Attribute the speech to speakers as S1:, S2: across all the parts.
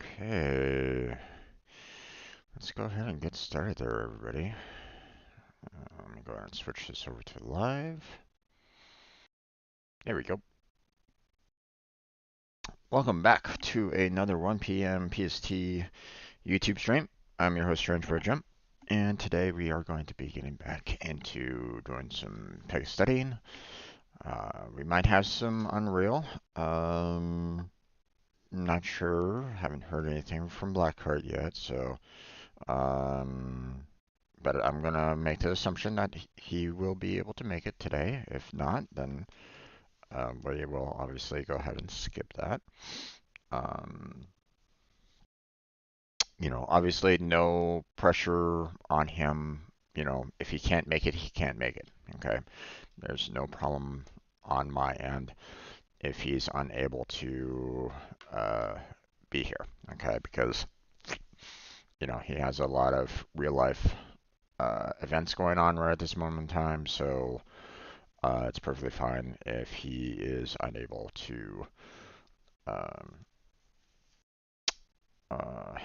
S1: Okay, let's go ahead and get started there, everybody. Let me go ahead and switch this over to live. There we go. Welcome back to another 1 p.m. PST YouTube stream. I'm your host, Strange for a Jump, and today we are going to be getting back into doing some Pega studying. We might have some Unreal. Not sure. Haven't heard anything from Blackheart yet, so but I'm gonna make the assumption that he will be able to make it today. If not, then we will obviously go ahead and skip that. Um, obviously no pressure on him. If he can't make it, he can't make it. Okay, there's no problem on my end if he's unable to be here. Okay, because he has a lot of real life events going on right at this moment in time, so it's perfectly fine if he is unable to, um, uh,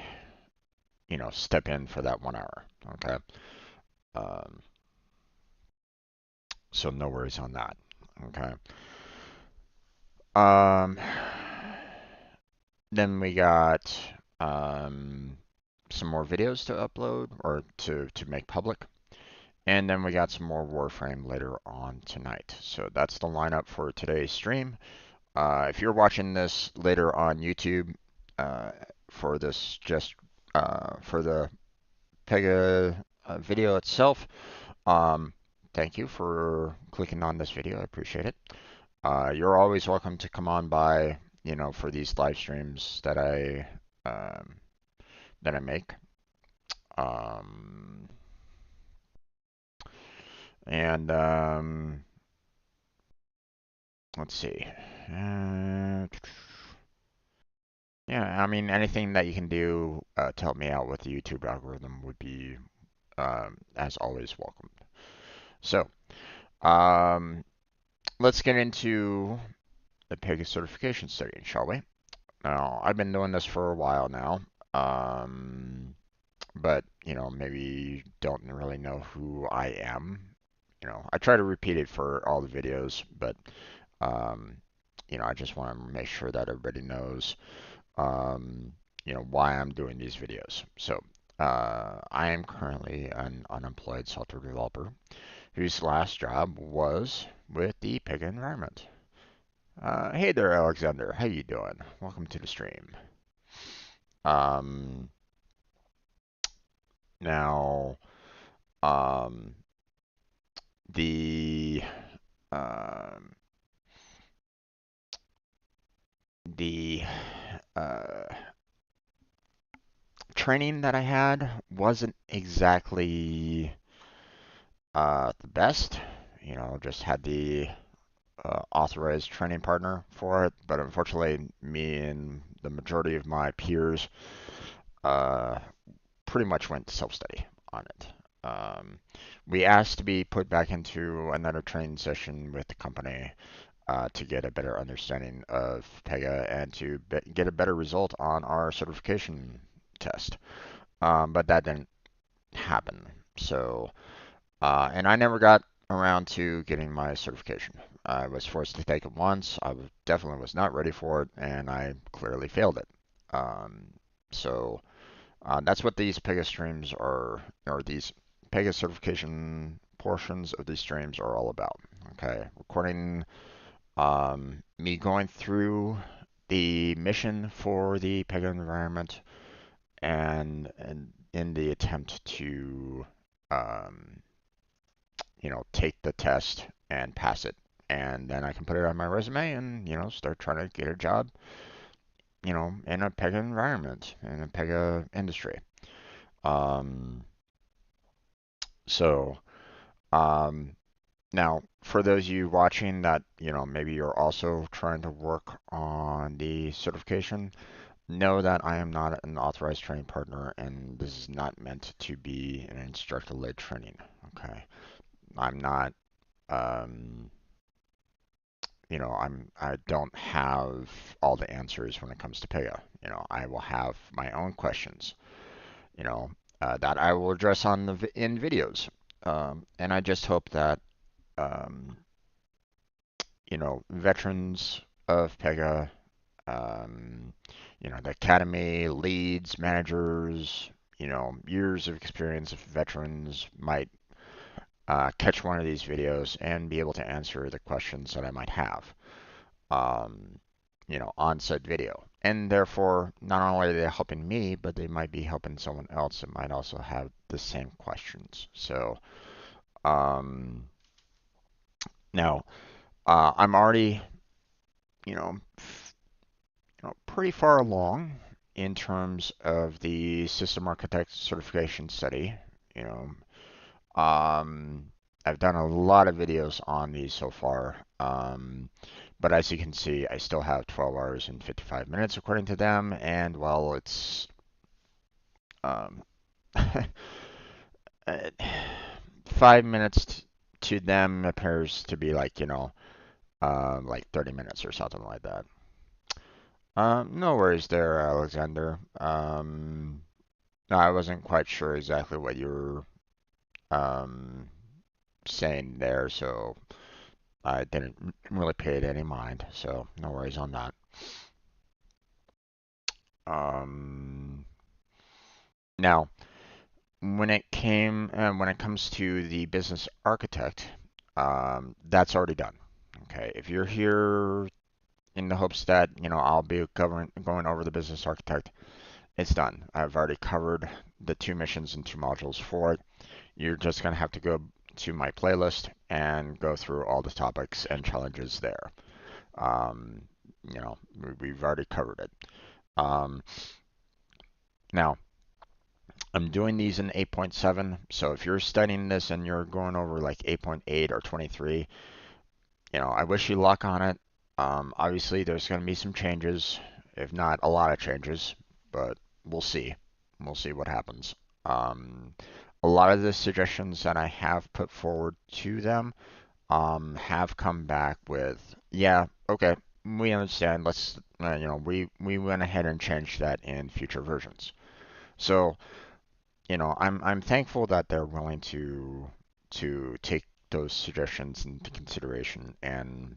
S1: step in for that 1 hour. Okay. Um, so no worries on that. Okay. Um, then we got some more videos to upload or to make public. And then we got some more Warframe later on tonight. So that's the lineup for today's stream. If you're watching this later on YouTube, uh, for this just for the Pega video itself, um, thank you for clicking on this video. I appreciate it. You're always welcome to come on by, for these live streams um, that I make. Um, and let's see. Uh, Yeah, I mean, anything that you can do to help me out with the YouTube algorithm would be, as always, welcome. So, um, let's get into the Pega certification study, shall we? Now, I've been doing this for a while now, but, maybe you don't really know who I am. I try to repeat it for all the videos, but, um, I just want to make sure that everybody knows um, why I'm doing these videos. So, I am currently an unemployed software developer whose last job was with the Pega environment. Hey there, Alexander. How you doing? Welcome to the stream. Um, now, um, the um, the uh, training that I had wasn't exactly the best. Just had the authorized training partner for it, but unfortunately, me and the majority of my peers uh, pretty much went self-study on it. Um, we asked to be put back into another training session with the company to get a better understanding of Pega and to get a better result on our certification test. But that didn't happen. So, and I never got around to getting my certification. I was forced to take it once. Definitely was not ready for it, and I clearly failed it. Um, so that's what these Pega streams are, or these Pega certification portions of these streams are all about. Okay, recording me going through the mission for the Pega environment and in the attempt to um, take the test and pass it. And then I can put it on my resume and, start trying to get a job, in a Pega environment, in a Pega industry. Um, so, um, now, for those of you watching that, maybe you're also trying to work on the certification, know that I am not an authorized training partner and this is not meant to be an instructor-led training. Okay. I'm not, um, I don't have all the answers when it comes to Pega. I will have my own questions, that I will address in videos. And I just hope that um, veterans of Pega, um, the academy leads, managers, years of experience of veterans might catch one of these videos and be able to answer the questions that I might have, um, on said video. And therefore, not only are they helping me, but they might be helping someone else that might also have the same questions. So, um, now, I'm already, you know, pretty far along in terms of the system architect certification study. You know, I've done a lot of videos on these so far, but as you can see, I still have 12 hours and 55 minutes according to them, and well, it's um, 5 minutes to them appears to be like 30 minutes or something like that. No worries there, Alexander. No, I wasn't quite sure exactly what you were um, saying there, so I didn't really pay it any mind. So no worries on that. Um, Now, when it comes to the business architect, that's already done. Okay, if you're here in the hopes that I'll be going over the business architect, it's done. I've already covered the two missions and two modules for it. You're just going to have to go to my playlist and go through all the topics and challenges there. Um, we've already covered it. Um, Now, I'm doing these in 8.7, so if you're studying this and you're going over like 8.8 or 23, I wish you luck on it. Obviously, there's going to be some changes, if not a lot of changes, but we'll see. We'll see what happens. Um, a lot of the suggestions that I have put forward to them have come back with, yeah, okay, we understand. Let's, we went ahead and changed that in future versions. So, I'm thankful that they're willing to take those suggestions into consideration and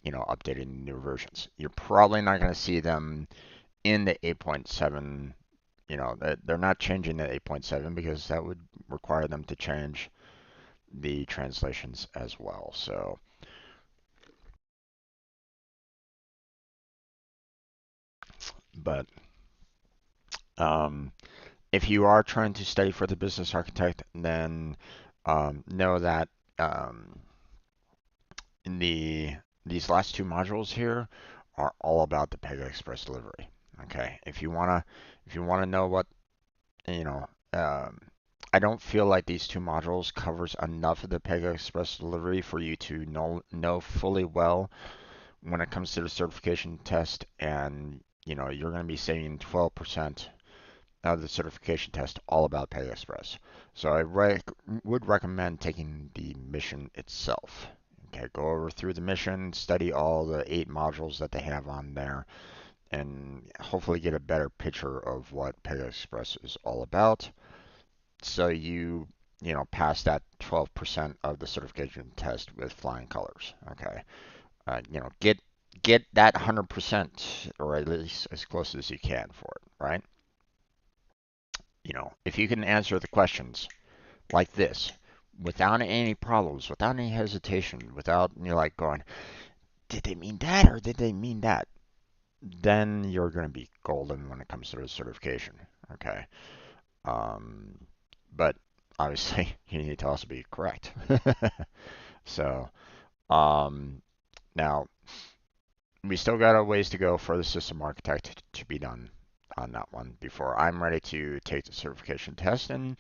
S1: updating new versions. You're probably not going to see them in the 8.7. They're not changing the 8.7 because that would require them to change the translations as well. So, but um, if you are trying to study for the business architect, then know that um, in these last two modules here are all about the Pega Express delivery. Okay, if you wanna know what you know, I don't feel like these two modules covers enough of the Pega Express delivery for you to know fully well when it comes to the certification test, and you're going to be saving 12% of the certification test all about Pega Express. So I would recommend taking the mission itself. Okay, go over through the mission, study all the 8 modules that they have on there, and hopefully get a better picture of what Pega Express is all about. So pass that 12% of the certification test with flying colors. Okay, get that 100%, or at least as close as you can for it, right? If you can answer the questions like this without any problems, without any hesitation, without like going, did they mean that or did they mean that? Then you're going to be golden when it comes to the certification. Okay. Um, but obviously, you need to also be correct. So, um, now we still got a ways to go for the system architect to be done on that one before I'm ready to take the certification test. And,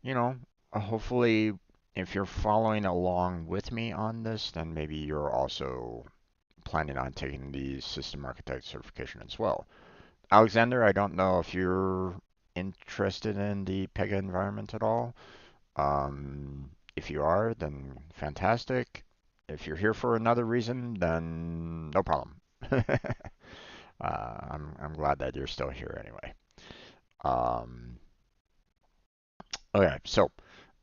S1: you know, hopefully, if you're following along with me on this, then maybe you're also planning on taking the system architect certification as well. Alexander, I don't know if you're interested in the Pega environment at all. If you are, then fantastic. If you're here for another reason, then no problem. I'm glad that you're still here anyway. Um, okay, so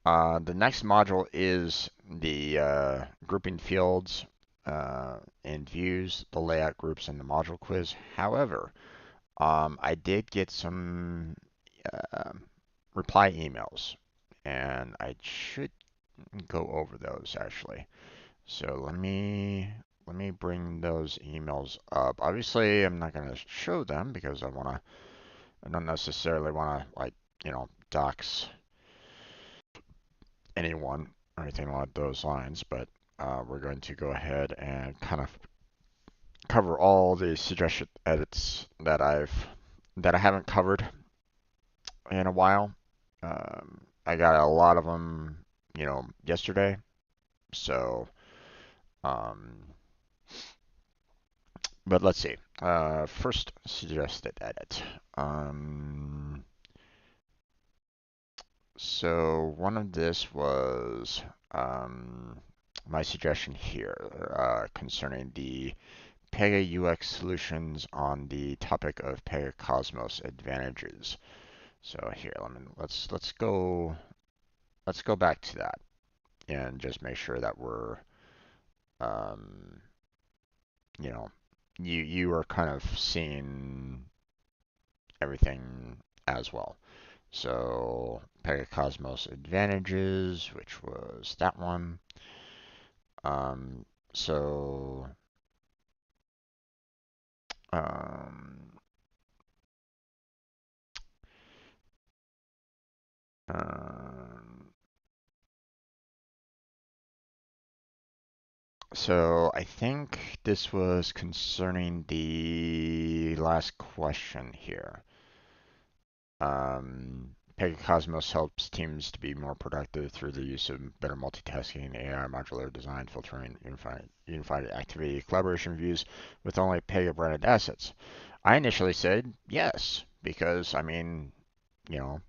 S1: the next module is the grouping fields and views, the layout groups, and the module quiz. However, I did get some uh, reply emails, and I should go over those actually. So let me bring those emails up. Obviously, I'm not going to show them because I don't necessarily want to like dox anyone or anything along those lines, but we're going to go ahead and kind of cover all the suggested edits that I haven't covered in a while. I got a lot of them, yesterday. So, um, but let's see. First suggested edit. Um, so one of this was my suggestion here concerning the Pega UX solutions on the topic of Pega Cosmos advantages. So here, let's go back to that and just make sure that we're um, you know you are kind of seeing everything as well. So Pega Cosmos advantages, which was that one. Um, so um, um, So I think this was concerning the last question here. Pega Cosmos helps teams to be more productive through the use of better multitasking, AI, modular design, filtering, unified activity, collaboration views with only Pega branded assets. I initially said yes, because you know,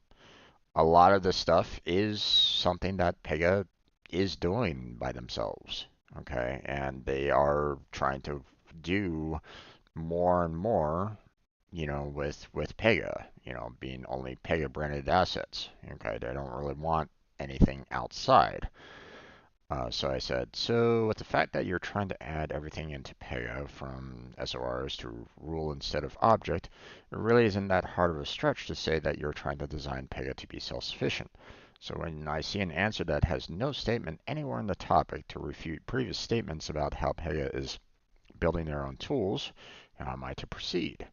S1: a lot of this stuff is something that Pega is doing by themselves. Okay, and they are trying to do more and more, with Pega, being only Pega branded assets. Okay, they don't really want anything outside. So I said, so with the fact that you're trying to add everything into Pega from SORs to rule instead of object, it really isn't that hard of a stretch to say that you're trying to design Pega to be self-sufficient. So when I see an answer that has no statement anywhere in the topic to refute previous statements about how Pega is building their own tools, how am I to proceed?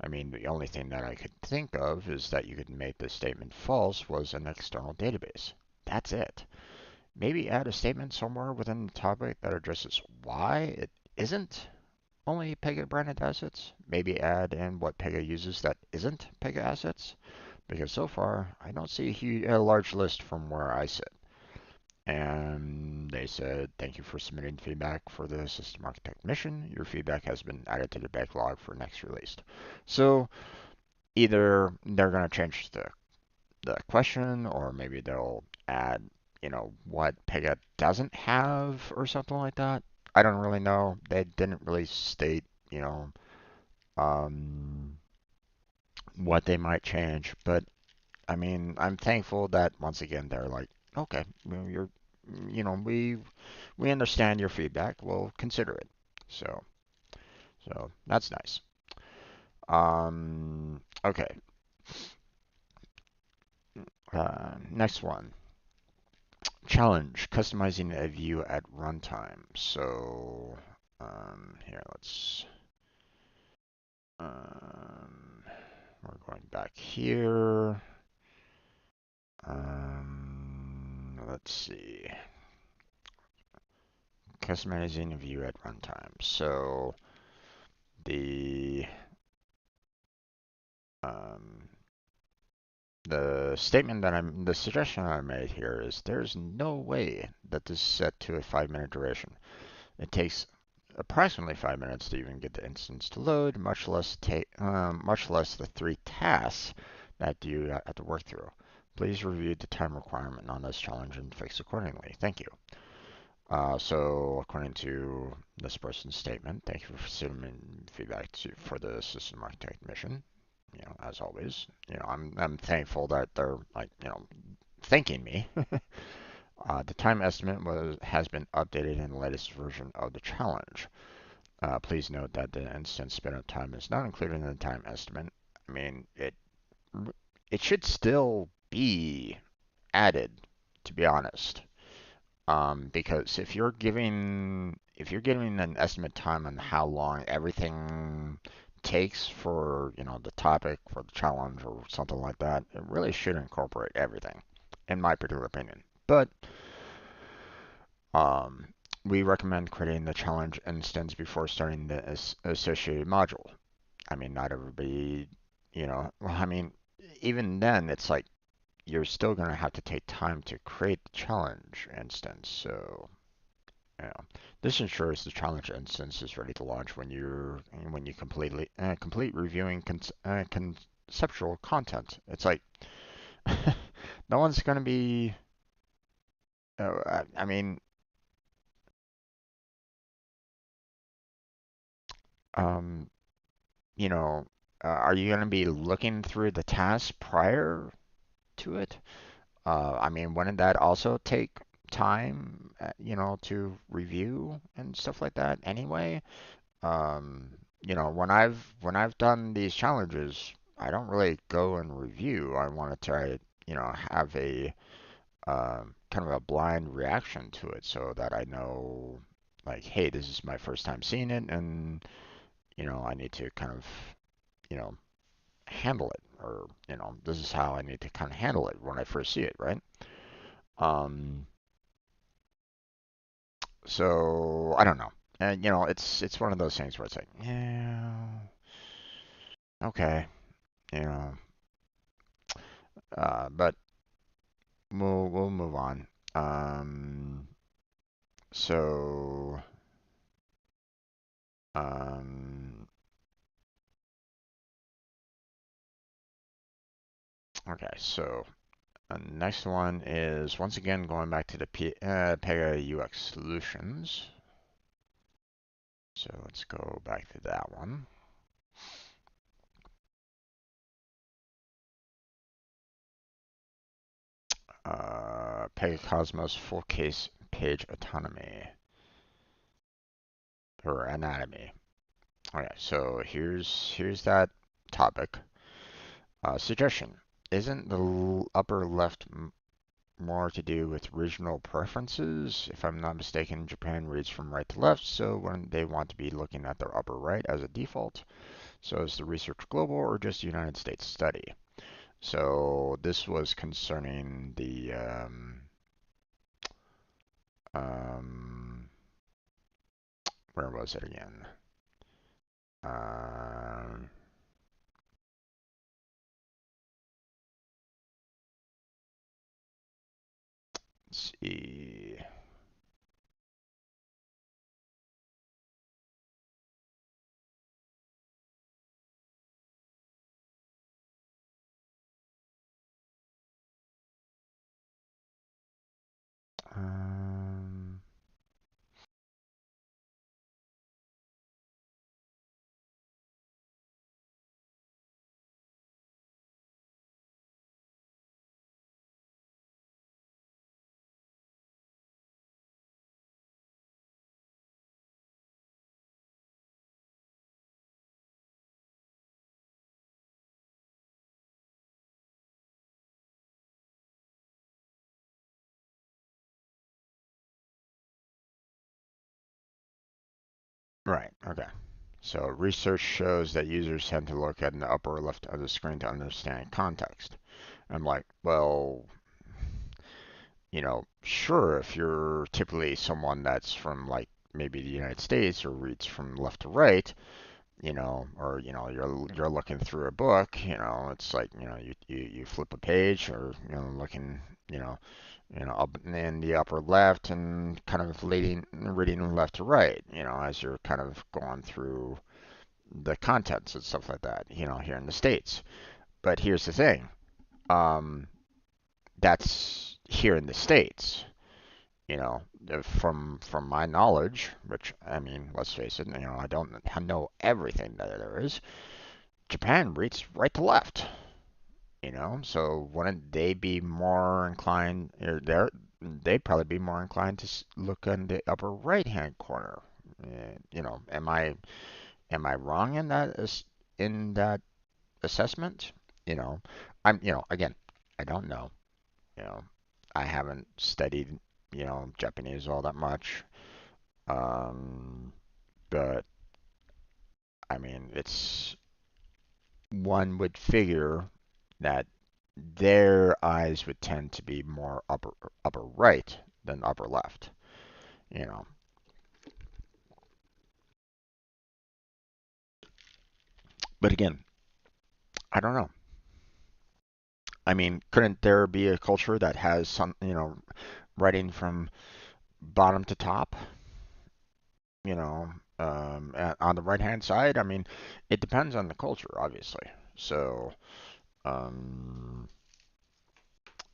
S1: The only thing that I could think of is that you could make the statement false was an external database. That's it. Maybe add a statement somewhere within the topic that addresses why it isn't only Pega branded assets. Maybe add in what Pega uses that isn't Pega assets. Because so far, I don't see a large list from where I sit. And they said, thank you for submitting feedback for the system architect mission. Your feedback has been added to the backlog for next released. So either they're going to change the question, or maybe they'll add, what Pega doesn't have or something like that. I don't really know. They didn't really state, um, what they might change. But I'm thankful that once again they're like, okay, you're, we understand your feedback. We'll consider it. So, so that's nice. Okay. Next one. Challenge, customizing a view at runtime. So, here, um, we're going back here. Let's see. Customizing a view at runtime. So, the, um, the suggestion I made here is there's no way that this is set to a 5-minute duration. It takes approximately 5 minutes to even get the instance to load, much less the 3 tasks that you have to work through. Please review the time requirement on this challenge and fix accordingly. Thank you. So according to this person's statement, thank you for submitting feedback for the system architect mission. As always, I'm thankful that they're like, thanking me. The time estimate has been updated in the latest version of the challenge. Please note that the instance spin-up time is not included in the time estimate. I mean, it should still be added, to be honest. Because if you're giving an estimate time on how long everything takes for the topic for the challenge or something like that, it really should incorporate everything, in my particular opinion. But um, we recommend creating the challenge instance before starting the associated module. I mean, not everybody, well, I mean, even then, it's like you're still going to have to take time to create the challenge instance. So, yeah. This ensures the challenge instance is ready to launch when you complete reviewing conceptual content. It's like no one's going to be. I mean, um, are you going to be looking through the tasks prior to it? I mean, wouldn't that also take time, to review and stuff like that anyway? When I've done these challenges, I don't really go and review. I want to try to, have a kind of a blind reaction to it so that I know, like, hey, this is my first time seeing it, and I need to kind of, you know, handle it, or this is how I need to kind of handle it when I first see it, right? Um, so I don't know. And it's one of those things where it's like, yeah, okay, you know, but we'll move on. Um, so um, okay, so next one is once again going back to the Pega UX solutions. So let's go back to that one. Pega Cosmos full case page autonomy or anatomy. Okay, so here's that topic. Suggestion: isn't the upper left more to do with regional preferences? If I'm not mistaken, Japan reads from right to left, so when they want to be looking at their upper right as a default. So is the research global or just United States study? So this was concerning the um, where was it again? Um, let's see. Um, right. Okay. So research shows that users tend to look at the upper left of the screen to understand context. I'm like, well, sure, if you're typically someone that's from like maybe the United States or reads from left to right, or you're looking through a book, it's like, you flip a page or looking, you know, up in the upper left and kind of reading left to right, as you're kind of going through the contents and stuff like that, here in the States. But here's the thing, um, that's here in the States. You know, from my knowledge, which I mean, let's face it, you know, I don't know everything that there is. Japan reads right to left. You know, so wouldn't they be more inclined? Or they'd probably be more inclined to look in the upper right-hand corner. You know, am I wrong in that assessment? You know, again, I don't know. You know, I haven't studied, Japanese all that much. Um, but I mean, it's one would figure that their eyes would tend to be more upper right than upper left. You know, but again, I don't know. I mean, couldn't there be a culture that has some, writing from bottom to top? You know, on the right hand side. I mean, it depends on the culture, obviously. So, um,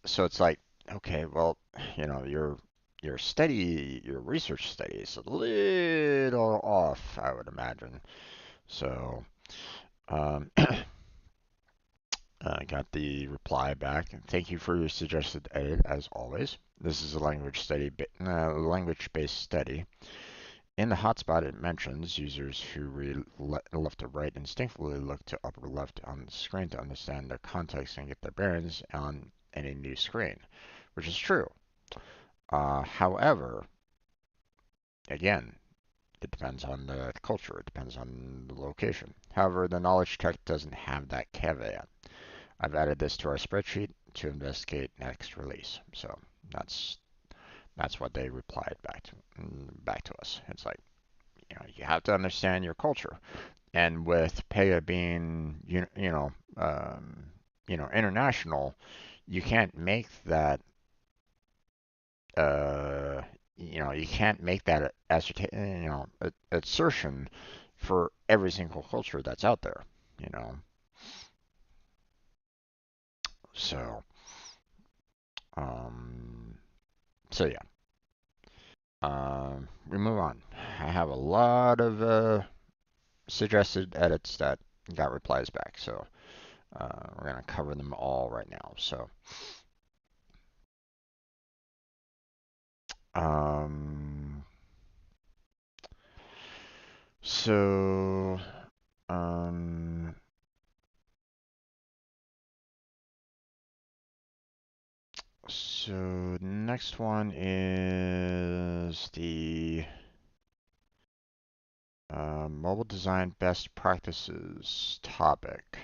S1: so it's like, okay, well, your research study is a little off, I would imagine. So, I got the reply back. Thank you for your suggested edit, as always. This is a language-based study. In the hotspot, it mentions users who read left to right instinctively look to upper left on the screen to understand the context and get their bearings on any new screen, which is true. However, again, it depends on the culture, it depends on the location. However, the knowledge check doesn't have that caveat. I've added this to our spreadsheet to investigate next release. So that's that's what they replied back to us. It's like, you have to understand your culture. And with Pega being international, you can't make that uh, you can't make that assertion for every single culture that's out there. You know, so um, so yeah. We move on. I have a lot of suggested edits that got replies back, so we're gonna cover them all right now. Um, so, um, next one is the mobile design best practices topic,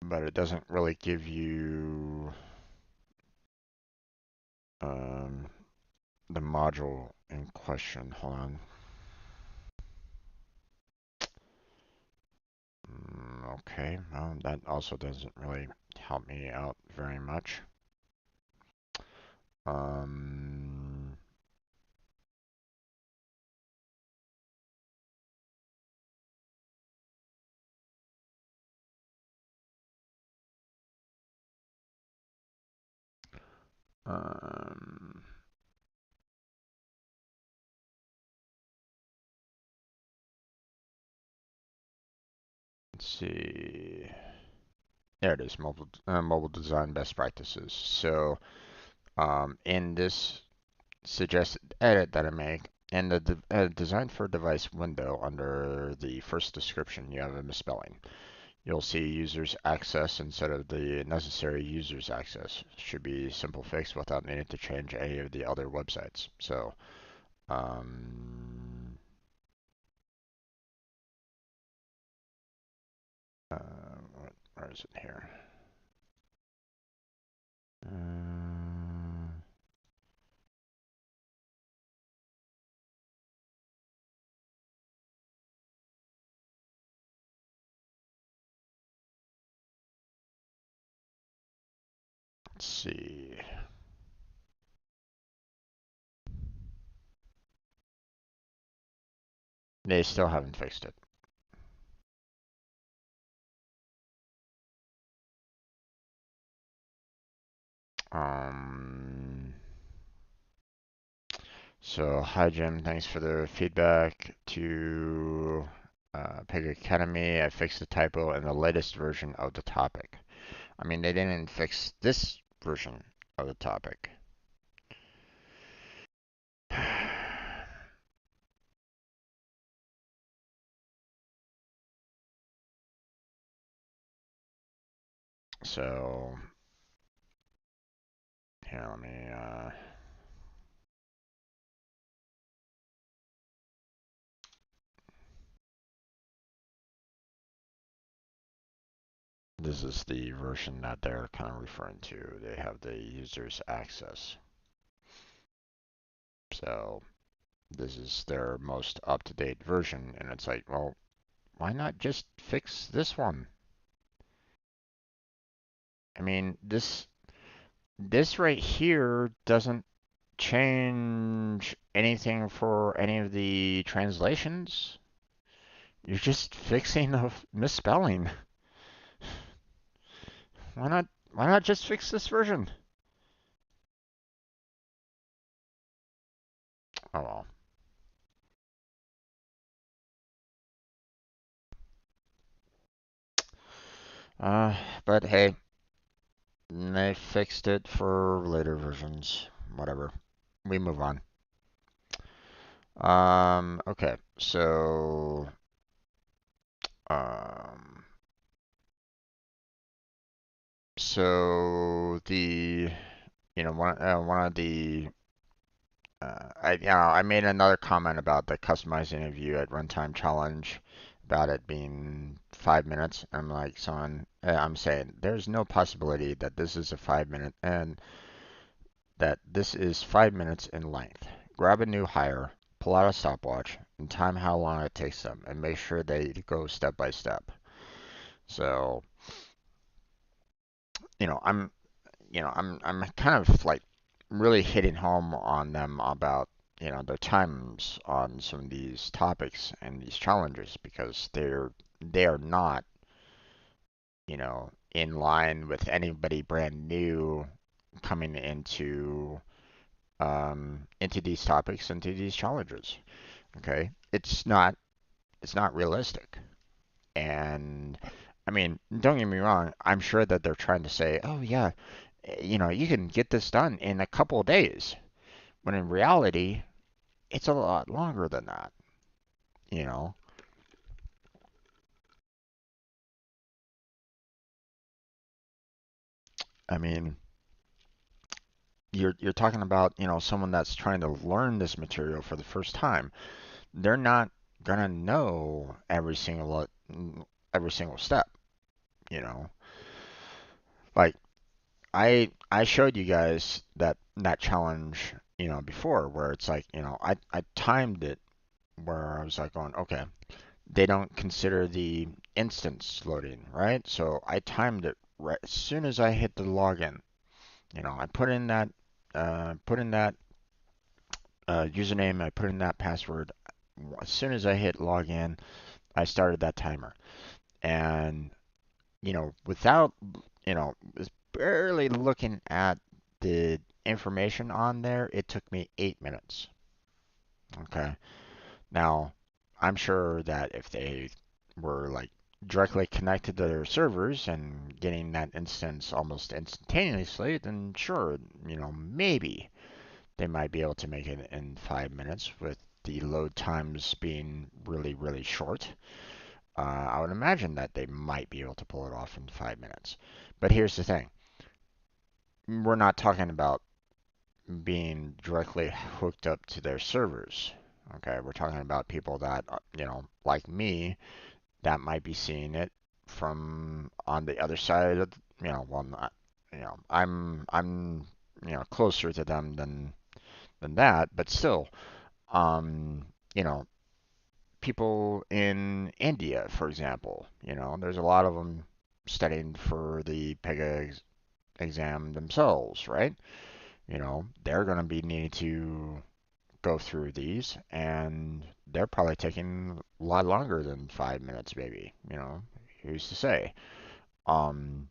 S1: but it doesn't really give you um, the module in question. Hold on. Okay, well, that also doesn't really help me out very much. Um, um, let's see. There it is, mobile design best practices. So, in this suggested edit that I make, in the design for device window under the first description, you have a misspelling. You'll see users access instead of the necessary users access. Should be simple fix without needing to change any of the other websites. So, um, where is it here? Uh, let's see. They still haven't fixed it. Um, So, hi Jim, thanks for the feedback to Pega Academy. I fixed the typo in the latest version of the topic. I mean, they didn't fix this version of the topic. So, here, let me, this is the version that they're kind of referring to. They have the user's access. So, this is their most up-to-date version, and it's like, well, why not just fix this one? I mean, this right here doesn't change anything for any of the translations. You're just fixing a misspelling. Why not just fix this version? Oh well. But hey, they fixed it for later versions. Whatever. We move on. Okay. Um, so the, one of the I made another comment about the customizing a view at runtime challenge, about it being 5 minutes. I'm like, I'm saying there's no possibility that this is a 5 minute and that this is 5 minutes in length. Grab a new hire, pull out a stopwatch, and time how long it takes them, and make sure they go step by step. So, you know, I'm I'm kind of like really hitting home on them about their times on some of these topics and these challenges because they are not in line with anybody brand new coming into these topics, into these challenges. Okay, it's not realistic. And I mean, don't get me wrong, I'm sure that they're trying to say, oh yeah, you can get this done in a couple of days. When in reality, it's a lot longer than that, you know. I mean, you're talking about, someone that's trying to learn this material for the first time. They're not gonna know every single step, you know. Like I showed you guys that challenge, before where it's like, I timed it where I was like going, okay, they don't consider the instance loading, right? So I timed it right as soon as I hit the login. I put in that username, I put in that password. As soon as I hit login, I started that timer. And, without, was barely looking at the information on there, it took me 8 minutes. Okay. Now, I'm sure that if they were like directly connected to their servers and getting that instance almost instantaneously, then sure, maybe they might be able to make it in 5 minutes with the load times being really, really short. I would imagine that they might be able to pull it off in 5 minutes. But here's the thing, we're not talking about being directly hooked up to their servers. Okay, we're talking about people that, like me, that might be seeing it from on the other side of, well, not, I'm, closer to them than that, but still, um, you know, people in India, for example, there's a lot of them studying for the Pega exam themselves, right? They're going to be needing to go through these, and they're probably taking a lot longer than 5 minutes, maybe. Who's to say? Um,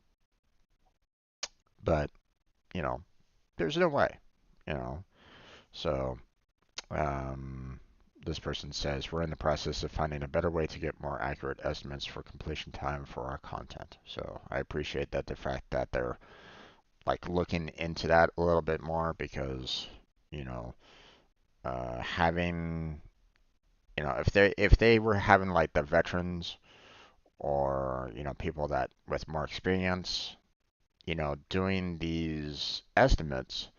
S1: but there's no way. You know, so Um, this person says, we're in the process of finding a better way to get more accurate estimates for completion time for our content. So I appreciate that, the fact that they're like looking into that a little bit more, because, you know, having, if they were having like the veterans, or, people that with more experience, doing these estimates,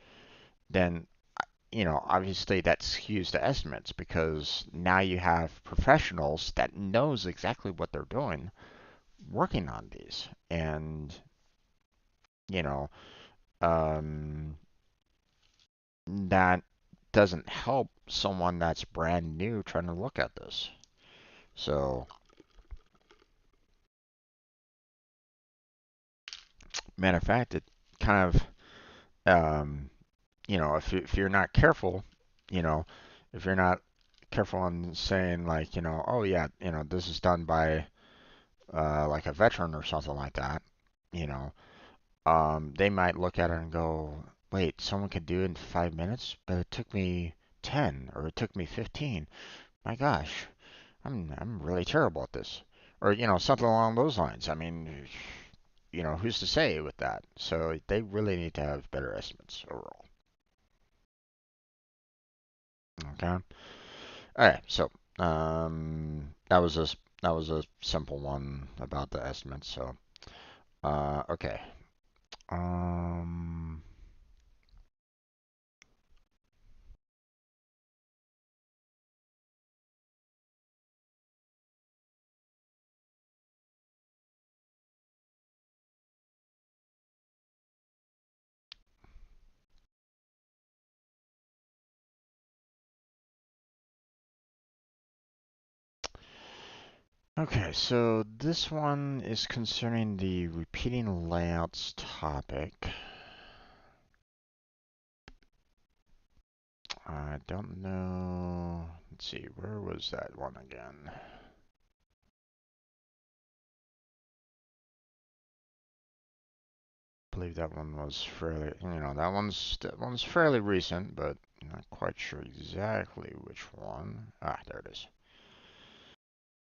S1: then, obviously that skews the estimates, because now you have professionals that knows exactly what they're doing working on these. And, you know, um, that doesn't help someone that's brand new trying to look at this. So, matter of fact, it kind of, if you're not careful, you know, if you're not careful on saying, like, oh yeah, this is done by like a veteran or something like that, you know, they might look at it and go, wait, someone could do it in 5 minutes, but it took me 10, or it took me 15. My gosh, I'm really terrible at this. Or, something along those lines. I mean, who's to say with that? So they really need to have better estimates overall. Okay. All right. So, that was a simple one about the estimates. So, okay. Um, okay, so this one is concerning the repeating layouts topic. I don't know. Let's see, where was that one again? I believe that one was fairly, that one's fairly recent, but not quite sure exactly which one. Ah, there it is.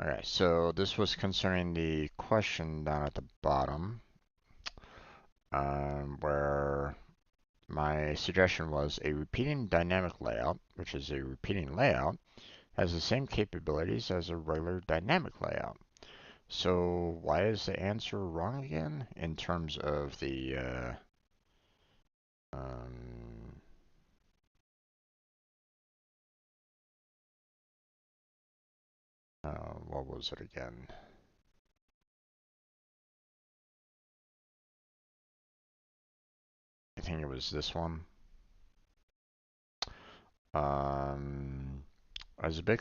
S1: Okay, so this was concerning the question down at the bottom, where my suggestion was a repeating dynamic layout, which is a repeating layout, has the same capabilities as a regular dynamic layout. So why is the answer wrong again in terms of the um, what was it again? I think it was this one. Um, I was a bit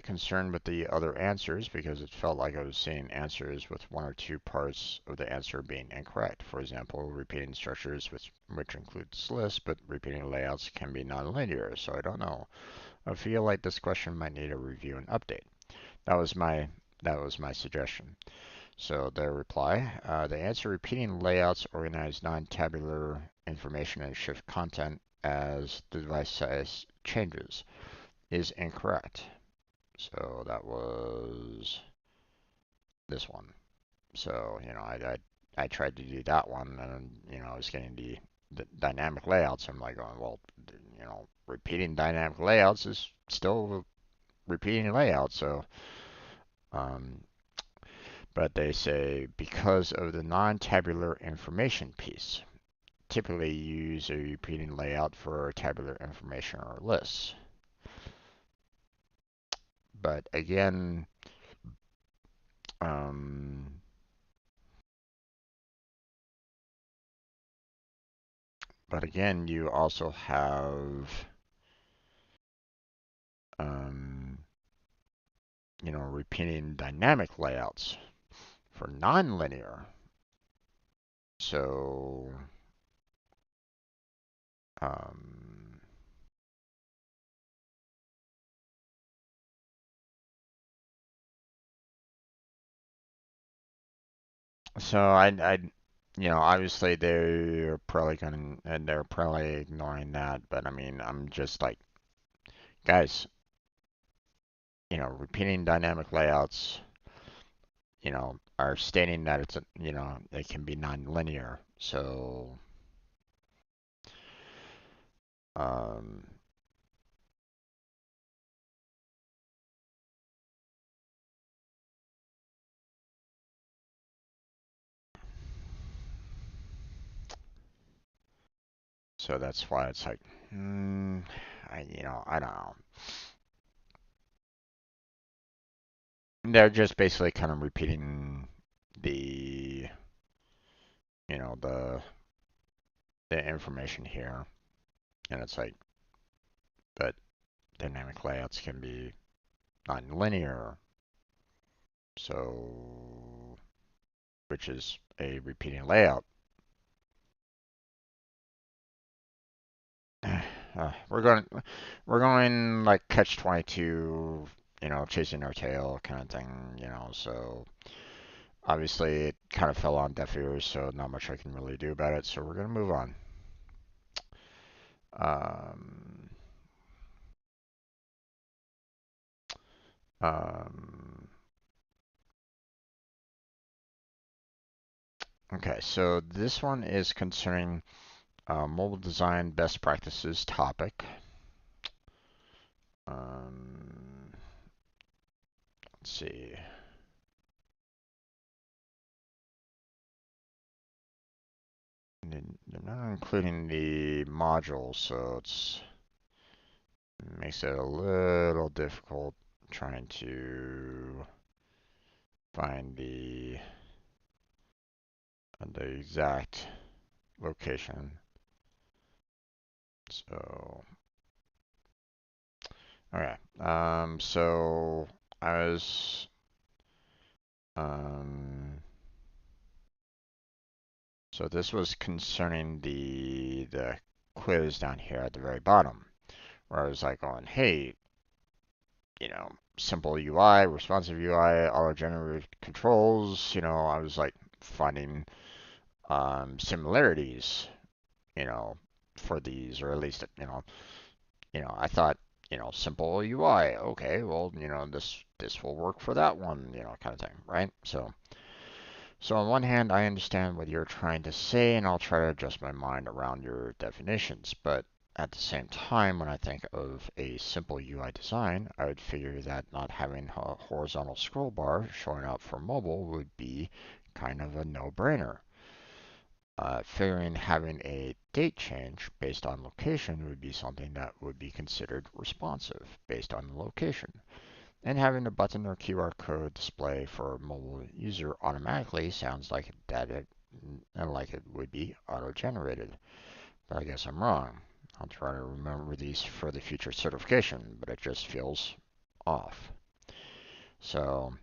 S1: concerned with the other answers, because it felt like I was seeing answers with one or two parts of the answer being incorrect. For example, repeating structures, which includes lists, but repeating layouts can be nonlinear. So I don't know. I feel like this question might need a review and update. That was my that was my suggestion. So their reply, the answer: repeating layouts organize non-tabular information and shift content as the device size changes, is incorrect. So that was this one. So, I tried to do that one, and, I was getting the dynamic layouts. I'm like going, well, repeating dynamic layouts is still repeating layouts. So, um, but they say because of the non-tabular information piece, typically use a repeating layout for tabular information or lists. But again, um, you also have, um, repeating dynamic layouts for nonlinear. So, um, so I obviously they're probably gonna, and they're probably ignoring that, but I mean, I'm just like, guys, repeating dynamic layouts, are stating that it can be nonlinear. Um, so that's why it's like, I don't know. They're just basically kind of repeating the, you know, the the information here, and it's like, but dynamic layouts can be nonlinear, so which is a repeating layout. We're going like catch 22, chasing our tail kind of thing, so obviously it kind of fell on deaf ears, so not much I can really do about it, so we're gonna move on. Um, um, okay, so this one is concerning mobile design best practices topic. Um, let's see. They're not including the module, so it makes it a little difficult trying to find the exact location. So, okay. So I was, um, so this was concerning the quiz down here at the very bottom, where I was like going, hey, simple UI, responsive UI, auto-generated controls. I was like finding similarities, you know, for these, or at least, I thought, simple UI. Okay, well, this will work for that one, kind of thing, right? So on one hand, I understand what you're trying to say, and I'll try to adjust my mind around your definitions. But at the same time, when I think of a simple UI design, I would figure that not having a horizontal scroll bar showing up for mobile would be kind of a no-brainer. Figuring having a date change based on location would be something that would be considered responsive based on the location. And having a button or QR code display for a mobile user automatically sounds like like it would be auto-generated. But I guess I'm wrong. I'll try to remember these for the future certification, but it just feels off. So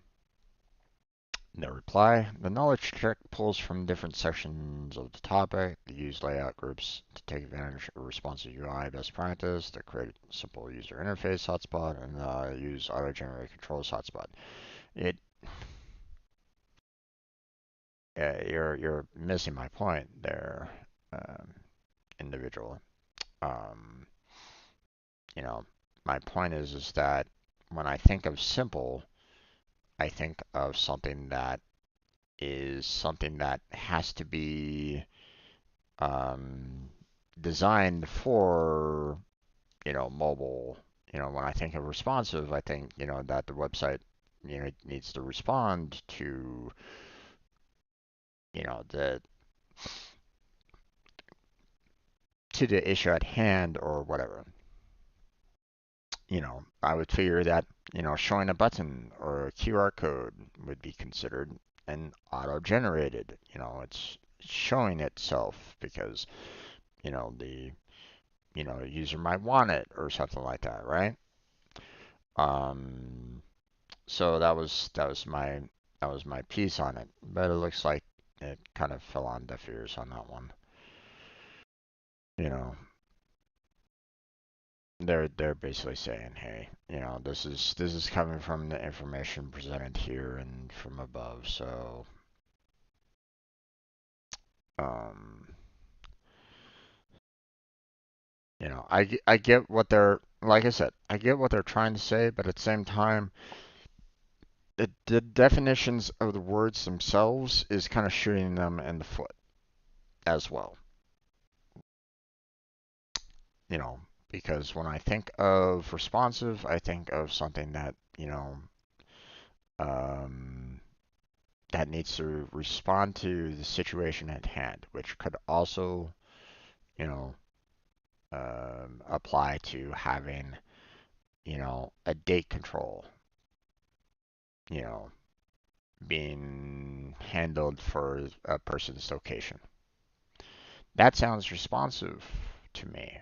S1: no reply. The knowledge check pulls from different sections of the topic. The use layout groups to take advantage of responsive UI best practice. The create simple user interface hotspot and use auto-generated controls hotspot. It you're missing my point there, um, individual. Um, you know, my point is that when I think of simple, I think of something that has to be um, designed for mobile. When I think of responsive, I think that the website needs to respond to the issue at hand or whatever. I would figure that showing a button or a QR code would be considered an auto-generated. It's showing itself because the user might want it or something like that, right? Um, so that was my piece on it, but it looks like it kind of fell on deaf ears on that one. You know, they're basically saying, hey, this is coming from the information presented here and from above, so Um, I get what they're, like I said, I get what they're trying to say, but at the same time, the definitions of the words themselves is kind of shooting them in the foot as well. You know, because when I think of responsive, I think of something that, um, that needs to respond to the situation at hand, which could also, you know, apply to having, a date control, you know, being handled for a person's location. That sounds responsive to me,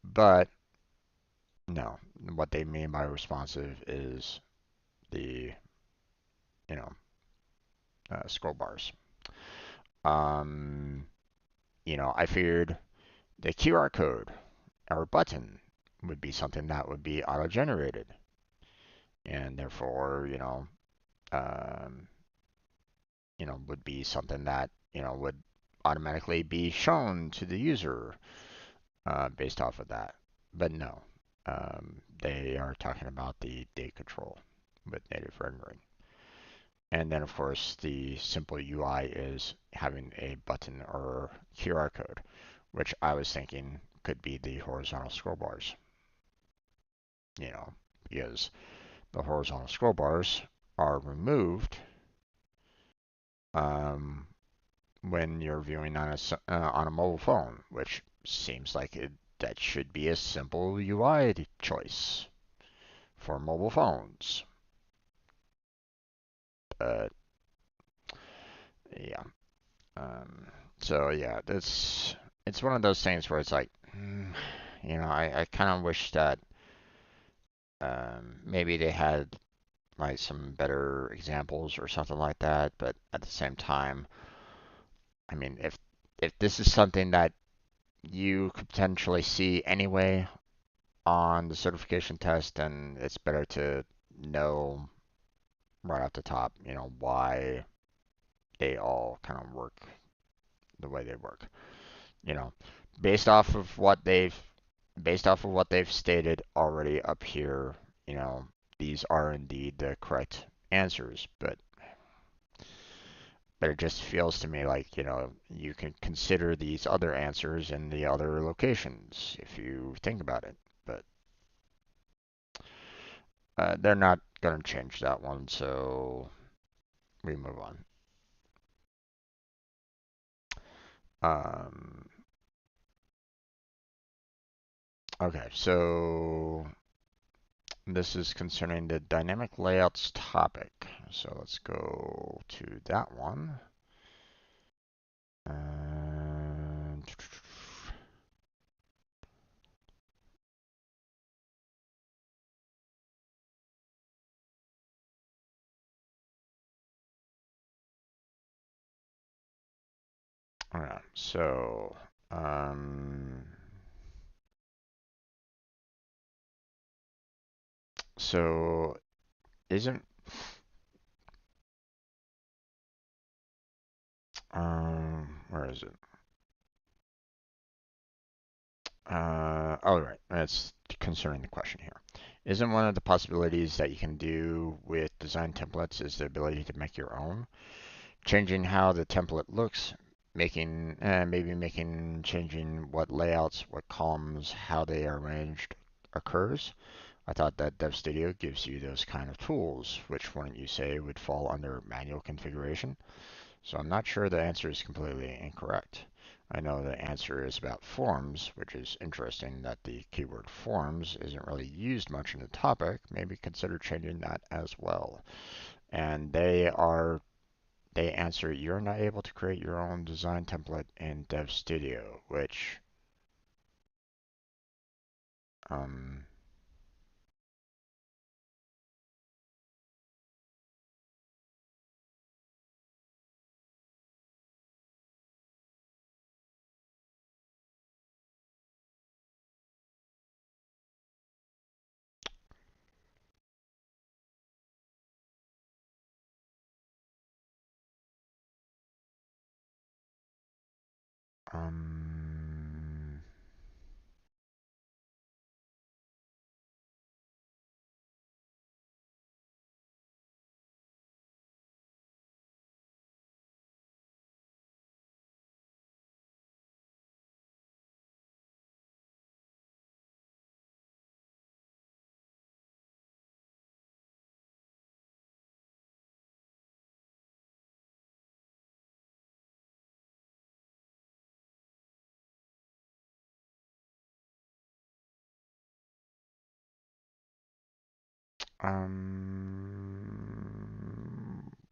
S1: but no, what they mean by responsive is the, you know, scroll bars. Um, I figured the QR code or button would be something that would be auto-generated, and therefore, um, would be something that, would automatically be shown to the user based off of that. But no, they are talking about the date control with native rendering. And then, of course, the simple UI is having a button or QR code, which I was thinking could be the horizontal scroll bars, because the horizontal scroll bars are removed um, when you're viewing on a mobile phone, which seems like that should be a simple UI choice for mobile phones. But yeah, um, so yeah, it's one of those things where it's like, I kind of wish that maybe they had like some better examples or something like that. But at the same time, I mean, if this is something that you could potentially see anyway on the certification test, then it's better to know right off the top, why they all kind of work the way they work. You know, based off of what they've based off of what they've stated already up here, you know, these are indeed the correct answers, but it just feels to me like, you can consider these other answers in the other locations if you think about it. But they're not going to change that one, so we move on. Um, okay, so this is concerning the dynamic layouts topic. So let's go to that one. And all right, um, so isn't where is it? All right, that's concerning the question here. Isn't one of the possibilities that you can do with design templates is the ability to make your own? Changing how the template looks, maybe making changing what layouts, what columns, how they are arranged occurs. I thought that Dev Studio gives you those kind of tools, which wouldn't you say would fall under manual configuration? So I'm not sure the answer is completely incorrect. I know the answer is about forms, which is interesting that the keyword forms isn't really used much in the topic. Maybe consider changing that as well. And they answer you're not able to create your own design template in Dev Studio, which um, Um,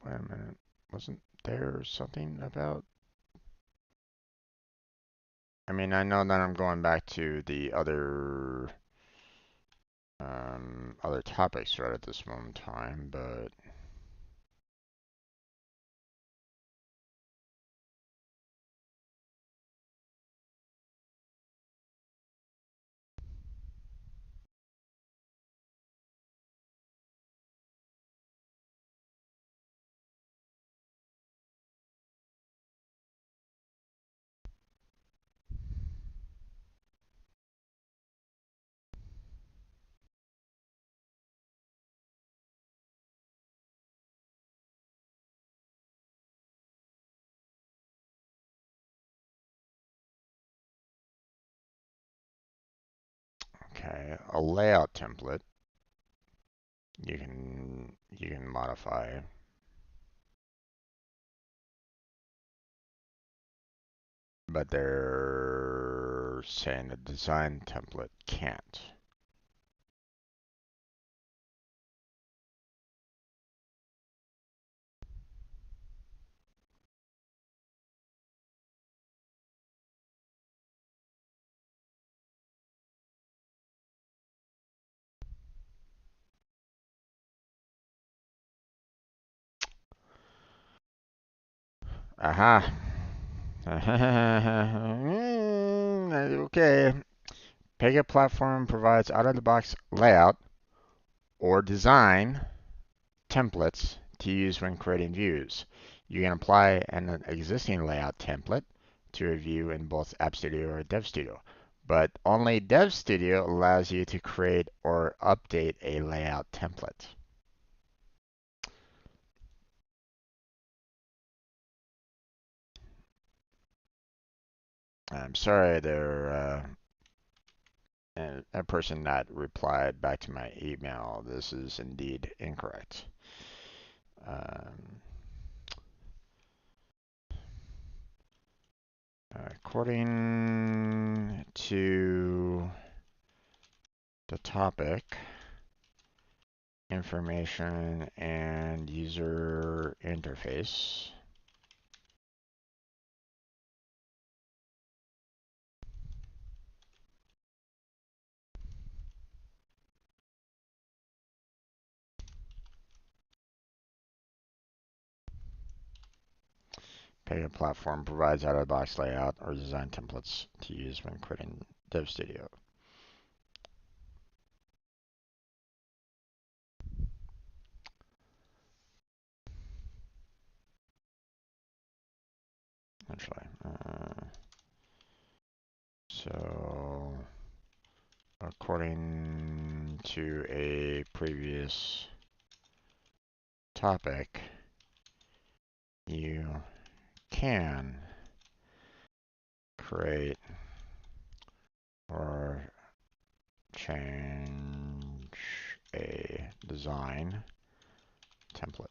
S1: wait a minute. Wasn't there something about? I mean, I know that I'm going back to the other topics right at this moment in time, but okay, a layout template you can modify, but they're saying the design template can't. Aha. Okay. Pega platform provides out-of-the-box layout or design templates to use when creating views. You can apply an existing layout template to a view in both App Studio or Dev Studio, but only Dev Studio allows you to create or update a layout template. I'm sorry there, a person that replied back to my email. This is indeed incorrect. Um, According to the topic, information and user interface, Pega platform provides out-of-the-box layout or design templates to use when creating Dev Studio. Actually, so according to a previous topic, you can create or change a design template.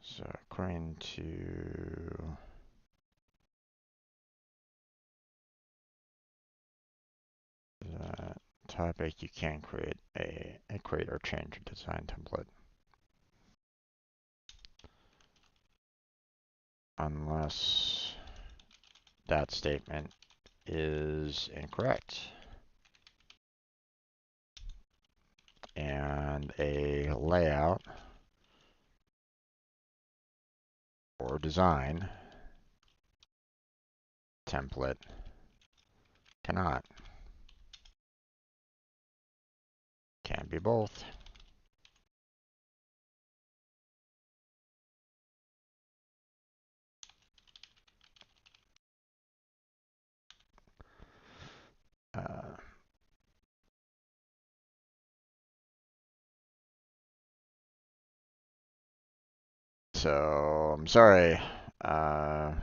S1: So according to that topic, you can create create or change a design template. Unless that statement is incorrect. And a layout or design template cannot. Can be both. Uh, so I'm sorry,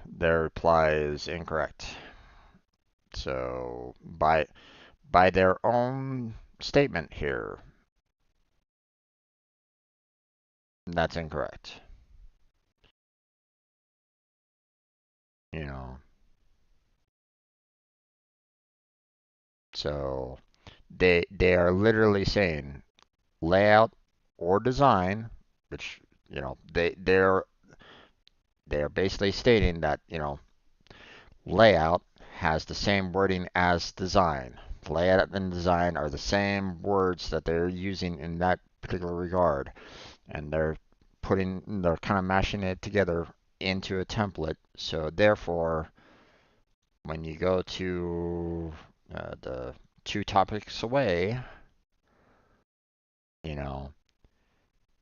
S1: their reply is incorrect. So by their own statement here, that's incorrect. You know, so they are literally saying layout or design, which they're basically stating that layout has the same wording as design. Layout and design are the same words that they're using in that particular regard, and they're kind of mashing it together into a template. So therefore, when you go to the two topics away, you know,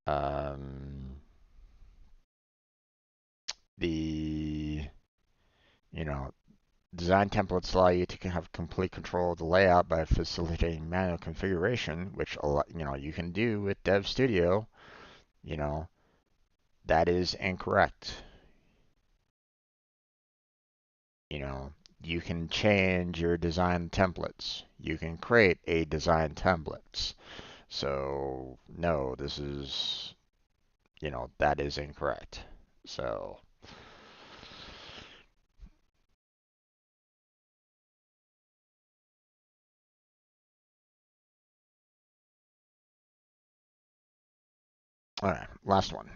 S1: um, the you know design templates allow you to have complete control of the layout by facilitating manual configuration, which you can do with Dev Studio. You know, that is incorrect. You know, you can change your design templates. You can create a design templates. So no, this is, that is incorrect. So, all right, last one.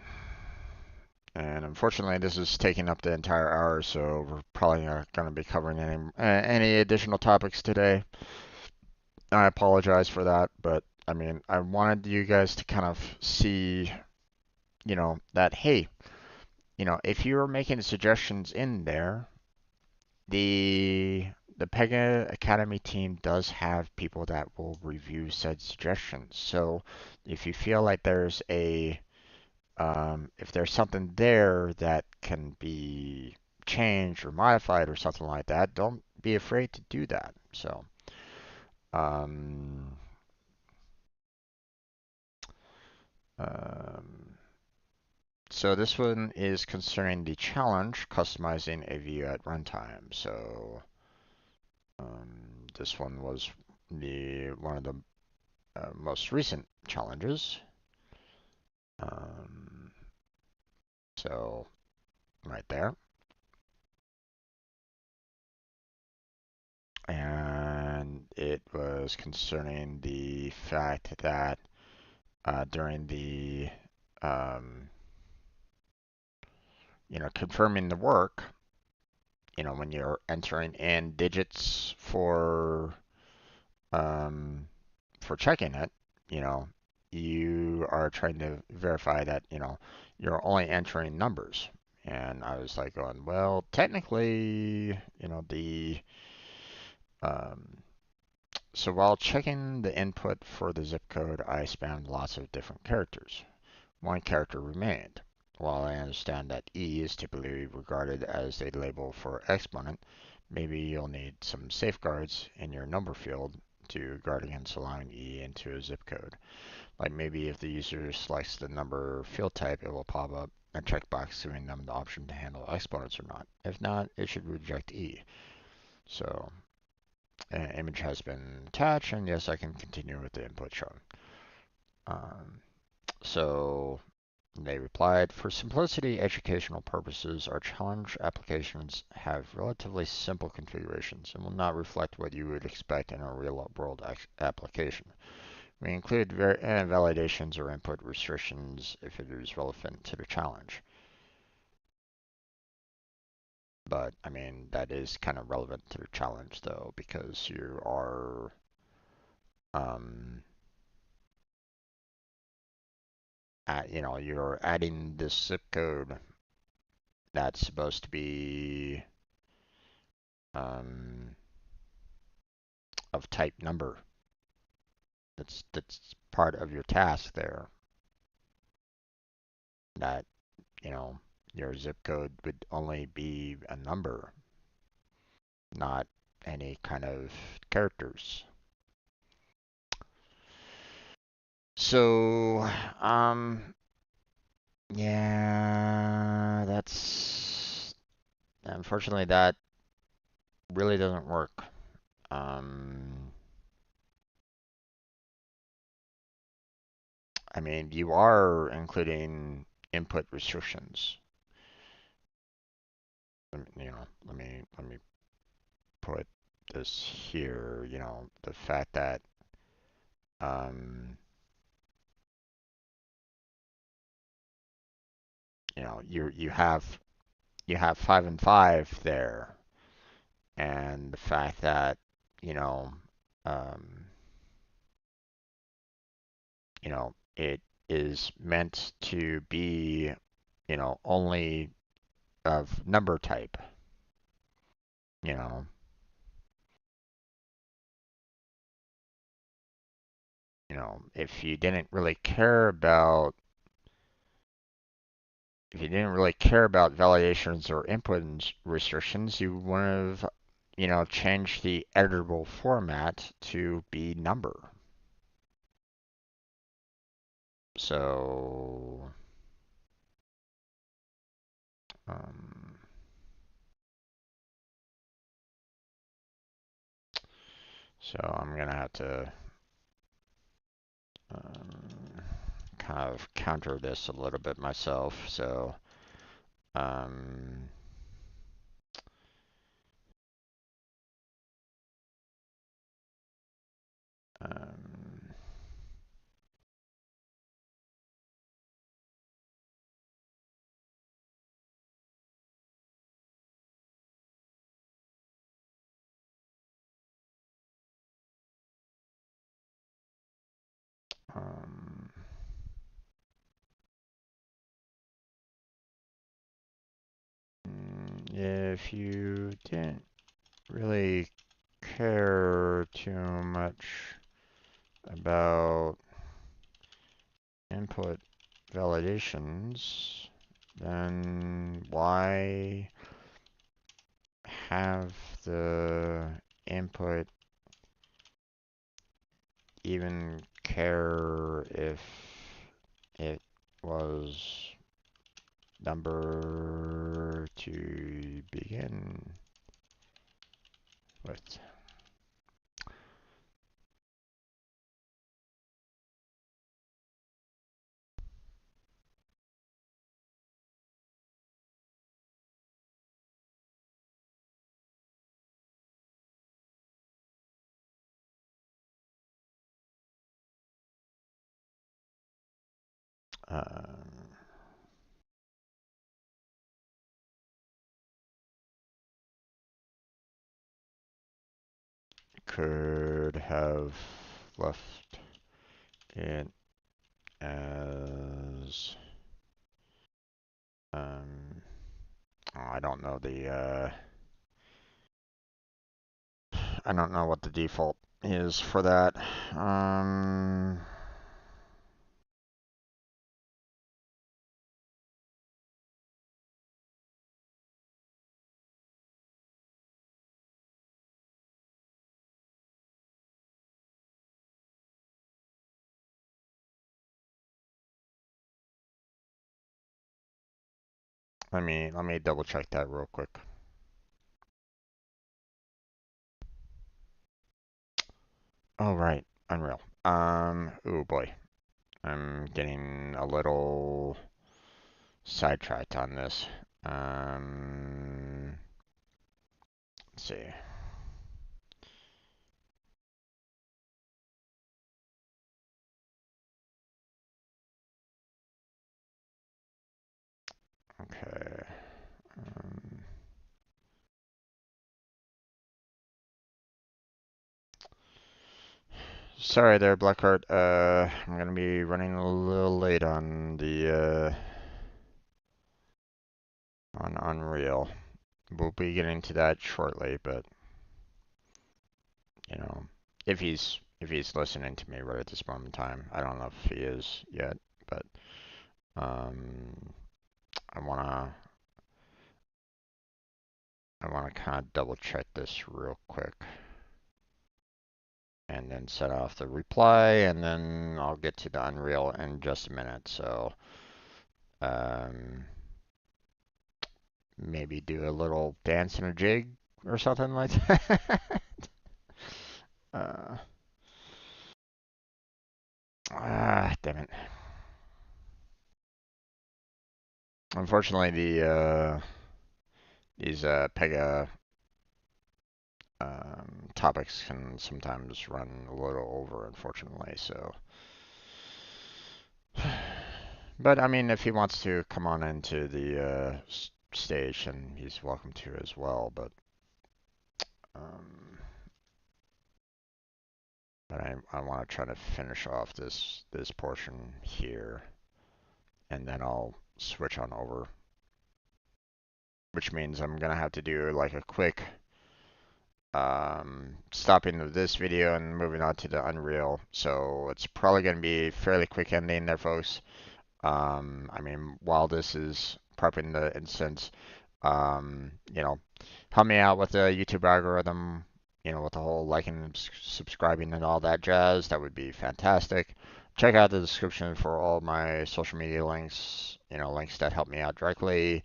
S1: And unfortunately, this is taking up the entire hour, so we're probably not going to be covering any additional topics today. I apologize for that, but I mean, I wanted you guys to kind of see, that hey, if you're making suggestions in there, the the Pega Academy team does have people that will review said suggestions. So if you feel like if there's something there that can be changed or modified or something like that, don't be afraid to do that. Um, um, so this one is concerning the challenge customizing a view at runtime. So this one was one of the most recent challenges. Um, so right there. And it was concerning the fact that during the um, confirming the work, when you're entering in digits um, for checking it, you know, you are trying to verify that, you're only entering numbers. And I was like going, well, technically, um, so while checking the input for the zip code, I spammed lots of different characters. One character remained. While I understand that E is typically regarded as a label for exponent, maybe you'll need some safeguards in your number field to guard against allowing E into a zip code. Like maybe if the user selects the number field type, it will pop up a checkbox giving them the option to handle exponents or not. If not, it should reject E. So an image has been attached, and yes, I can continue with the input shown. Um, so They replied, for simplicity educational purposes, our challenge applications have relatively simple configurations and will not reflect what you would expect in a real-world application. We include validations or input restrictions if it is relevant to the challenge. But, I mean, that is kind of relevant to the challenge, though, because you are um, you're adding this zip code that's supposed to be um, of type number. That's part of your task there. That you know your zip code would only be a number, not any kind of characters. So, yeah, that's unfortunately that really doesn't work. Um, I mean, you are including input restrictions. Let me put this here. The fact that um, you have 5 and 5 there, and the fact that you know um, it is meant to be only of number type. You know, if you didn't really care about validations or input restrictions, you would have changed the editable format to be number. So um, I'm gonna have to um, kind of counter this a little bit myself. So um, um, um, if you didn't really care too much about input validations, then why have the input even care if it was number to begin with? Um, could have left it as um, I don't know I don't know what the default is for that. Um, let me double check that real quick. Oh right, Unreal. Oh boy, I'm getting a little sidetracked on this. Let's see. Okay. Um, Sorry there, Blackheart. I'm gonna be running a little late on the on Unreal. We'll be getting to that shortly, but you know, if he's listening to me right at this moment in time, I don't know if he is yet, but um, I wanna I wanna kind of double check this real quick, and then set off the reply, and then I'll get to the Unreal in just a minute. So um, maybe do a little dance and a jig or something like that. uh, Damn it. Unfortunately, these Pega topics can sometimes run a little over, unfortunately. So, but I mean, if he wants to come on into the stage, then he's welcome to as well. Um, but I want to try to finish off this portion here, and then I'll switch on over, which means I'm gonna have to do like a quick stopping of this video and moving on to the Unreal. So it's probably going to be a fairly quick ending there, folks. I mean, while this is prepping the instance, you know, help me out with the YouTube algorithm, you know, with the whole liking and subscribing and all that jazz. That would be fantastic. Check out the description for all my social media links, you know, links that help me out directly,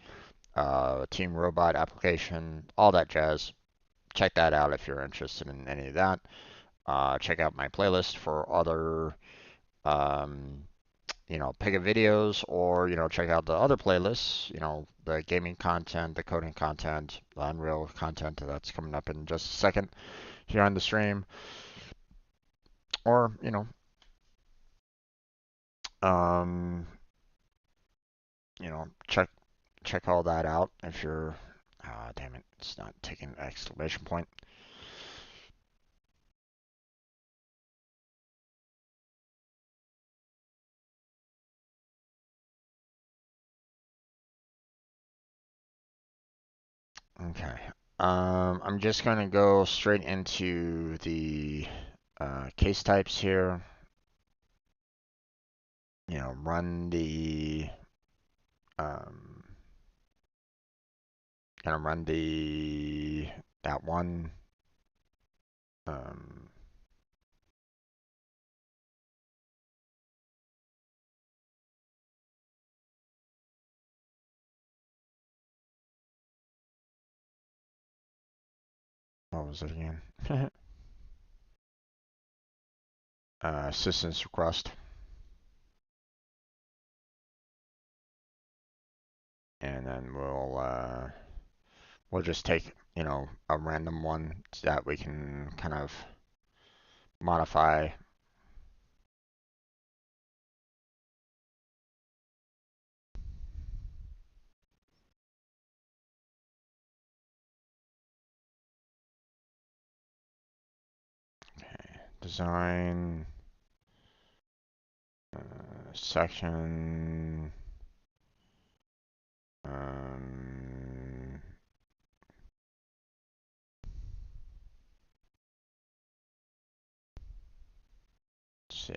S1: Team Robot application, all that jazz. Check that out if you're interested in any of that. Check out my playlist for other, um, you know, Pega videos, or you know, check out the other playlists. You know, the gaming content, the coding content, the Unreal content that's coming up in just a second here on the stream, or um, check all that out if you're. Ah, damn it! It's not taking an exclamation point. Okay. I'm just gonna go straight into the case types here. You know, run the um, gonna run that one. Um, what was it again? Assistance request, and then we'll just take a random one that we can kind of modify. Okay, design section. Um, let's see.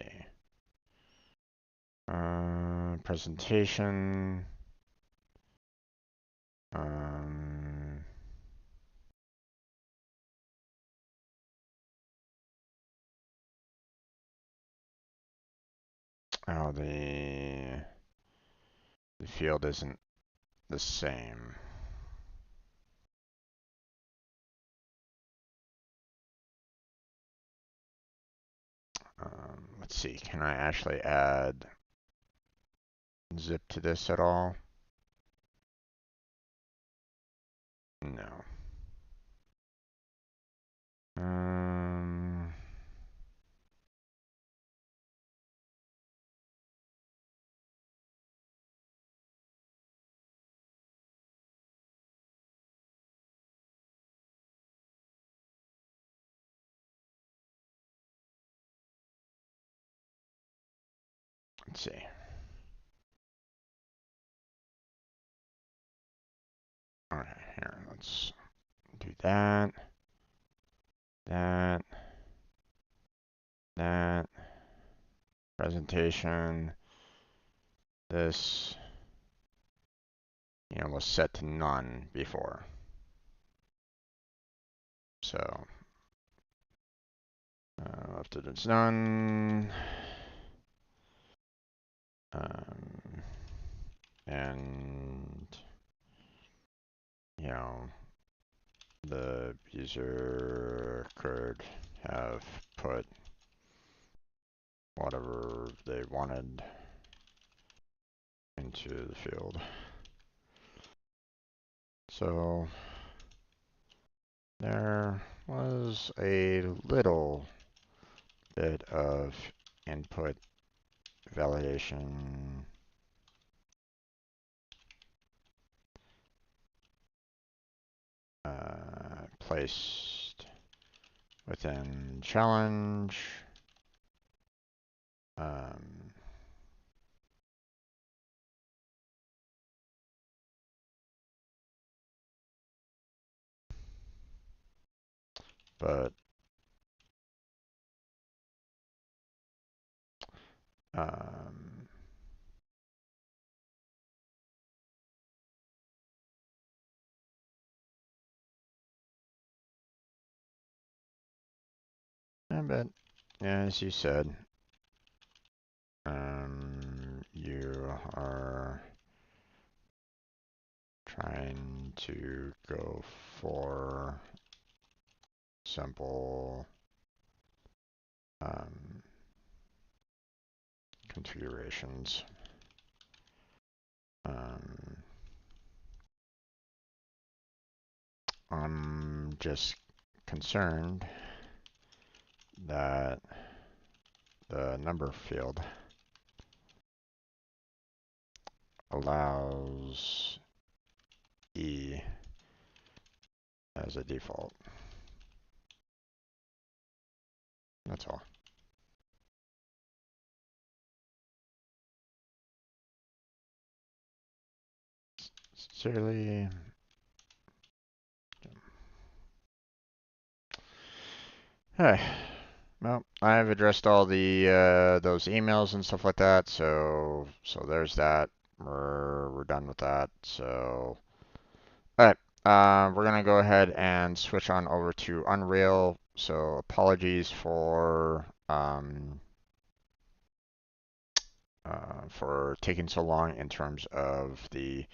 S1: Presentation. Um, oh, the field isn't the same. Let's see. Can I actually add zip to this at all? No. Let's see. Okay, here, let's do that, that, that, presentation, this, was set to none before. So, after it's none, and, the user could have put whatever they wanted into the field. So there was a little bit of input validation placed within challenge. But but as you said, you are trying to go for simple configurations. I'm just concerned that the number field allows E as a default. That's all. Sincerely. Hey, well, I've addressed all the those emails and stuff like that, so there's that. We're done with that. So, all right, we're gonna go ahead and switch on over to Unreal. So apologies for taking so long in terms of the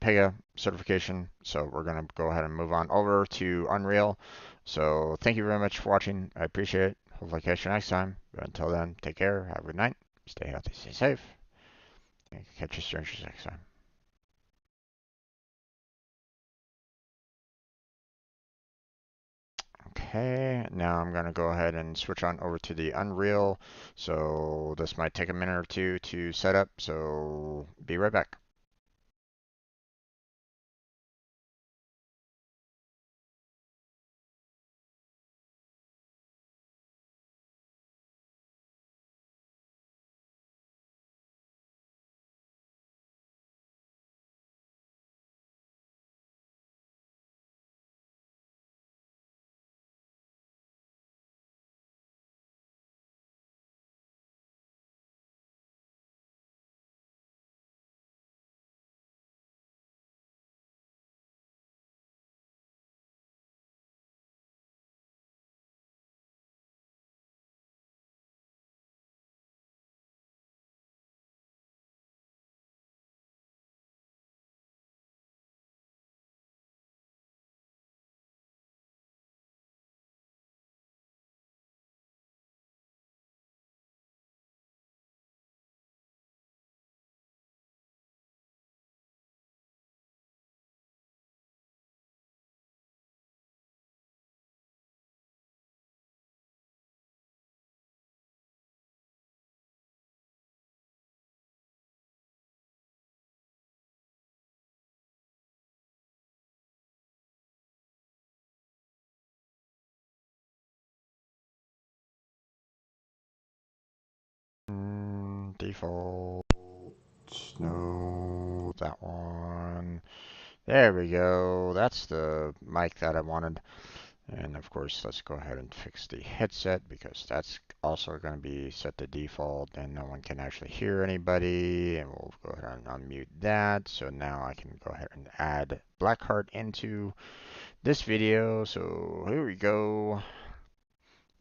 S1: Pega certification. So we're going to go ahead and move on over to Unreal. So thank you very much for watching. I appreciate it. Hopefully catch you next time. But until then, take care. Have a good night. Stay healthy, stay safe. And catch you strangers next time. Okay, now I'm going to go ahead and switch on over to the Unreal. So this might take a minute or two to set up. So be right back. Default. No, that one. There we go. That's the mic that I wanted. And of course, let's go ahead and fix the headset because that's also going to be set to default and no one can actually hear anybody. And we'll go ahead and unmute that. So now I can go ahead and add Blackheart into this video. So here we go.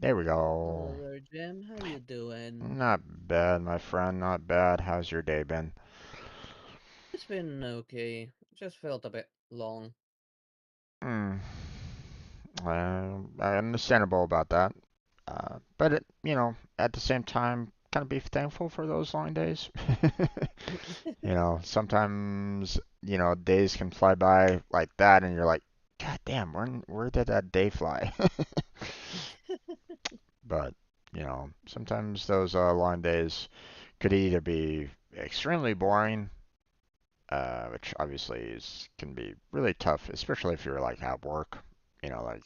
S1: There we
S2: Hello
S1: go.
S2: there, Jim. How you doing?
S1: Not bad, my friend. Not bad. How's your day been?
S2: It's been okay. Just felt a bit long.
S1: Hmm. Understandable about that. But at the same time, kind of be thankful for those long days. Sometimes, days can fly by like that, and you're like, God damn, where did that day fly? But, sometimes those long days could either be extremely boring, which obviously can be really tough, especially if you're like at work.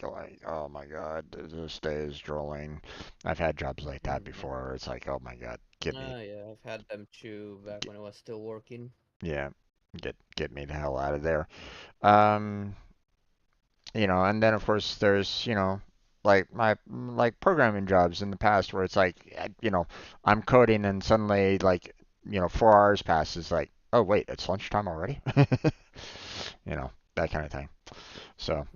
S1: Like, oh my God, this day is drooling. I've had jobs like that
S2: Yeah.
S1: before. It's like, oh my God, get me,
S2: Yeah, I've had them too back when I was still working.
S1: yeah, get me the hell out of there. Um, and then of course there's, like like programming jobs in the past where it's like, I'm coding and suddenly like, 4 hours passes. Like, oh wait, it's lunchtime already. That kind of thing. So,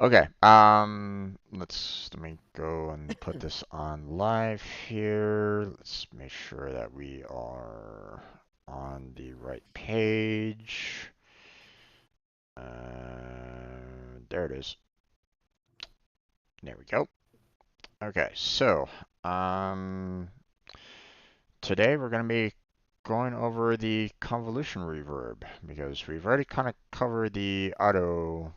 S1: okay. Let me go and put this on live here. Let's make sure that we are on the right page. There it is. There we go. Okay, so um, today we're going to be going over the convolution reverb because we've already kind of covered the auto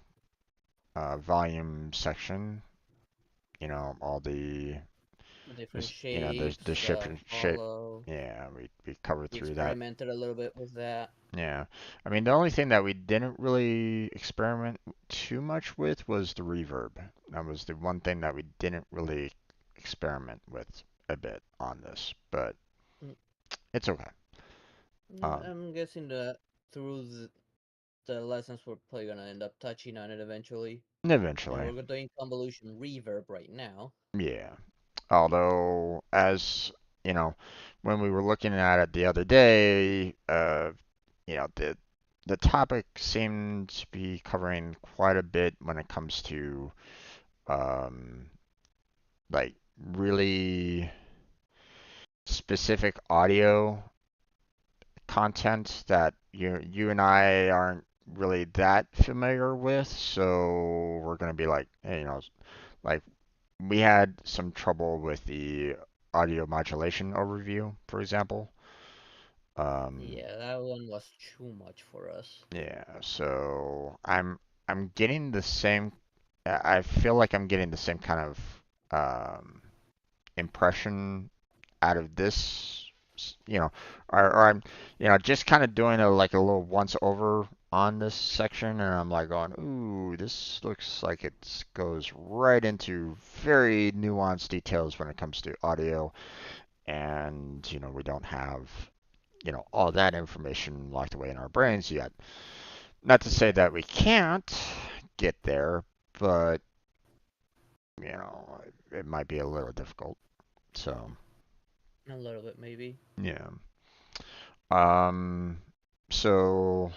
S1: volume section. All the
S2: The different
S1: this, there's the
S2: shapes,
S1: ship
S2: the
S1: and shape.
S2: hollow.
S1: Yeah, we covered
S2: We
S1: through that.
S2: experimented a little bit with that.
S1: Yeah, I mean the only thing that we didn't really experiment too much with was the reverb. That was the one thing that we didn't really experiment with a bit on this, but
S2: Mm,
S1: it's okay. Um,
S2: I'm guessing that through the lessons we're probably gonna end up touching on it eventually. And
S1: eventually,
S2: we're doing convolution reverb right now.
S1: yeah. Although, as you know, when we were looking at it the other day, the topic seemed to be covering quite a bit when it comes to um, like really specific audio content that you and I aren't really that familiar with. So we're gonna be like, hey, like we had some trouble with the audio modulation overview, for example. Um,
S2: Yeah, that one was too much for us.
S1: yeah, so I'm getting the same. I feel like I'm getting the same kind of impression out of this, or I'm, just kind of doing like a little once over on this section, and I'm like going, ooh, this looks like it goes right into very nuanced details when it comes to audio, and we don't have all that information locked away in our brains yet. Not to say
S2: Yeah,
S1: that we can't get there, but it might be a little difficult. So,
S2: a little bit maybe.
S1: yeah. Um, so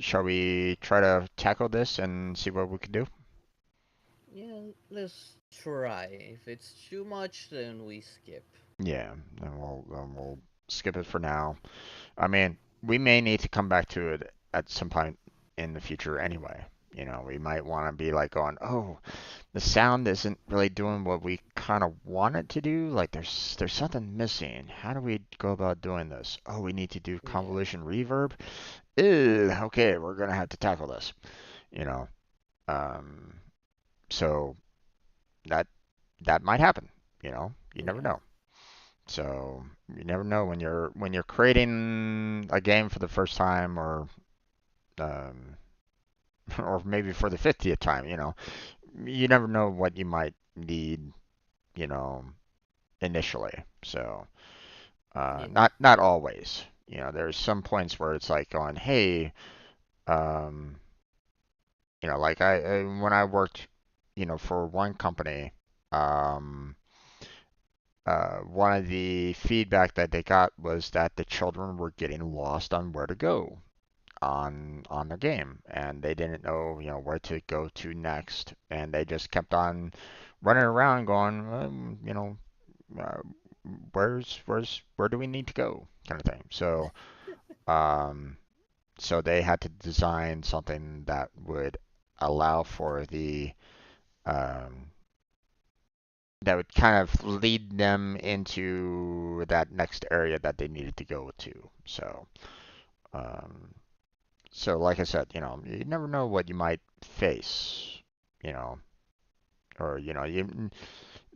S1: shall we try to tackle this and see what we can do?
S2: Yeah, let's try. If it's too much, then we skip.
S1: Yeah, then we'll skip it for now. I mean, we may need to come back to it at some point in the future anyway. We might want to be like going, oh, the sound isn't really doing what we kind of want it to do. Like there's something missing. How do we go about doing this? Oh, we need to do
S2: Yeah,
S1: convolution reverb. Ew, okay, we're gonna have to tackle this. You know, um, so that that might happen. You never
S2: yeah,
S1: know. So you never know when you're creating a game for the first time, or um, or maybe for the 50th time. You never know what you might need. You know, initially. So
S2: Yeah.
S1: not always. There's some points where it's like going, hey, um, like when I worked, for one company, um, one of the feedback that they got was that the children were getting lost on where to go on the game, and they didn't know, where to go to next, and they just kept on running around going, uh, where do we need to go, kind of thing. Um, so they had to design something that would allow for um, that would kind of lead them into that next area that they needed to go to. Um, so like I said, you never know what you might face, you know, or you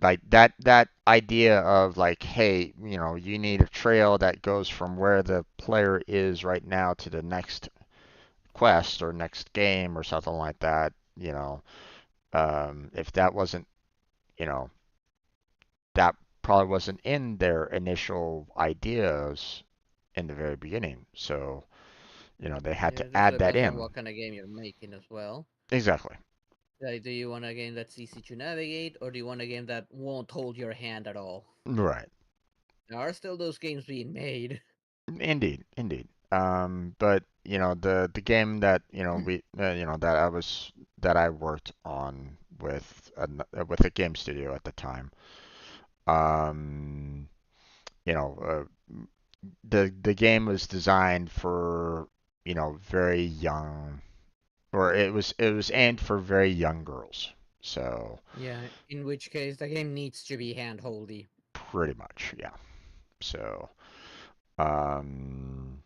S1: like that idea of like, hey, you need a trail that goes from where the player is right now to the next quest or next game or something like that. If that wasn't, you know, that probably wasn't in their initial ideas in the very beginning. So, they had to
S2: Yeah, it also
S1: add that
S2: depends on
S1: in.
S2: what kind of game you're making as well.
S1: Exactly.
S2: Like, do you want a game that's easy to navigate, or do you want a game that won't hold your hand at all?
S1: Right.
S2: There are still those games being made.
S1: Indeed. Indeed. But the game that that I worked on with a game studio at the time. Um, the game was designed for very young, or it was aimed for very young girls. So
S2: Yeah, in which case the game needs to be hand-holdy.
S1: pretty much, yeah. So um,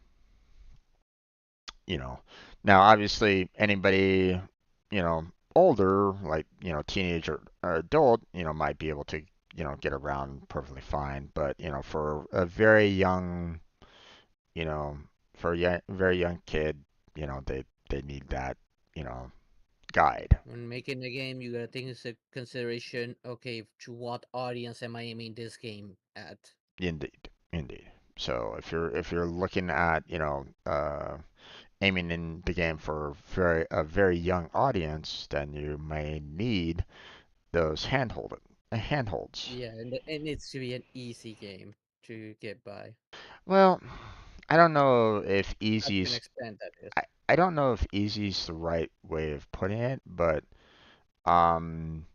S1: you know, now obviously anybody you know older, like teenager or adult, might be able to get around perfectly fine. But for a very young you know, for a very young kid, they need that, guide.
S2: When making a game, you gotta take into consideration, okay, to what audience am I aiming this game at?
S1: Indeed, indeed. So if you're looking at, aiming in the game for a very young audience, then you may need those handholds.
S2: Yeah, and it needs to be an easy game to get by.
S1: Well, I don't know if
S2: To an
S1: easy's
S2: extent, that is.
S1: I don't know if easy's the right way of putting it, but um,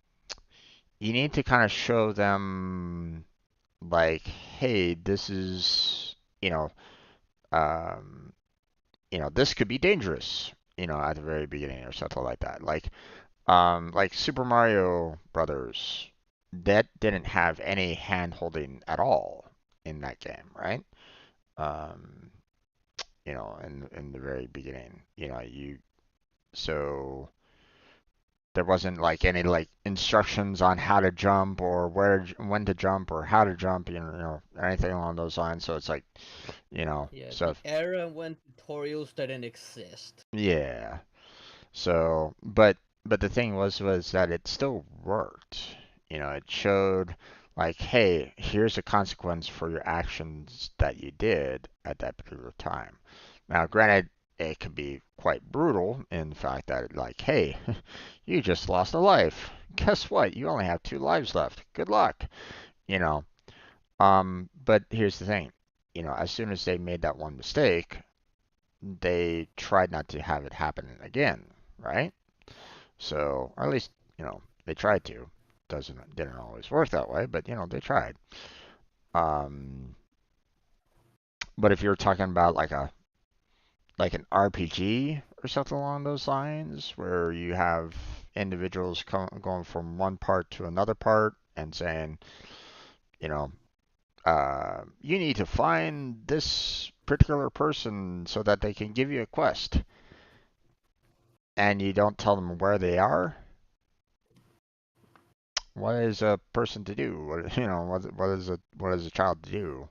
S1: you need to kind of show them like, hey, this is, um, this could be dangerous, at the very beginning or something like that. Like Super Mario Brothers, that didn't have any hand holding at all in that game, right? Um, in the very beginning, so there wasn't like any like instructions on how to jump or when to jump or how to jump, or anything along those lines. So it's like,
S2: Yeah,
S1: so
S2: the era when tutorials didn't exist.
S1: yeah. But the thing was that it still worked. It showed like, hey, here's a consequence for your actions that you did at that particular time. Now, granted, it can be quite brutal in the fact that, like, hey, you just lost a life. Guess what? You only have 2 lives left. Good luck. You know. But here's the thing. As soon as they made that one mistake, they tried not to have it happen again, right? So, or at least, they tried to. Didn't always work that way, but they tried. Um, but if you're talking about like an RPG or something along those lines, where you have individuals going from one part to another part and saying, you know, you need to find this particular person so that they can give you a quest, and you don't tell them where they are. What is a person to do? What is a child to do?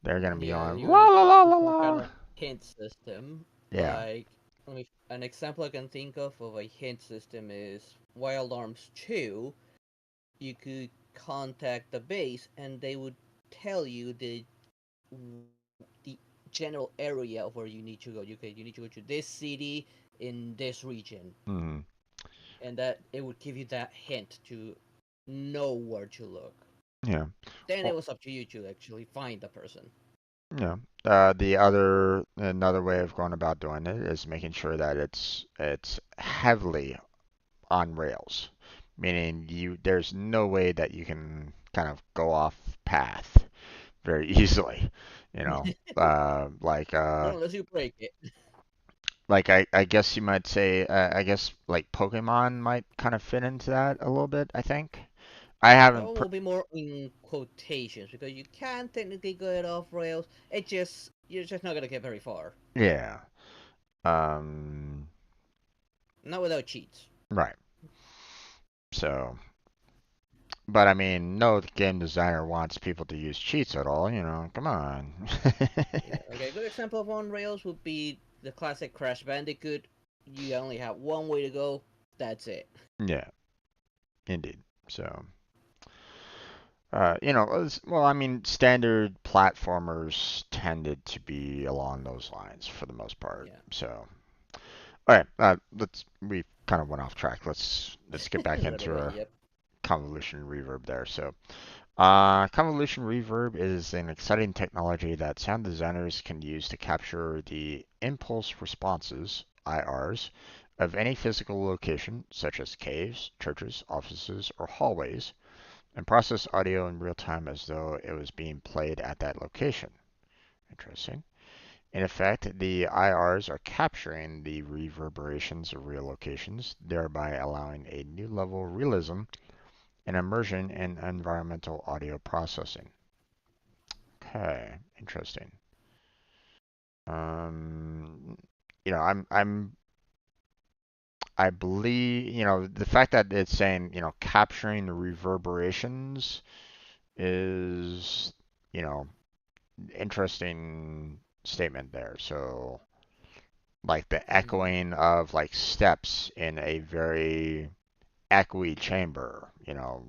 S1: They're gonna be
S2: Yeah,
S1: on
S2: you
S1: la
S2: need
S1: la la la
S2: some kind
S1: la.
S2: of hint system.
S1: Yeah.
S2: Like, an example I can think of a hint system is Wild Arms 2. You could contact the base, and they would tell you the general area of where you need to go. You need to go to this city in this region,
S1: Mm-hmm.
S2: and that it would give you that hint to know where to look.
S1: Yeah.
S2: Then it
S1: Well,
S2: was up to you to actually find the person.
S1: yeah. Another way of going about doing it is making sure that it's heavily on rails, meaning there's no way that you can kind of go off path very easily. You know,
S2: Not unless you break it.
S1: I guess you might say, I guess like Pokemon might kind of fit into that a little bit. I think I
S2: That
S1: haven't.
S2: one will be more in quotations because you can technically go it off rails. It just you're just not gonna get very far.
S1: Yeah. Um.
S2: Not without cheats.
S1: Right. So, but I mean, no game designer wants people to use cheats at all. You know, come on.
S2: Yeah. Okay. A good example of on rails would be the classic Crash Bandicoot. You only have one way to go. That's it.
S1: Yeah, indeed. So, well, I mean, standard platformers tended to be along those lines for the most part.
S2: Yeah.
S1: So, all right, we kind of went off track. Let's get
S2: A
S1: back
S2: little
S1: into
S2: bit.
S1: our
S2: Yep.
S1: convolution reverb there. So, convolution reverb is an exciting technology that sound designers can use to capture the impulse responses (IRs) of any physical location, such as caves, churches, offices, or hallways, and process audio in real time as though it was being played at that location. Interesting. In effect, the IRs are capturing the reverberations of real locations, thereby allowing a new level of realism and immersion in environmental audio processing. Okay, interesting. Um, I believe, the fact that it's saying, capturing the reverberations is, you know, interesting statement there. So, like the
S2: Hmm.
S1: echoing of like steps in a very echoey chamber,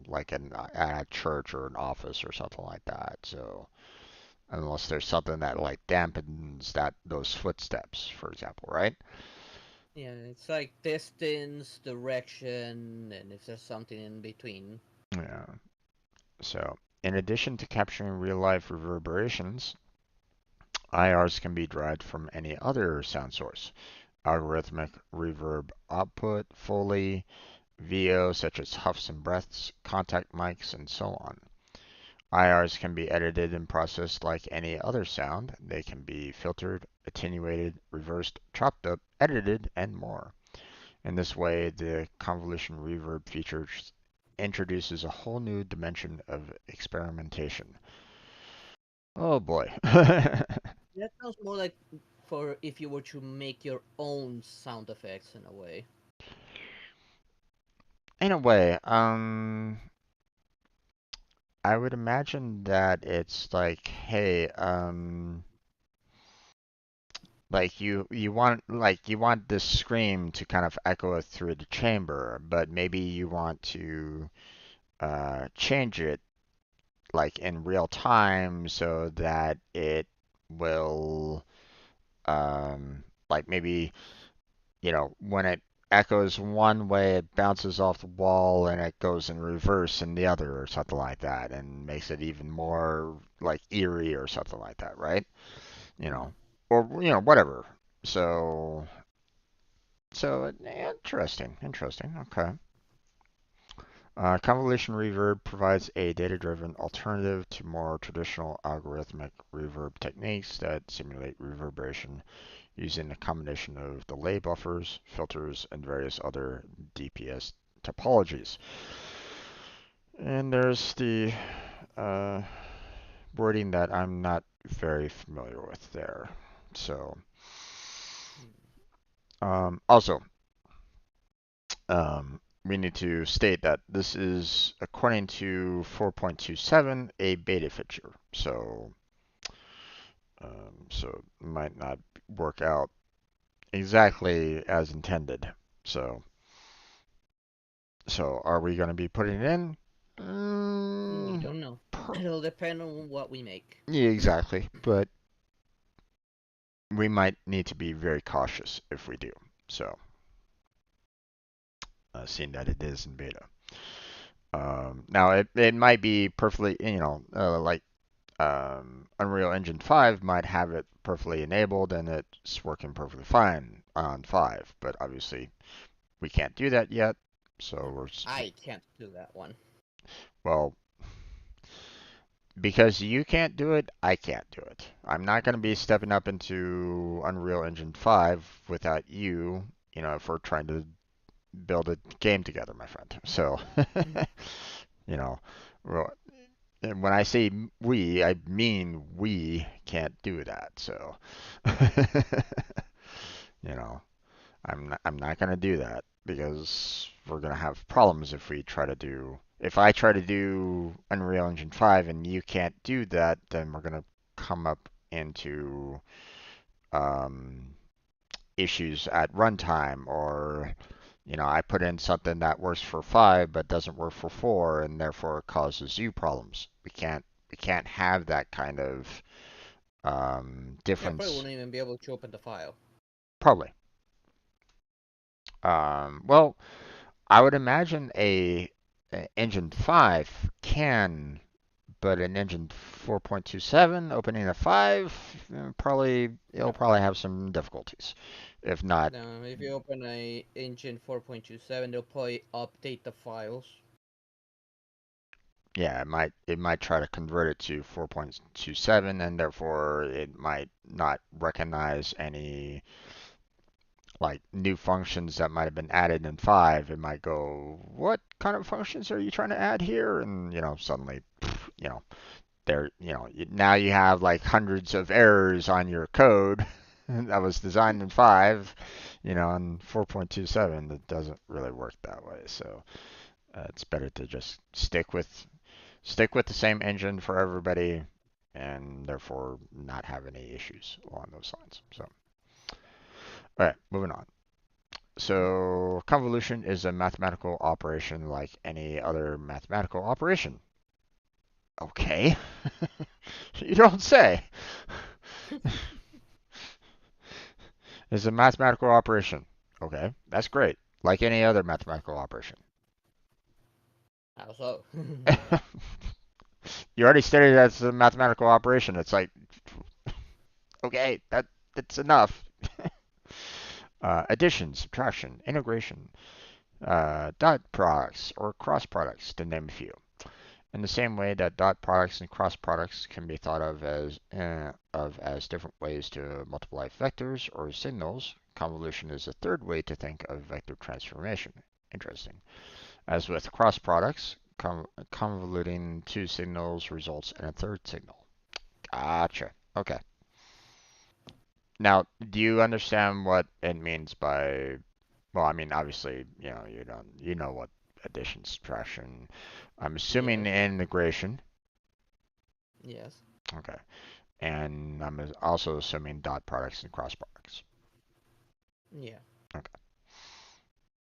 S1: like at a church or an office or something like that. So, unless there's something that like dampens those footsteps, for example, right?
S2: Yeah. It's like distance, direction, and if there's something in between.
S1: Yeah. So, in addition to capturing real life reverberations, IRs can be derived from any other sound source. Algorithmic reverb output, Foley, VO such as huffs and breaths, contact mics, and so on. IRs can be edited and processed like any other sound. They can be filtered, attenuated, reversed, chopped up, edited, and more. In this way, the convolution reverb feature introduces a whole new dimension of experimentation. Oh boy.
S2: That sounds more like for if you were to make your own sound effects in a way.
S1: In a way, I would imagine that it's like, hey, like you want this scream to kind of echo through the chamber, but maybe you want to change it like in real time so that it will like maybe when it echoes one way, it bounces off the wall and it goes in reverse in the other or something like that, and makes it even more like eerie or something like that, right? You
S2: Hmm.
S1: know, or whatever. So, interesting, interesting. Okay. Convolution reverb provides a data-driven alternative to more traditional algorithmic reverb techniques that simulate reverberation using a combination of delay buffers, filters, and various other DPS topologies. And there's the uh, wording that I'm not very familiar with there. So, also, we need to state that this is, according to 4.27, a beta feature. So it might not work out exactly as intended. So, are we going to be putting it in?
S2: We
S1: Mm,
S2: don't know. It'll depend on what we make.
S1: yeah, exactly. But we might need to be very cautious if we do. So, seeing that it is in beta. Now, it might be perfectly, like Unreal Engine 5 might have it perfectly enabled and it's working perfectly fine on 5, but obviously we can't do that yet. So
S2: I can't do that one.
S1: well, because you can't do it, I can't do it. I'm not going to be stepping up into Unreal Engine 5 without you, if we're trying to build a game together, my friend. So, you know, and when I say we, I mean we can't do that. So, you know, I'm not gonna do that because we're gonna have problems if I try to do Unreal Engine 5 and you can't do that, then we're gonna come up into um, issues at runtime, or I put in something that works for 5 but doesn't work for 4, and therefore it causes you problems. We can't have that kind of
S2: Yeah, probably
S1: difference.
S2: wouldn't even be able to open the file.
S1: Probably. Well, I would imagine a Engine 5 can, but an Engine 4.27 opening a 5 it'll
S2: No.
S1: probably have some difficulties. If not,
S2: No, if you open a engine 4.27, they'll probably update the files.
S1: yeah, it might try to convert it to 4.27, and therefore it might not recognize any like new functions that might have been added in 5. It might go, what kind of functions are you trying to add here? And suddenly, you know, there, now you have like hundreds of errors on your code that was designed in 5, and 4.27 it doesn't really work that way. So it's better to just stick with the same engine for everybody, and therefore not have any issues along those lines. So, all right, moving on. So, convolution is a mathematical operation like any other mathematical operation. Okay. You don't say. It's a mathematical operation. Okay, that's great. Like any other mathematical operation.
S2: How so?
S1: You already stated that it's a mathematical operation. It's like, okay, that's enough. Addition, subtraction, integration, dot products or cross products, to name a few. In the same way that dot products and cross products can be thought of as different ways to multiply vectors or signals, convolution is a third way to think of vector transformation. Interesting. As with cross products, convoluting two signals results in a third signal. Gotcha. Okay. Now, do you understand what it means by? Well, I mean, obviously, you don't. You know what addition, subtraction. I'm assuming
S2: Yes.
S1: integration.
S2: Yes.
S1: Okay. And I'm also assuming dot products and cross products.
S2: Yeah.
S1: Okay.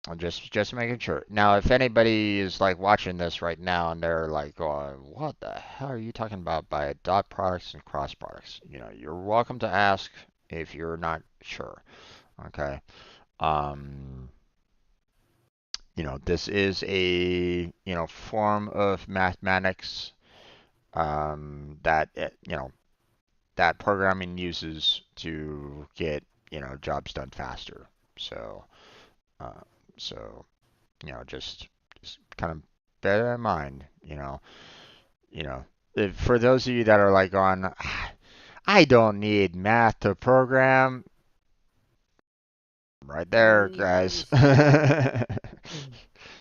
S1: I'm just making sure. Now, if anybody is like watching this right now and they're like going, "What the hell are you talking about by dot products and cross products?" You're welcome to ask if you're not sure. Okay. Um, this is a form of mathematics that programming uses to get jobs done faster. So uh, so just kind of bear that in mind. You know for those of you that are like on, I don't need math to program. Right there, guys.
S2: Yes, you do.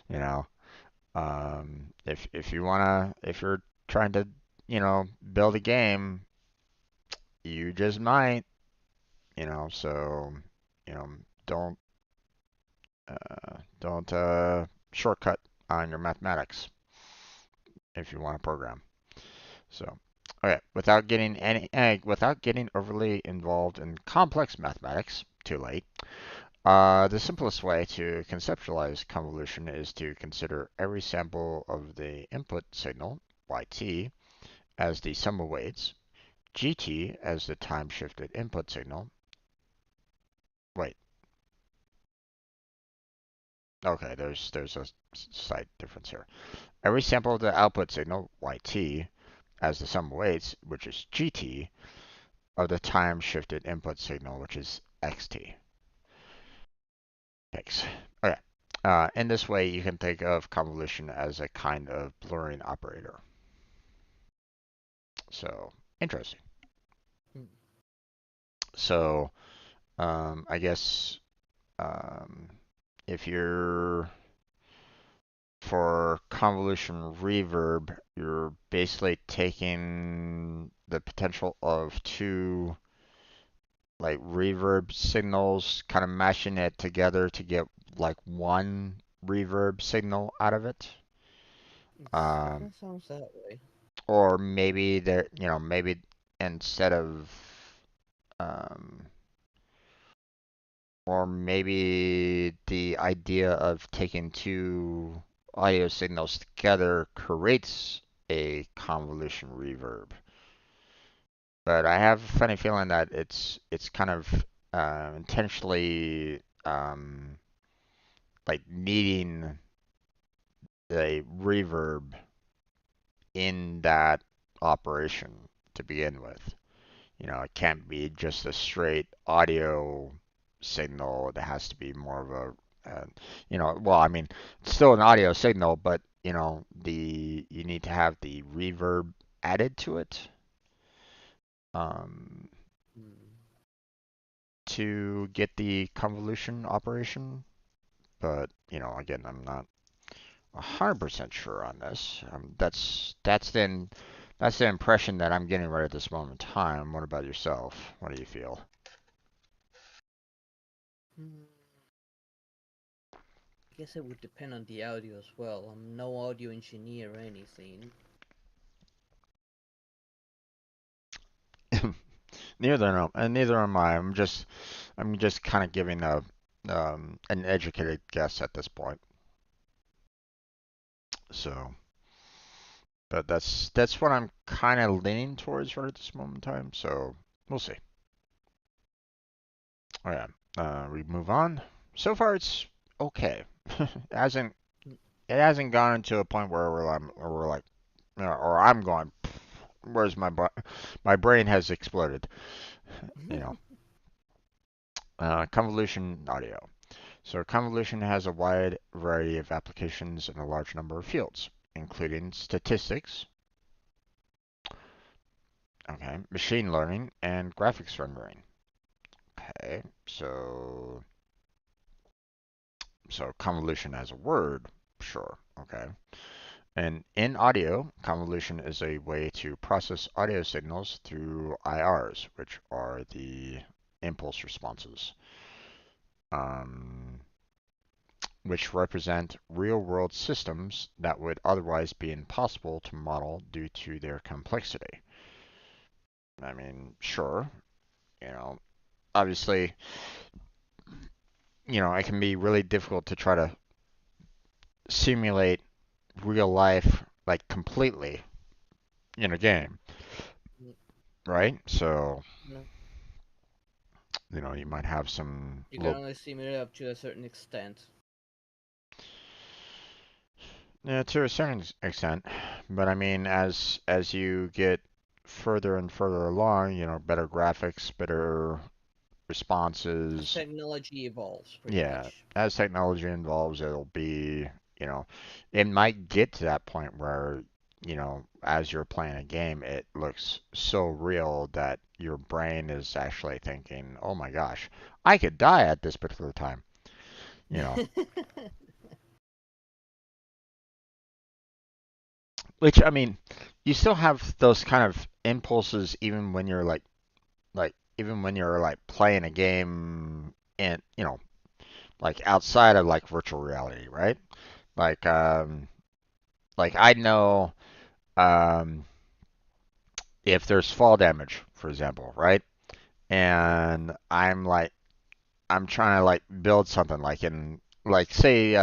S1: you know, if you're trying to build a game, you just might. So you know, don't shortcut on your mathematics if you want to program. So, okay, without getting overly involved in complex mathematics, too late. The simplest way to conceptualize convolution is to consider every sample of the input signal, yt, as the sum of weights, gt as the time-shifted input signal. Wait, okay, there's a slight difference here. Every sample of the output signal, yt, as the sum of weights, which is gt, of the time-shifted input signal, which is xt. Thanks. Okay. In this way, you can think of convolution as a kind of blurring operator. So, interesting.
S2: Mm.
S1: So, I guess um, if you're for convolution reverb, you're basically taking the potential of two like reverb signals, kind of mashing it together to get like one reverb signal out of it.
S2: It
S1: Um,
S2: definitely sounds that way.
S1: or maybe there, maybe instead of, um, or maybe the idea of taking two audio signals together creates a convolution reverb. But I have a funny feeling that it's kind of intentionally like needing a reverb in that operation to begin with. It can't be just a straight audio signal. It has to be more of well, I mean, it's still an audio signal, but you need to have the reverb added to it um,
S2: Mm.
S1: to get the convolution operation. But again, I'm not 100% sure on this. That's the impression that I'm getting right at this moment in time. What about yourself? What do you feel?
S2: Mm. I guess it would depend on the audio as well. I'm no audio engineer or anything.
S1: Neither am I. I'm just kind of giving an educated guess at this point. So, but that's what I'm kind of leaning towards right at this moment in time. So we'll see. All right, we move on. So far, it's okay. it hasn't
S2: Mm.
S1: it hasn't gone to a point where we're like, or I'm going. Where's my brain has exploded. You know, convolution audio. So convolution has a wide variety of applications in a large number of fields, including statistics, okay, machine learning, and graphics rendering. Okay, so convolution as a word, sure, okay. And in audio, convolution is a way to process audio signals through IRs, which are the impulse responses, um, which represent real-world systems that would otherwise be impossible to model due to their complexity. I mean, sure, you know, obviously, it can be really difficult to try to simulate real life like completely in a game,
S2: Mm.
S1: right? So,
S2: No,
S1: you might have some
S2: you can
S1: little,
S2: only simulate up to a certain extent.
S1: yeah, to a certain extent, but I mean, as you get further and further along, better graphics, better
S2: As
S1: responses.
S2: technology evolves, pretty
S1: Yeah,
S2: much.
S1: as technology evolves, it'll be, you know, it might get to that point where, as you're playing a game, it looks so real that your brain is actually thinking, oh my gosh, I could die at this particular time, you know. Which, I mean, you still have those kind of impulses even when you're even when you're like playing a game and, like outside of like virtual reality, right? Like, I know, um, if there's fall damage, for example, right? And I'm like I'm trying to like build something like in like say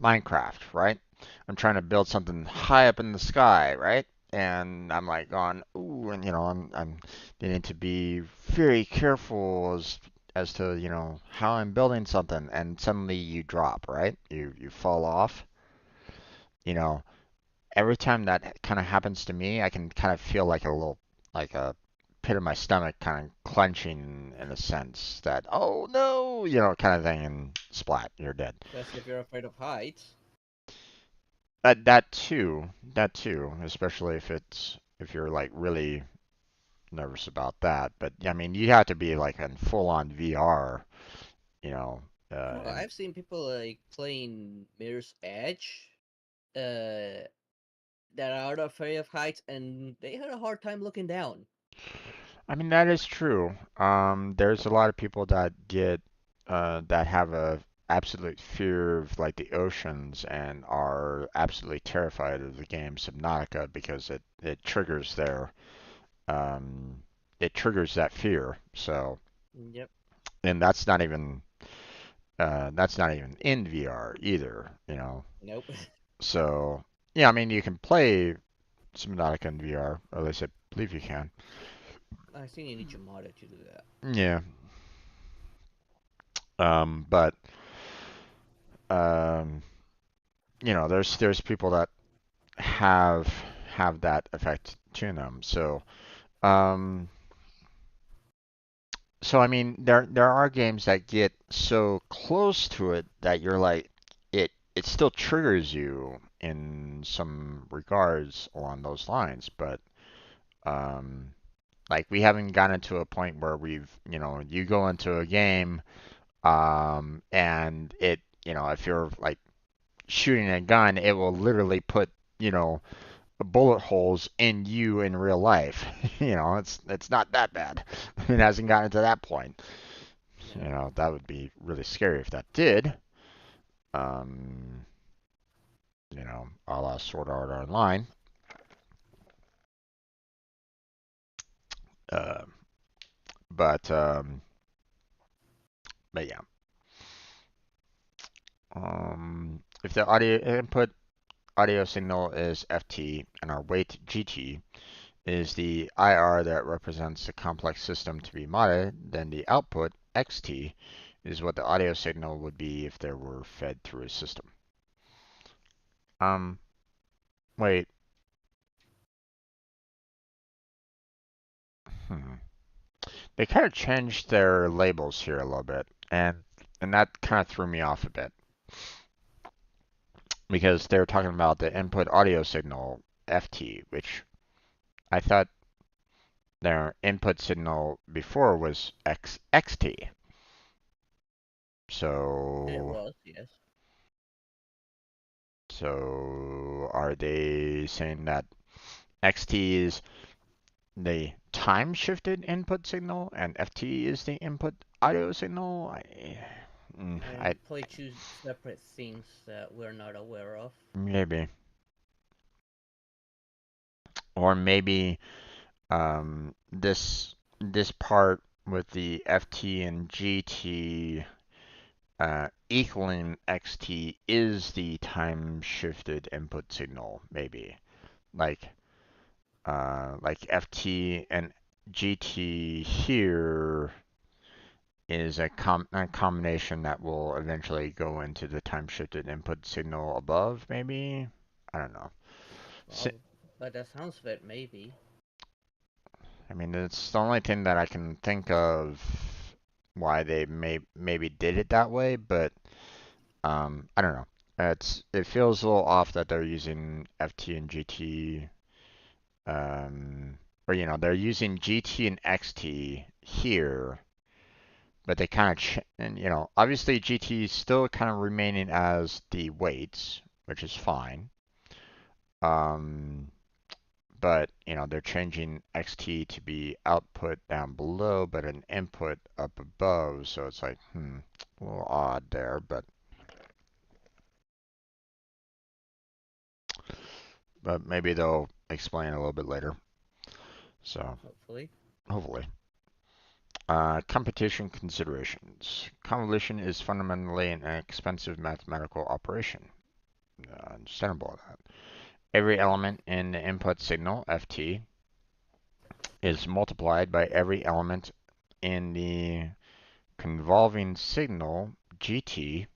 S1: Minecraft, right? I'm trying to build something high up in the sky, right? And I'm like going, ooh, and I'm needing to be very careful as to how I'm building something, and suddenly you drop, right? You fall off. You know, every time that kind of happens to me, I can kind of feel like a little like a pit of my stomach kind of clenching in a sense that oh no, kind of thing, and splat, you're dead.
S2: Especially if you're afraid of heights.
S1: That too, especially if you're like really nervous about that. But I mean, you have to be like in full on VR, you know,
S2: No,
S1: and
S2: I've seen people like playing Mirror's Edge, uh, that are afraid of heights, and they had a hard time looking down.
S1: I mean that is true. There's a lot of people that get that have a absolute fear of like the oceans and are absolutely terrified of the game Subnautica because it triggers their um it triggers that fear. So,
S2: Yep.
S1: and that's not even in VR either.
S2: Nope.
S1: So, yeah, I mean, you can play Subnautica in VR, or at least I believe you can.
S2: I think you need your modder to do that.
S1: Yeah. But um, there's people that have have that effect to them. Um, so I mean, there are games that get so close to it that you're like, it still triggers you in some regards along those lines, but um, like we haven't gotten to a point where you go into a game, and if you're like shooting a gun, it will literally put, you know, bullet holes in you in real life. It's not that bad. It hasn't gotten to that point.
S2: No.
S1: That would be really scary if that did. Um, a la Sword Art Online. Uh, but um, but yeah. If the audio signal is FT and our weight GT is the IR that represents the complex system to be modded, then the output XT is what the audio signal would be if there were fed through a system. Um, wait. Hmm. They kind of changed their labels here a little bit, and that kind of threw me off a bit because they were talking about the input audio signal FT, which I thought their input signal before was XT.
S2: It
S1: So,
S2: was, yes.
S1: so are they saying that XT is the time shifted input signal and FT is the input audio signal? I
S2: And play two separate things that we're not aware of.
S1: maybe, or maybe this part with the FT and GT equaling XT is the time shifted input signal, maybe. Like like FT and GT here is a combination that will eventually go into the time shifted input signal above, maybe? I don't know. Si
S2: Well, but that sounds fit, maybe.
S1: I mean, it's the only thing that I can think of why they maybe did it that way, but I don't know. It feels a little off that they're using FT and GT, or they're using GT and XT here, but they kind of and obviously GT is still kind of remaining as the weights, which is fine. Um, but they're changing XT to be output down below, but an input up above. So it's like, a little odd there, but maybe they'll explain a little bit later. So
S2: Hopefully.
S1: hopefully. Competition considerations. Convolution is fundamentally an expensive mathematical operation. Understandable that. Every element in the input signal, ft, is multiplied by every element in the convolving signal, gt.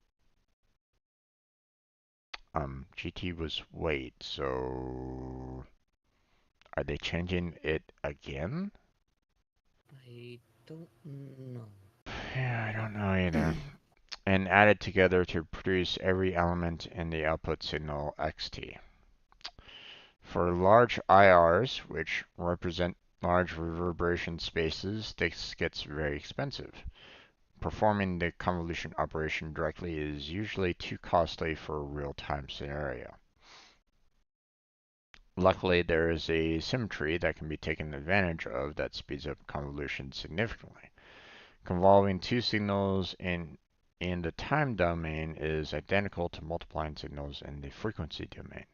S1: GT was weight, so are they changing it again?
S2: I don't know.
S1: Yeah, I don't know either. And added together to produce every element in the output signal xt. For large IRs, which represent large reverberation spaces, this gets very expensive. Performing the convolution operation directly is usually too costly for a real-time scenario. Luckily, there is a symmetry that can be taken advantage of that speeds up convolution significantly. Convolving two signals in the time domain is identical to multiplying signals in the frequency domain.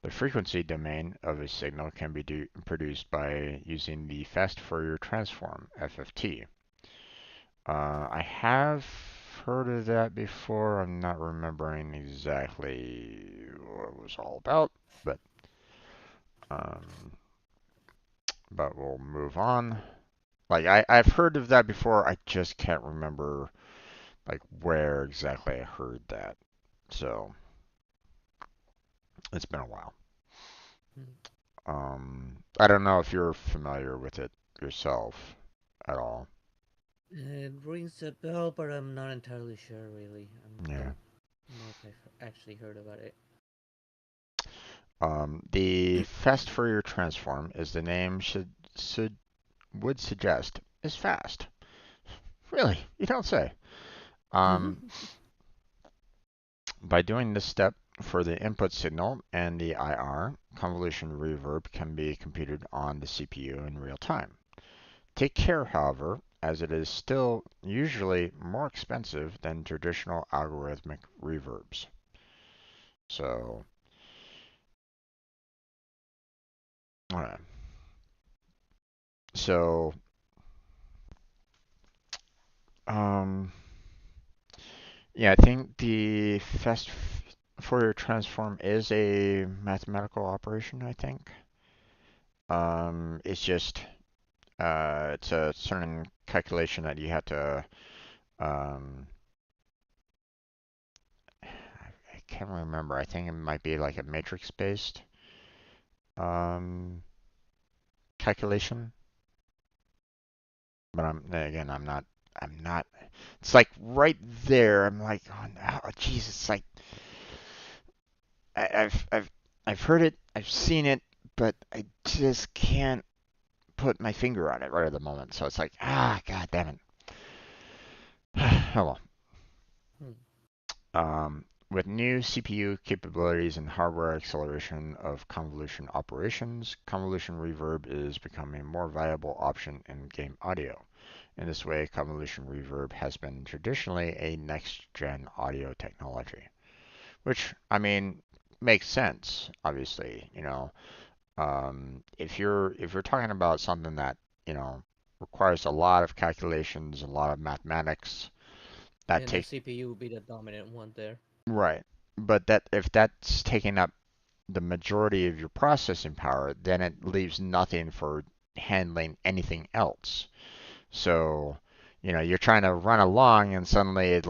S1: The frequency domain of a signal can be produced by using the fast Fourier transform, FFT. I have heard of that before. I'm not remembering exactly what it was all about, but um, we'll move on. Like I've heard of that before. I just can't remember like where exactly I heard that. So it's been a while.
S2: Hmm.
S1: I don't know if you're familiar with it yourself at all.
S2: It rings a bell, but I'm not entirely sure. Really, I
S1: Yeah.
S2: don't know if I've actually heard about it.
S1: The fast Fourier transform, as the name would suggest, is fast. Really, you don't say. Um, by doing this step for the input signal and the IR, convolution reverb can be computed on the CPU in real time. Take care, however, as it is still usually more expensive than traditional algorithmic reverbs. So, alright. So, um, yeah, I think the fast Fourier transform is a mathematical operation, I think. It's just it's a certain calculation that you have to um, I can't remember. I think it might be like a matrix based um, calculation, but I'm not. It's like right there. I'm like, oh, Jesus! It's like I've heard it, I've seen it, but I just can't put my finger on it right at the moment. So it's like, god damn it. Oh well.
S2: Hmm.
S1: With new CPU capabilities and hardware acceleration of convolution operations, convolution reverb is becoming a more viable option in game audio. In this way, convolution reverb has been traditionally a next-gen audio technology, which I mean makes sense. Obviously, if you're talking about something that requires a lot of calculations, a lot of mathematics, that
S2: And the
S1: take
S2: CPU would be the dominant one there.
S1: right. But that if that's taking up the majority of your processing power, then it leaves nothing for handling anything else. So, you're trying to run along and suddenly it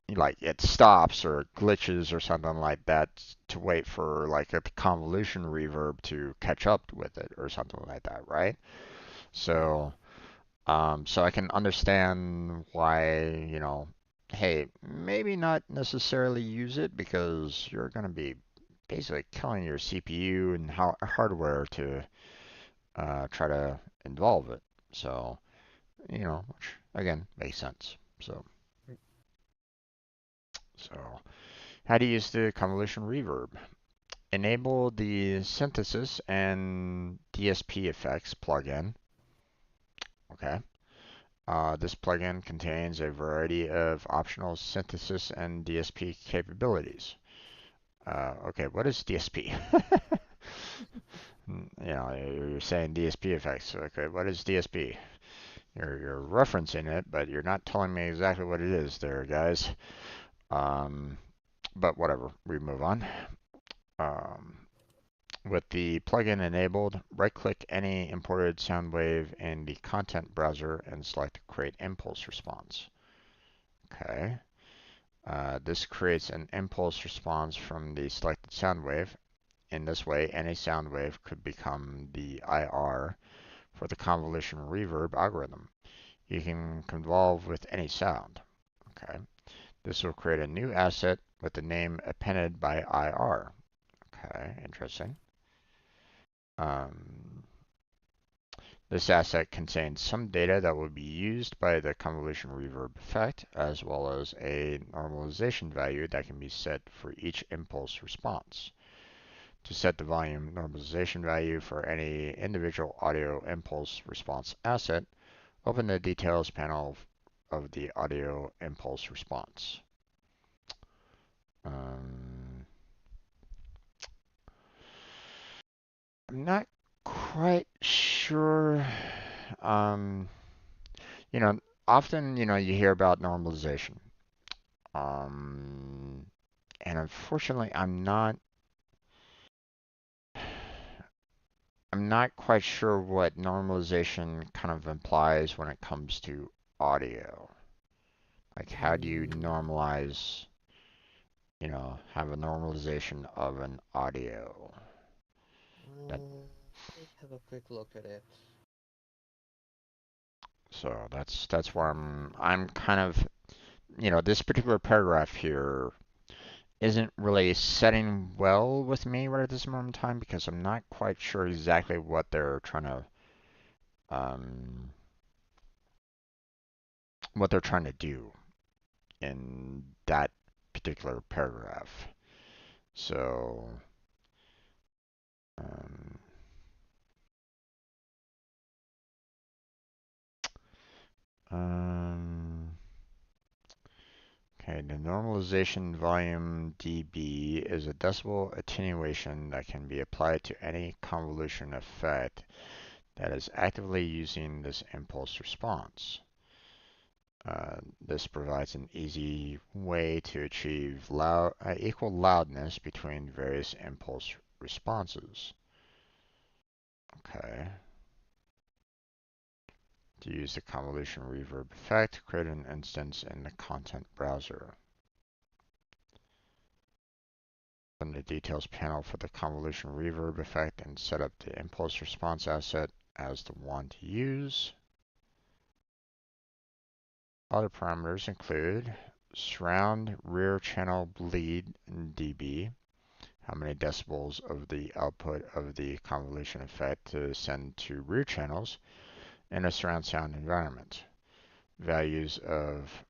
S1: it stops or glitches or something like that to wait for like a convolution reverb to catch up with it or something like that, right?
S2: Yeah.
S1: So, so I can understand why, hey, maybe not necessarily use it because you're going to be basically killing your CPU and hardware to try to involve it. So, which again makes sense. So how to use the convolution reverb? Enable the synthesis and DSP effects plugin. Okay. This plugin contains a variety of optional synthesis and DSP capabilities. Okay, what is DSP? You're saying DSP effects. Okay, what is DSP? You're referencing it, but you're not telling me exactly what it is there, guys. Um, but whatever, we move on. Um, with the plugin enabled, right-click any imported sound wave in the content browser and select Create Impulse Response. Okay. This creates an impulse response from the selected sound wave. In this way, any sound wave could become the IR for the convolution reverb algorithm. You can convolve with any sound. Okay. This will create a new asset with the name appended by IR. Okay, interesting. Um, this asset contains some data that will be used by the convolution reverb effect, as well as a normalization value that can be set for each impulse response. To set the volume normalization value for any individual audio impulse response asset, open the details panel of the audio impulse response. Um, I'm not quite sure. Um, you know, often, you hear about normalization. Um, and unfortunately, I'm not quite sure what normalization kind of implies when it comes to audio. Like, how do you
S2: Mm,
S1: normalize, have a normalization of an audio? That
S2: let me have a quick look at it.
S1: so that's where I'm kind of, this particular paragraph here isn't really setting well with me right at this moment in time because I'm not quite sure exactly um, what they're trying to do in that particular paragraph. So, um, um, okay, the normalization volume dB is a decibel attenuation that can be applied to any convolution effect that is actively using this impulse response. This provides an easy way to achieve equal loudness between various impulse responses. Okay. To use the convolution reverb effect, create an instance in the content browser. Open the details panel for the convolution reverb effect and set up the impulse response asset as the one to use. Other parameters include surround rear channel bleed dB, how many decibels of the output of the convolution effect to send to rear channels in a surround sound environment. Values of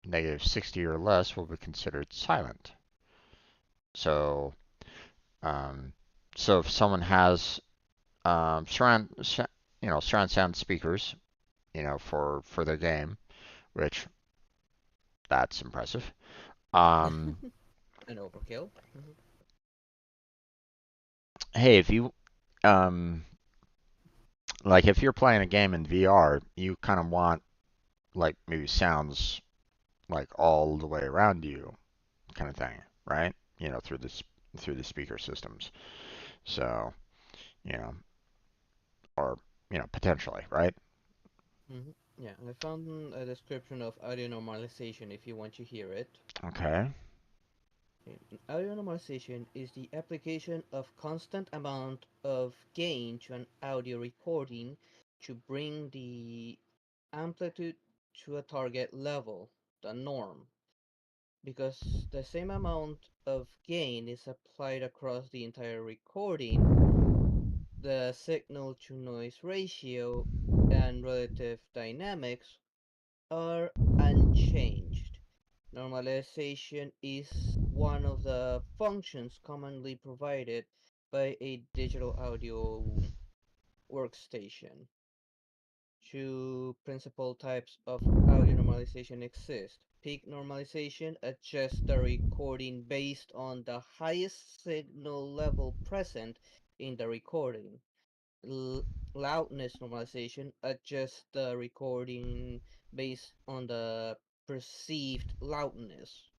S1: -60 or less will be considered silent. So, um, so if someone has surround sound speakers, for their game, which that's impressive. Um,
S2: An overkill.
S1: hey, if you um, like if you're playing a game in VR, you kind of want like maybe sounds like all the way around you, kind of thing, right? Through the speaker systems. So, you know, or potentially, right?
S2: Hmm. Yeah, I found a description of audio normalization if you want to hear it.
S1: Okay.
S2: Audio normalization is the application of constant amount of gain to an audio recording to bring the amplitude to a target level, the norm. Because the same amount of gain is applied across the entire recording, the signal to noise ratio and relative dynamics are unchanged. Normalization is one of the functions commonly provided by a digital audio workstation. Two principal types of audio normalization exist. Peak normalization adjusts the recording based on the highest signal level present in the recording. loudness normalization adjusts the recording based on the perceived loudness.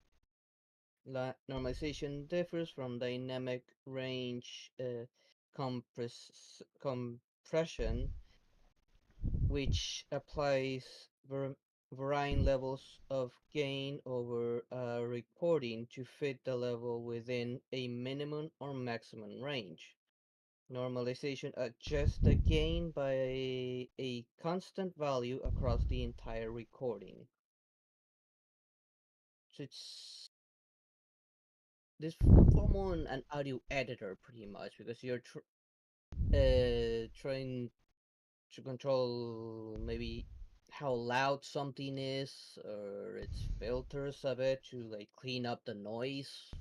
S2: Normalization differs from dynamic range compression, which applies varying levels of gain over a recording to fit the level within a minimum or maximum range. Normalization adjusts the gain by a constant value across the entire recording. So it's this form on an audio editor pretty much because you're trying to control maybe how loud something is or its filters of it to like clean up the noise.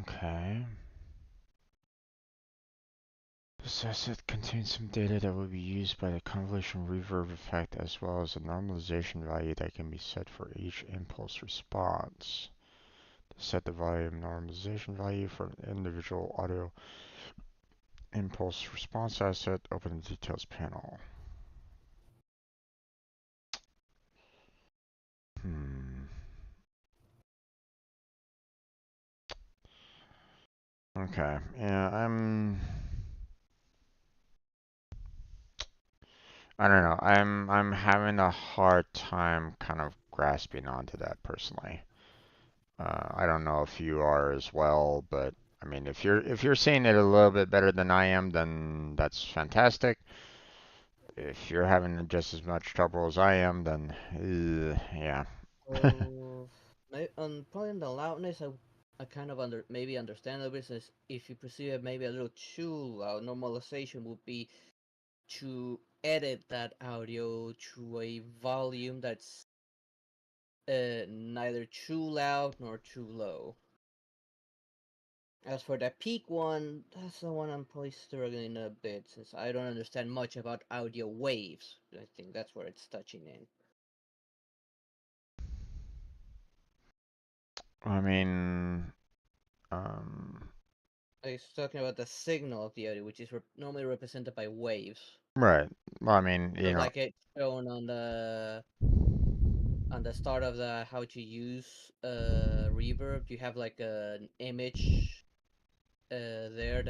S1: Okay. This asset contains some data that will be used by the convolution reverb effect as well as a normalization value that can be set for each impulse response. To set the volume normalization value for an individual audio impulse response asset, open the details panel. Hmm. Okay. Yeah, I don't know. I'm having a hard time kind of grasping onto that personally. I don't know if you are as well, but I mean, if you're seeing it a little bit better than I am, then that's fantastic. If you're having just as much trouble as I am, then yeah.
S2: So, on probably the loudness, I kind of maybe understand the business. If you perceive it maybe a little too loud, normalization would be to edit that audio to a volume that's neither too loud nor too low. As for the peak one, that's the one I'm probably struggling a bit since I don't understand much about audio waves. I think that's where it's touching in.
S1: I mean, um,
S2: It's talking about the signal of the audio, which is normally represented by waves.
S1: right. Well, I mean,
S2: Just like it's shown on the start of the how to use reverb, you have like an image there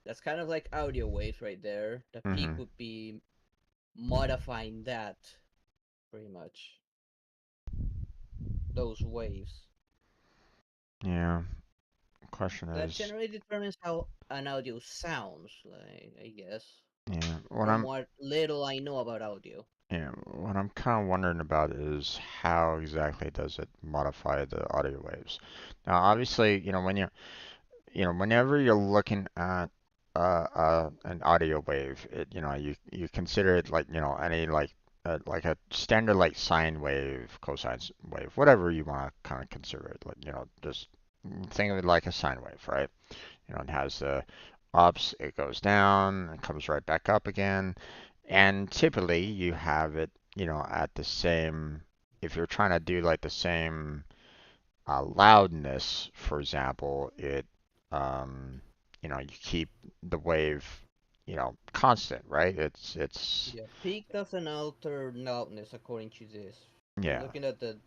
S2: that's kind of like audio waves right there. The peak
S1: hmm
S2: would be modifying that pretty much those waves.
S1: yeah. Question
S2: That
S1: is,
S2: generally determines how an audio sounds, like, I guess,
S1: yeah,
S2: from what little I know about audio.
S1: what I'm kind of wondering about is how exactly does it modify the audio waves? Now, obviously, whenever you're looking at an audio wave, you consider it like, any like a standard like sine wave, cosine wave, whatever you want to kind of consider it, like, just think of it like a sine wave, right? It has the ups, it goes down, it comes right back up again, and typically you have it, at the same, if you're trying to do like the same loudness, for example, you keep the wave, constant, right? It's,
S2: Yeah, peak doesn't alter loudness according to this.
S1: yeah,
S2: Looking at the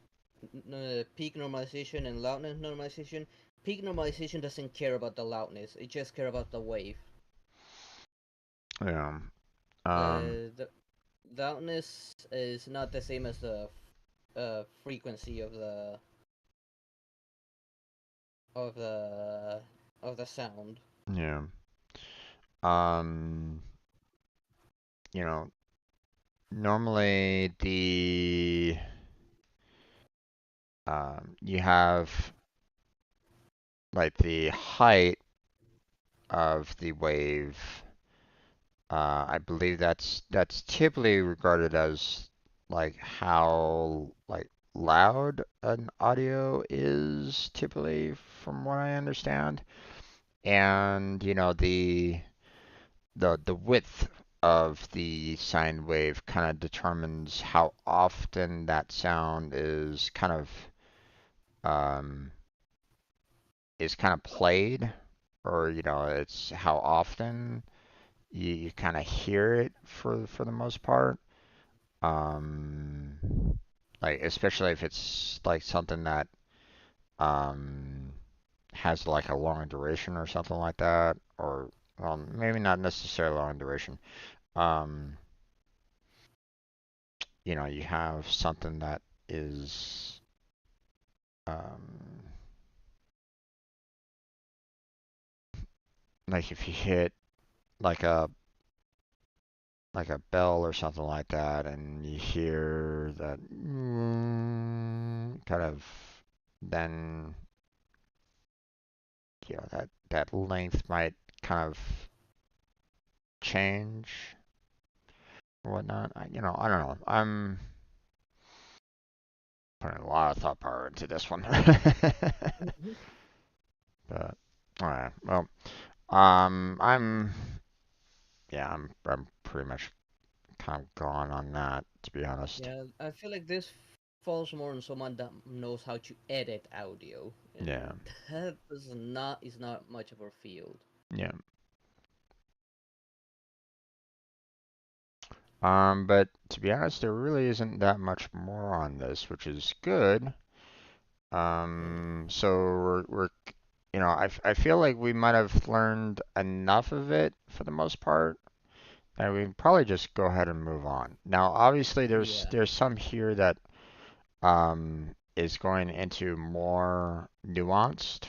S2: peak normalization and loudness normalization, peak normalization doesn't care about the loudness; it just care about the wave.
S1: yeah, um,
S2: The loudness is not the same as the frequency of the of the sound.
S1: yeah, um, you know, normally you have like the height of the wave. I believe that's typically regarded as like how like loud an audio is typically, from what I understand. And the width of the sine wave kind of determines how often that sound um is kind of played. or it's how often you kind of hear it for the most part. Um, like especially if it's like something that um has like a long duration or something like that, or well, maybe not necessarily long duration. Um, you have something that is um like if you hit like a like a bell or something like that, and you hear that kind of, then that length might kind of change or whatnot. I don't know. I'm putting a lot of thought power into this one.
S2: Mhm.
S1: But all right, well, I'm yeah, I'm pretty much kind of gone on that, to be honest.
S2: Yeah, I feel like this falls more on someone that knows how to edit audio,
S1: Yeah,
S2: and that is not much of our field.
S1: yeah. But to be honest, there really isn't that much more on this, which is good.
S2: Yeah,
S1: So I feel like we might have learned enough of it for the most part that we can probably just go ahead and move on. Now, obviously,
S2: yeah,
S1: there's some here that is going into more nuanced,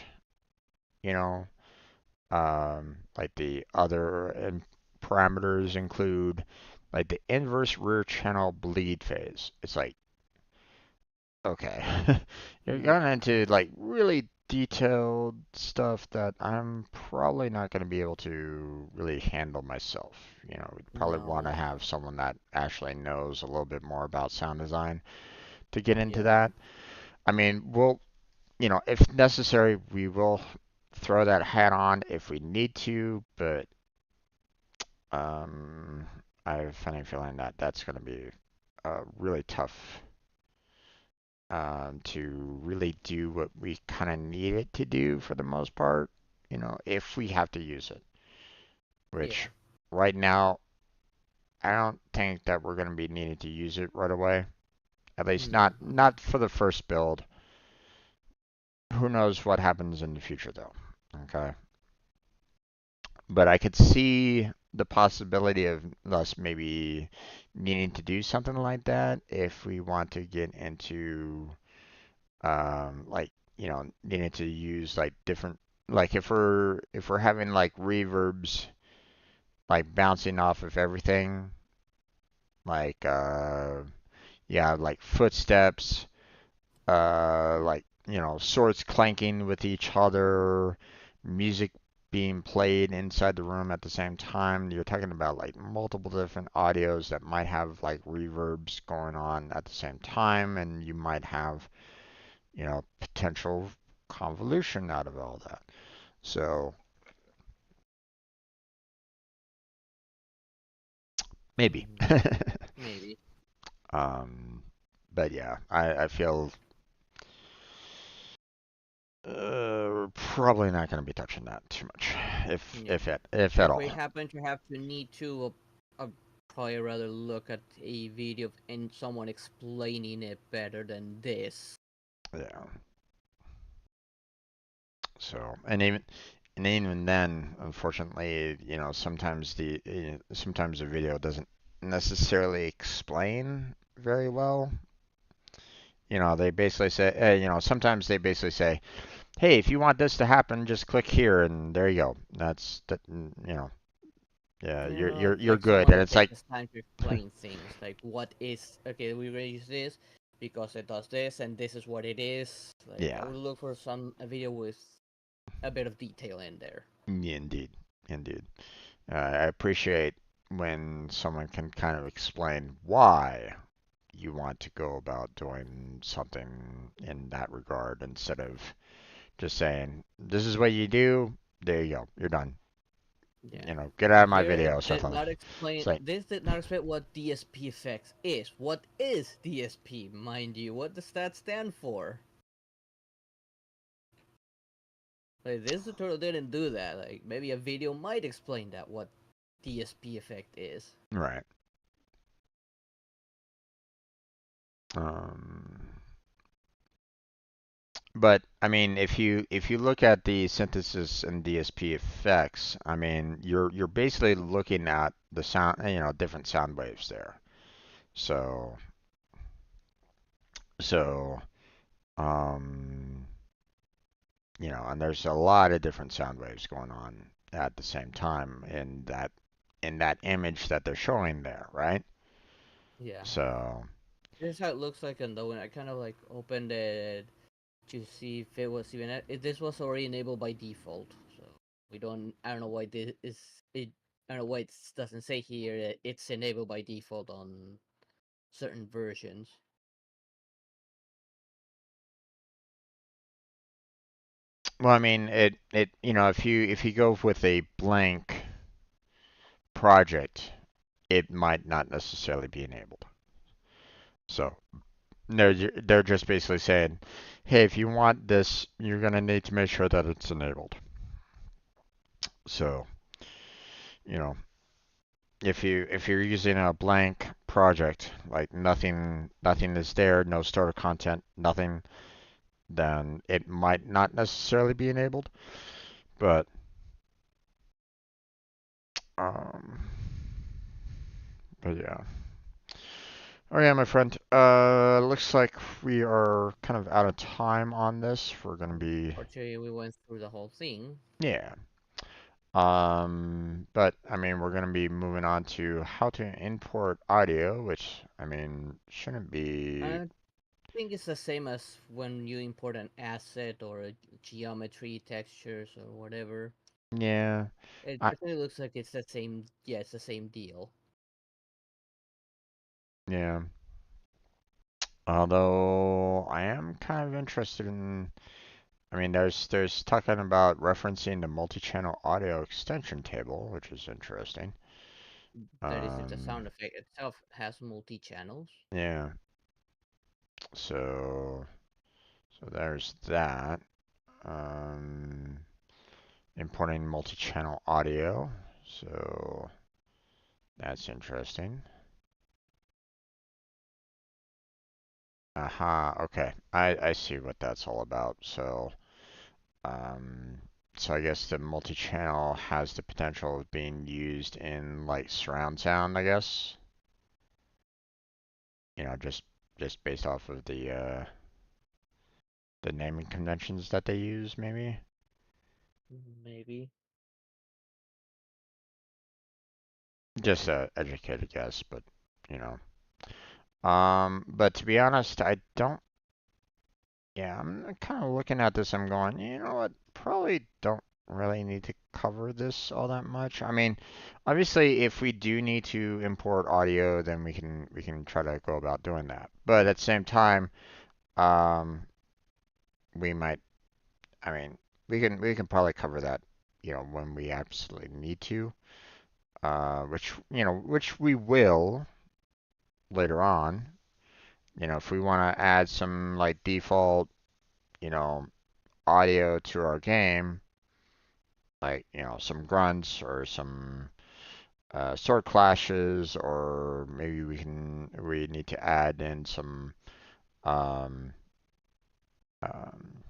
S1: you know, like the other parameters include like the inverse rear channel bleed phase. It's like, okay, you're going
S2: yeah.
S1: into like really detailed stuff that I'm probably not going to be able to really handle myself. We'd probably want to
S2: No,
S1: have someone that actually knows a little bit more about sound design to get into
S2: yeah,
S1: that. I mean, if necessary, we will throw that hat on if we need to, but um, I have a funny feeling that that's going to be really tough to really do what we kind of need it to do for the most part, if we have to use it.
S2: yeah.
S1: Which right now, I don't think that we're going to be needing to use it right away. At least
S2: No,
S1: not for the first build. Who knows what happens in the future though. Okay. But I could see the possibility of us maybe needing to do something like that if we want to get into like needing to use like different, like if we're having like reverbs like bouncing off of everything, like yeah, like footsteps, like swords clanking with each other, music being played inside the room at the same time. You're talking about like multiple different audios that might have like reverbs going on at the same time, and you might have potential convolution out of all that. So maybe.
S2: mm, maybe.
S1: um, but yeah, I feel we're probably not going to be touching that too much,
S2: Yeah.
S1: if at
S2: If we
S1: all.
S2: happen to have to need to, I'd probably rather look at a video and someone explaining it better than this.
S1: Yeah. So and even then, unfortunately, sometimes the video doesn't necessarily explain very well. They basically say, sometimes they basically say, "Hey, if you want this to happen, just click here, and there you go." That's that. Yeah, you're
S2: Yeah,
S1: you're you're
S2: like
S1: good.
S2: someone
S1: And
S2: that
S1: it's like,
S2: takes time to explain things. Like, what is okay? We raise this because it does this, and this is what it is. Like, I
S1: yeah,
S2: would look for a video with a bit of detail in there.
S1: yeah, indeed, indeed. I appreciate when someone can kind of explain why you want to go about doing something in that regard instead of just saying, "This is what you do. There you go. You're done.
S2: Yeah.
S1: Get out of my
S2: Here it
S1: video,"
S2: did
S1: something.
S2: not explain.
S1: It's like,
S2: This did not explain what DSP effects is. What is DSP, mind you? What does that stand for? Like, this tutorial didn't do that. Like maybe a video might explain that what DSP effect is.
S1: Right. Um, but I mean, if you look at the synthesis and DSP effects, I mean, you're basically looking at the sound, different sound waves there. So so um, and there's a lot of different sound waves going on at the same time in that image that they're showing there, right?
S2: Yeah,
S1: So,
S2: this is how it looks like. And though when I kind of like opened it to see if it was even if this was already enabled by default. So we don't. I don't know why this is it. I don't know why it doesn't say here that it's enabled by default on certain versions.
S1: well, I mean, if you go with a blank project, it might not necessarily be enabled. So they're just basically saying, hey, if you want this, you're gonna need to make sure that it's enabled. So, you know, if you're using a blank project, like nothing is there, no starter content, nothing, then it might not necessarily be enabled. But um, but yeah. Oh yeah, my friend. Looks like we are kind of out of time on this. We're gonna be,
S2: Fortunately, we went through the whole thing.
S1: yeah. But I mean, we're gonna be moving on to how to import audio, which I mean shouldn't be.
S2: I think it's the same as when you import an asset or a geometry, textures, or whatever.
S1: Yeah,
S2: It
S1: I
S2: definitely looks like it's the same. Yeah, it's the same deal.
S1: yeah. Although I am kind of interested in. I mean, there's talking about referencing the multi-channel audio extension table, which is interesting.
S2: That is, if the
S1: Um,
S2: sound effect itself has multi channels.
S1: yeah. So there's that. Um, Importing multi-channel audio. So that's interesting. Aha, okay. I see what that's all about. Um, so I guess the multi-channel has the potential of being used in like surround sound, I guess. Just based off of the naming conventions that they use, maybe.
S2: Maybe.
S1: Just a educated guess, but you know. But to be honest, I don't. Yeah, I'm kind of looking at this. I'm going, you know what? Probably don't really need to cover this all that much. I mean, obviously, if we do need to import audio, then we can try to go about doing that. But at the same time, um, we might. I mean, we can probably cover that, when we absolutely need to. Which we will later on. If we want to add some like default, you know, audio to our game, like some grunts or some sword clashes, or maybe we need to add in some um, um,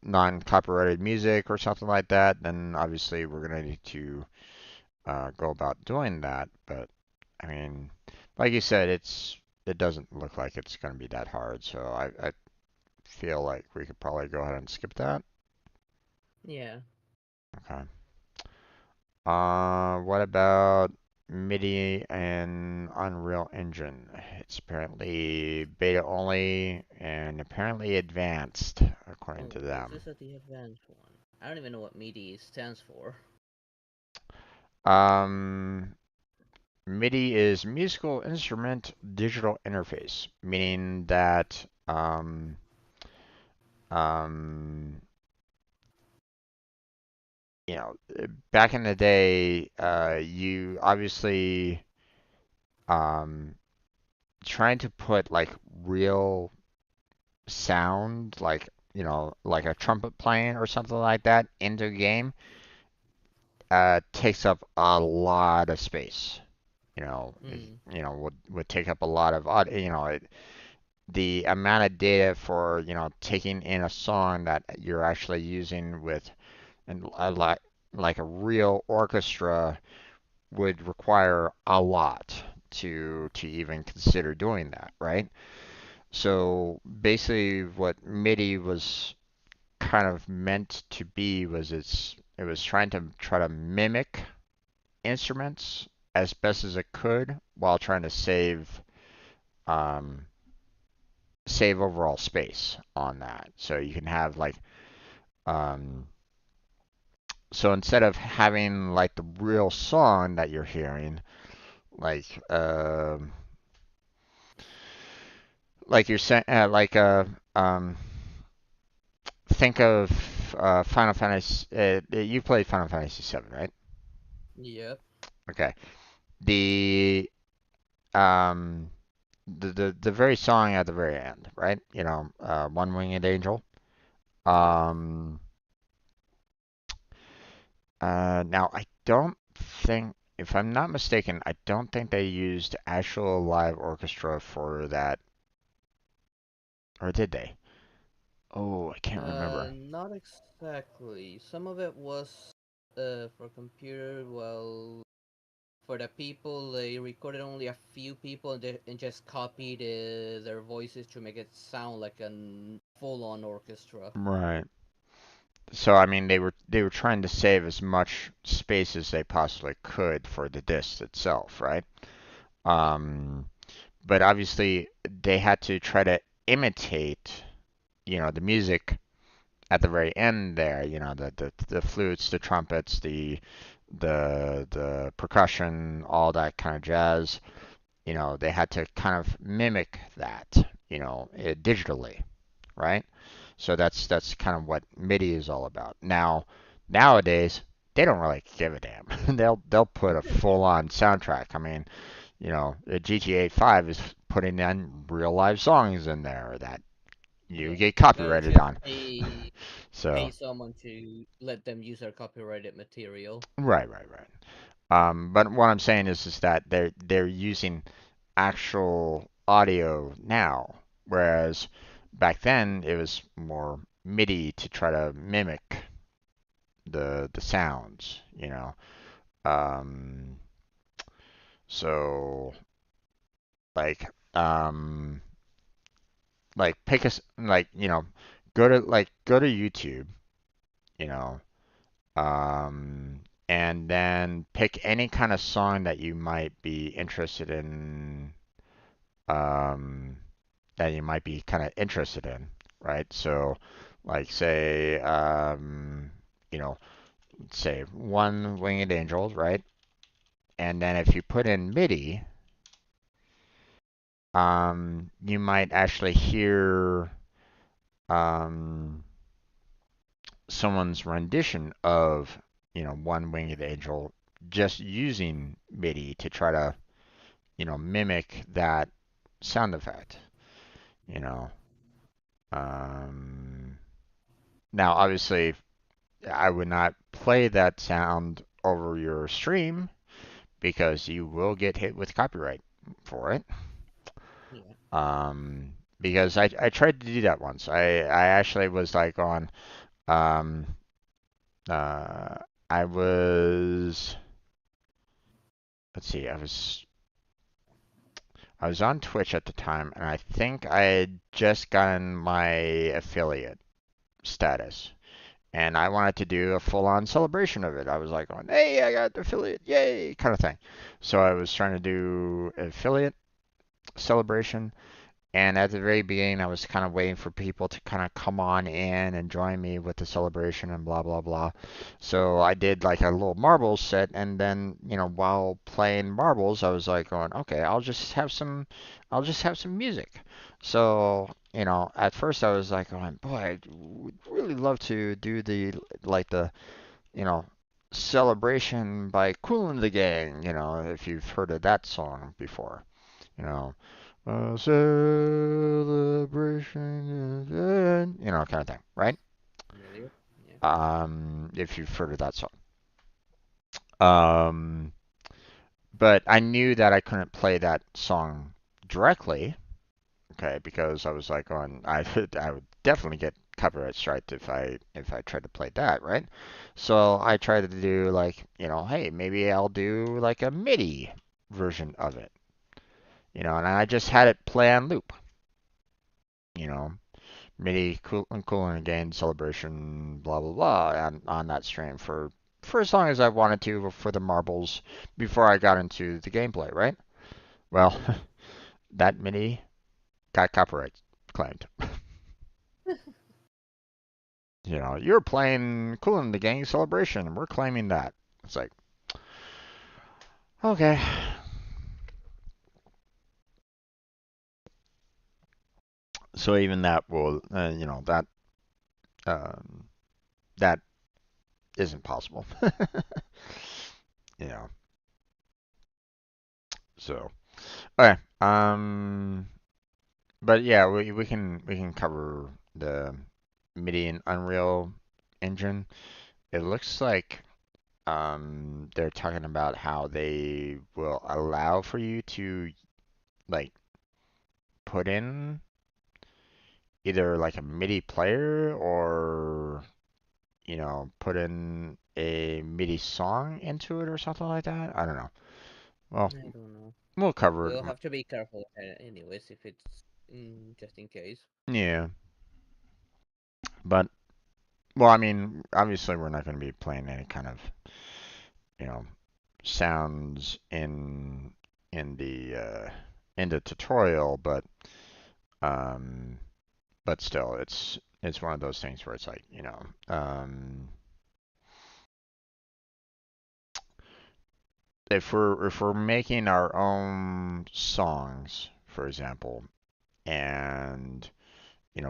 S1: non-copyrighted music or something like that. Then obviously we're gonna need to go about doing that. But I mean, like you said, it doesn't look like it's gonna be that hard. So I feel like we could probably go ahead and skip that.
S2: Yeah.
S1: Okay. What about MIDI and Unreal Engine? It's apparently beta only and apparently advanced, according
S2: Oh,
S1: to
S2: this
S1: them.
S2: is the advanced one. I don't even know what MIDI stands for.
S1: Um, MIDI is Musical Instrument Digital Interface, meaning that um, back in the day, you obviously um, trying to put like real sound, like like a trumpet playing or something like that into a game, takes up a lot of space.
S2: Mm.
S1: Would take up a lot of audio. The amount of data for taking in a song that you're actually using with and like a real orchestra would require a lot to even consider doing that, right? So basically, what MIDI was kind of meant to be was it was try to mimic instruments as best as it could while trying to um, save overall space on that. So you can have um, so instead of having like the real song that you're hearing, like like you're saying, think of Final Fantasy. You played Final Fantasy VII, right?
S2: Yep.
S1: Okay. The um the very song at the very end, right? One Winged Angel.
S2: Yep.
S1: Um, Now I don't think, if I'm not mistaken, I don't think they used actual live orchestra for that, or did they? Oh, I can't remember.
S2: Not exactly. Some of it was for computer. Well, for the people, they recorded only a few people and just copied their voices to make it sound like a full-on orchestra.
S1: Right. So I mean, they were trying to save as much space as they possibly could for the disc itself, right? Um, but obviously they had to try to imitate, the music at the very end there, the flutes, the trumpets, the percussion, all that kind of jazz. They had to kind of mimic that, digitally, right? So that's kind of what MIDI is all about. Nowadays, they don't really give a damn. They'll put a full-on soundtrack. I mean, the GTA 5 is putting in real live songs in there that you
S2: Yeah,
S1: get
S2: you gotta
S1: copyrighted
S2: just
S1: on.
S2: pay
S1: So,
S2: someone to let them use their copyrighted material.
S1: right, right, right. But what I'm saying is that they're using actual audio now, whereas back then it was more MIDI to try to mimic the sounds. Um, so like um pick a go to YouTube, you know, um, and then pick any kind of song that you might be interested in, um, that you might be kind of interested in, right? So, like you know, say One Winged Angels, right? And then if you put in MIDI, you might actually hear um, someone's rendition of, One Winged Angel just using MIDI to try to, mimic that sound effect, you know. Um, Now, obviously, I would not play that sound over your stream because you will get hit with copyright for it.
S2: Yeah.
S1: Because I tried to do that once. I actually was like um, uh, I was, let's see, I was on Twitch at the time, and I think I had just gotten my affiliate status, and I wanted to do a full-on celebration of it. I was like, going, "Hey, I got the affiliate, yay!" kind of thing. So I was trying to do affiliate celebration, and at the very beginning, I was kind of waiting for people to kind of come on in and join me with the celebration and blah blah blah. So I did like a little marbles set, and then while playing marbles, I was like going, okay, I'll just have some music. So at first I was like going, boy, I would really love to do the you know celebration by Cool and the Gang. If you've heard of that song before, you know celebration, kind of thing, right?
S2: Familiar? Yeah.
S1: If you've heard of that song. Um, but I knew that I couldn't play that song directly, okay, because I was like on, I would definitely get copyright striked if I tried to play that, right? So I tried to do like, hey, maybe I'll do like a MIDI version of it, and I just had it play on loop, you know, MIDI cool and again celebration, blah blah blah, on that stream for as long as I wanted to for the marbles before I got into the gameplay, right? Well,
S2: Mm-hmm.
S1: that MIDI got copyright claimed. You're playing Cool in the Gang Celebration, and we're claiming that. It's like, okay. So even that will, um, that isn't possible. you know. So, okay. But yeah, we can cover the MIDI and Unreal Engine. It looks like they're talking about how they will allow for you to like put in either like a MIDI player or put in a MIDI song into it or something like that. I don't know. Well,
S2: I don't know.
S1: we'll cover it.
S2: We'll have to be careful anyways if it's just in case.
S1: Yeah, but well, I mean, obviously we're not going to be playing any kind of you know sounds in the tutorial, um, but still, it's one of those things where it's like if we're making our own songs, for example, and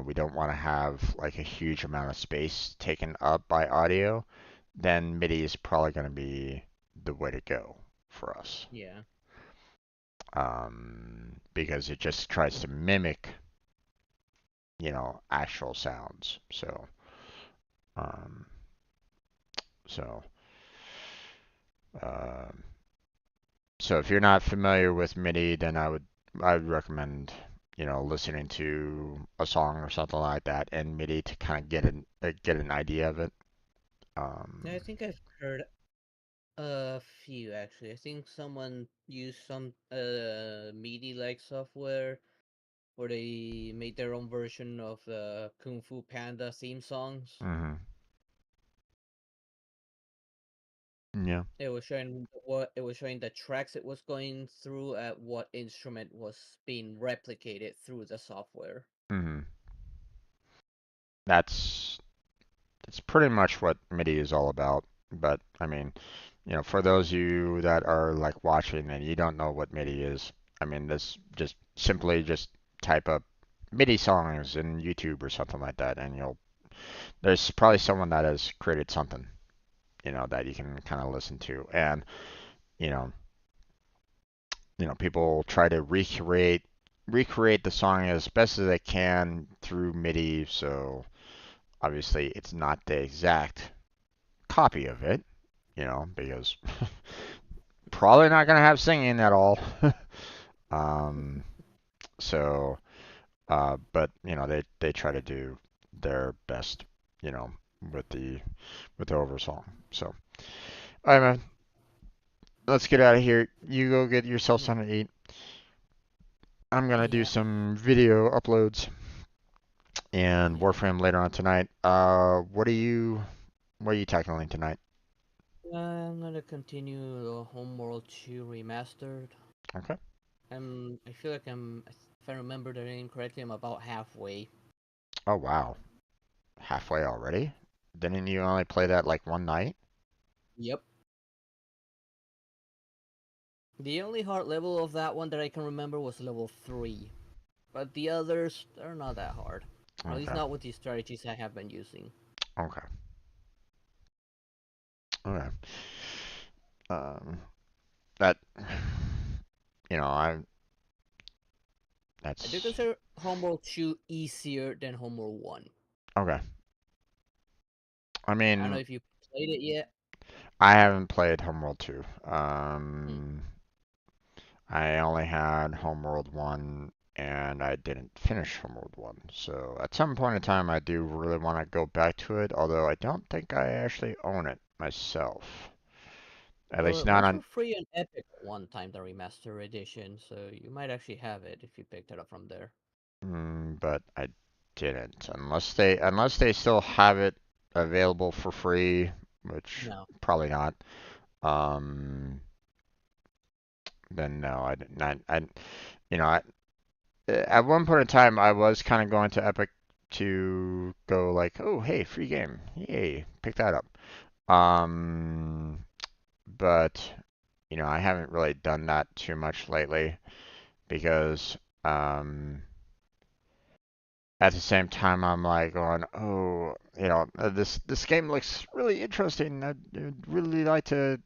S1: we don't want to have like a huge amount of space taken up by audio, then MIDI is probably going to be the way to go for us.
S2: Yeah.
S1: Because it just tries to mimic, actual sounds. Um, so, um, so if you're not familiar with MIDI, then I would recommend, listening to a song or something like that in MIDI to kind of get an idea of it.
S2: I
S1: Um,
S2: think I've heard a few actually. I think someone used some MIDI like software where they made their own version of the Kung Fu Panda theme songs.
S1: mhm. Yeah.
S2: It was showing the tracks it was going through at what instrument was being replicated through the software.
S1: Mhm. That's that's pretty much what MIDI is all about. But I mean, for those of you that are like watching and you don't know what MIDI is, I mean, this just simply just type up MIDI songs in YouTube or something like that, and there's probably someone that has created something, that you can kind of listen to, and you know, people try to recreate the song as best as they can through MIDI, so obviously it's not the exact copy of it, because probably not gonna have singing at all. um, so, but they try to do their best, you know, with the overall song. So, all right, man, let's get out of here. You go get yourself
S2: Mm,
S1: something to eat. I'm gonna do
S2: yeah,
S1: some video uploads and
S2: yeah.
S1: Warframe later on tonight. What are you tackling tonight?
S2: I'm gonna continue the Homeworld 2 remastered.
S1: Okay.
S2: I feel like if I remember the name correctly, I'm about halfway.
S1: Oh wow, halfway already? Didn't you only play that like one night?
S2: Yep. The only hard level of that one that I can remember was level 3. But the others, they're not that hard. At least
S1: Okay.
S2: not with the strategies I have been using.
S1: Okay. Okay. That I
S2: I do
S1: That's
S2: consider Homeworld 2 easier than Homeworld 1.
S1: okay. I
S2: I don't know
S1: mean,
S2: if you played it yet.
S1: I haven't played Homeworld 2.
S2: Hmm.
S1: I only had Homeworld 1 and I didn't finish Homeworld 1. So at some point in time, I do really want to go back to it, although I don't think I actually own it myself. At
S2: Well,
S1: least
S2: it
S1: not
S2: was
S1: on,
S2: for free on Epic at one time, the remaster edition, so you might actually have it if you picked it up from there.
S1: but I didn't. Unless they still have it available for free, which
S2: No.
S1: probably not. Um, then no, I did not. You know, I, at one point in time, I was kind of going to Epic to go like, oh, hey, free game, yay, pick that up. Um, but I haven't really done that too much lately because at the same time, I'm like going, oh, this game looks really interesting. I'd really like to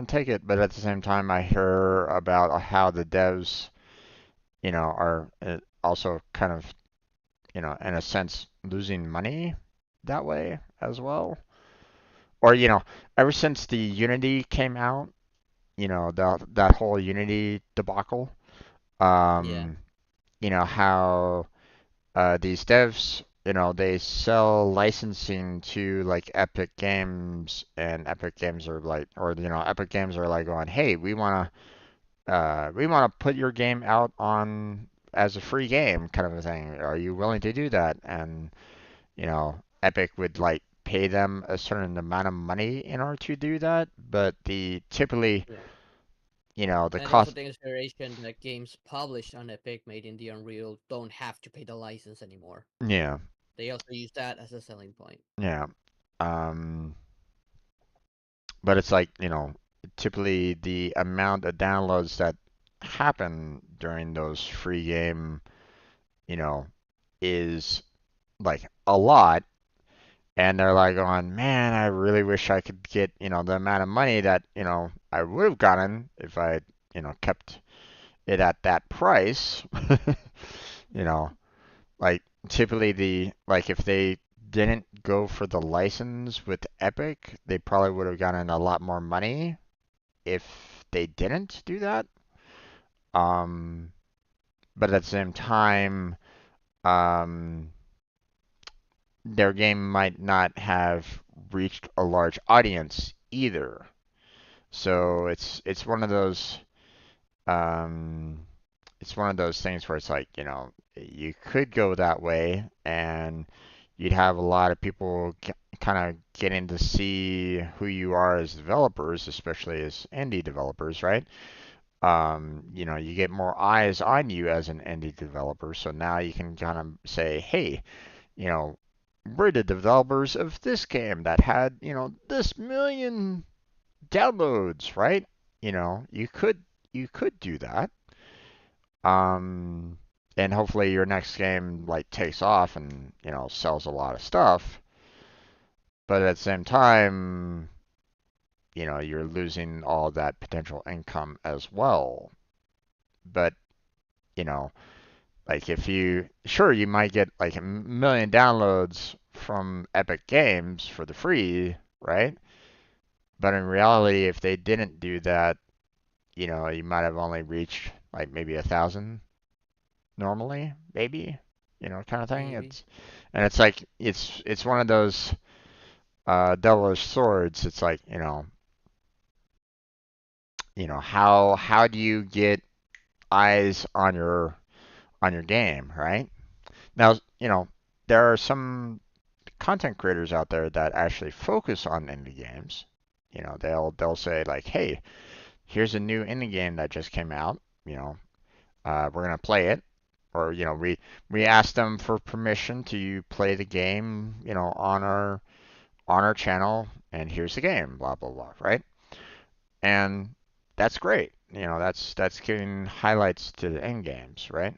S1: take it, but at the same time, I hear about how the devs, are also kind of in a sense, losing money that way as well. Or, ever since the Unity came out, that whole Unity debacle,
S2: Yeah.
S1: um, how these devs, they sell licensing to like Epic Games, and Epic Games are like, or Epic Games are like going, hey, we want to put your game out on as a free game, kind of a thing. Are you willing to do that? And Epic would like pay them a certain amount of money in order to do that, but the typically,
S2: Yeah.
S1: the
S2: And also
S1: cost,
S2: the inspiration that games published on Epic made in the Unreal don't have to pay the license anymore.
S1: yeah,
S2: They also use that as a selling point.
S1: yeah. But it's like, typically the amount of downloads that happen during those free game, you know, is like a lot. And they're like going, man, I really wish I could get, the amount of money that, I would have gotten if I, kept it at that price. you know, like typically like if they didn't go for the license with Epic, they probably would have gotten a lot more money if they didn't do that. Um, but at the same time, um, their game might not have reached a large audience either. So um, it's one of those things where it's like, you could go that way and you'd have a lot of people kind of getting to see who you are as developers, especially as indie developers, right? You get more eyes on you as an indie developer, so now you can kind of say, hey, you know, we're the developers of this game that had, this million downloads, right? You could do that. Um, and hopefully your next game like takes off and, sells a lot of stuff. But at the same time, you're losing all that potential income as well. But, you know, like if sure, you might get like a million downloads from Epic Games for the free, right? But in reality, if they didn't do that, you might have only reached like maybe 1,000 normally, maybe, kind of thing.
S2: Maybe.
S1: It's like it's one of those double-edged swords. It's like, how do you get eyes on your game, right? Now, there are some content creators out there that actually focus on indie games. They'll say like, "Hey, here's a new indie game that just came out. We're gonna play it." Or we ask them for permission to play the game, on our channel, and here's the game, blah blah blah, right? And that's great. That's giving highlights to the end games, right?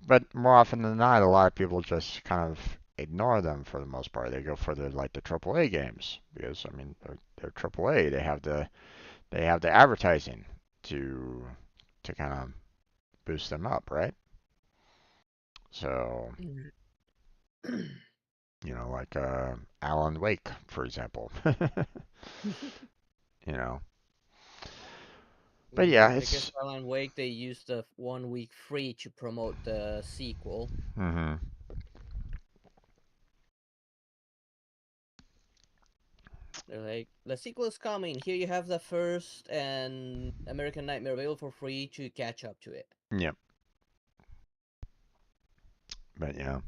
S1: But more often than not, a lot of people just kind of ignore them for the most part. They go for the AAA games because I mean they're AAA. They have the advertising to kind of boost them up, right? So,
S2: Mm.
S1: like Alan Wake, for example. you know, but yeah,
S2: Yeah, because
S1: it's.
S2: Alan Wake they used the 1 week free to promote the sequel.
S1: Hmm.
S2: They're like, the sequel is coming. Here you have the first and American Nightmare available for free to catch up to it.
S1: Yeah, but yeah.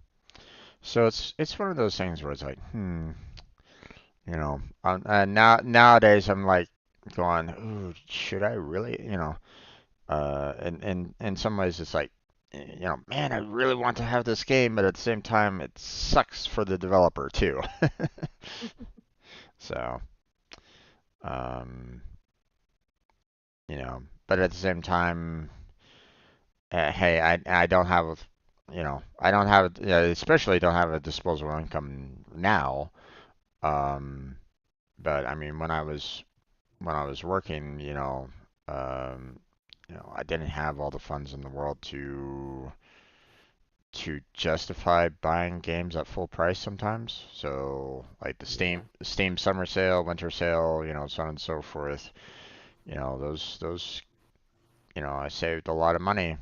S1: So it's one of those things where it's like, nowadays I'm like going, ooh, should I really, and in some ways it's like, man, I really want to have this game, but at the same time it sucks for the developer too. So, um, but at the same time, hey, I don't have, I don't have, especially don't have a disposable income now. Um, but I mean, when I was working, I didn't have all the funds in the world to justify buying games at full price sometimes. So like the
S2: Yeah.
S1: Steam summer sale, winter sale, so on and so forth. Those I saved a lot of money,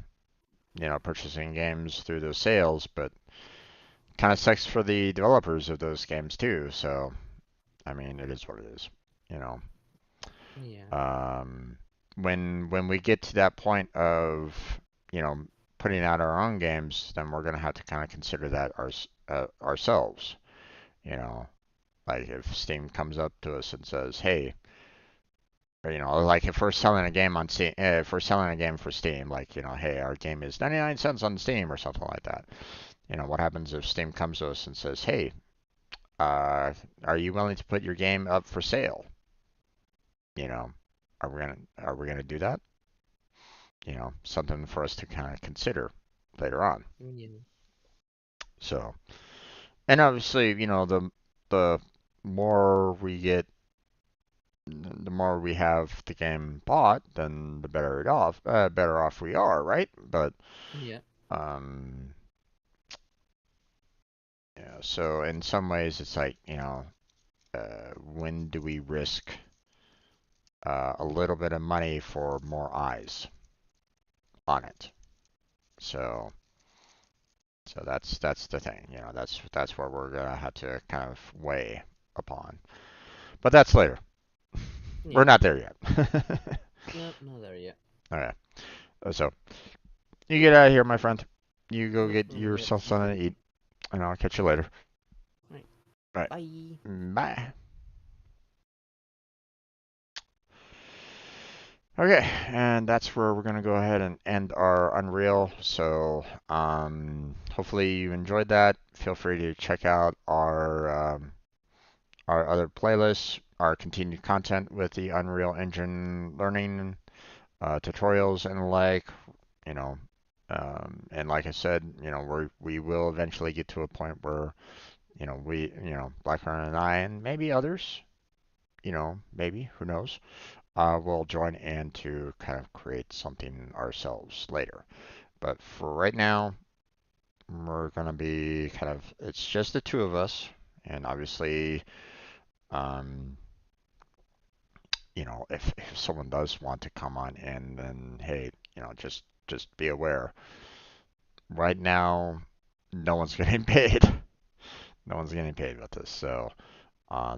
S1: purchasing games through those sales, but kind of sucks for the developers of those games too. So I mean, it is what it is, you know.
S2: Yeah.
S1: Um, when we get to that point of you know putting out our own games, then we're gonna have to kind of consider that ourselves. You know, like if Steam comes up to us and says, "Hey," or, like if we're selling a game on Steam, if we're selling a game for Steam, like "Hey, our game is 99 cents on Steam" or something like that. What happens if Steam comes to us and says, "Hey, uh, are you willing to put your game up for sale?" You know, are we gonna do that? Something for us to kind of consider later on.
S2: Yeah.
S1: So, and obviously, the more we get, the more we have the game bought, then the better off we are, right? But
S2: Yeah.
S1: um, yeah. So in some ways, it's like when do we risk a little bit of money for more eyes on it? So. So that's the thing, that's what we're gonna have to kind of weigh upon. But that's later. We're
S2: Yeah.
S1: not there yet.
S2: No, not there yet.
S1: All right. So you get out of here, my friend. You go
S2: Yep,
S1: get
S2: I'm gonna get
S1: yourself
S2: some
S1: something
S2: food.
S1: to eat, and I'll catch you later.
S2: Right.
S1: All right.
S2: Bye.
S1: Bye. Okay, and that's where we're gonna go ahead and end our Unreal. So, hopefully you enjoyed that. Feel free to check out our other playlists, our continued content with the Unreal Engine learning tutorials and the like. You know, and like I said, we will eventually get to a point where Blackheart and I, and maybe others, maybe who knows, will join in to kind of create something ourselves later. But for right now, we're gonna be it's just the two of us, and obviously, um, if someone does want to come on in, then hey, just be aware. Right now, no one's getting paid. No one's getting paid with this. So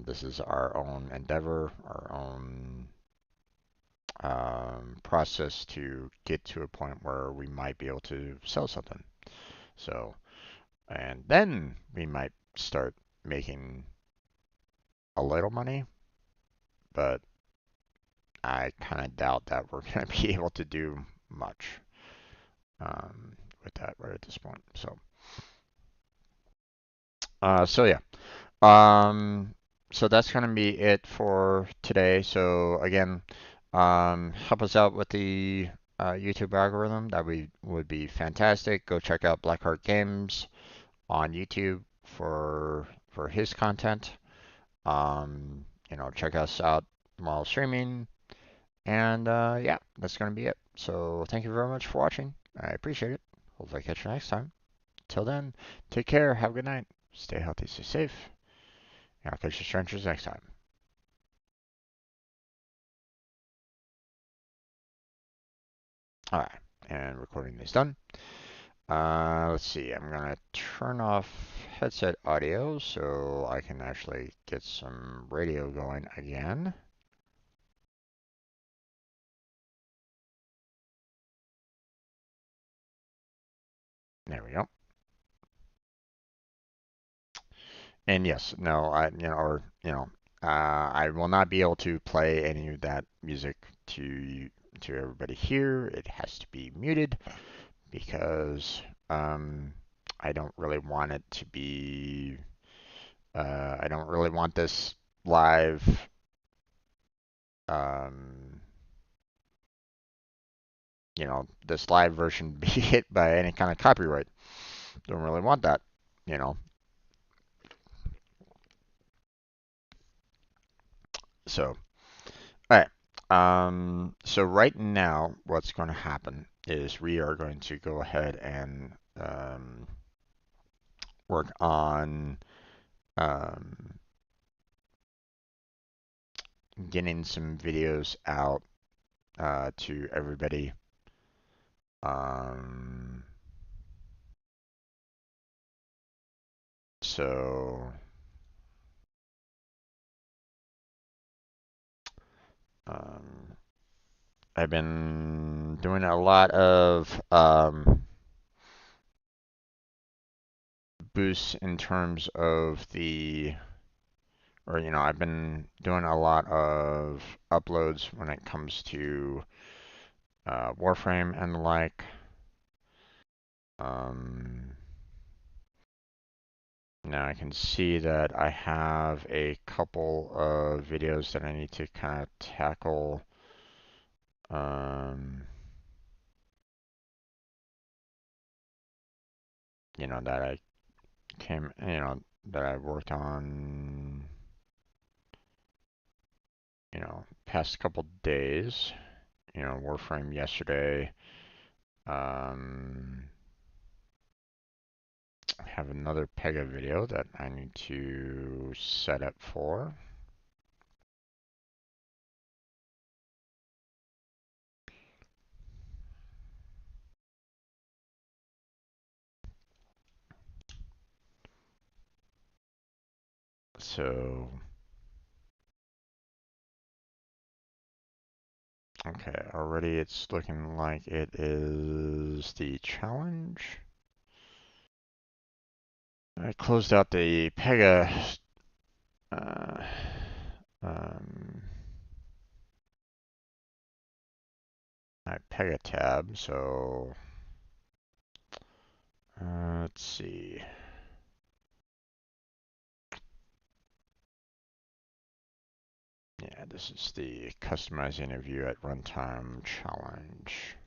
S1: this is our own endeavor, our own process to get to a point where we might be able to sell something. So, and then we might start making a little money, but I kind of doubt that we're going to be able to do much with that right at this point. So yeah. Um, so that's gonna be it for today. So again, help us out with the YouTube algorithm. That would be fantastic. Go check out Blackheart Games on YouTube for his content. Check us out while streaming. And yeah, that's gonna be it. So thank you very much for watching. I appreciate it. Hopefully I catch you next time. Till then, take care, have a good night, stay healthy, stay safe, and I'll catch you strangers next time. Alright, and recording is done. Let's see, I'm gonna turn off headset audio so I can actually get some radio going again. There we go. And yes, no, I will not be able to play any of that music to everybody here. It has to be muted because um, I don't really want it to be. I don't really want this live. Um, this live version be hit by any kind of copyright. Don't really want that. You know. So, all right. So right now, what's going to happen is we are going to go ahead and work on um, getting some videos out to everybody. Um, so um, I've been doing a lot of boosts in terms of I've been doing a lot of uploads when it comes to Warframe and the like. Um, Now I can see that I have a couple of videos that I need to kind of tackle. Um, that I that I worked on, past couple days. Warframe yesterday. Um, I have another Pega video that I need to set up for. So, okay, already it's looking like it is the challenge. I closed out the Pega uh, um, my Pega tab. So let's see. Yeah, this is the customizing a view at runtime challenge.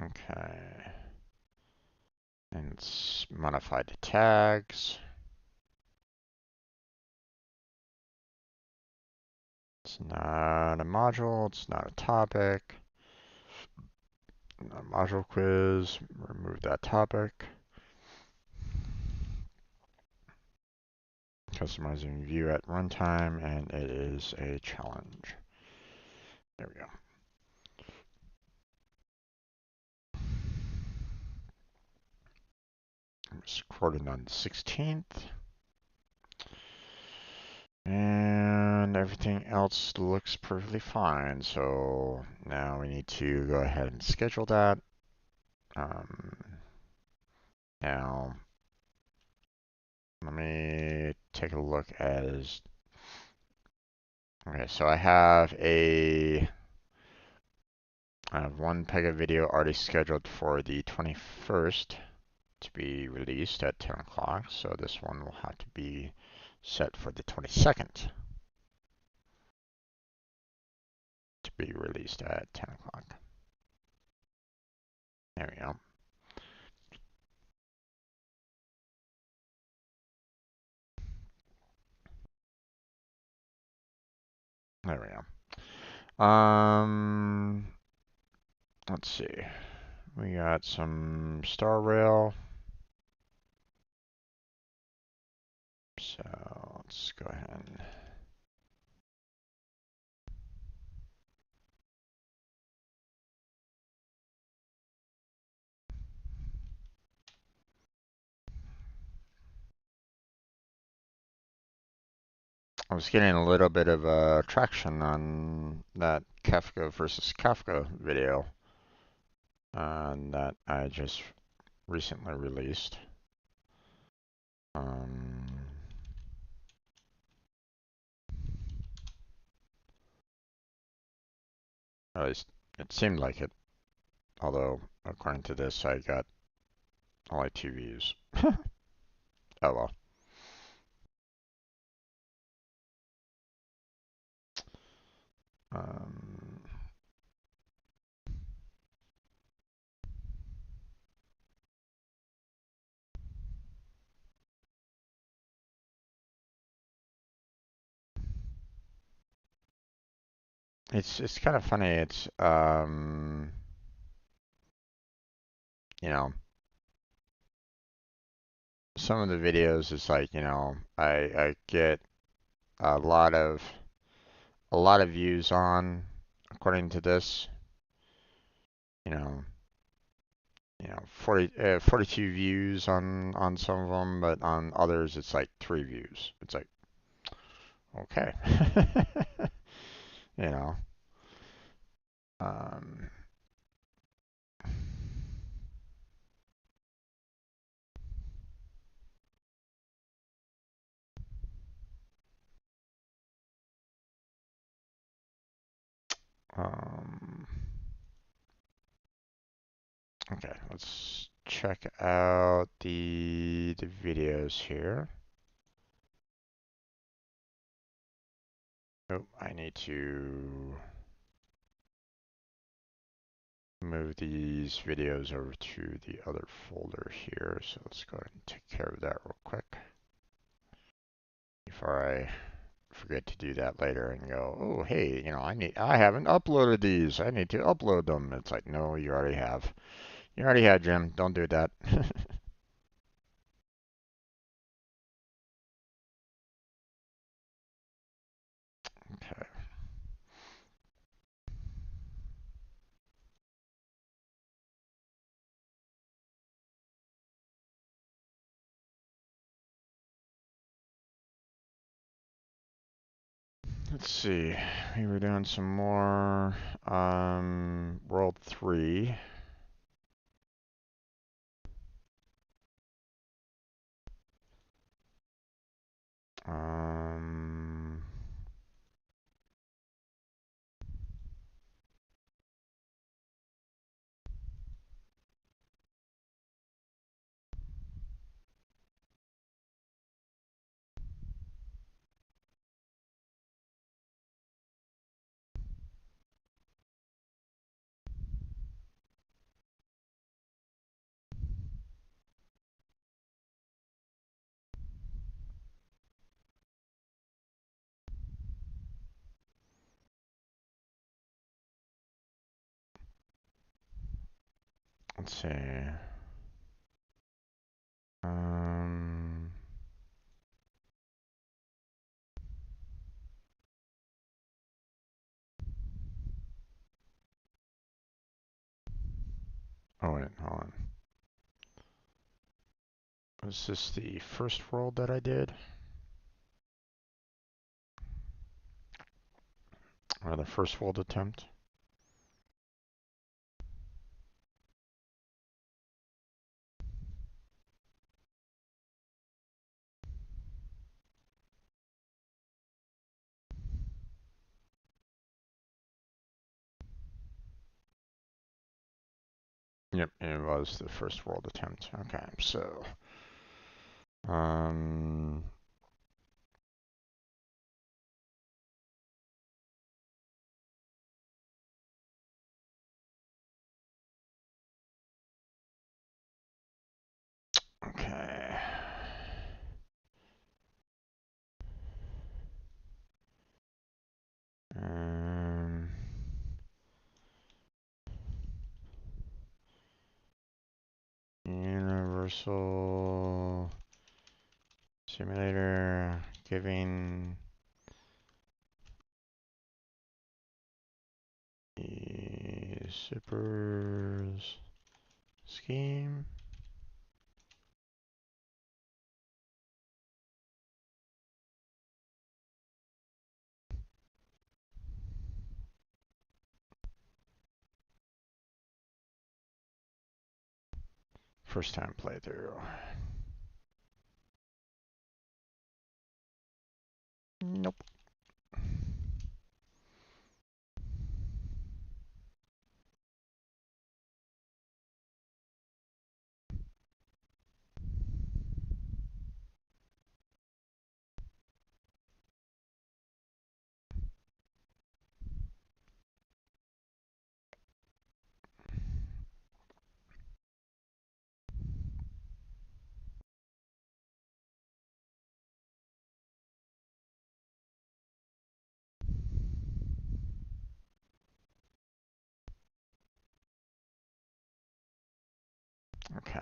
S1: Okay. And let's modify the tags. It's not a module, it's not a topic. Not a module quiz, remove that topic. Customizing view at runtime, and it is a challenge. There we go. It's recorded on the 16th. And everything else looks perfectly fine. So now we need to go ahead and schedule that. Um, Now, let me take a look as. Okay, so I have one Pega video already scheduled for the 21st to be released at 10 o'clock. So this one will have to be set for the 22nd to be released at 10 o'clock. There we go. There we go. Let's see. We got some Star Rail. So let's go ahead and I was getting a little bit of traction on that Kafka versus Kafka video that I just recently released. Um, at least it seemed like it, although according to this, I got only 2 views. Oh well. Um, it's kind of funny. It's you know, some of the videos is like, I get a lot of views on, according to this, you know, 42 views on some of them, but on others it's like 3 views. It's like, okay. you know, um, um, okay, let's check out the videos here. Oh, I need to move these videos over to the other folder here. So let's go ahead and take care of that real quick before I forget to do that later and go, oh, hey, I haven't uploaded these. I need to upload them. It's like, no, you already have. You already had, Jim. Don't do that. Okay. Let's see. We were doing some more World 3. Um, let's see. Um, oh wait, hold on. Was this the first world that I did? Or the first world attempt? Yep, it was the first world attempt. Okay, so um okay. Universal Simulator giving the Zippers scheme. First time playthrough. Nope. Okay.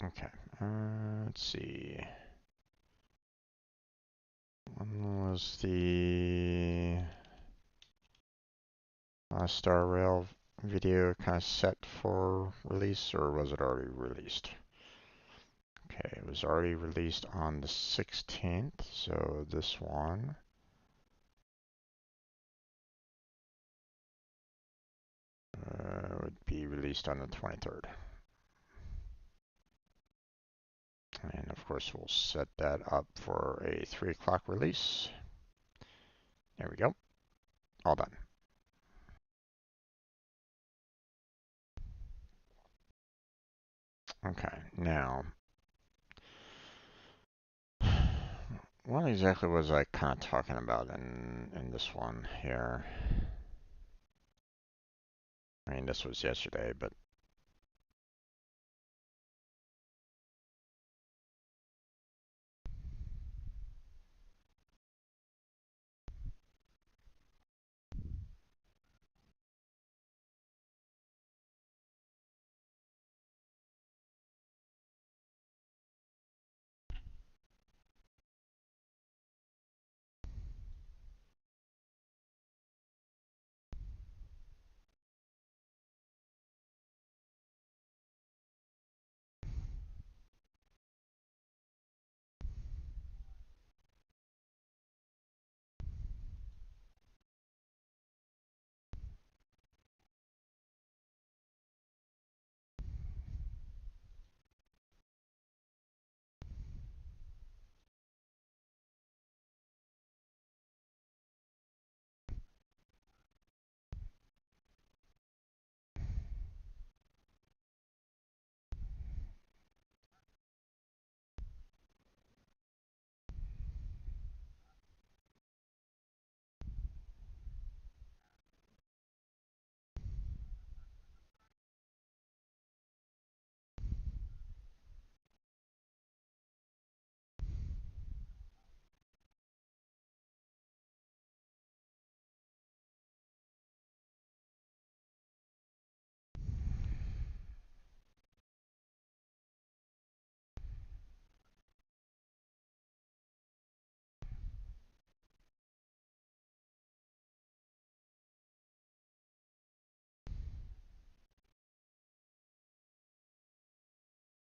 S1: Okay. Let's see. When was the Star Rail video kind of set for release, or was it already released? Okay, it was already released on the 16th, so this one would be released on the 23rd. And of course, we'll set that up for a 3 o'clock release. There we go. All done. Okay, now, what exactly was I kind of talking about in this one here? I mean, this was yesterday, but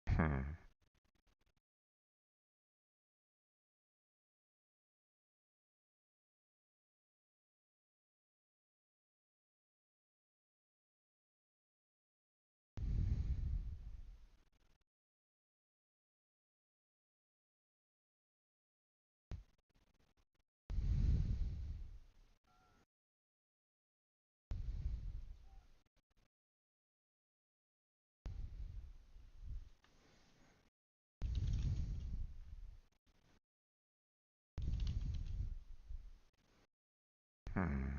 S1: hmm. Hmm.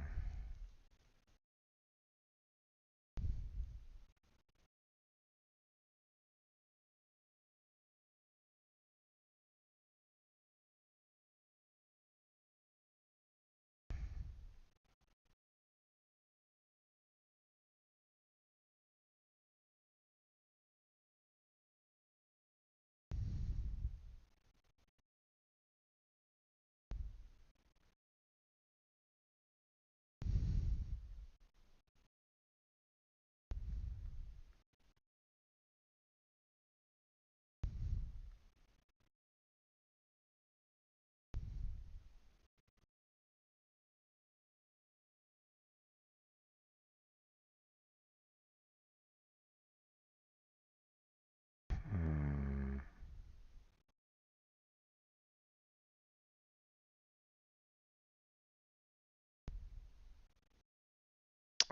S1: Hmm.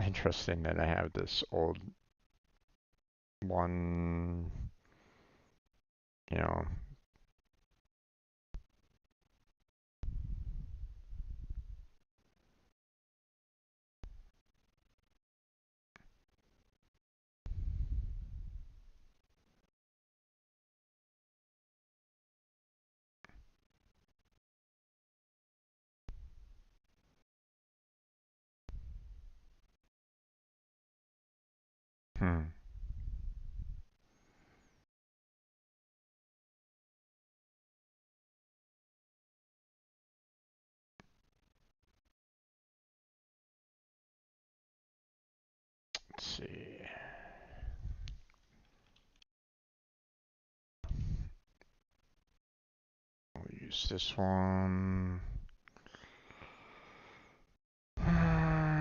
S1: Interesting that I have this old one, you know. Hmm. Let's see. We'll use this one. Hmm.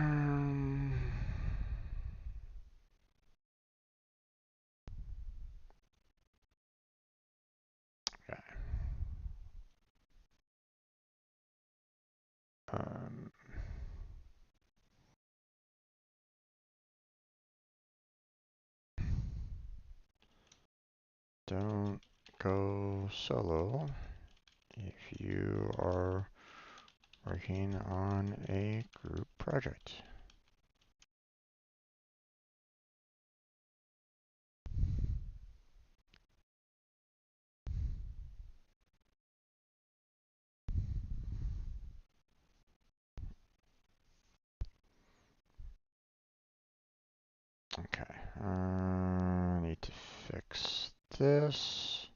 S1: Okay. Um, don't go solo if you are working on a group project. Okay. Need to fix this.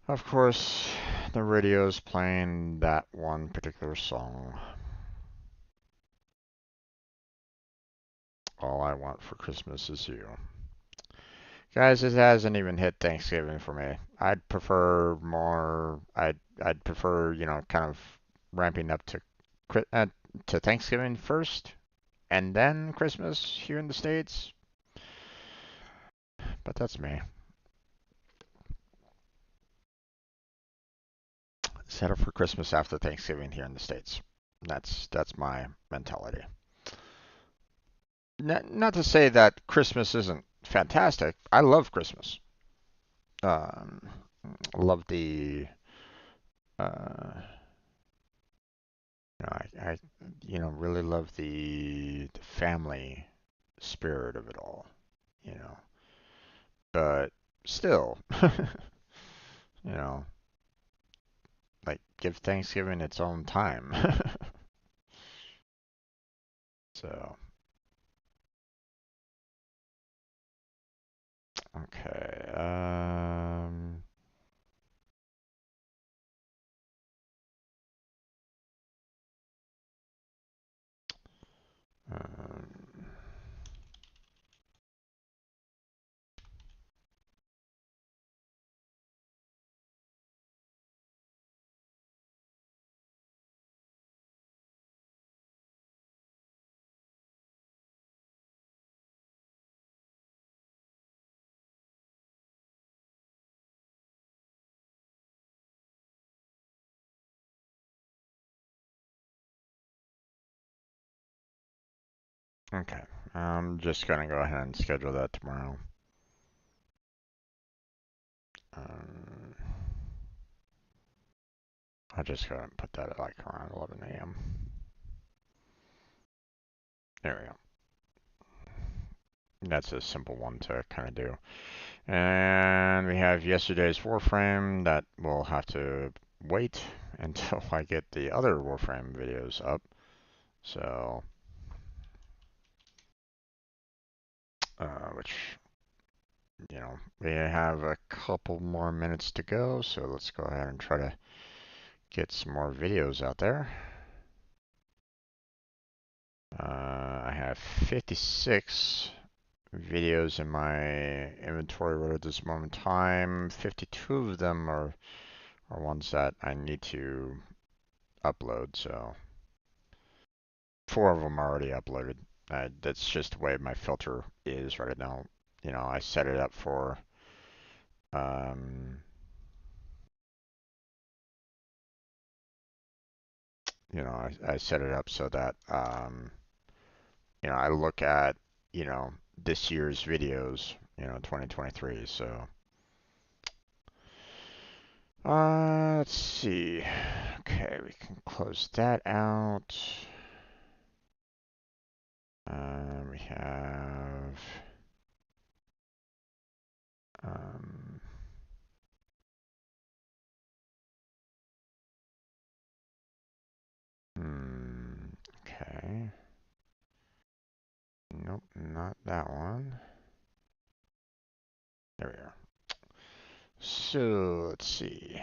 S1: Of course, the radio's playing that one particular song. All I want for Christmas is you. Guys, it hasn't even hit Thanksgiving for me. I'd prefer more. I'd prefer, kind of ramping up to Thanksgiving first, and then Christmas here in the States. But that's me. Set up for Christmas after Thanksgiving here in the States. That's my mentality. Not to say that Christmas isn't fantastic. I love Christmas. Um, love the uh, I really love the family spirit of it all. You know, but still, you know, like give Thanksgiving its own time. So okay. Um, Okay. I'm just gonna go ahead and schedule that tomorrow. Um, I'll just go ahead and put that at like around 11 a.m. There we go. That's a simple one to kind of do. And we have yesterday's Warframe that will have to wait until I get the other Warframe videos up. So, which, we have a couple more minutes to go. So let's go ahead and try to get some more videos out there. I have 56 videos in my inventory right at this moment in time. 52 of them are ones that I need to upload, so four of them are already uploaded. That's just the way my filter is right now. I set it up for, um, I set it up so that, I look at, you know, this year's videos, 2023. So, let's see. Okay, we can close that out. We have, um, okay. Nope, not that one. There we are. So, let's see.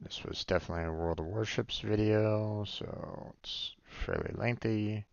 S1: This was definitely a World of Warships video, so it's fairly lengthy.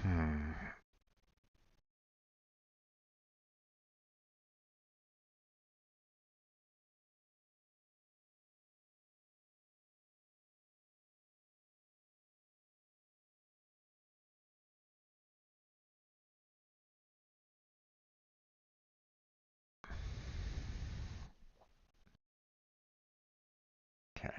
S1: Hmm. Okay.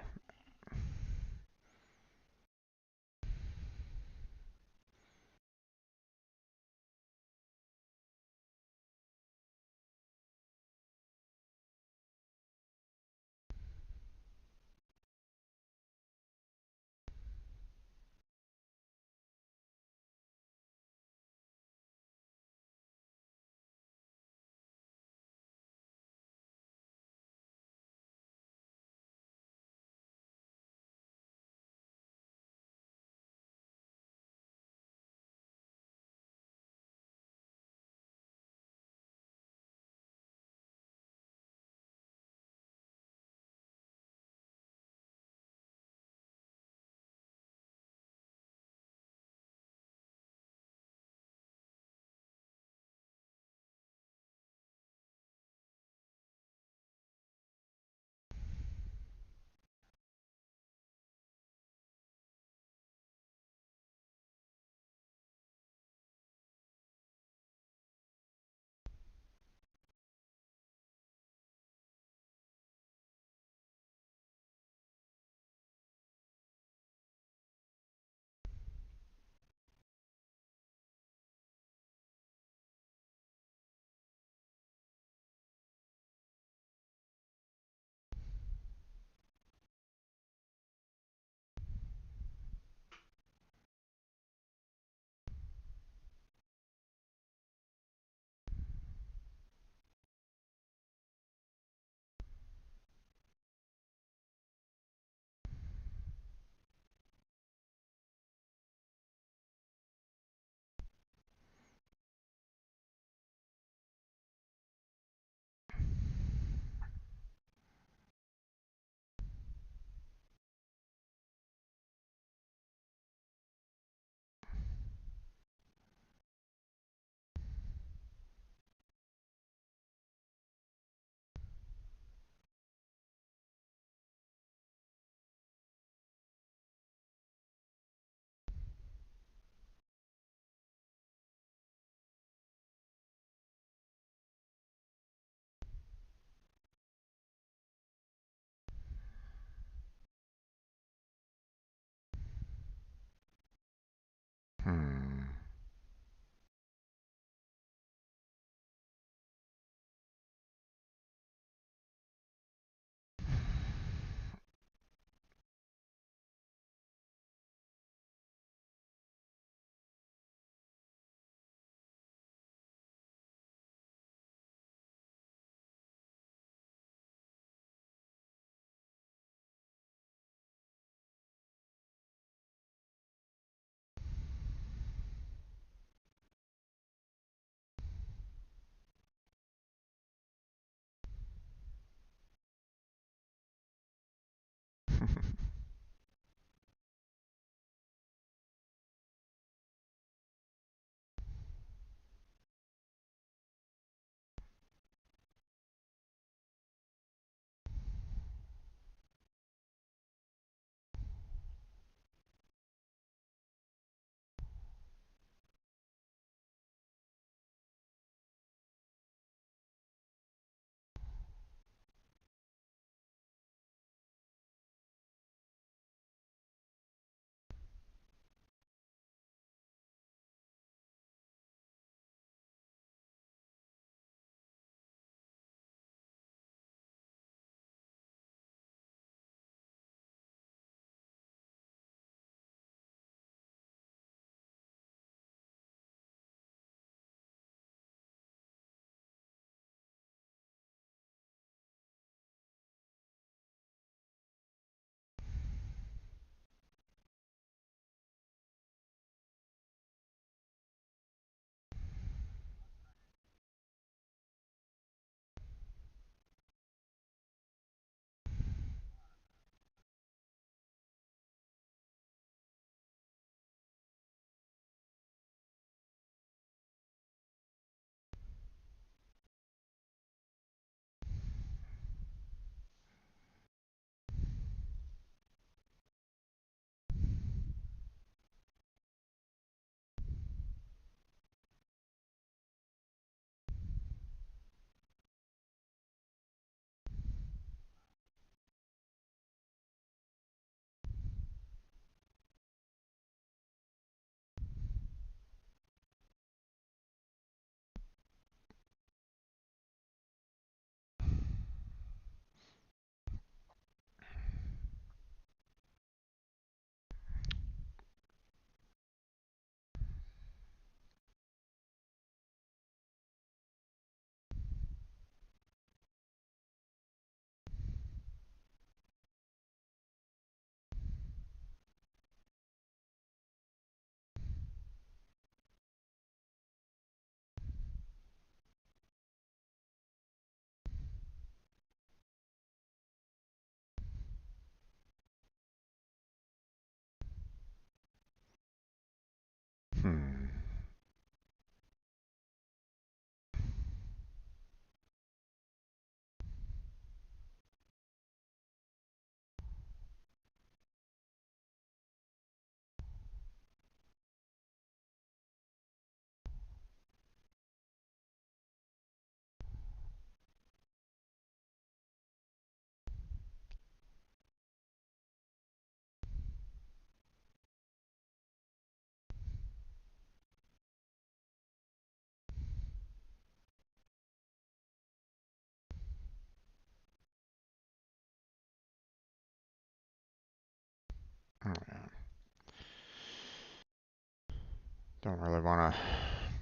S1: Don't really want to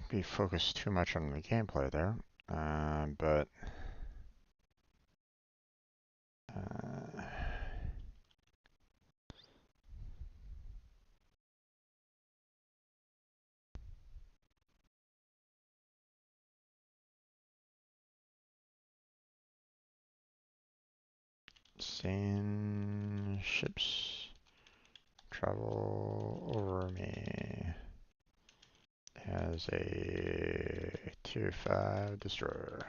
S1: be focused too much on the gameplay there, but uh, sand ships travel over me as a tier 5 destroyer.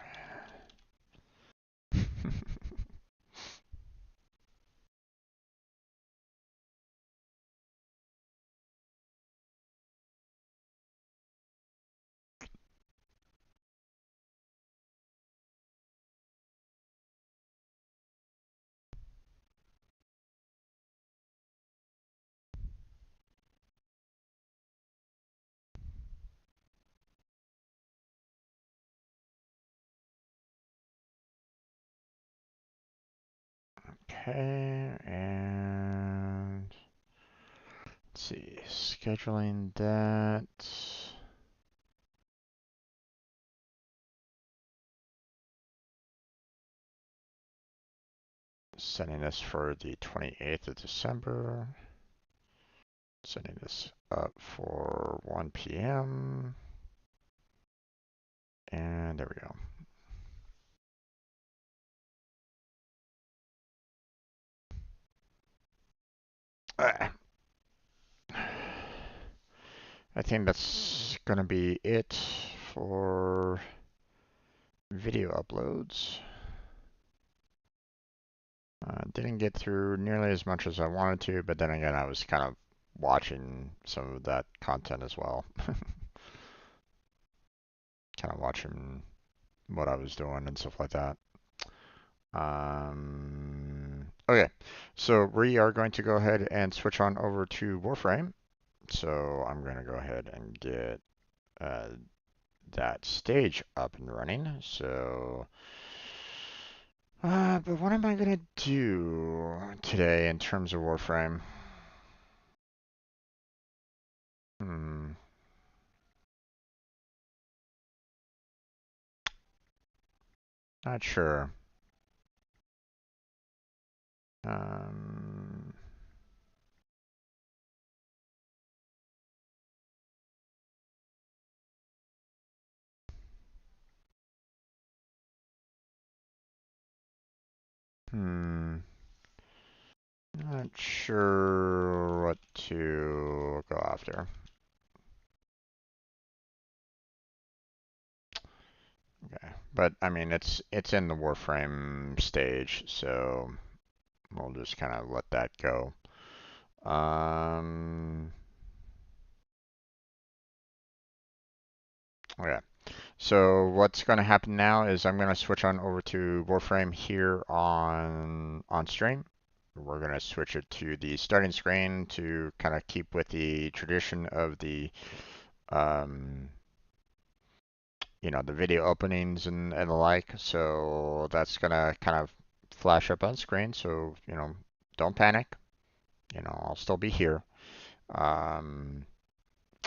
S1: Okay, and let's see, scheduling that. Setting this for the 28th of December. Setting this up for 1 p.m. And there we go. I think that's gonna be it for video uploads. Didn't get through nearly as much as I wanted to, but then again, I was kind of watching some of that content as well. Kind of watching what I was doing and stuff like that. Okay, so we are going to go ahead and switch on over to Warframe. So I'm going to go ahead and get uh, that stage up and running. So, but what am I going to do today in terms of Warframe? Hmm, not sure. Um, hmm, not sure what to go after. Okay, but I mean it's in the Warframe stage, so we'll just kind of let that go. Um, okay. So what's going to happen now is I'm going to switch on over to Warframe here on stream. We're going to switch it to the starting screen to kind of keep with the tradition of the um, the video openings and the like. So that's going to kind of flash up on screen. So, don't panic. I'll still be here. Um,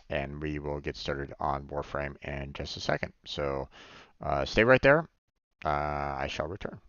S1: and we will get started on Warframe in just a second. So stay right there. I shall return.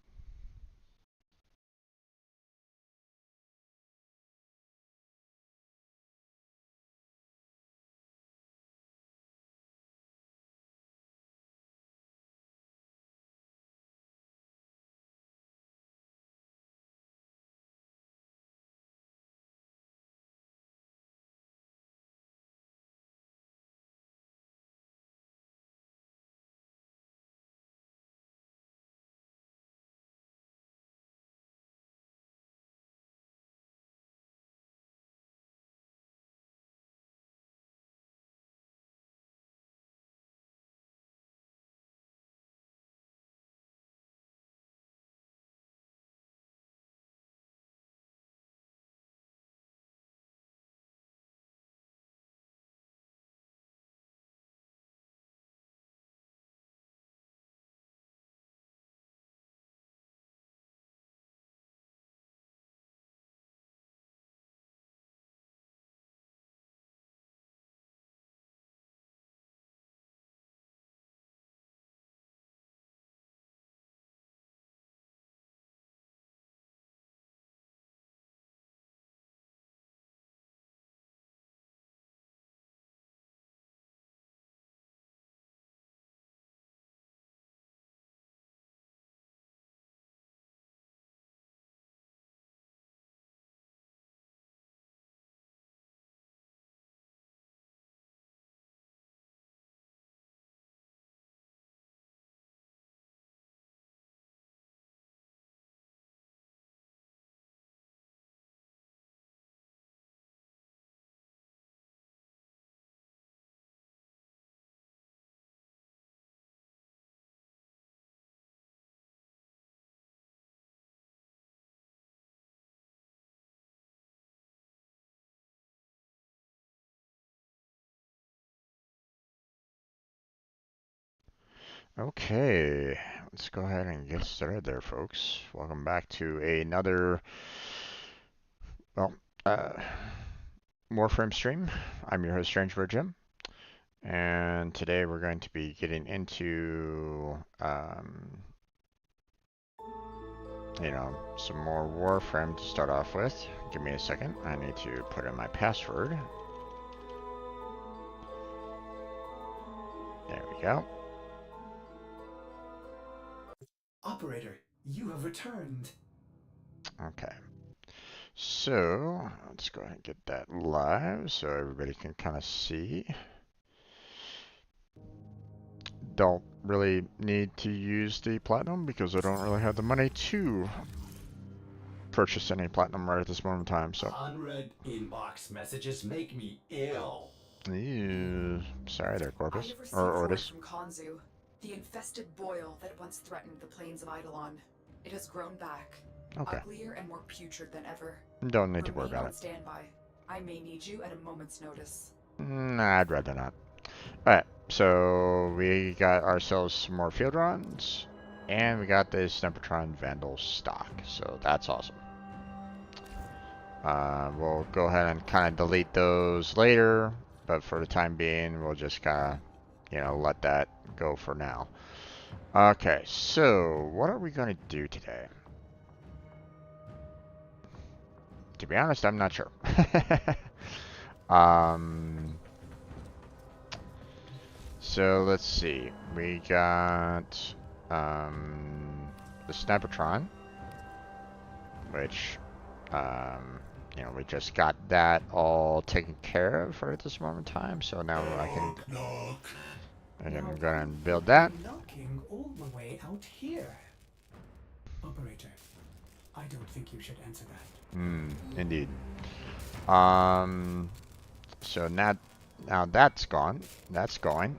S1: Okay, let's go ahead and get started there, folks. Welcome back to another, well, uh, Warframe stream. I'm your host, Strangebird Jim, and today we're going to be getting into, some more Warframe to start off with. Give me a second. I need to put in my password. There we go.
S3: Operator, you have returned.
S1: Okay. So, let's go ahead and get that live so everybody can kind of see. Don't really need to use the platinum because I don't really have the money to purchase any platinum right at this moment in time. So,
S3: Unread inbox messages make me ill.
S1: ew, sorry there,
S4: I
S1: Corpus
S4: have
S1: or
S4: received word
S1: Ortis.
S4: from Konzu, the infested boil that once threatened the plains of Eidolon. It has grown back,
S1: Okay,
S4: uglier and more putrid than ever.
S1: don't need to worry
S4: Remain
S1: about
S4: on
S1: it.
S4: standby. I may need you at a moment's notice.
S1: Nah, I'd rather not. All right, so we got ourselves some more field runs, and we got this Snepatron Vandal stock. So that's awesome. We'll go ahead and kind of delete those later, but for the time being, we'll just kind of, let that go for now. Okay, so what are we going to do today? To be honest, I'm not sure. um, so let's see. We got the Snappertron, which we just got that all taken care of for this moment in time. So now
S3: Knock, knock.
S1: I
S3: Now,
S1: can go
S3: why
S1: and
S3: would
S1: build
S3: they
S1: that.
S3: be knocking all the way out here? Operator, I don't think you should answer that.
S1: Indeed. Um, so now that's gone. That's going.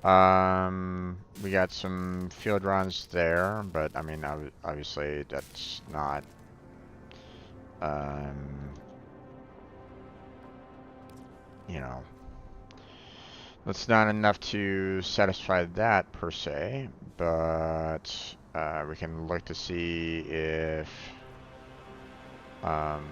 S1: We got some field runs there, but I mean, obviously that's not, um, you know, that's not enough to satisfy that per se, but we can look to see um,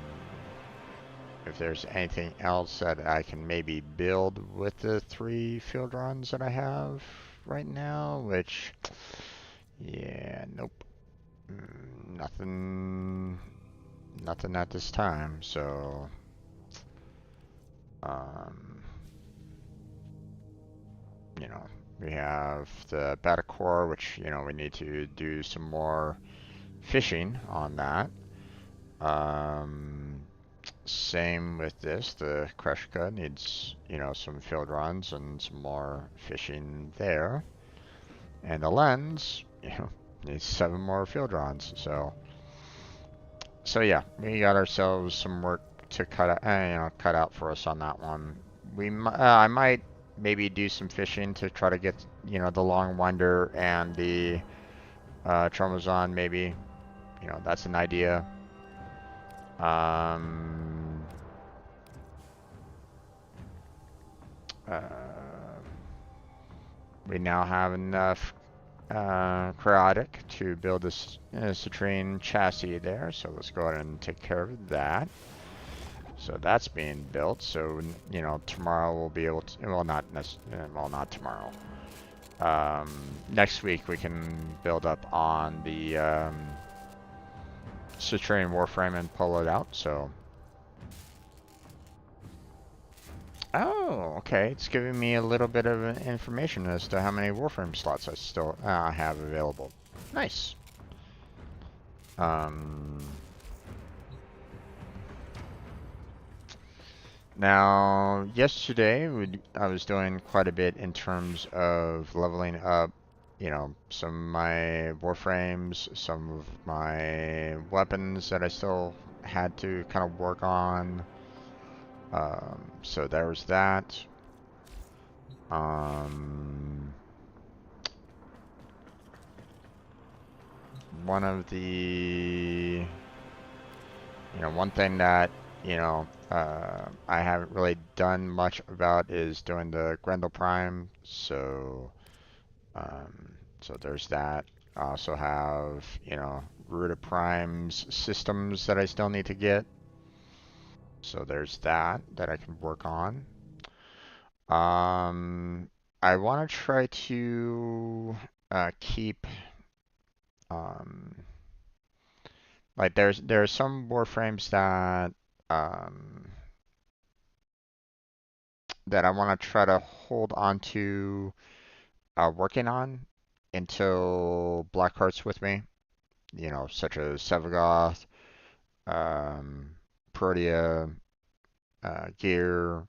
S1: if there's anything else that I can maybe build with the 3 field runs that I have right now, which, yeah, nope. Nothing at this time, so, um, you know, we have the Batacore, which, we need to do some more fishing on that. Same with this, the Kreshka needs, some field runs and some more fishing there. And the lens, needs 7 more field runs. So yeah, we got ourselves some work to cut out for us on that one. I might maybe do some fishing to try to get, the long winder and the Tromazon maybe. That's an idea. Um, uh, we now have enough chaotic to build this citrine chassis there, so let's go ahead and take care of that. So that's being built. So tomorrow we'll be able to. Well, not tomorrow. Next week we can build up on the citrine Warframe and pull it out. So. Oh, okay. It's giving me a little bit of information as to how many Warframe slots I still have available. Nice. Now, yesterday I was doing quite a bit in terms of leveling up, some of my Warframes, some of my weapons that I still had to kind of work on. So there was that. One of the, one thing that, I haven't really done much about is doing the Grendel Prime. So, So there's that. I also have, you know, Root of Primes systems that I still need to get. So there's that I can work on. I want to try to keep um, like there are some Warframes um, that I want to try to hold on to working on until Blackheart's with me. You know, such as Sevagoth, um, Protea, Gear,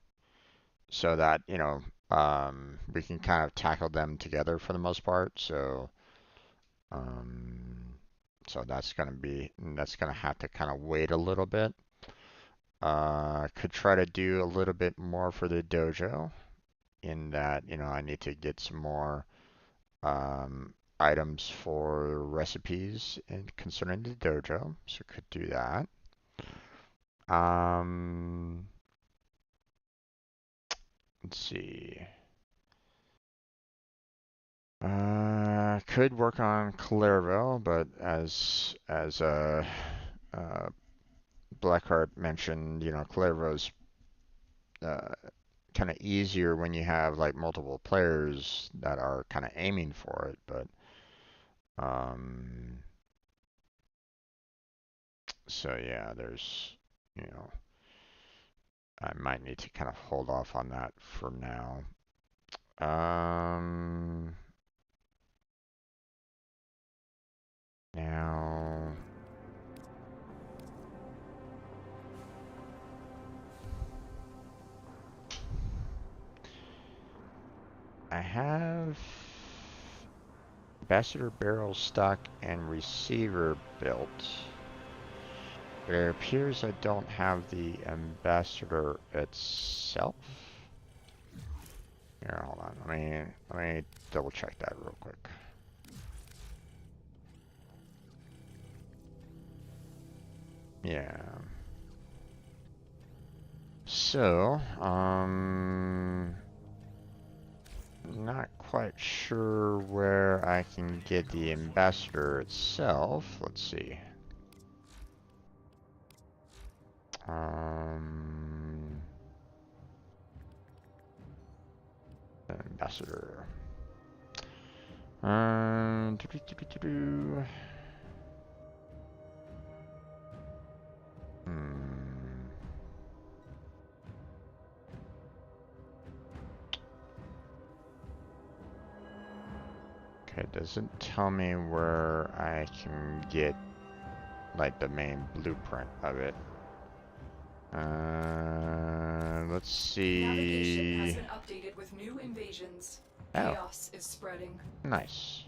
S1: so that you know we can kind of tackle them together for the most part. Um, so that's gonna have to kind of wait a little bit. Could try to do a little bit more for the dojo in that you know I need to get some more items for recipes and concerning the dojo, so could do that. Um, let's see. Could work on Clairville, but as Blackheart mentioned, you know, Clairville's uh, kind of easier when you have like multiple players that are kind of aiming for it, but um, so yeah, there's you know, I might need to kind of hold off on that for now. Um, now. I have Ambassador barrel stock and receiver built. But it appears I don't have the ambassador itself. Here, hold on. Let me double check that real quick. Yeah. So, not quite sure where I can get the ambassador itself. Let's see. Ambassador. Doo-doo-doo-doo-doo. Hmm. Okay, it doesn't tell me where I can get like the main blueprint of it. Let's
S4: Navigation has
S1: see.
S4: been updated with new invasions.
S1: Oh,
S4: Chaos is spreading.
S1: nice.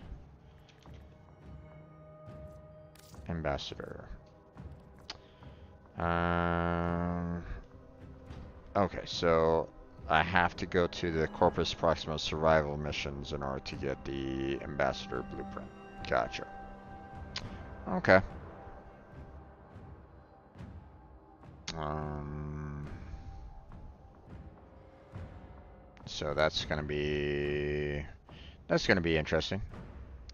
S1: Ambassador. Um, okay, so I have to go to the Corpus Proxima survival missions in order to get the ambassador blueprint. Gotcha. Okay. Um, so that's gonna be interesting.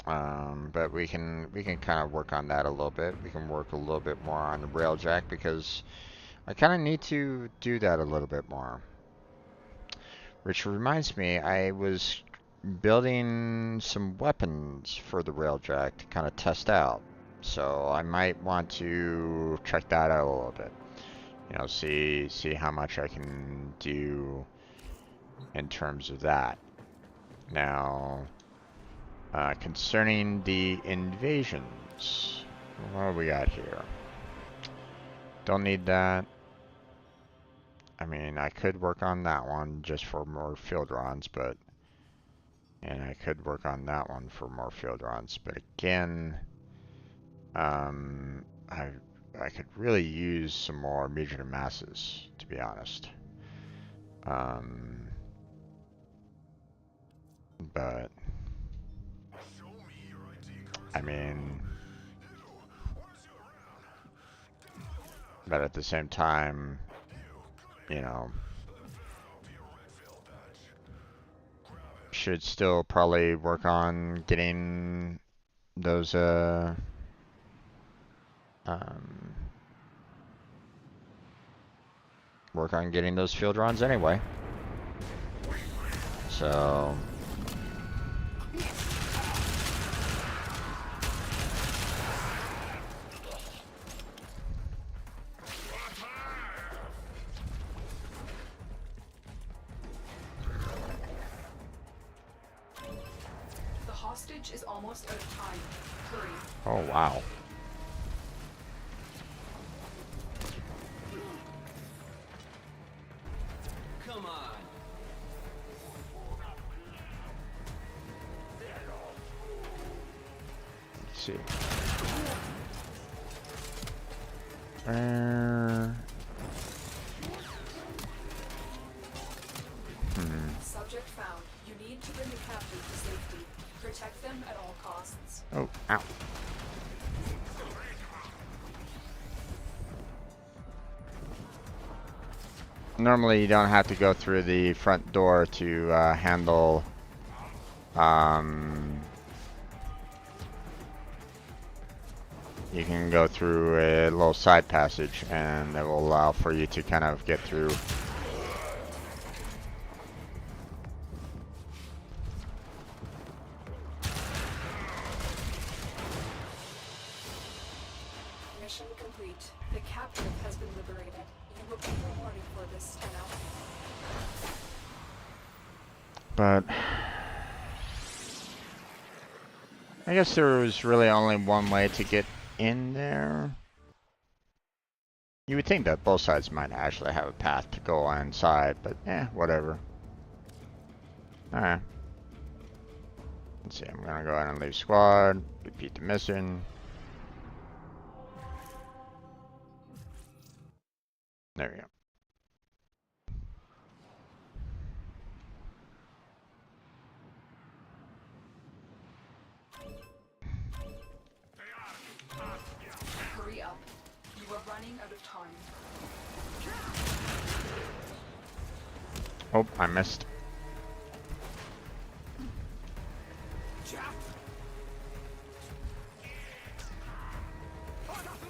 S1: But we can kind of work on that a little bit. We can work a little bit more on the railjack because I kind of need to do that a little bit more. Which reminds me, I was building some weapons for the railjack to kind of test out. So I might want to check that out a little bit. You know, see how much I can do in terms of that. Now, concerning the invasions, what do we got here? Don't need that. I mean, I could work on that one just for more field runs, but... And I could work on that one for more field runs, but again, um, I I could really use some more medium masses, to be honest. Um, but I mean, but at the same time, you know, should still probably work on getting those work on getting those field runs anyway. So
S4: The hostage is almost out of time. Hurry.
S1: oh wow.
S5: Come on.
S1: Let's see.
S4: Subject found. You need to bring the captive to safety. Protect them at all costs.
S1: Oh, ow. Normally you don't have to go through the front door to handle you can go through a little side passage and it will allow for you to kind of get through.
S4: Mission complete. The captive has been liberated. You will be rewarded for this, Steno.
S1: But I guess there was really only one way to get in there. You would think that both sides might actually have a path to go inside, but whatever. Alright. Let's see, I'm gonna go ahead and leave squad, repeat the mission. There we go.
S4: Hurry up. You are running out of time.
S1: Oh, I missed.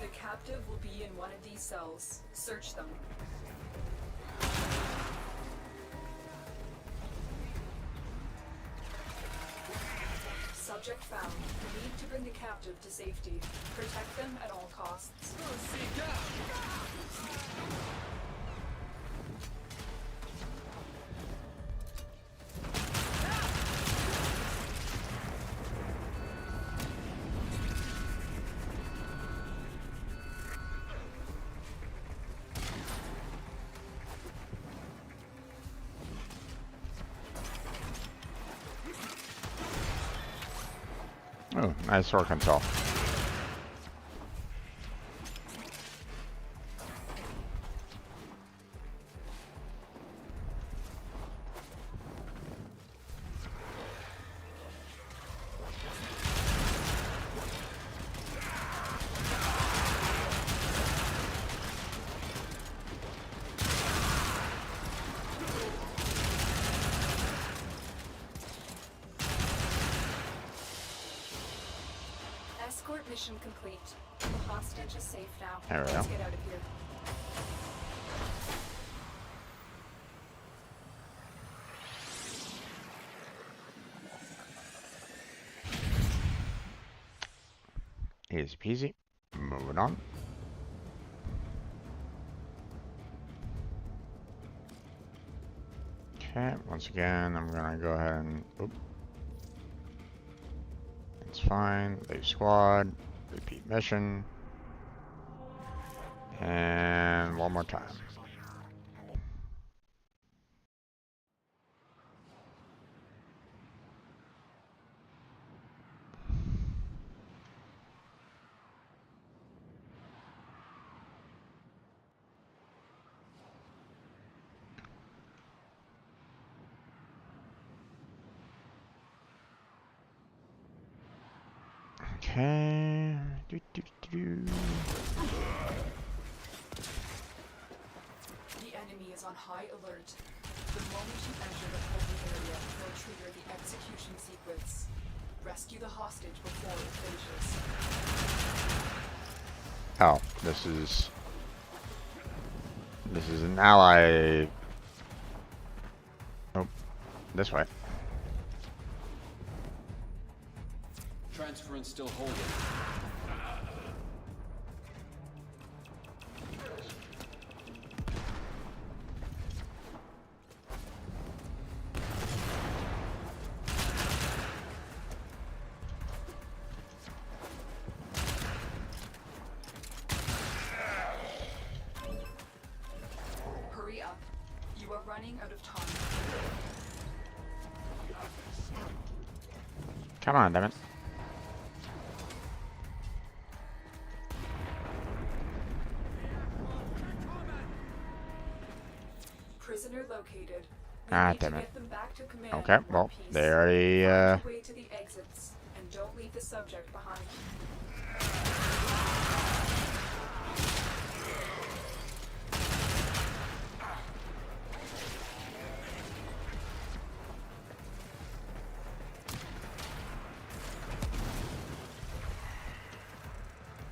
S4: The captive will be in one of these cells. Search them. Subject found. You need to bring the captive to safety. Protect them at all costs.
S1: Oh, nice sword control.
S4: Escort mission complete. The hostage is safe now.
S1: There we
S4: Let's
S1: go.
S4: get out of here.
S1: Easy peasy. Moving on. Okay, once again, I'm gonna go ahead and. Oop. It's fine. Leave squad. Repeat mission. And one more time. Okay.
S4: The enemy is on high alert. The moment you enter the holding area, they'll trigger the hostage before it finishes.
S1: Oh, this is an ally. Oh, this way.
S5: Transference still holding.
S4: Hurry up. You are running out of time.
S1: Come on, damn it.
S4: Prisoner located. We
S1: Ah,
S4: need to
S1: damn it.
S4: get them back to command
S1: Okay,
S4: in one
S1: well,
S4: piece.
S1: they already,
S4: Find your way to the exits, and don't leave the subject behind.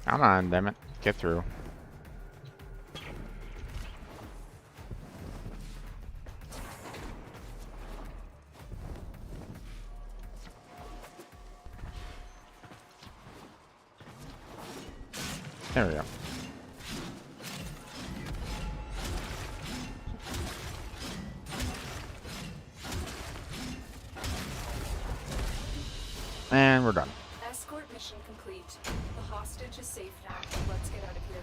S1: come on, damn it. Get through. There we go. And we're done.
S4: Escort mission complete. The hostage is safe now. Let's get out of here.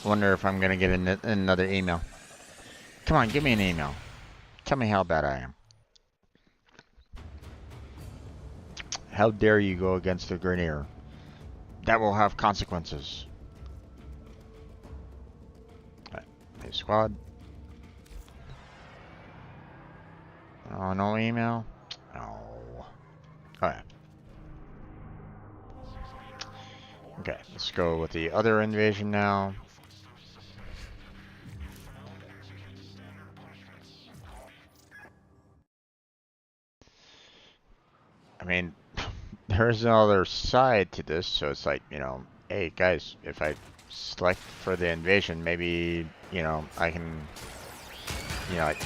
S1: Wonder if I'm gonna get another email. Come on, give me an email. Tell me how bad I am. How dare you go against the Grenadier? That will have consequences. Alright, new squad. Oh, no email? Oh. Alright. Okay, let's go with the other invasion now. I mean, there's another side to this, so it's like, you know, hey guys, if I select for the invasion, maybe, you know, I can, you know, like,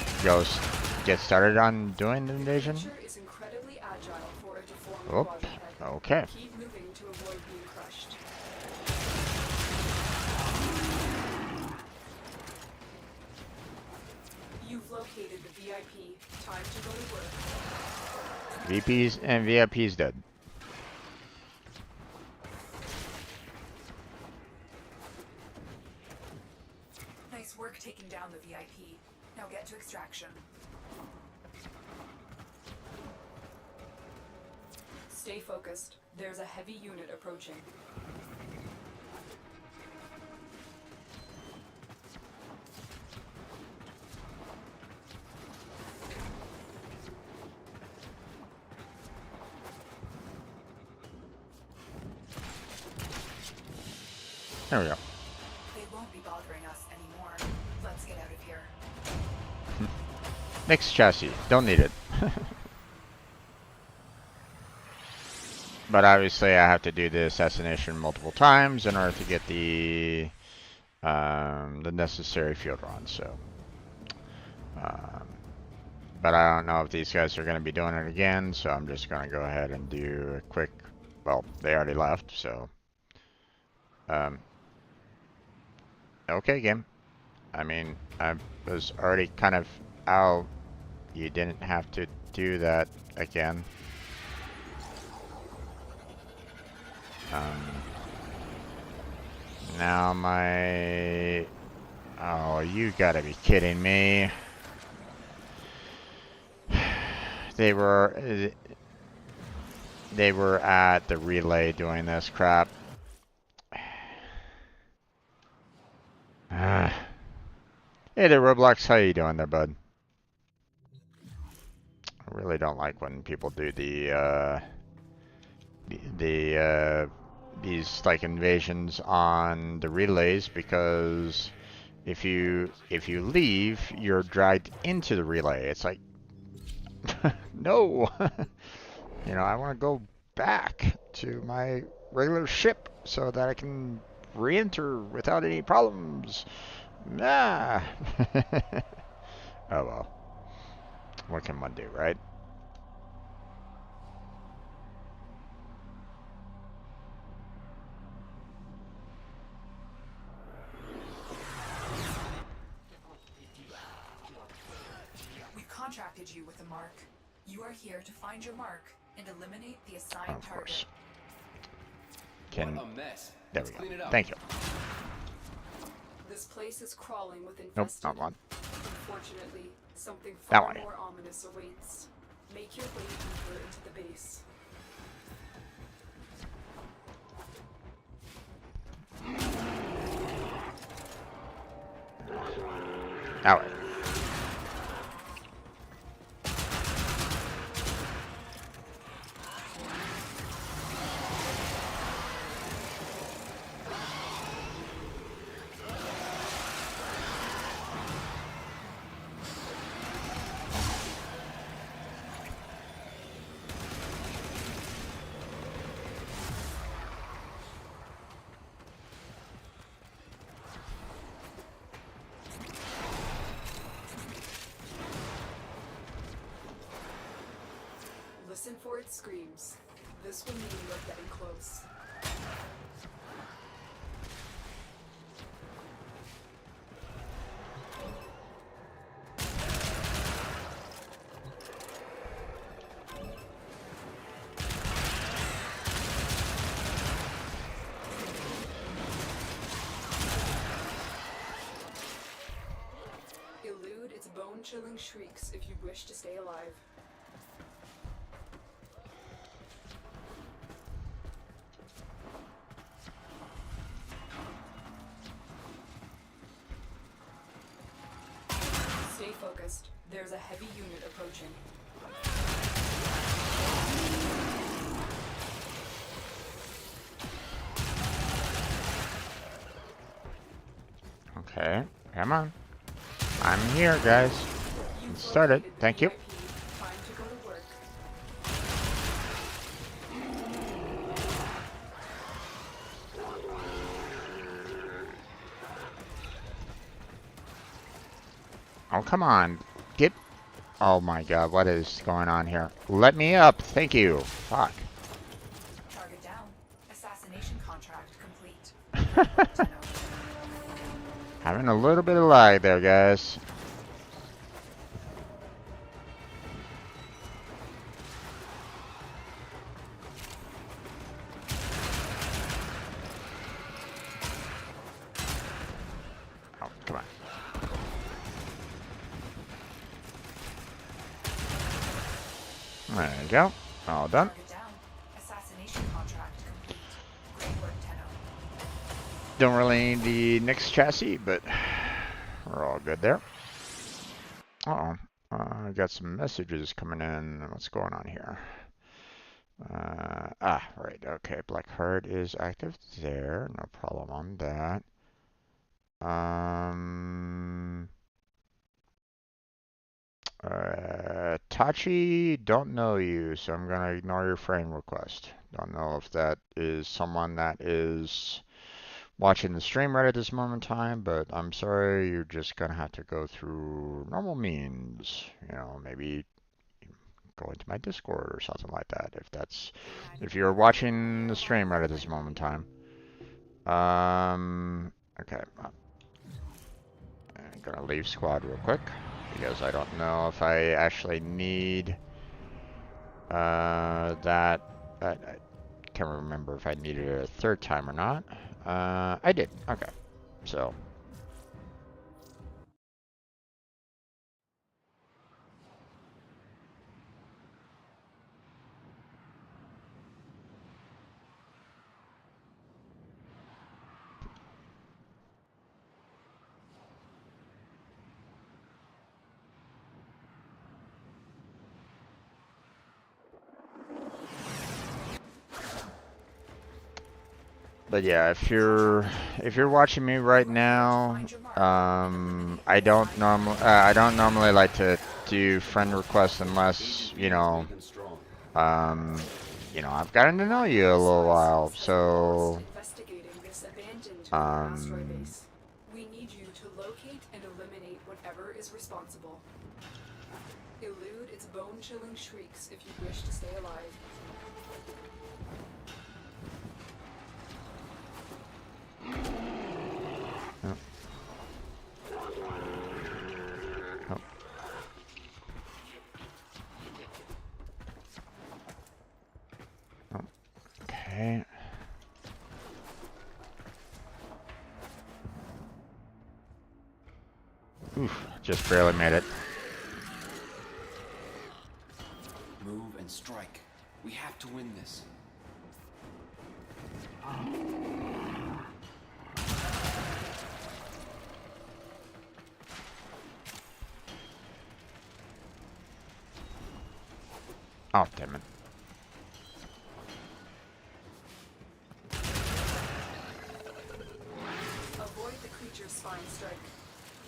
S1: get started on doing the invasion.
S4: Creature is incredibly agile for a deformed
S1: Oh,
S4: quadruped.
S1: okay.
S4: Keep moving to avoid being crushed. You've located the VIP. Time to go to work.
S1: VPs and VIPs dead.
S4: Nice work taking down the VIP. Now get to extraction. Stay focused. There's a heavy unit approaching.
S1: There we go.
S4: They won't be bothering us anymore. Let's get out of here.
S1: Next chassis. Don't need it. But obviously I have to do the assassination multiple times in order to get the necessary field runs, so. But I don't know if these guys are going to be doing it again, so I'm just going to go ahead and do a quick, well, they already left, so. Okay, game. I mean, I was already kind of out. You didn't have to do that again. Now my... Oh, you gotta be kidding me. They were at the relay doing this crap. Hey there, Roblox. How you doing there, bud? I really don't like when people do these like invasions on the relays, because if you leave, you're dragged into the relay. It's like, no, you know, I want to go back to my regular ship so that I can re-enter without any problems. Nah. Oh well, what can one do, right?
S4: We've contracted you with a mark. You are here to find your mark and eliminate the assigned
S1: Of course.
S4: target.
S1: Can
S5: What a mess.
S1: there
S5: Let's
S1: we go.
S5: clean it up.
S1: Thank you.
S4: This place is crawling with
S1: Nope,
S4: infested.
S1: not one.
S4: Unfortunately, something
S1: That
S4: far
S1: way.
S4: more ominous awaits. Make your way deeper into the base.
S1: That way.
S4: Listen for its screams. This will mean you're getting close. Elude its bone-chilling shrieks if you wish to stay alive. Stay focused. There's a heavy unit approaching.
S1: Okay, come on. I'm here, guys.
S4: You've
S1: Started.
S4: located the
S1: Thank you.
S4: VIP. Time to go to work.
S1: Oh, come on. Get... Oh my god, what is going on here? Let me up. Thank you. Fuck.
S4: Target down. Assassination contract complete.
S1: Having a little bit of lag there, guys. Oh, come on. There you go. All done.
S4: Target down. Assassination contract complete. Great work, Tenno.
S1: Don't really need the next chassis, but we're all good there. Uh-oh. I got some messages coming in. What's going on here? Right. Okay. Black Heart is active there. No problem on that. Tachi, don't know you, so I'm gonna ignore your friend request. Don't know if that is someone that is watching the stream right at this moment in time, but I'm sorry, you're just gonna have to go through normal means. You know, maybe go into my Discord or something like that. If you're watching the stream right at this moment in time. Okay. I'm gonna leave squad real quick because I don't know if I actually need that. I can't remember if I needed it a third time or not. I did. Okay. So. But yeah, if you're watching me right now, I don't normally like to do friend requests unless um, I've gotten to know you a little while. So
S4: Investigating this abandoned asteroid
S1: um,
S4: base. We need you to locate and eliminate whatever is responsible. Elude its bone-chilling shrieks if you wish to stay alive.
S1: oh, oh, oh, okay. Oof, just barely made it.
S5: Move and strike. We have to win this.
S1: Oh, damn it.
S4: Avoid the creature's spine strike.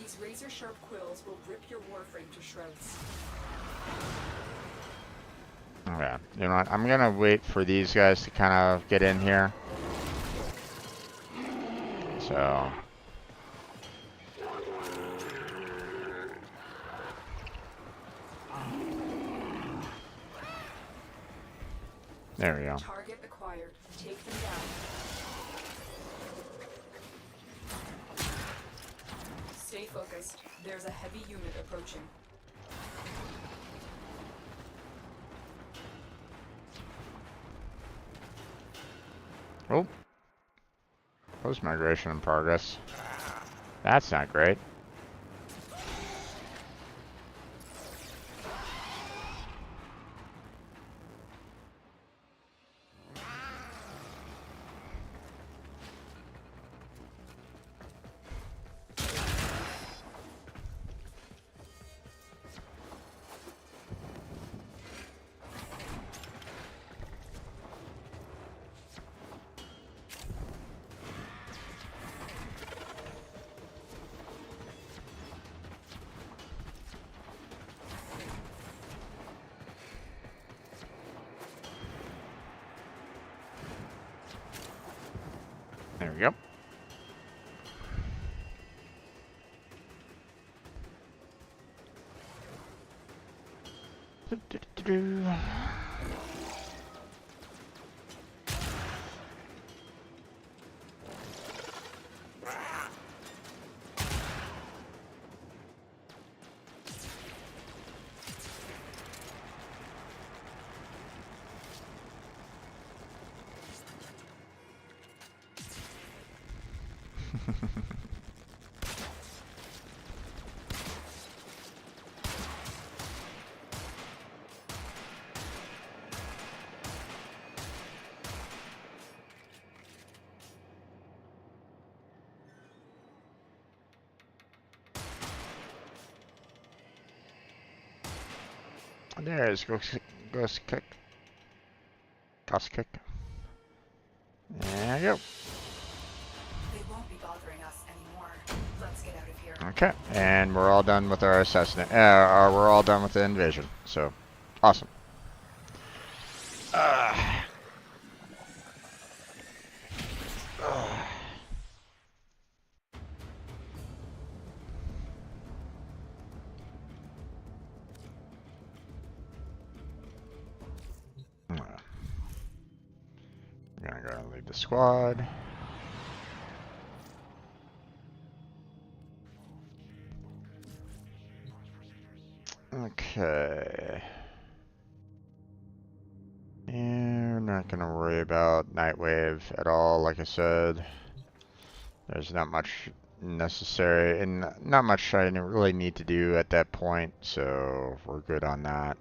S4: These razor-sharp quills will rip your warframe to shreds.
S1: Okay, you know what? I'm gonna wait for these guys to kind of get in here. So. There we go.
S4: Target acquired. Take them down. Stay focused. There's a heavy unit approaching.
S1: Oh. Post migration in progress. That's not great. There we go. Do-do-do-do. There's Ghost Kick. Ghost Kick. There you go.
S4: They won't be bothering us anymore. Let's get out of here.
S1: Okay, and we're all done with our assessment. We're all done with the invasion. So, awesome. Uh, I'm gonna go and leave the squad. Okay. And I'm not gonna worry about Nightwave at all, like I said. There's not much necessary, and not much I really need to do at that point, so we're good on that.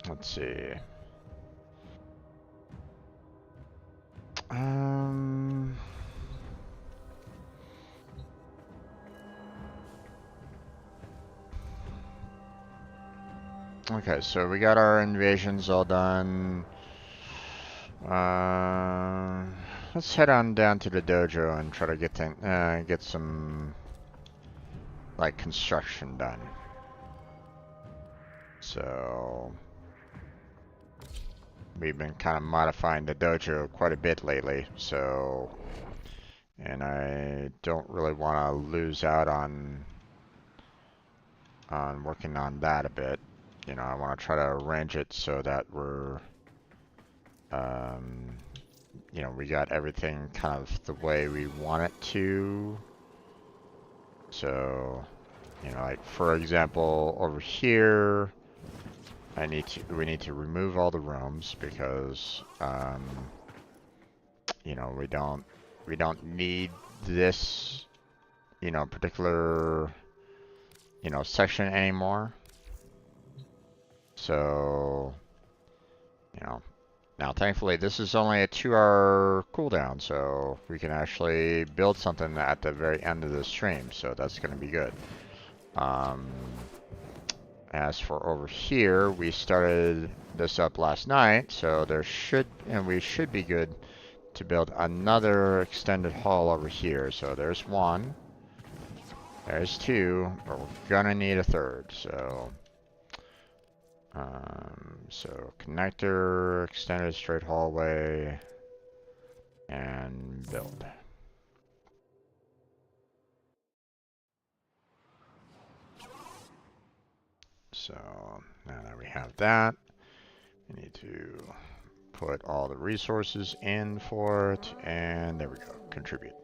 S1: Let's see. Um, Okay, so we got our invasions all done. Let's head on down to the dojo and try to get some like construction done. So we've been kind of modifying the dojo quite a bit lately. And I don't really want to lose out on working on that a bit. You know, I want to try to arrange it so that we're you know, we got everything kind of the way we want it to. So, you know, like for example, over here, we need to remove all the rooms because, you know, we don't need this, you know, particular, you know, section anymore. So, you know, now thankfully this is only a 2-hour cooldown, so we can actually build something at the very end of the stream, so that's going to be good. As for over here, we started this up last night, so we should be good to build another extended hall over here. So there's one, there's two, but we're gonna need a third. So connector, extended straight hallway, and build. So now that we have that, we need to put all the resources in for it, and there we go, contribute.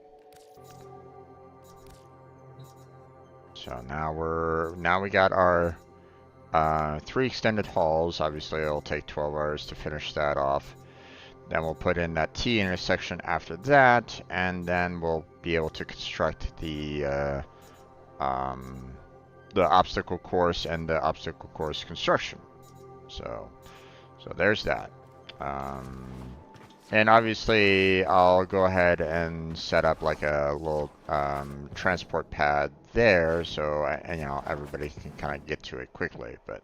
S1: So now we got our 3 extended halls. Obviously it'll take 12 hours to finish that off. Then we'll put in that T intersection after that, and then we'll be able to construct the obstacle course and the obstacle course construction. So there's that. And obviously I'll go ahead and set up like a little transport pad there, so you know, everybody can kind of get to it quickly, but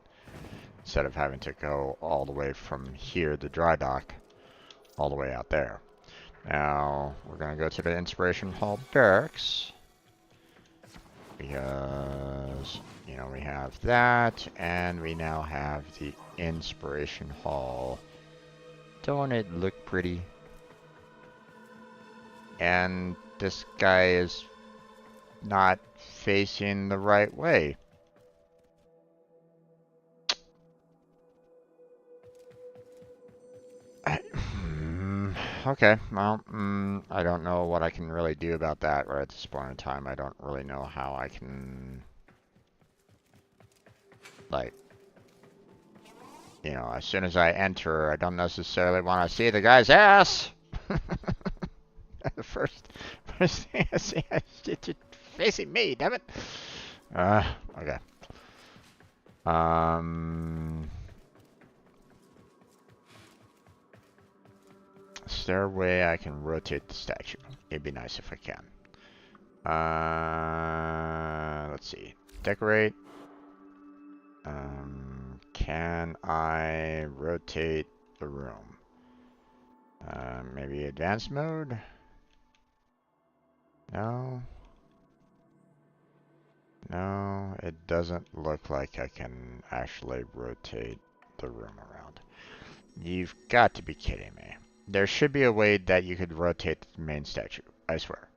S1: instead of having to go all the way from here, the dry dock, all the way out there. Now we're gonna go to the Inspiration Hall Barracks because, you know, we have that, and we now have the Inspiration Hall. Don't it look pretty? And this guy is not facing the right way. Okay, well, I don't know what I can really do about that right at this point in time. I don't really know how I can, like, you know, as soon as I enter, I don't necessarily want to see the guy's ass. The first thing I see, it's facing me, damn it. Okay. Is there a way I can rotate the statue? It'd be nice if I can. Let's see. Decorate. Can I rotate the room? Maybe advanced mode? No. No, it doesn't look like I can actually rotate the room around. You've got to be kidding me. There should be a way that you could rotate the main statue, I swear.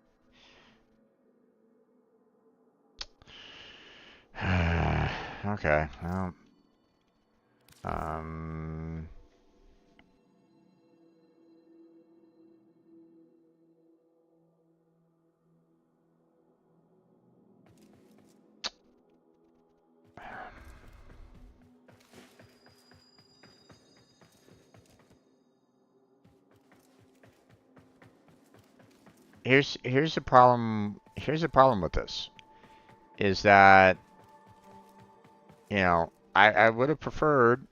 S1: Okay, well, here's the problem. Here's the problem with this, is that, you know, I would have preferred,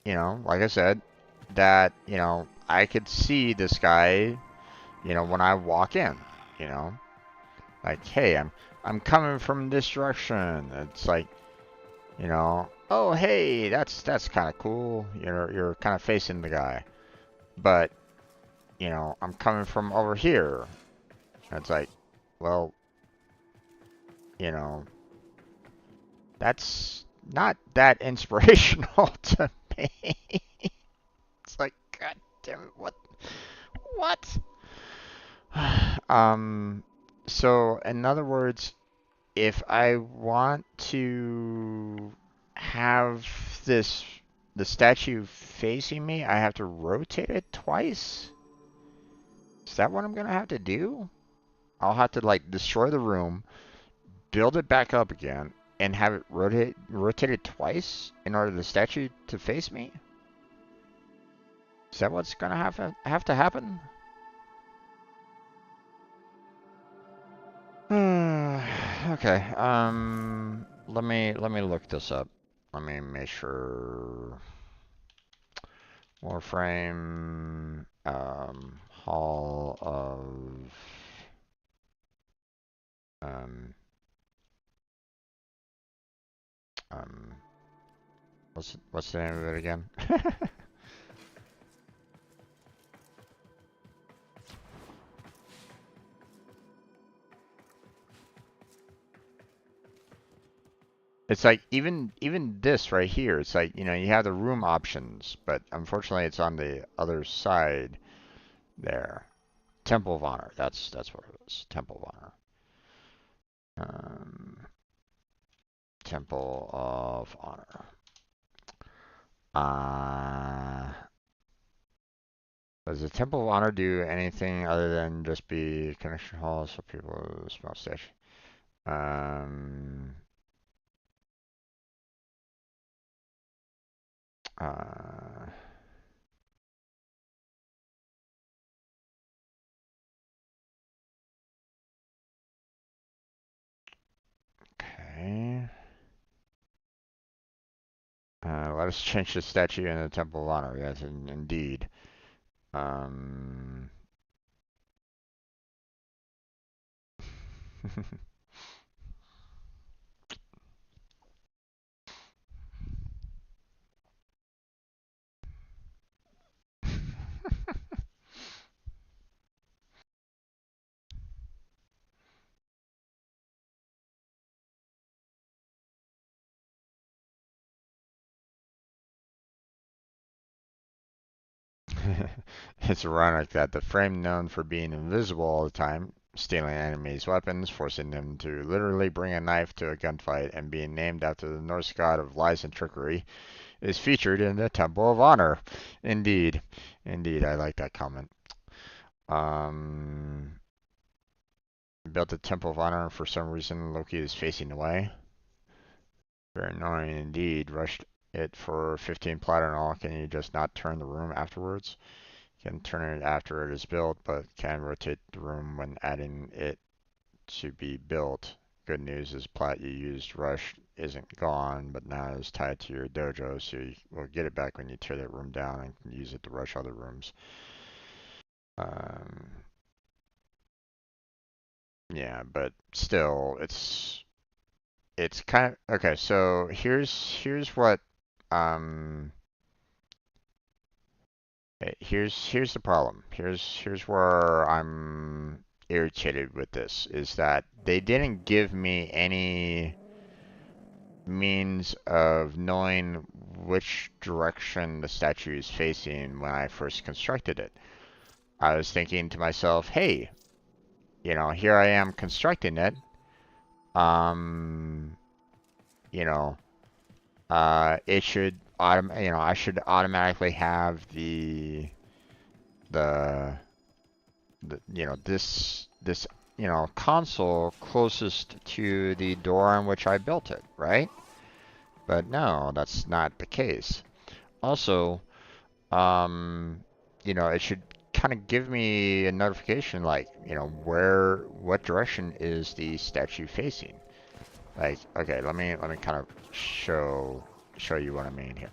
S1: you know, like I said, that, you know, I could see this guy, you know, when I walk in, you know, like, hey, I'm coming from this direction. It's like, you know, oh hey, that's kind of cool. You're kind of facing the guy, but you know I'm coming from over here. And it's like, well, you know, that's not that inspirational to me. It's like, God damn it, what? What? So in other words, if I want to have this the statue facing me, I have to rotate it twice? Is that what I'm gonna have to do? I'll have to like destroy the room, build it back up again, and have it rotated twice in order for the statue to face me? Is that what's gonna have to happen? Okay. Let me look this up. Let me make sure. Warframe, Hall of, um, um, what's the name of it again? It's like even this right here. It's like, you know, you have the room options, but unfortunately it's on the other side there. Temple of Honor. That's what it was. Temple of Honor. Um, Temple of Honor. Does the Temple of Honor do anything other than just be connection halls for people with a small station? Um, uh, okay. Let us change the statue in the Temple of Honor. Yes, indeed. Um, It's ironic that the frame known for being invisible all the time, stealing enemies' weapons, forcing them to literally bring a knife to a gunfight, and being named after the Norse god of lies and trickery, is featured in the Temple of Honor. Indeed. Indeed, I like that comment. Um, Built the Temple of Honor, and for some reason Loki is facing away. Very annoying indeed. Rushed it for 15 platinum. Can you just not turn the room afterwards? Can turn it after it is built, but can rotate the room when adding it to be built. Good news is plat you used rush isn't gone, but now is tied to your dojo, so you will get it back when you tear that room down and can use it to rush other rooms. Um, yeah, but still, it's kind of okay. So here's what um here's the problem. Here's where I'm irritated with this is that they didn't give me any means of knowing which direction the statue is facing when I first constructed it. I was thinking to myself, hey, you know, here I am constructing it. Um, you know, it should you know, I should automatically have the you know, this you know, console closest to the door on which I built it, right? But no, that's not the case. Also, you know, it should kind of give me a notification like, you know, what direction is the statue facing? Like, okay, let me kind of show you what I mean here.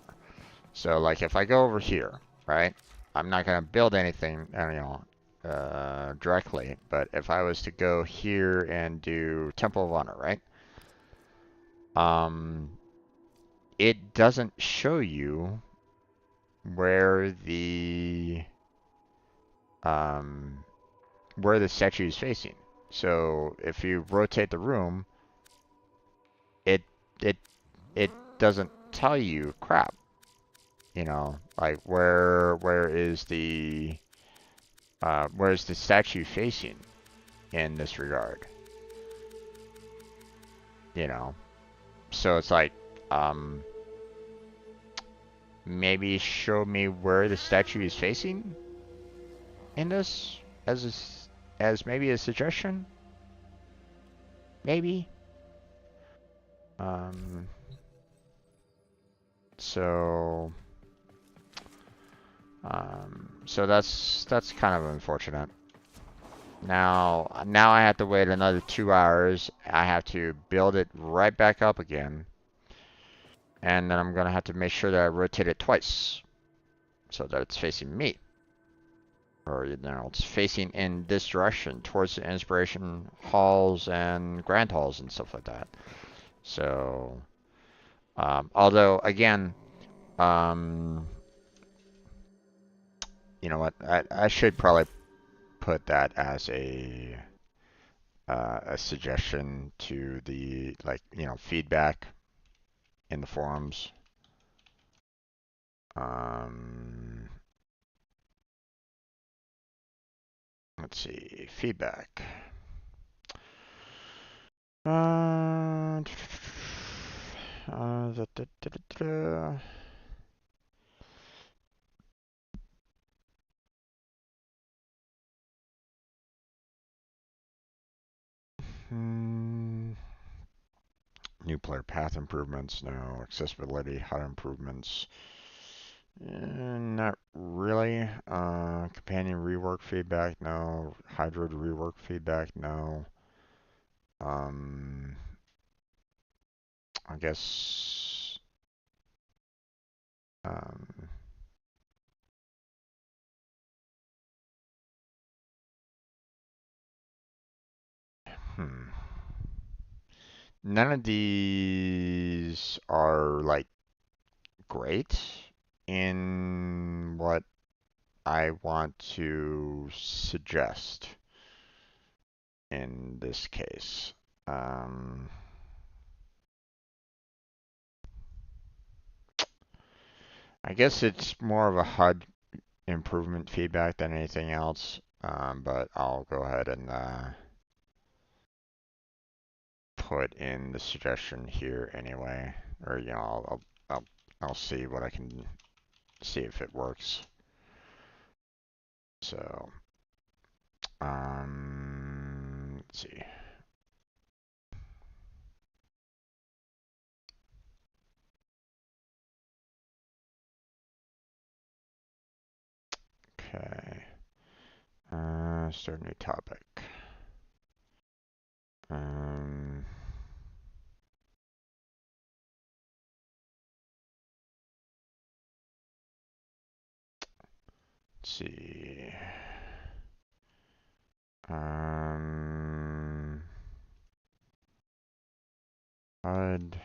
S1: So like if I go over here, right? I'm not gonna build anything, you know, directly, but if I was to go here and do Temple of Honor, right? Um, it doesn't show you where the um, statue is facing. So if you rotate the room, it it it doesn't tell you crap. You know, like where's the statue facing in this regard? You know, so it's like um, maybe show me where the statue is facing in this as maybe a suggestion. Maybe. Um, so so that's kind of unfortunate. Now I have to wait another 2 hours. I have to build it right back up again. And then I'm gonna have to make sure that I rotate it twice so that it's facing me. Or you know, it's facing in this direction towards the inspiration halls and grand halls and stuff like that. So although again, um, you know what, I should probably put that as a suggestion to the, like, you know, feedback in the forums. Um, let's see, feedback. Uh, da, da, da, da. Hmm. New player path improvements, no. Accessibility, HUD improvements. Not really. Companion rework feedback, no. Hydroid rework feedback, no. I guess. Um, hmm. None of these are like great in what I want to suggest in this case. I guess it's more of a HUD improvement feedback than anything else, but I'll go ahead and put in the suggestion here anyway, or you know, I'll see what I can see if it works. So, let's see. Okay. Start a new topic. Um, let's see. HUD.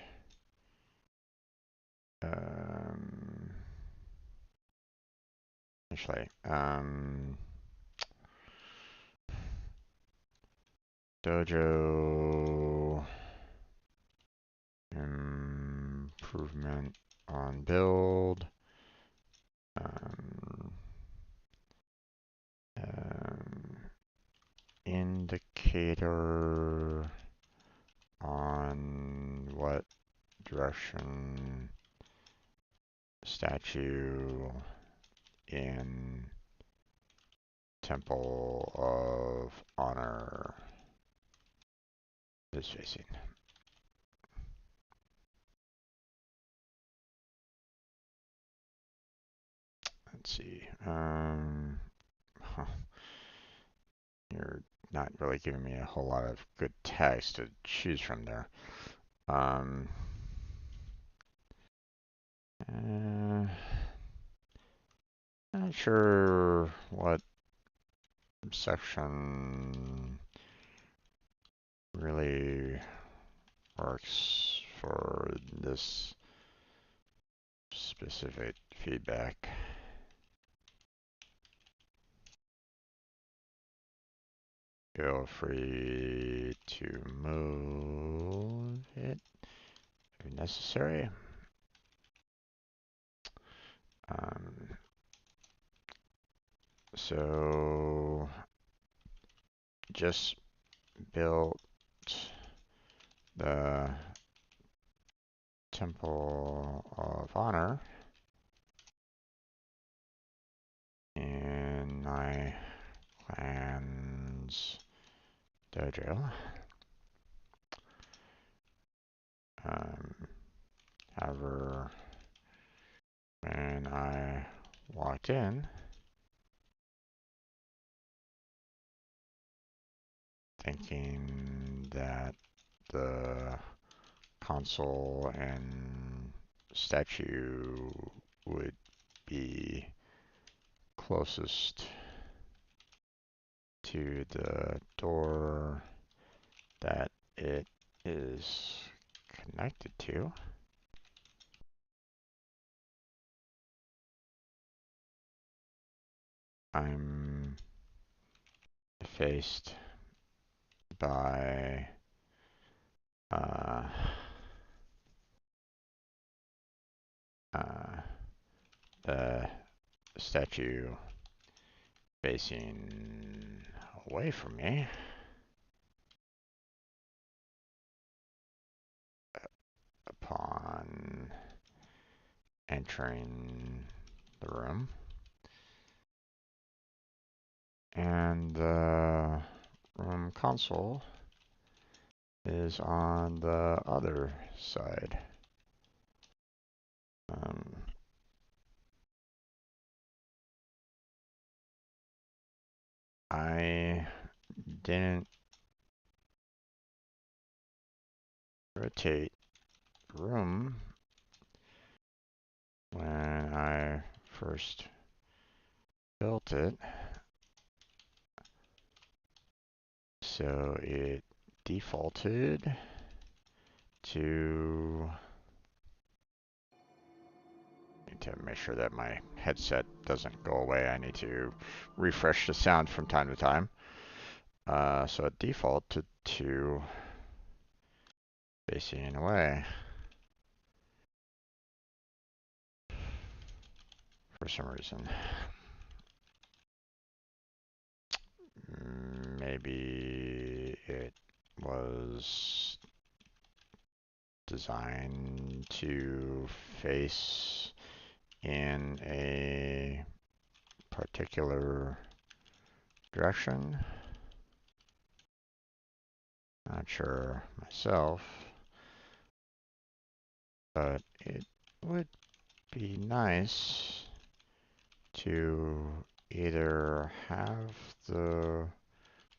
S1: Um, actually, Dojo improvement on build. Um, indicator on what direction statue in Temple of Honor is facing. Let's see. Huh. You're not really giving me a whole lot of good text to choose from there. Not sure what section really works for this specific feedback. Feel free to move it if necessary. So just built the Temple of Honor in my clan's dojo. However, when I walked in, thinking that the console and statue would be closest to the door that it is connected to, I'm faced by the statue facing away from me. Upon entering the room, and the room console is on the other side. I didn't rotate the room when I first built it, so it defaulted to. Need to make sure that my headset doesn't go away. I need to refresh the sound from time to time. So it defaulted to facing away for some reason. Maybe it was designed to face in a particular direction. Not sure myself, but it would be nice to either have the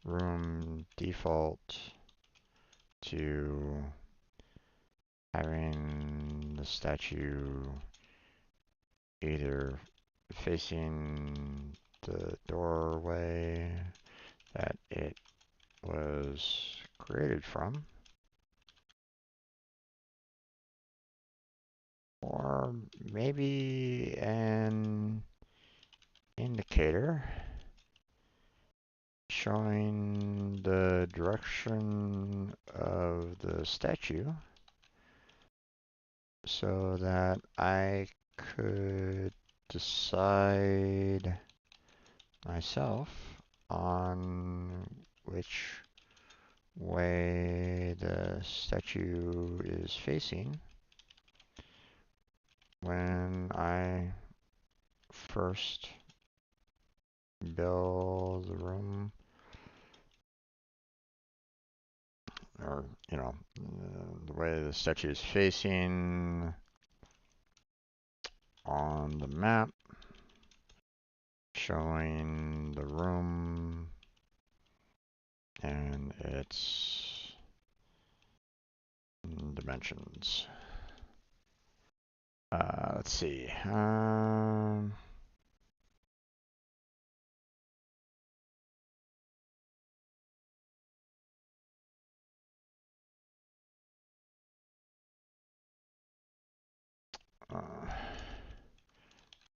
S1: room default to having the statue either facing the doorway that it was created from, or maybe an indicator showing the direction of the statue so that I could decide myself on which way the statue is facing when I first build the room, or the way the statue is facing on the map, showing the room and its dimensions. Let's see.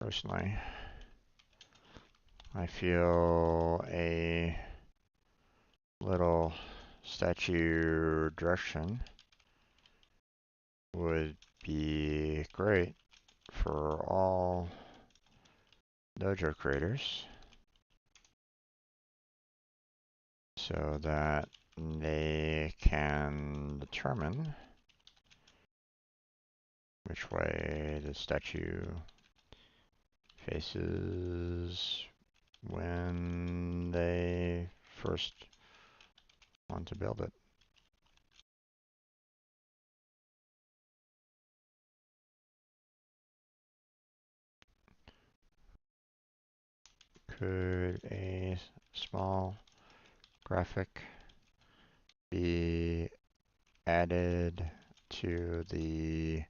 S1: Personally, I feel a little statue direction would be great for all dojo creators so that they can determine which way the statue faces when they first want to build it. Could a small graphic be added to the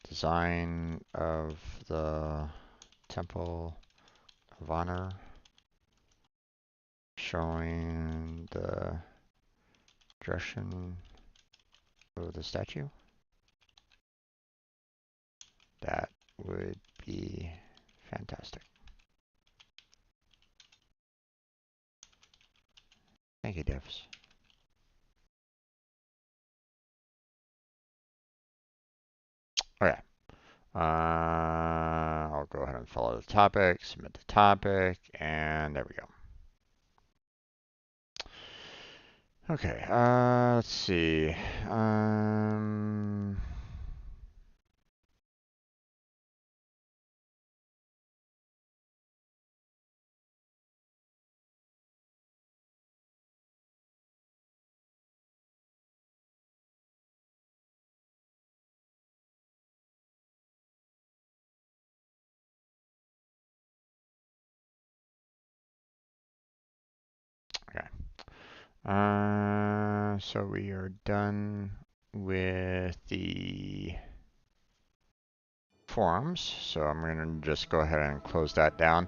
S1: design of the Temple of Honor showing the direction of the statue? That would be fantastic. Thank you, devs. Okay. I'll go ahead and follow the topic, submit the topic, and there we go. Okay, let's see. Okay. So we are done with the forums, so I'm gonna just go ahead and close that down.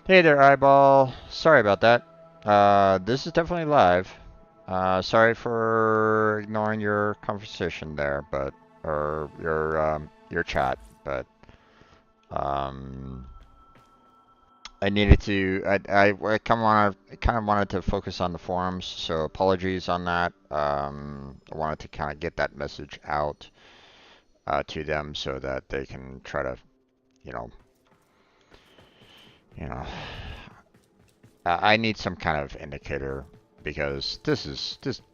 S1: Hey there, Eyeball. Sorry about that. This is definitely live. Sorry for ignoring your conversation there, but or your chat, but I needed to. I kind of wanted to focus on the forums, so apologies on that. I wanted to kind of get that message out to them so that they can try to, you know, you know, I need some kind of indicator because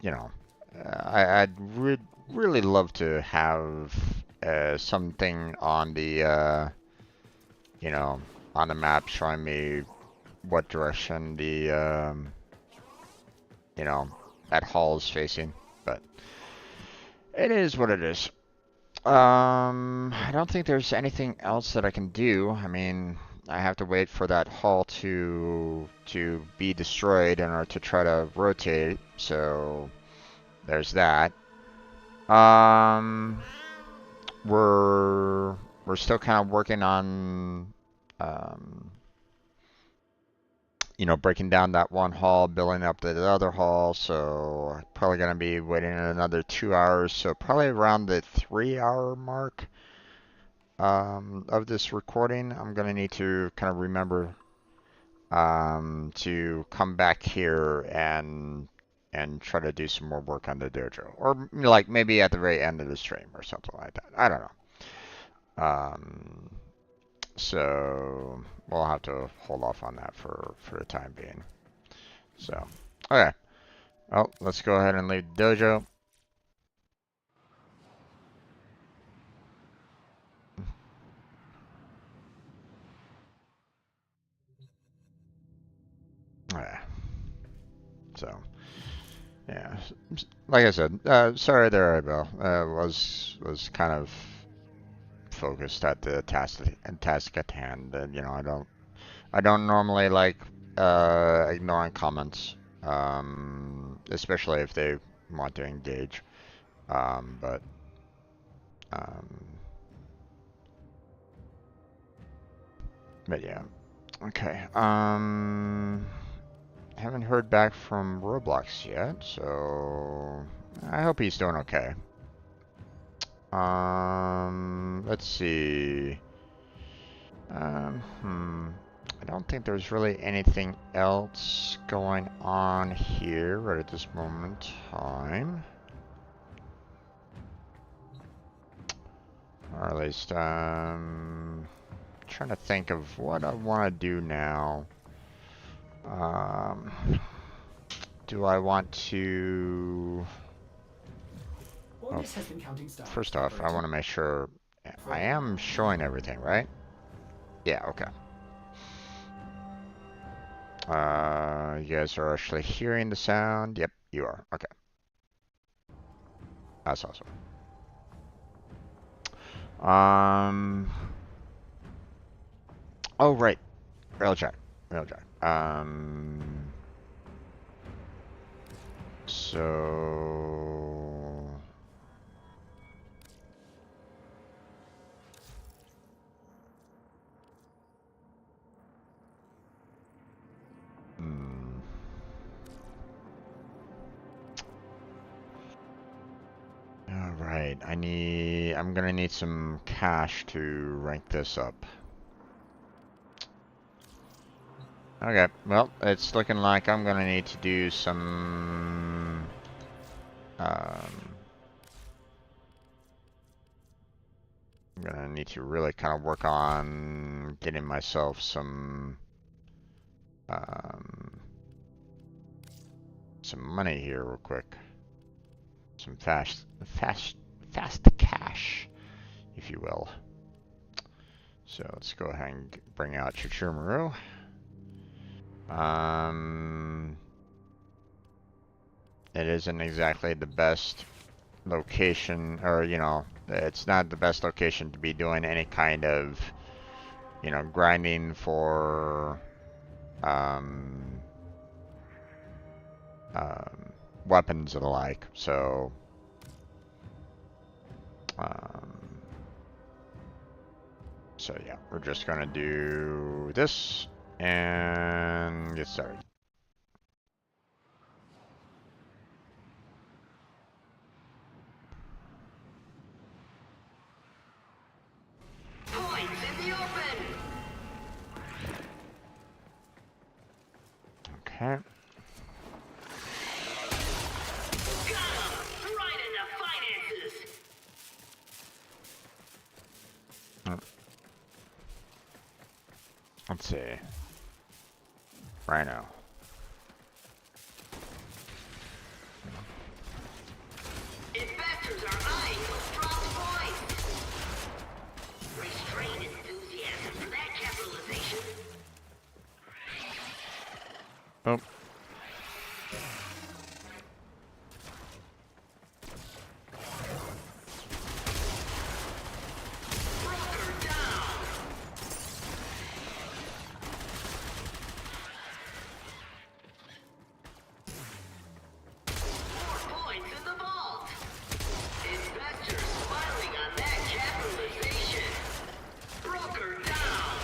S1: you know, I'd really love to have something on the, you know, on the map showing me what direction the, you know, that hall is facing, but it is what it is. I don't think there's anything else that I can do. I mean, I have to wait for that hull to be destroyed in order to try to rotate. So there's that. Um, we're still kind of working on you know, breaking down that one hall, building up the other hall. So probably gonna be waiting another 2 hours. So probably around the 3 hour mark. Of this recording, I'm gonna need to kind of remember to come back here and try to do some more work on the dojo, or like maybe at the very end of the stream or something like that. I don't know. So we'll have to hold off on that for the time being. So okay. Well, let's go ahead and leave the dojo. Yeah. So. Yeah, like I said, sorry there, Abel. Was kind of focused at the task at hand. And you know, I don't normally like ignoring comments, especially if they want to engage. But um, but yeah, okay. Haven't heard back from Roblox yet, so I hope he's doing okay. Let's see. I don't think there's really anything else going on here right at this moment in time. Or at least, trying to think of what I want to do now. Do I want to... Well,
S3: Orders has been counting stars.
S1: first off, I
S3: Operator.
S1: want to make sure I am showing everything, right? Yeah, okay. You guys are actually hearing the sound? Yep, you are. Okay. That's awesome. Oh, right. Railjack. Railjack. So... Hmm. Alright, I'm gonna need some cash to rank this up. Okay, well, it's looking like I'm gonna need to do some... I'm gonna need to really kind of work on getting myself some money here real quick. Some fast cash, if you will. So let's go ahead and bring out Chichuramaru. It isn't exactly the best location, or, you know, it's not the best location to be doing any kind of, you know, grinding for, weapons and the like, so, yeah, we're just gonna do this and get started.
S6: Points in the open.
S1: Okay.
S6: Got him. Right in the finances.
S1: Let's see. Rhino.
S6: Investors are eyeing those dropped points. Restrained enthusiasm for that capitalization.
S1: Oh.
S6: Broker down. More points in the vault. Investors smiling on that capitalization. Broker down.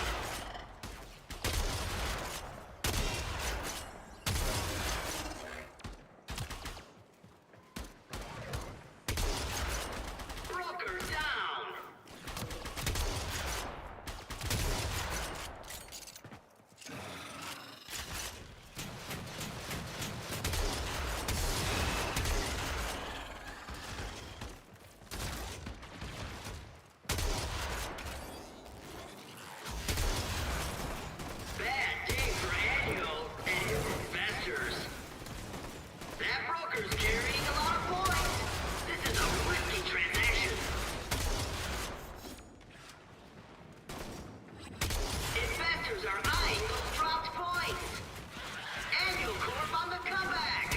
S6: Broker down. Bad day for Annual and his investors. That broker's carrying a lot of points. This is a risky transaction. Investors are eyeing those dropped points. Annual Corp on the comeback.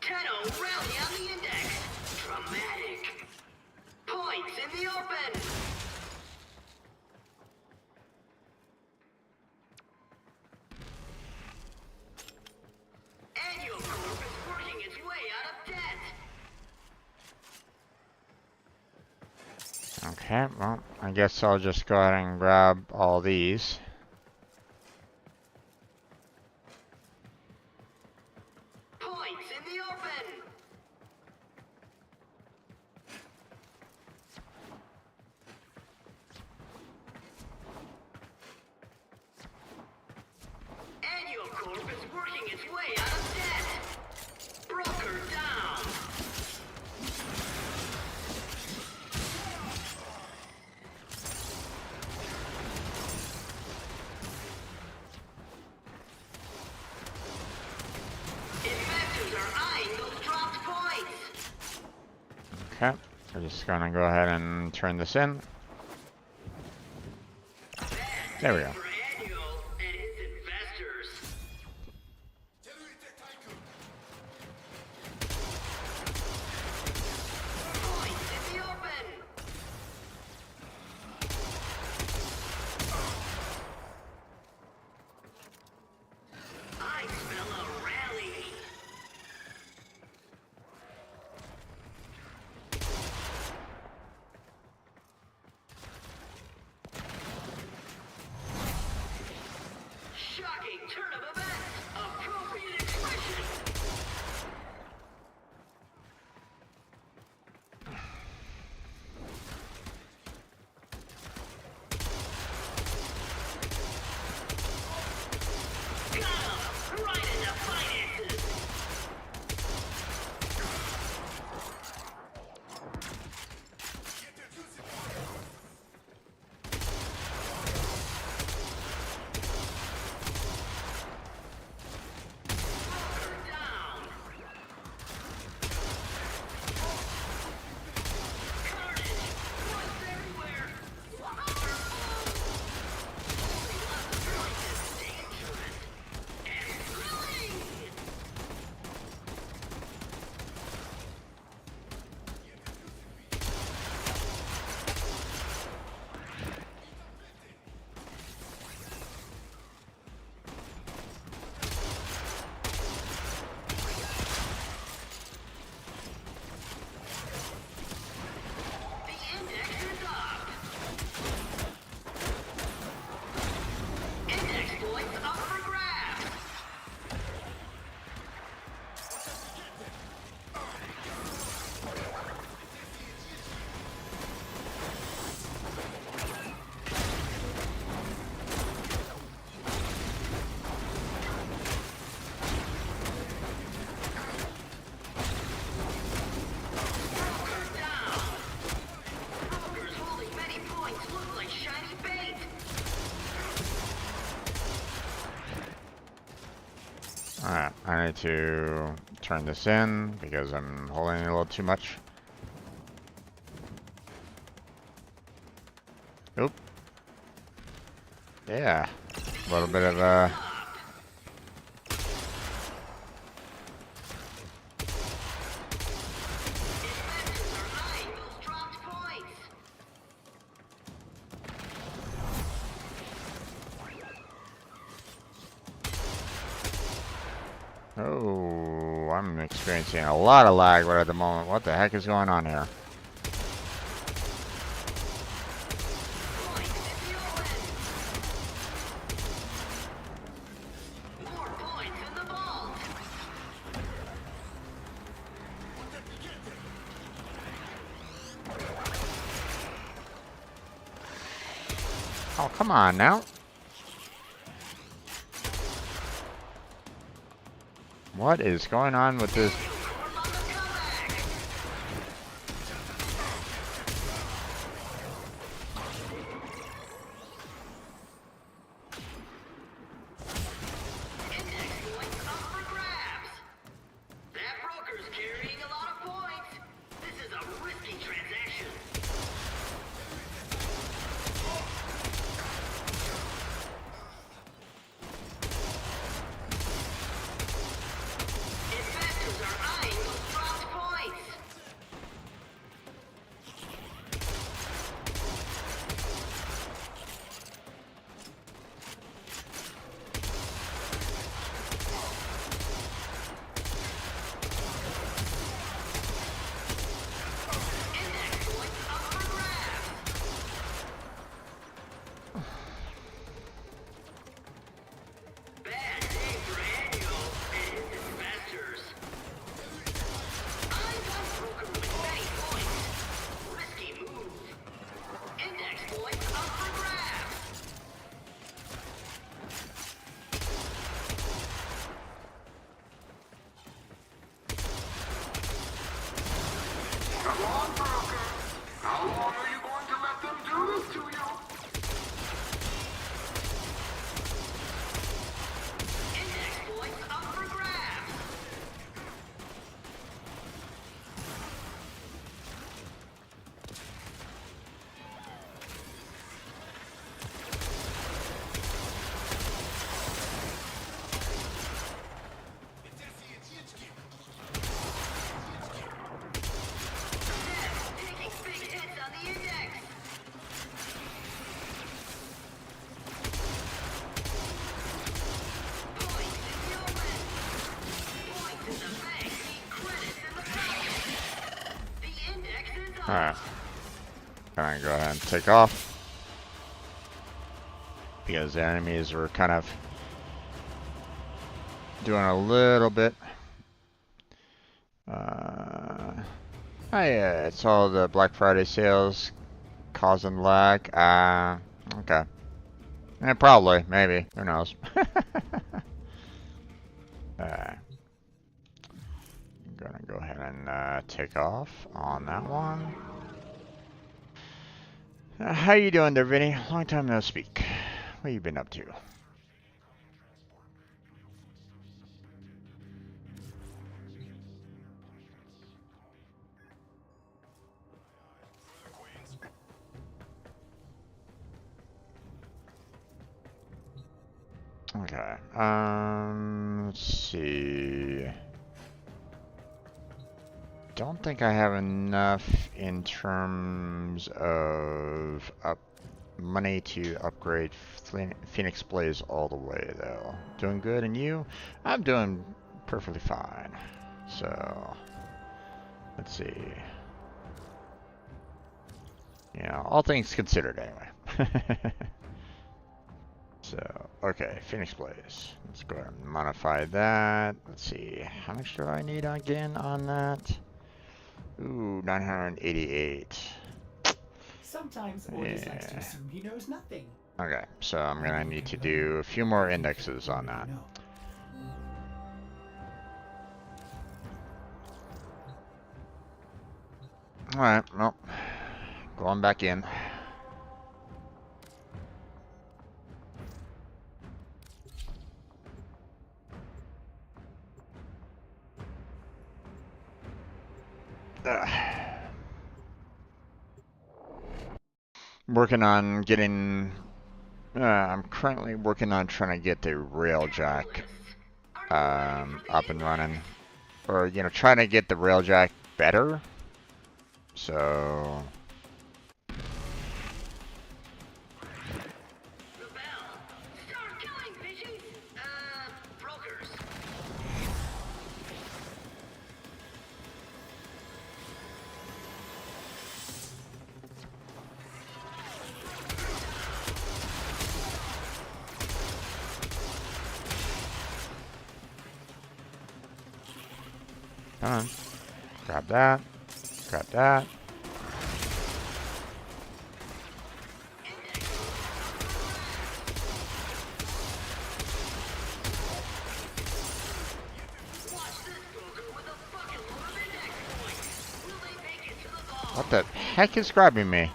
S6: Tenno rally on the index. Dramatic. Points in the open. Annual Corp is working its way out of debt.
S1: Okay, well, I guess I'll just go ahead and grab all these.
S6: Points in the open. Annual Corp is working its way out of debt. Broker down. Investors are eyeing those dropped points.
S1: Okay, we're just gonna go ahead and turn this in. There we go.
S6: For Annual and his investors. Points in the open. I smell a rally. Shocking turn of events. Appropriate expression. Got him. Right in the finances. Broker down. Carnage. Points everywhere. Wonderful. Holding lots of points is dangerous. And thrilling. The index is up. Index points up for grabs. Broker down. Brokers holding many points look like shiny bait.
S1: Alright, I need to turn this in because I'm holding a little too much. Oop. Yeah, a little bit of
S6: Investors are eyeing those dropped points.
S1: Oh, I'm experiencing a lot of lag right at the moment. What the heck is going on here?
S6: Points in the open. More points in the vault.
S1: Oh, come on now. What is going on with this?
S6: Corp on the comeback. Index points up for grabs. That broker's carrying a lot of points. This is a risky transaction. Investors are
S1: Alright. Gonna go ahead and take off. Because the enemies were kind of doing a little bit. Oh yeah, it's all the Black Friday sales causing lag. Okay. Probably, maybe, who knows. I'm gonna go ahead and take off on that one. How you doing there, Vinny? Long time no speak. What you been up to? Okay. Let's see. Don't think I have enough in terms of money to upgrade Phoenix Blaze all the way, though. Doing good, and you? I'm doing perfectly fine. So, let's see. You know, all things considered, anyway. So, okay, Phoenix Blaze. Let's go ahead and modify that. Let's see, how much do I need again on that? Ooh, 988.
S3: Sometimes Ordis likes to assume he knows nothing.
S1: Okay, so I'm gonna need to do a few more indexes on that. Alright, well, going back in. Working on getting. I'm currently working on trying to get the railjack up and running, or you know, trying to get the railjack better. So. Come on. Grab that. Grab that. What the heck is grabbing me?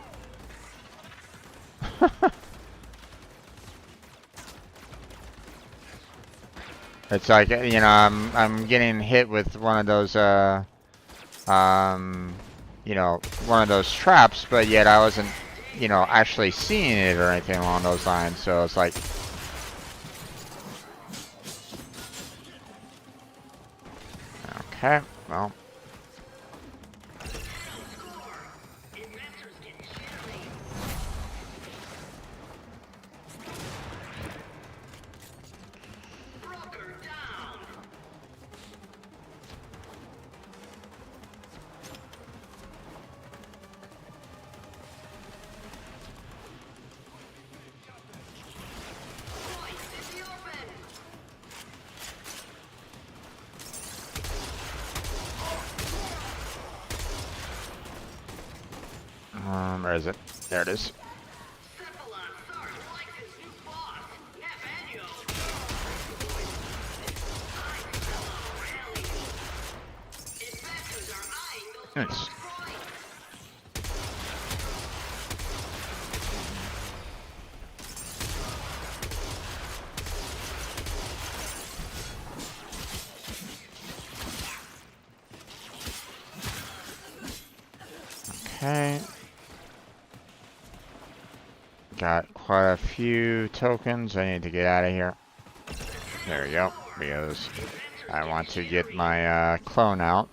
S1: It's like, you know, I'm getting hit with one of those you know, one of those traps, but yet I wasn't, you know, actually seeing it or anything along those lines. So it's like, okay, well. Where is it? There it is. Nice. Okay. Got quite a few tokens. I need to get out of here. There we go. Because I want to get my clone out.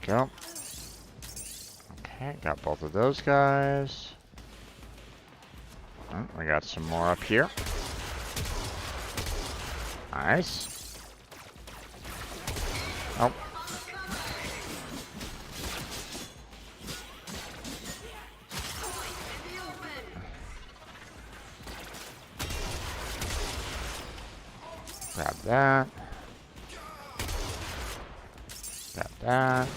S1: go. Okay, got both of those guys. Oh, we got some more up here. Nice. Oh. Grab that. Grab that.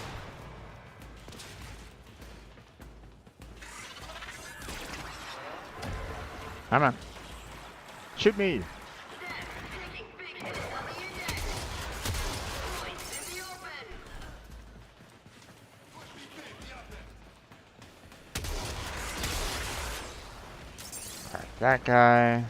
S1: Come on. Shoot me. Alright, that guy.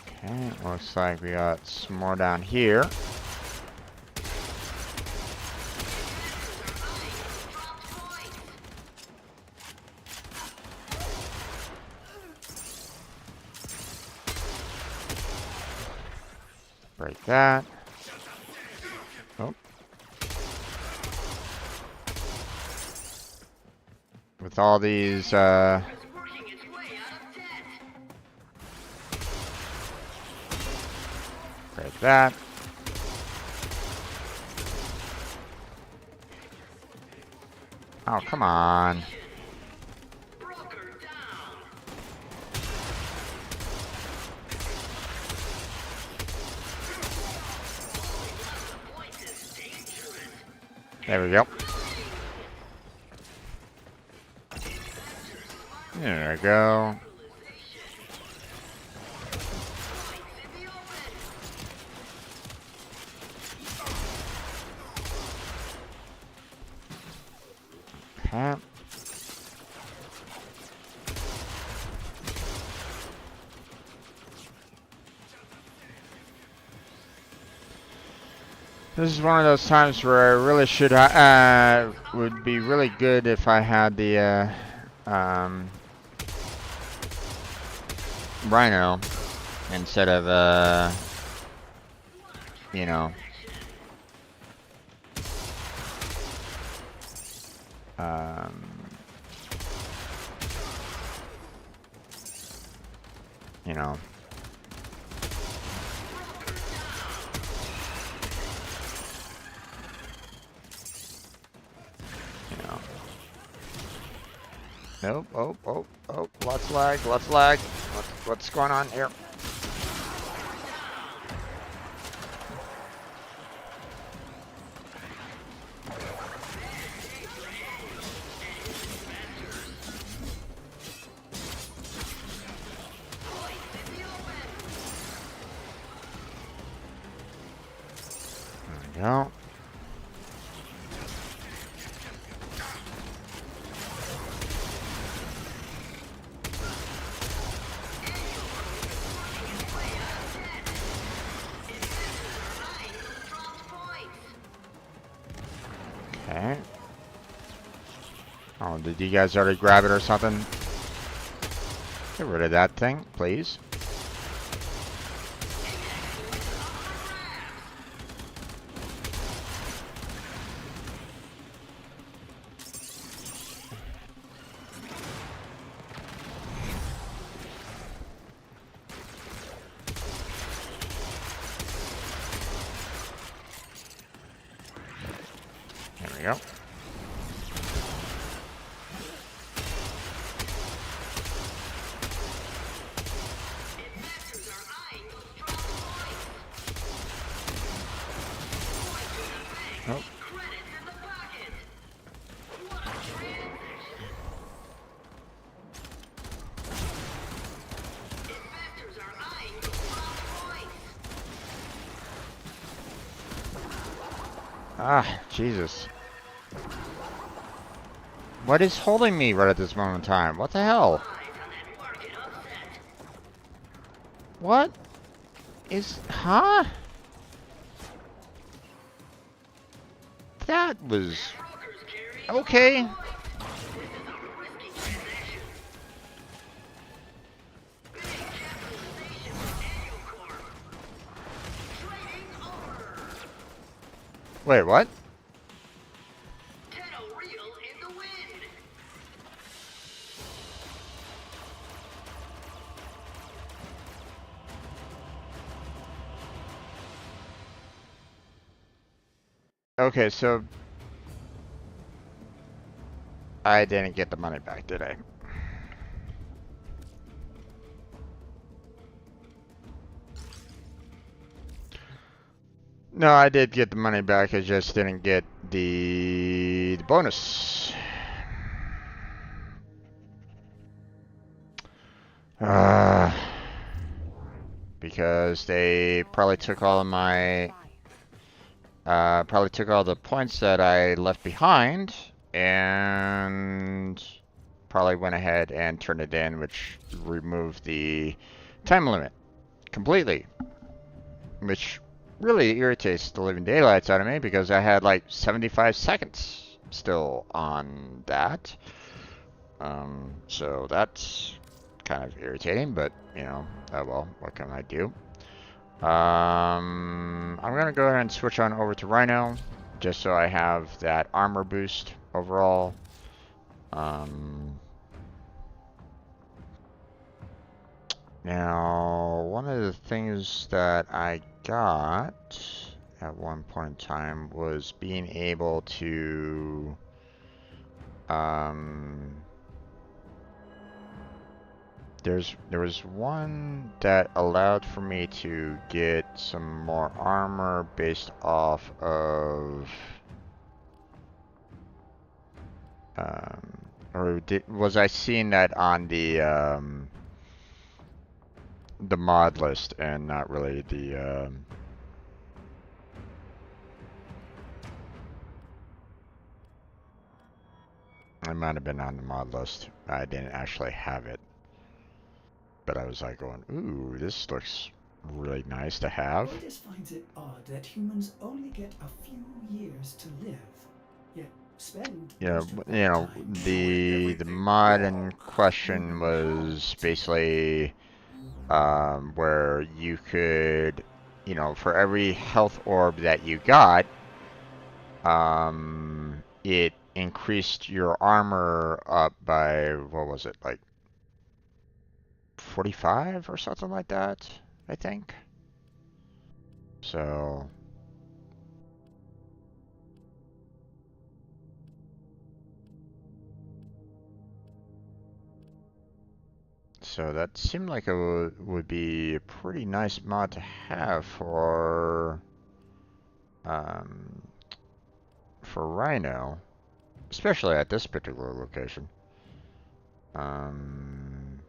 S1: Okay, looks like we got some more down here. Break that. Oh. With all these, break that. Oh, come on. There we go. There we go. Okay. This is one of those times where I really should, would be really good if I had the, Rhino instead of, you know, you know. Nope. Oh, let's lag. What's going on here? There we go. Okay. Oh, did you guys already grab it or something? Get rid of that thing, please. There we go. Oh. Ah, Jesus. What is holding me right at this moment in time? What the hell? What is... Huh? That was... Okay. Wait, what?
S6: Tenno reel in the wind.
S1: Okay, so I didn't get the money back, did I? No, I did get the money back. I just didn't get the bonus. Uh, because they probably took all of my, probably took all the points that I left behind, and probably went ahead and turned it in, which removed the time limit completely, which really irritates the living daylights out of me because I had like 75 seconds still on that. So that's kind of irritating, but you know, oh well, what can I do? I'm gonna go ahead and switch on over to Rhino, just so I have that armor boost overall. Now, one of the things that I got at one point in time was being able to, there was one that allowed for me to get some more armor based off of, or was I seeing that on the mod list and not really the, it might have been on the mod list. I didn't actually have it. But I was like going, ooh, this looks really nice to have.
S3: Otis finds it odd that humans only get a few years to live, yet spend
S1: Yeah,
S3: most of
S1: you
S3: that
S1: know,
S3: time
S1: the mod in question was basically where you could, you know, for every health orb that you got, it increased your armor up by, what was it, like 45 or something like that, I think. So So that seemed like it would be a pretty nice mod to have um, for Rhino, especially at this particular location. Um,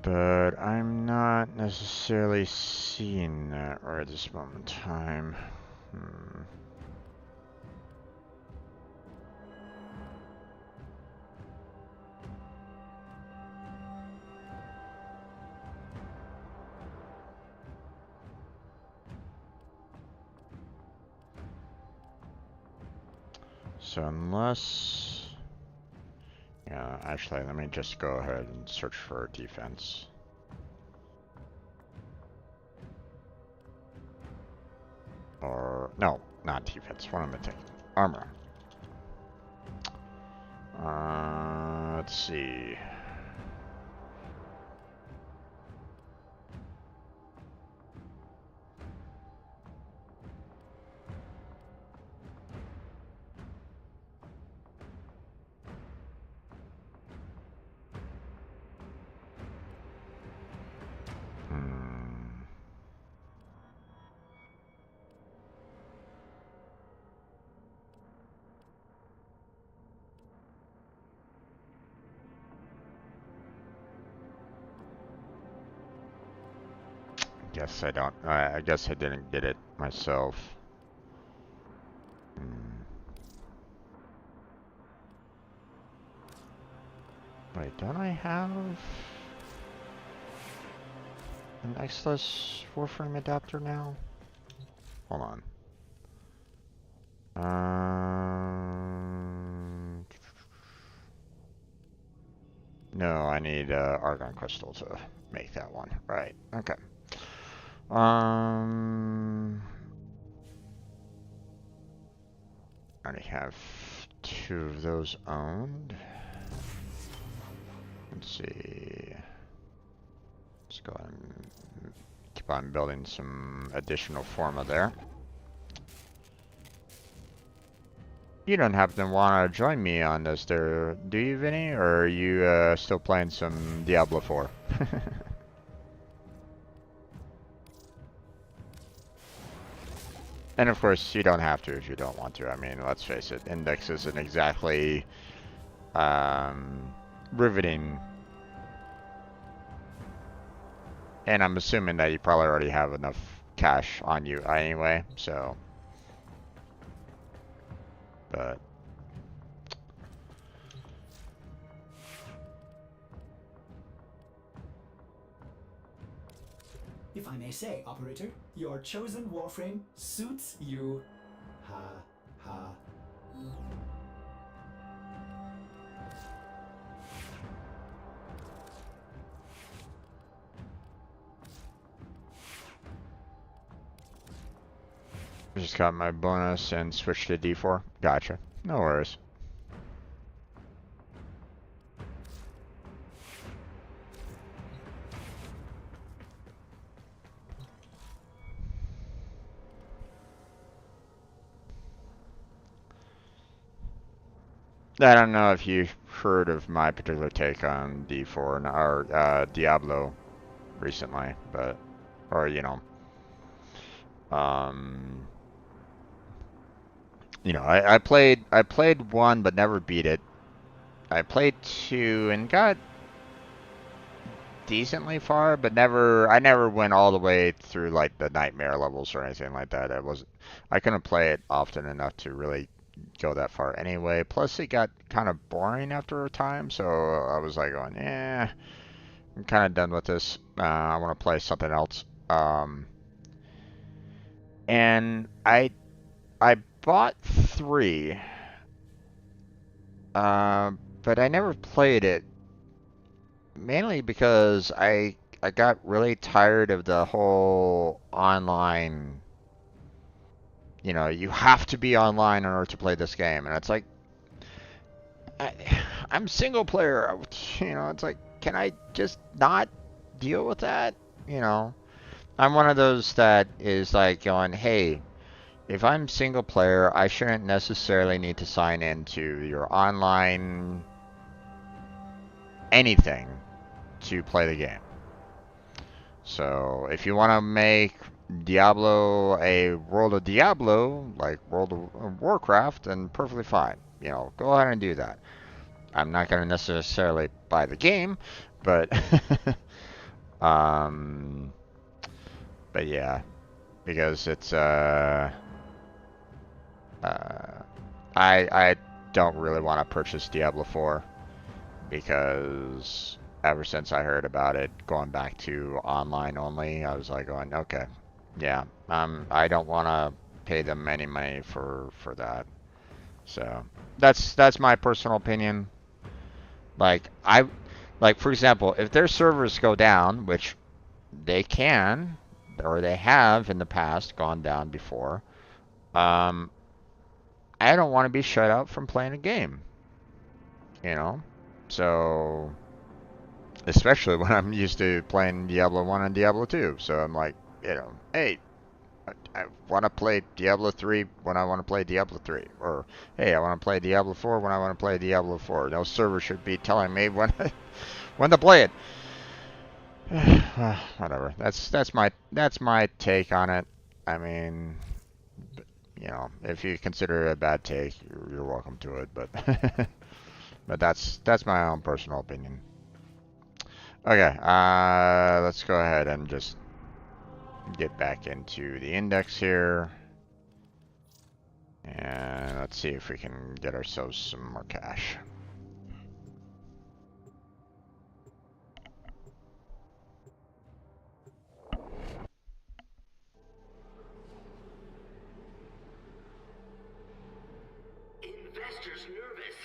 S1: but I'm not necessarily seeing that right at this moment in time. Hmm. So unless, yeah, actually, let me just go ahead and search for defense. Or, no, not defense. What am I thinking? Armor. Let's see. Guess I don't. I guess I didn't get it myself. Wait, don't I have an X-less Warframe adapter now? Hold on. No, I need Argon Crystal to make that one. Right. Okay. I already have 2 of those owned. Let's see. Let's go ahead and keep on building some additional forma there. You don't happen to want to join me on this there, do you, Vinny? Or are you still playing some Diablo 4? And of course, you don't have to if you don't want to. I mean, let's face it, Index isn't exactly riveting. And I'm assuming that you probably already have enough cash on you anyway, so. But.
S3: If I may say, operator, your chosen Warframe suits you. Ha ha.
S1: Just got my bonus and switched to D4. Gotcha. No worries. I don't know if you've heard of my particular take on D4 or Diablo recently, but or I played 1 but never beat it. I played 2 and got decently far, but I never went all the way through like the nightmare levels or anything like that. I couldn't play it often enough to really go that far anyway. Plus it got kind of boring after a time, so I was like going, I'm kind of done with this. I want to play something else. And I bought 3, but I never played it. Mainly because I got really tired of the whole online, you have to be online in order to play this game. And it's like, I'm single player, it's like, can I just not deal with that? I'm one of those that is like going, hey, if I'm single player, I shouldn't necessarily need to sign into your online anything to play the game. So if you want to make Diablo a World of Diablo, like World of Warcraft, then perfectly fine. Go ahead and do that. I'm not going to necessarily buy the game, but but yeah, because it's I don't really want to purchase Diablo 4 because ever since I heard about it going back to online only, I was like going, okay, yeah, I don't want to pay them any money for that. So that's my personal opinion. Like for example, if their servers go down, which they can or they have in the past gone down before, I don't want to be shut out from playing a game. So especially when I'm used to playing Diablo 1 and Diablo 2. So I'm like, hey, I want to play Diablo 3 when I want to play Diablo 3. Or, hey, I want to play Diablo 4 when I want to play Diablo 4. No server should be telling me when to play it. Whatever. That's my take on it. I mean, if you consider it a bad take, you're welcome to it. But but that's my own personal opinion. Okay, let's go ahead and just get back into the index here. And let's see if we can get ourselves some more cash.
S6: Investors nervous.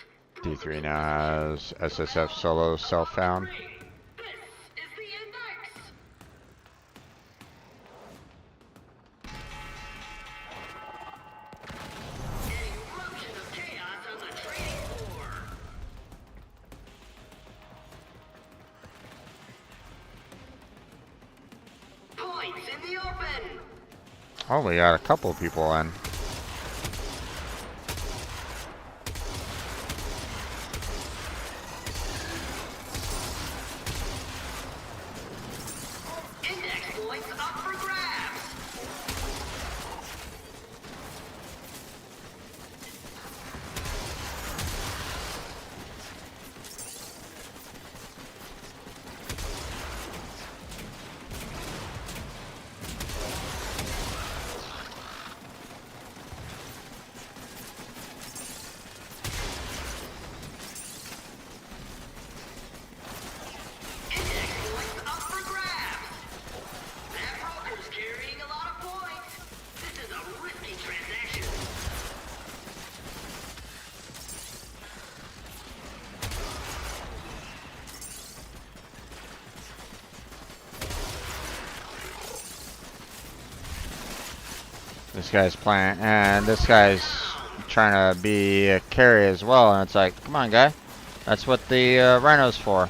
S1: D3 now has SSF solo self-found.
S6: This is the index.
S1: Oh, we got a couple of people in.
S6: Index points up for grabs. Index points up for grabs. That broker's carrying a lot of points. This is a risky transaction.
S1: This guy's playing, and this guy's trying to be a carry as well. And it's like, come on, guy. That's what the rhino's for.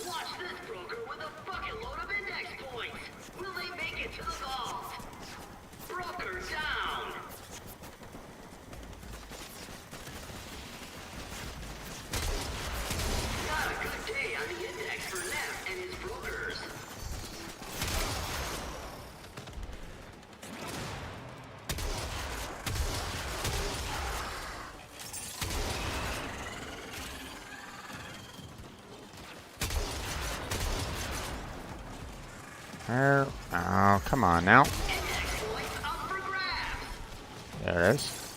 S6: Watch this broker with a bucket load of index points. Will they make it to the vault? Broker down. Not a good day on the index for Neff and his brokers.
S1: Oh, come on now.
S6: Index points up for grabs.
S1: There it is.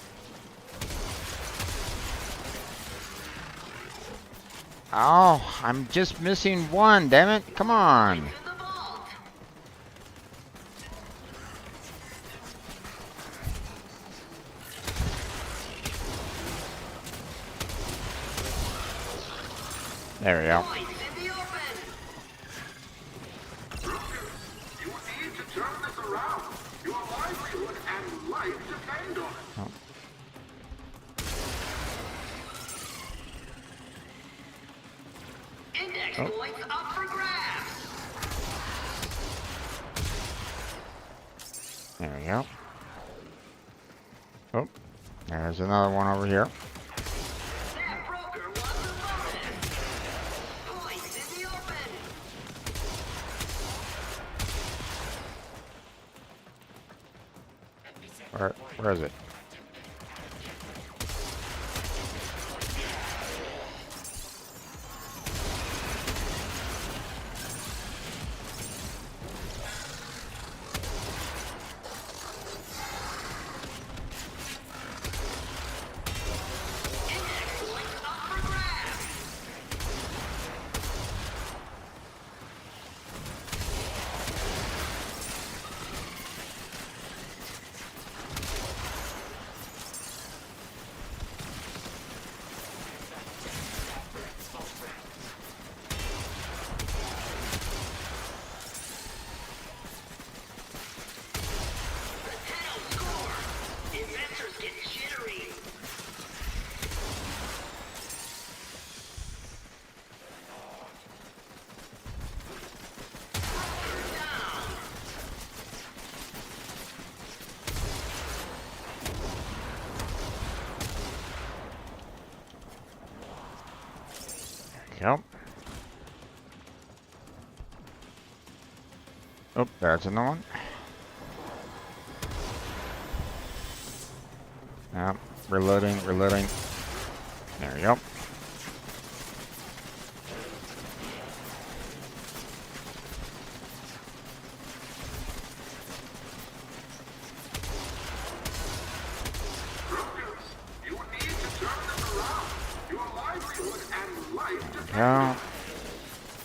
S1: Oh, I'm just missing one, damn it. Come on.
S6: To the vault.
S1: There we go.
S6: Points in the open.
S7: You need to turn this around. Your livelihood and life depend on it.
S6: Index points up for grabs.
S1: There we go. Oh, there's another one over here.
S6: That broker wants a bonus. Points in the open.
S1: Where is it?
S6: Index points up for grabs. The 10-0 score. Investors get jittery. Down.
S1: Yep. Oh, there's another one. Yep. Reloading, reloading. There we go.
S7: Brokers, you need to turn this around. Your livelihood and life depend
S1: Yeah.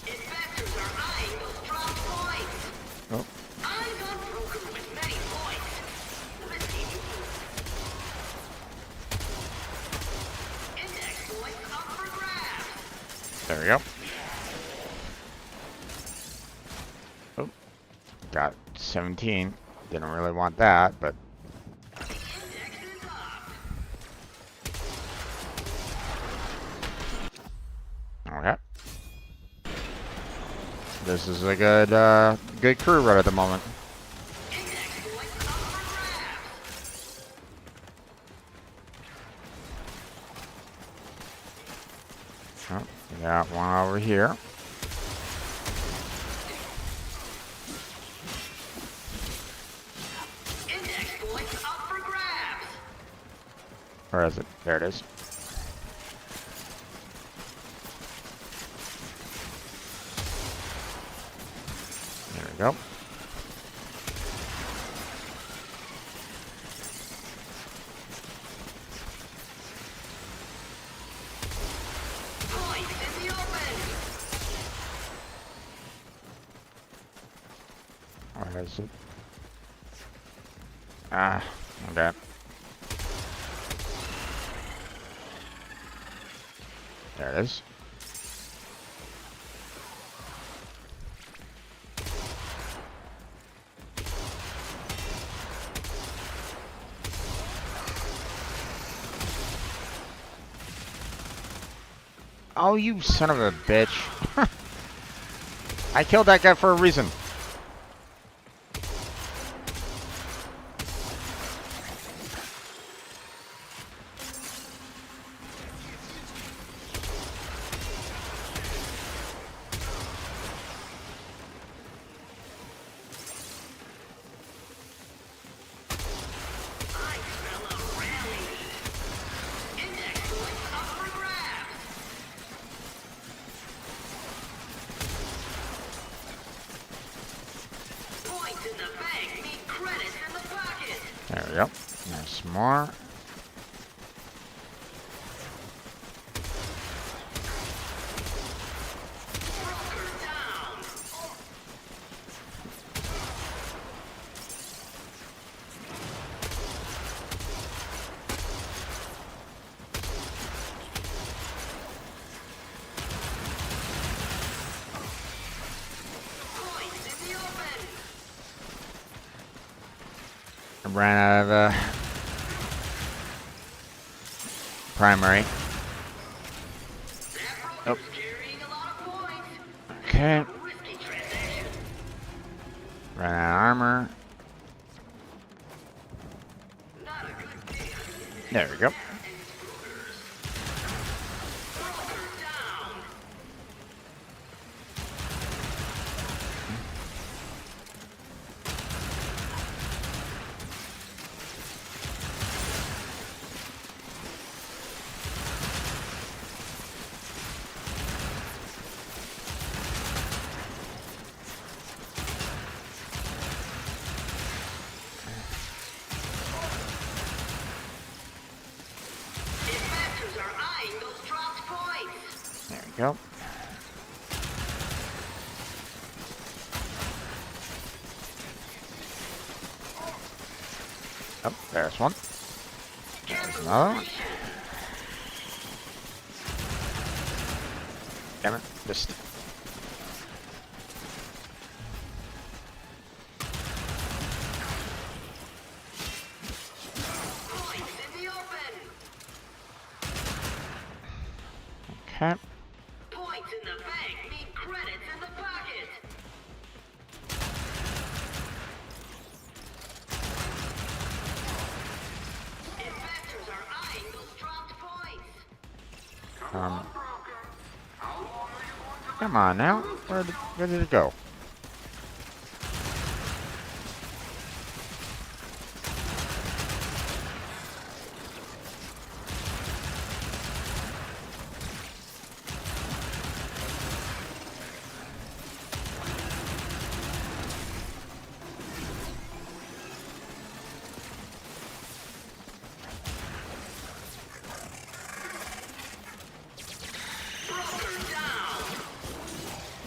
S6: Investors are eyeing those dropped points.
S1: Oh,
S6: Eyes on broker with many points. Risky move. Index points up for grabs.
S1: there we go. Oh, got 17. Didn't really want that, but
S6: Index is up.
S1: This is a good, good crew right at the moment. Oh, we got one over here. Where is it? There it is. There we go. Where is it? Ah, okay. There it is. Oh, you son of a bitch. I killed that guy for a reason. There we go. There's some more. I ran out of primary. Oh. Okay. Ran out of armor. There we go. There we go. Oh, there's one. There's another one. Damn it, missed. Okay.
S6: Points in the bank mean credits in the pocket. Investors are eyeing those dropped points.
S1: Come on now. Where did it go?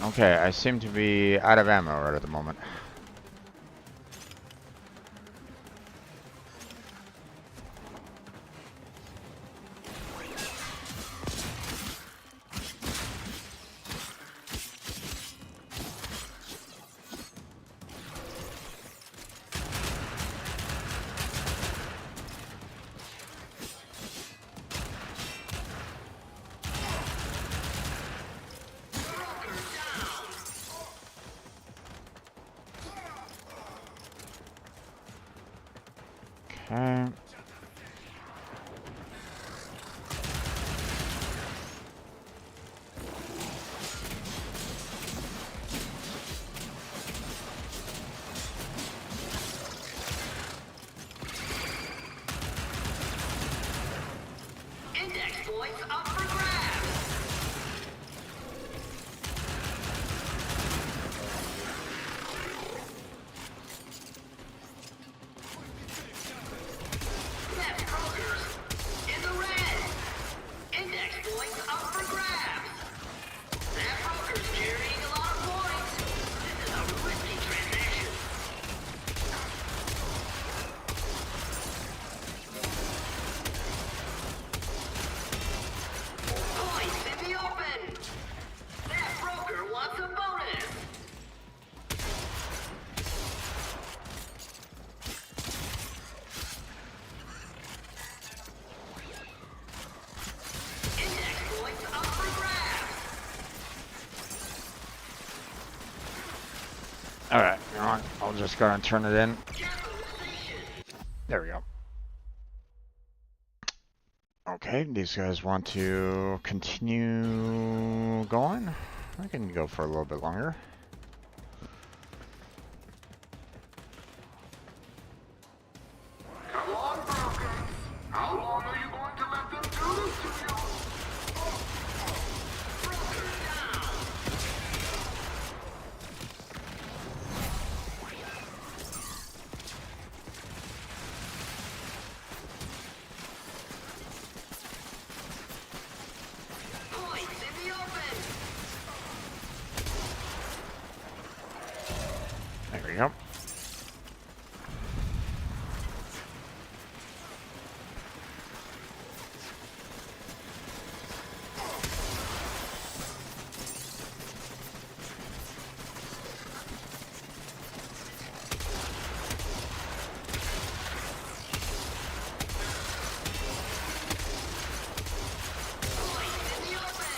S1: Okay, I seem to be out of ammo right at the moment.
S6: points up for grabs. Net brokers in the red. Index points up for grabs. That broker's carrying a lot of points. This is a risky transaction. Points in the open. That broker wants a bonus. Index points up for grabs.
S1: Alright, you know what? I'll just go and turn it in.
S6: Capitalization.
S1: There we go. Okay, these guys want to continue going. I can go for a little bit longer.
S7: Come on, broker. How long are you going to let them do this to you?
S6: Broker down. Points in the open.
S1: There we go.
S6: Points in the open. Points in the open.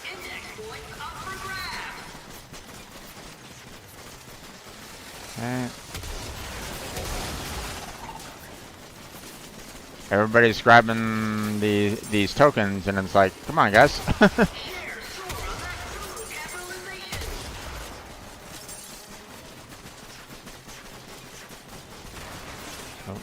S6: Index points up for grabs.
S1: Alright. Everybody's grabbing these tokens, and it's like, come on, guys.
S6: Shares soar on that total capitalization.
S1: Oh.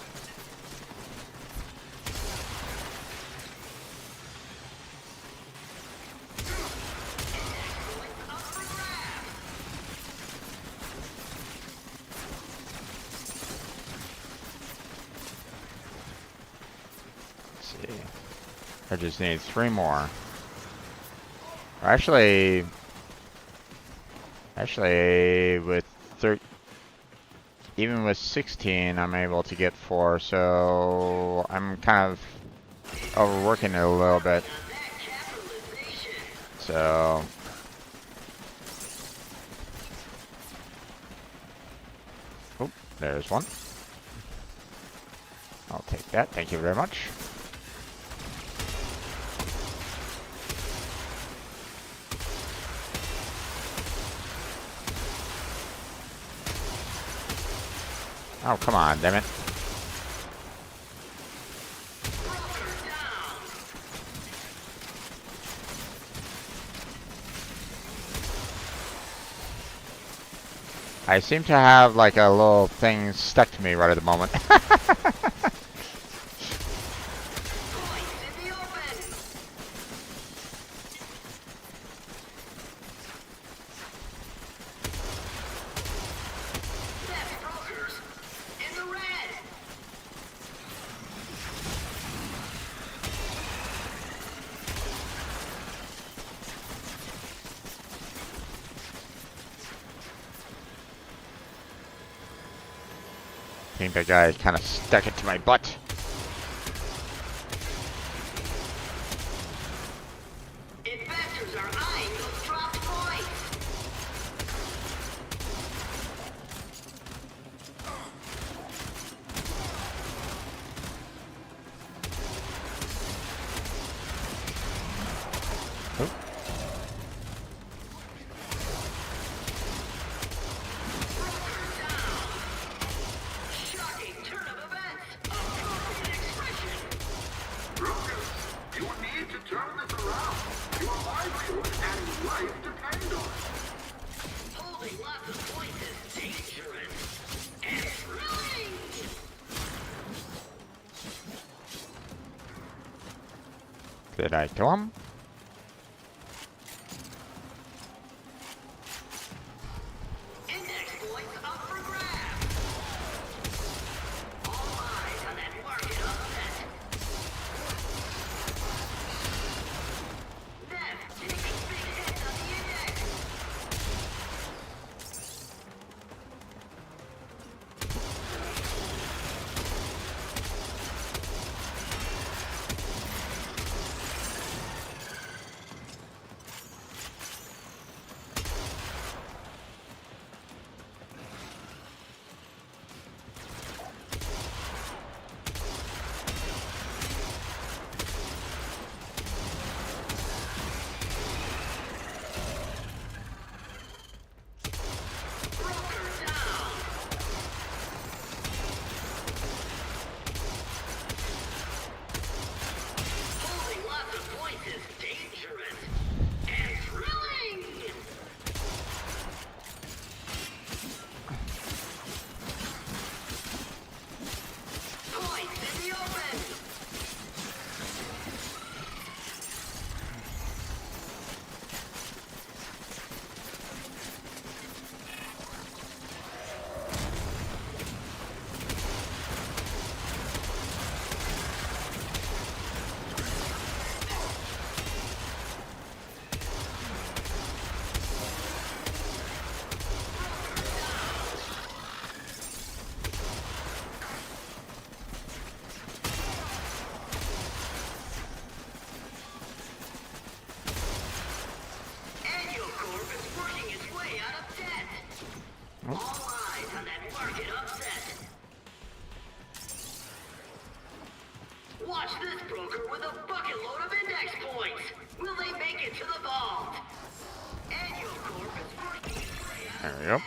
S6: Points up for grabs.
S1: Let's see. I just need 3 more. Actually, with even with 16, I'm able to get 4. So I'm kind of overworking it a little bit.
S6: On that capitalization.
S1: So oh, there's one. I'll take that. Thank you very much. Oh, come on, damn it.
S6: Broker down.
S1: I seem to have like a little thing stuck to me right at the moment.
S6: Points in the open. Net brokers in the red.
S1: I think that guy kind of stuck it to my butt.
S6: Investors are eyeing
S1: Did I kill him?
S6: Index points up for grabs. All eyes on that market upset. Them taking big hits on the index. Broker down. Holding lots of points is dangerous and thrilling. Points in the open. Annual Corp is working its way out of debt. All eyes on that market upset. Watch this broker with a bucket load of index points. Will they make it to the vault? Annual Corp is working its way out
S1: There
S6: of
S1: we go.
S6: debt.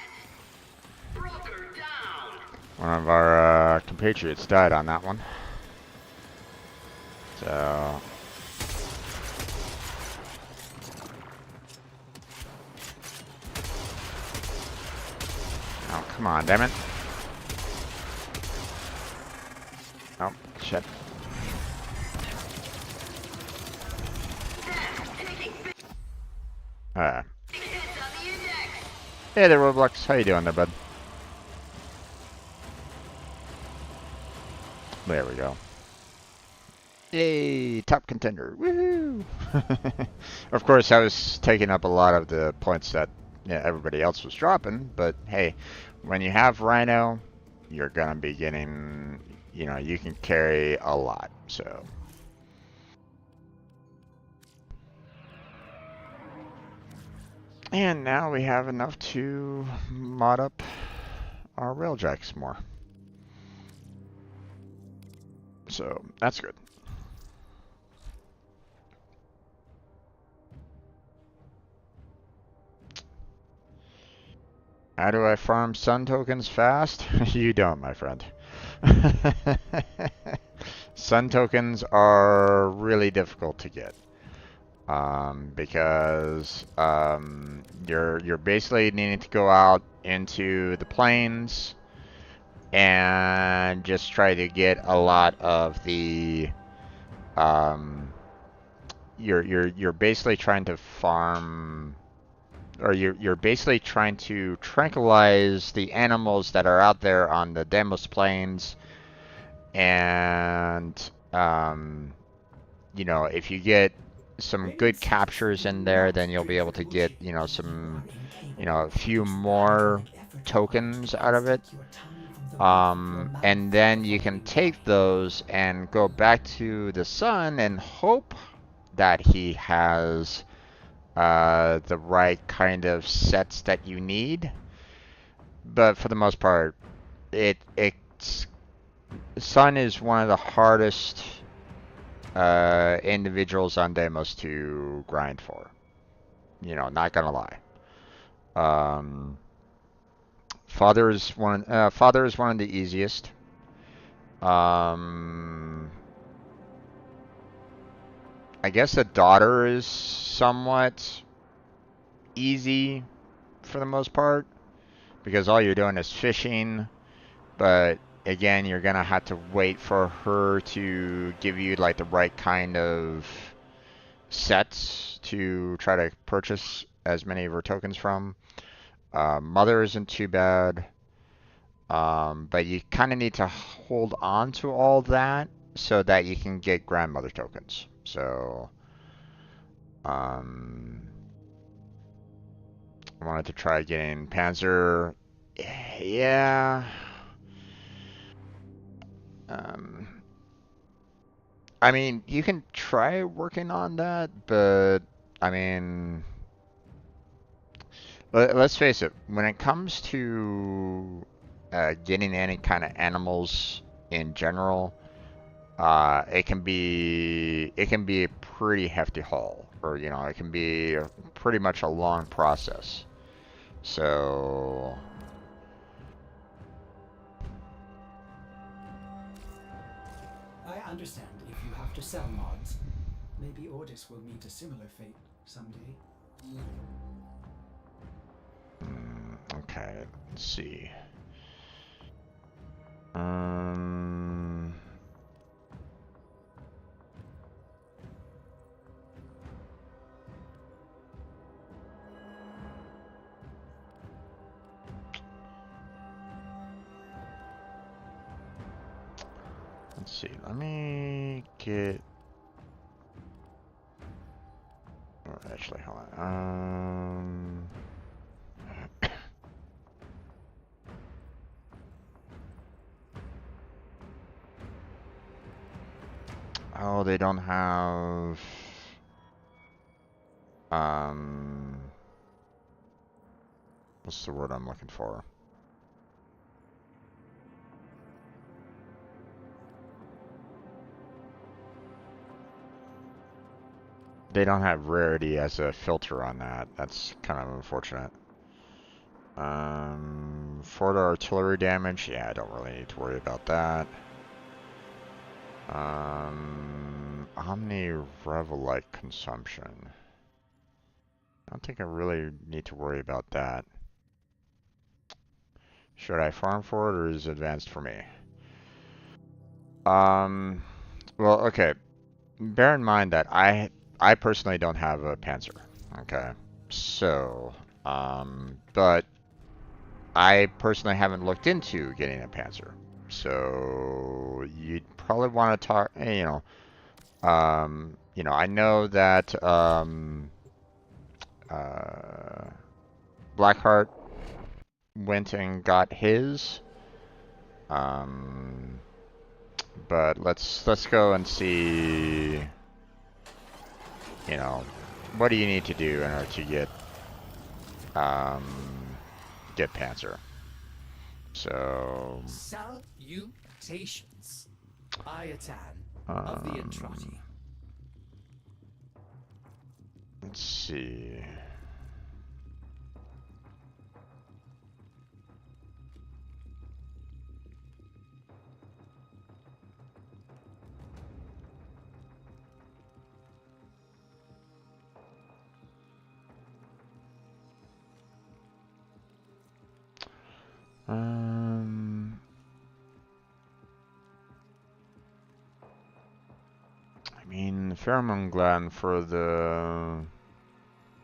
S6: Broker down.
S1: One of our compatriots died on that one. So. Oh, come on, damn it. Oh, shit.
S6: Them taking big
S1: Uh,
S6: hits on the index.
S1: hey there, Roblox. How you doing there, bud? There we go. Yay, top contender. Woohoo! Of course, I was taking up a lot of the points that everybody else was dropping, but hey, when you have Rhino, you're gonna be getting, you can carry a lot, so. And now we have enough to mod up our railjacks more. So, that's good. How do I farm sun tokens fast? You don't, my friend. Sun tokens are really difficult to get. Because you're basically needing to go out into the plains and just try to get a lot of the you're basically trying to farm, or you're basically trying to tranquilize the animals that are out there on the Deimos plains, and if you get some good captures in there, then you'll be able to get a few more tokens out of it. And then you can take those and go back to the sun and hope that he has the right kind of sets that you need. But for the most part, it's Sun is one of the hardest individuals on Deimos to grind for. Not gonna lie. Father is one of the easiest. I guess the daughter is somewhat easy for the most part, because all you're doing is fishing, but again, you're gonna have to wait for her to give you like the right kind of sets to try to purchase as many of her tokens from. Mother isn't too bad, but you kind of need to hold on to all that so that you can get grandmother tokens. So, um, I wanted to try getting Panzer. Yeah. Um, I mean, you can try working on that, but I mean, let's face it, when it comes to getting any kind of animals in general, it can be a pretty hefty haul, or it can be pretty much a long process. So,
S3: I understand if you have to sell mods. Maybe Ordis will meet a similar fate someday.
S1: okay, let's see. Um, let's see. Let me get. Actually, hold on. Oh, they don't have. Um, what's the word I'm looking for? They don't have rarity as a filter on that. That's kind of unfortunate. For the artillery damage, yeah, I don't really need to worry about that. Omni Revelite consumption. I don't think I really need to worry about that. Should I farm for it, or is it advanced for me? Well, okay. Bear in mind that I personally don't have a Panzer. Okay. So, but I personally haven't looked into getting a Panzer. So you'd probably want to talk, I know that Blackheart went and got his. Um, but let's go and see. What do you need to do in order to um, get Panzer? So.
S8: Salutations. Ayatan of the Entrati.
S1: Let's see. I mean, the pheromone gland for the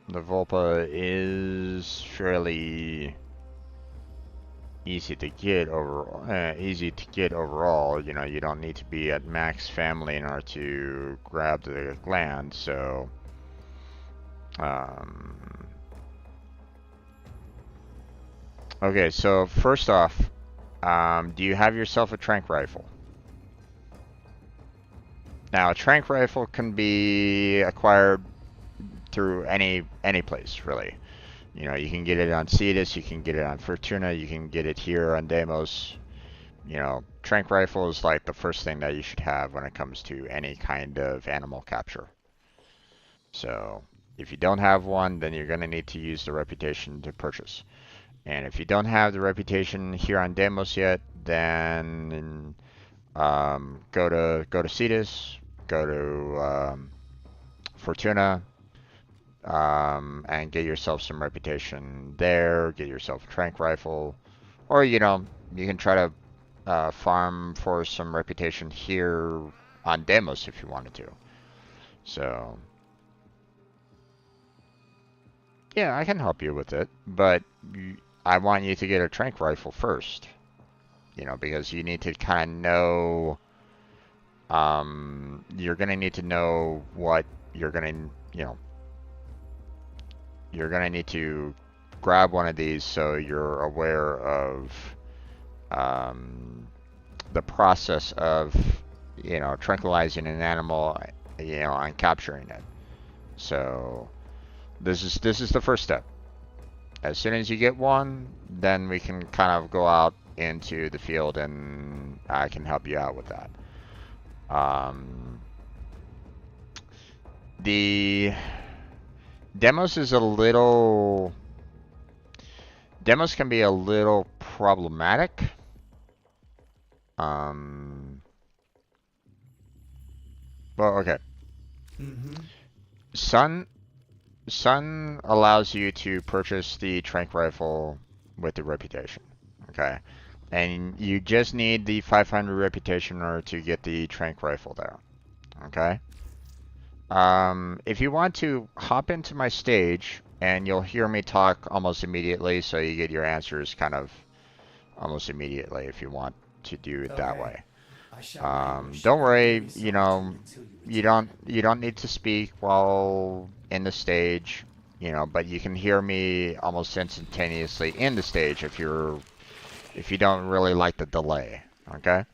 S1: Volpa is fairly easy to get overall. You don't need to be at max family in order to grab the gland. So, okay. So first off, do you have yourself a trank rifle? Now, a trank rifle can be acquired through any place, really. You can get it on Cetus, you can get it on Fortuna, you can get it here on Deimos. Trank rifle is like the first thing that you should have when it comes to any kind of animal capture. So, if you don't have one, then you're going to need to use the reputation to purchase. And if you don't have the reputation here on Deimos yet, then go to Cetus, go to Fortuna, and get yourself some reputation there. Get yourself a trank rifle, or you can try to farm for some reputation here on Deimos if you wanted to. So, Yeah, I can help you with it, but I want you to get a trank rifle first. You know, because you need to kind of know. You're gonna need to know what you're gonna, you know, you're gonna need to grab one of these so you're aware of um, the process of, you know, tranquilizing an animal, you know, and capturing it. So this is the first step. As soon as you get one, then we can kind of go out into the field and I can help you out with that. The demos is a little demos can be a little problematic. Well, okay. Sun allows you to purchase the trank rifle with the reputation. Okay. And you just need the 500 reputation in order to get the trank rifle there. Okay. If you want to hop into my stage, and you'll hear me talk almost immediately, so you get your answers kind of almost immediately if you want to do it that way. Don't worry, you know, you don't need to speak while in the stage, you know, but you can hear me almost instantaneously in the stage if you don't really like the delay, okay?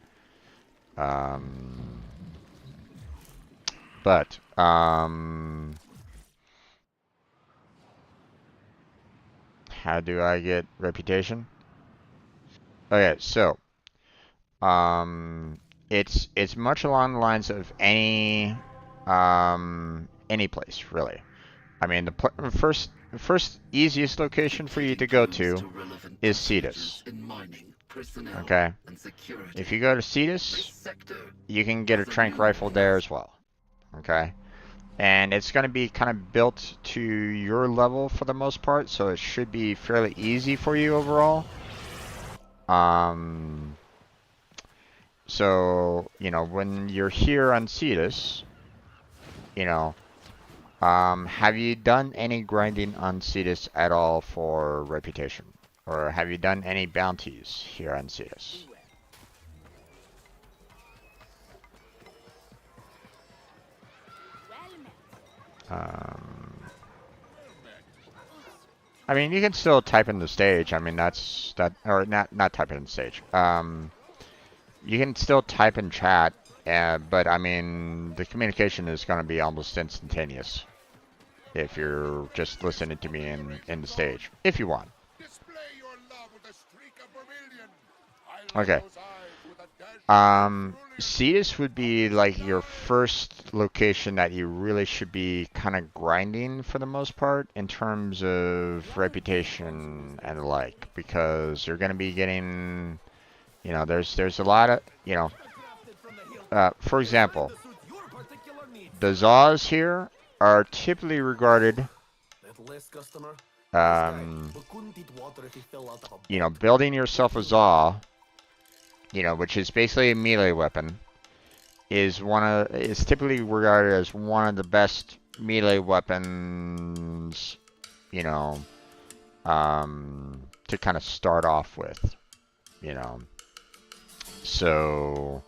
S1: But how do I get reputation? Okay, so it's much along the lines of any place really. I mean, the first easiest location for you to go to is Cetus. Okay, if you go to Cetus, you can get a trank rifle there as well. Okay, and it's going to be kind of built to your level for the most part, so it should be fairly easy for you overall. So, you know, when you're here on Cetus, you know, have you done any grinding on Cetus at all for reputation? Or have you done any bounties here on Cetus? I mean, you can still type in the stage. I mean, or not type in the stage. You can still type in chat, but I mean, the communication is going to be almost instantaneous if you're just listening to me in the stage, if you want. Okay. Cetus would be like your first location that you really should be kind of grinding for the most part in terms of reputation and the like, because you're going to be getting, you know, there's a lot of, you know, for example, the Zaws here are typically regarded, you know, building yourself a Zaw, you know, which is basically a melee weapon, is typically regarded as one of the best melee weapons, you know, to kind of start off with, you know. So,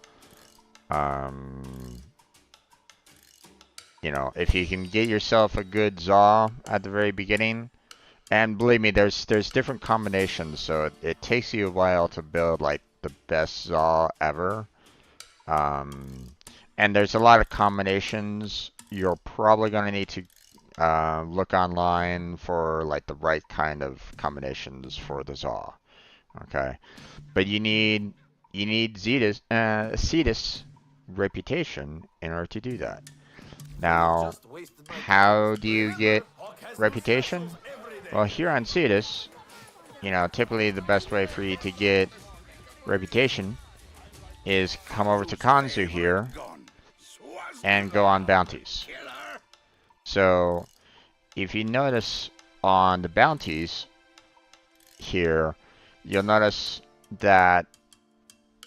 S1: you know, if you can get yourself a good Zaw at the very beginning, and believe me, there's different combinations, so it takes you a while to build like the best Zaw ever. And there's a lot of combinations. You're probably going to need to look online for like the right kind of combinations for the Zaw. Okay, but you need Cetus reputation in order to do that. Now, how do you get reputation? Well, here on Cetus, you know, typically the best way for you to get reputation is come over to Kanzu here and go on bounties. So, if you notice on the bounties here, you'll notice that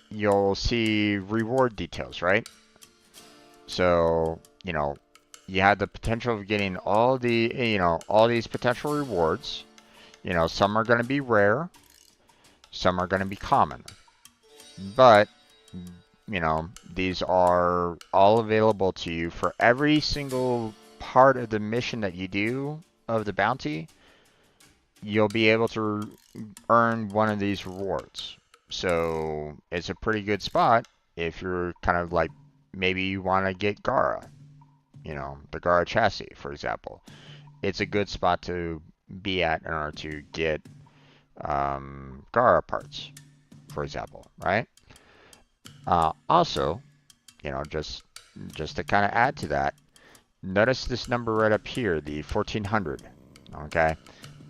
S1: you'll see reward details, right? So, you know, you have the potential of getting all the, all these potential rewards. Some are going to be rare, some are going to be common. But, these are all available to you for every single part of the mission that you do of the bounty. You'll be able to earn one of these rewards. So it's a pretty good spot if you're kind of like, maybe you want to get Gara, the Gara chassis, for example. It's a good spot to be at in order to get Gara parts, for example, right? Also, just to kind of add to that, notice this number right up here, the 1400. Okay,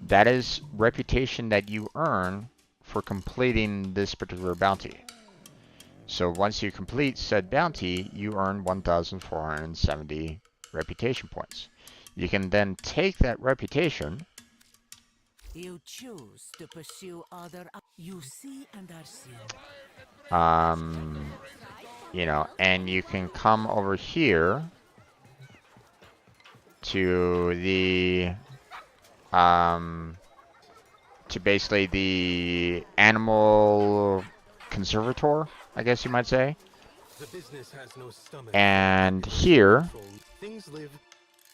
S1: that is reputation that you earn for completing this particular bounty. So once you complete said bounty, you earn 1,470 reputation points. You can then take that reputation.
S8: You choose to pursue other. You see and are seen.
S1: And you can come over here to the to basically the animal conservator, I guess you might say.
S9: The business has no stomach.
S1: And here,
S9: things live,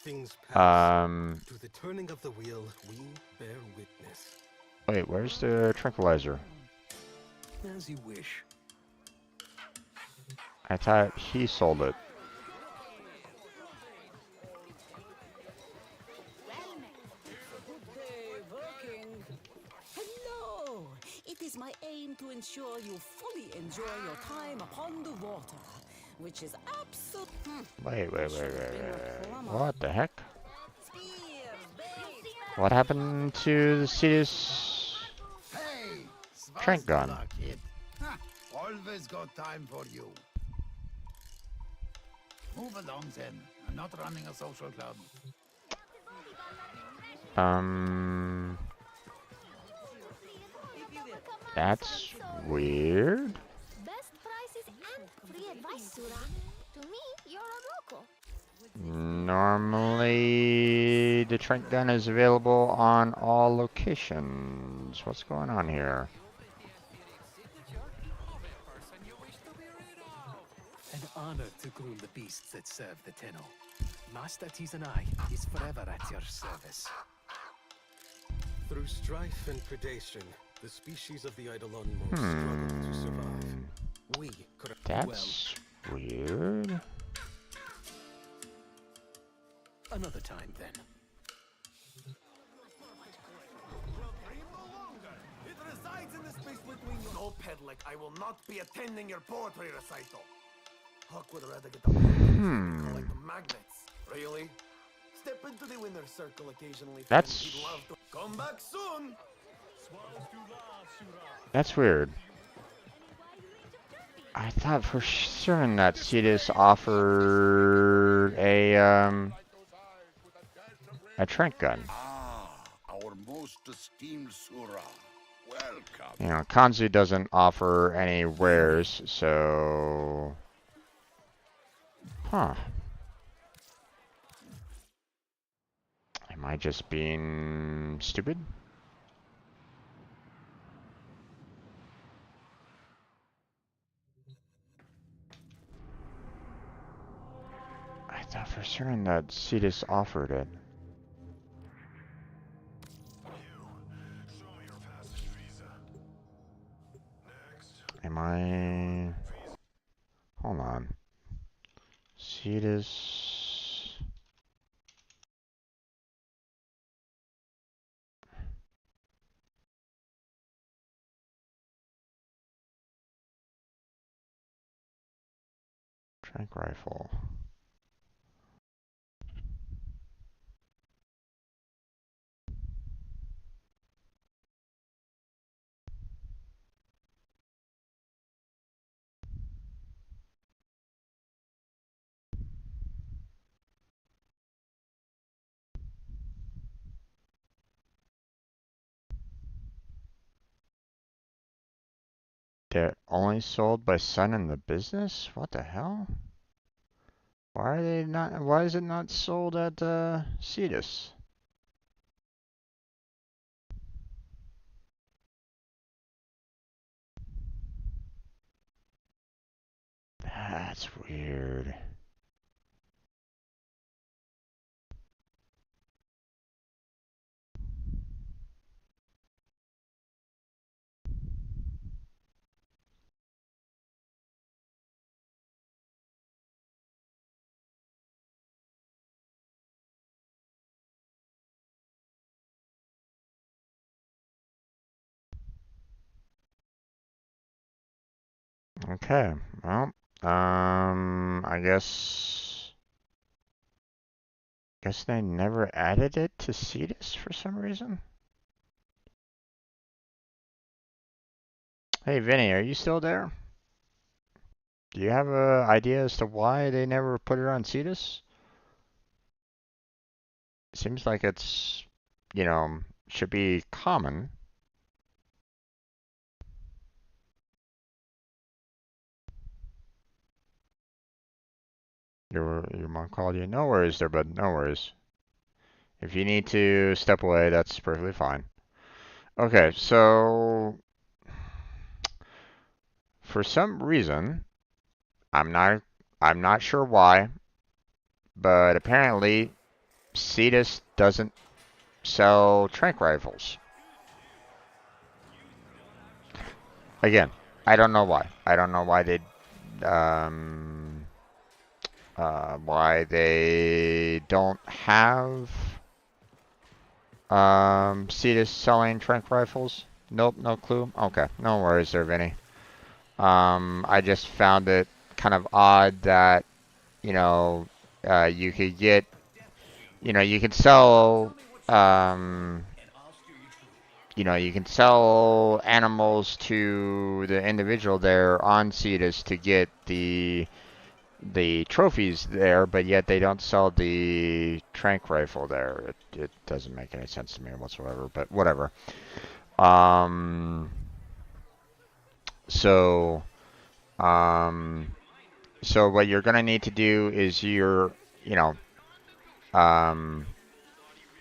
S9: things pass. To the turning of the wheel, we bear witness.
S1: Wait, where's the tranquilizer?
S9: As you wish.
S1: I thought he sold it.
S8: Hello! It is my aim to ensure you fully enjoy your time upon the water, which is absolute.
S1: Wait. What the heck? What happened to the Cetus Trank gun?
S10: Always got time for you. Move along then. I'm not running a social club.
S1: That's weird.
S11: Best prices and free advice, Sura. To me, you're a local.
S1: Normally, the Trent gun is available on all locations. What's going on here?
S12: An honor to groom the beasts that serve the Tenno. Master Tizanai is forever at your service.
S9: Through strife and predation, the species of the Eidolon most struggled to survive. We could have
S1: That's weird.
S12: Another time, then.
S13: It resides in the space between you. No, Pedlick, I will not be attending your poetry recital. Huck would rather get the collect the magnets. Really? Step into the winner's circle occasionally.
S1: That's...
S13: He'd love to come back soon.
S1: That's weird. I thought for certain that Cetus offered a Trent gun.
S10: Our most esteemed Sura. Welcome.
S1: Kanzu doesn't offer any wares, so... Huh. Am I just being stupid? I thought for certain that Cetus offered it. Am I... Hold on. Cetus... Trank rifle. They're only sold by Sun in the business? What the hell? Why are they not? Why is it not sold at Cetus? That's weird. Okay, well, I guess they never added it to Cetus for some reason. Hey, Vinny, are you still there? Do you have an idea as to why they never put it on Cetus? Seems like it's, should be common. Your mom called you. No worries there, bud. No worries. If you need to step away, that's perfectly fine. Okay, so for some reason, I'm not sure why, but apparently Cetus doesn't sell tranq rifles. Again, I don't know why. I don't know why they don't have Cetus selling tranq rifles. Nope, no clue. Okay, no worries there, Vinny. I just found it kind of odd that, you could get, you can sell, you can sell animals to the individual there on Cetus to get the trophies there, but yet they don't sell the tranq rifle there. It doesn't make any sense to me whatsoever, but whatever. So, so what you're gonna need to do is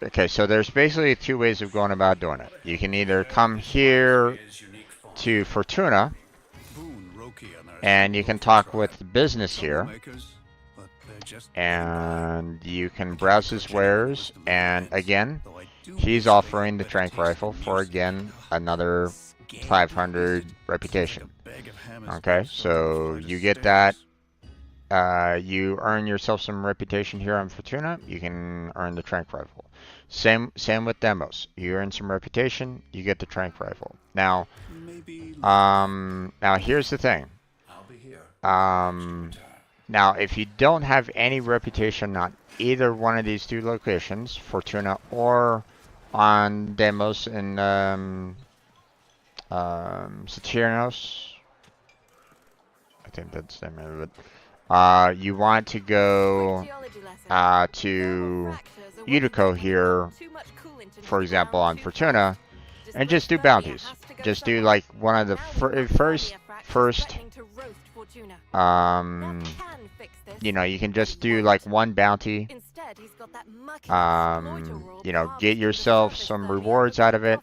S1: okay, so there's basically two ways of going about doing it. You can either come here to Fortuna, and you can talk with the business here, and you can browse his wares, and again, he's offering the tranq rifle for, again, another 500 reputation. Okay, so you get that. You earn yourself some reputation here on Fortuna. You can earn the tranq rifle. Same with demos. You earn some reputation, you get the tranq rifle. Now, now here's the thing. Now if you don't have any reputation on either one of these two locations, Fortuna or on demos in Saturnos, I think that's the name of it. You want to go to Utico here, for example, on Fortuna, and just do bounties. Just do like one of the first, you can just do like one bounty. Get yourself some rewards out of it,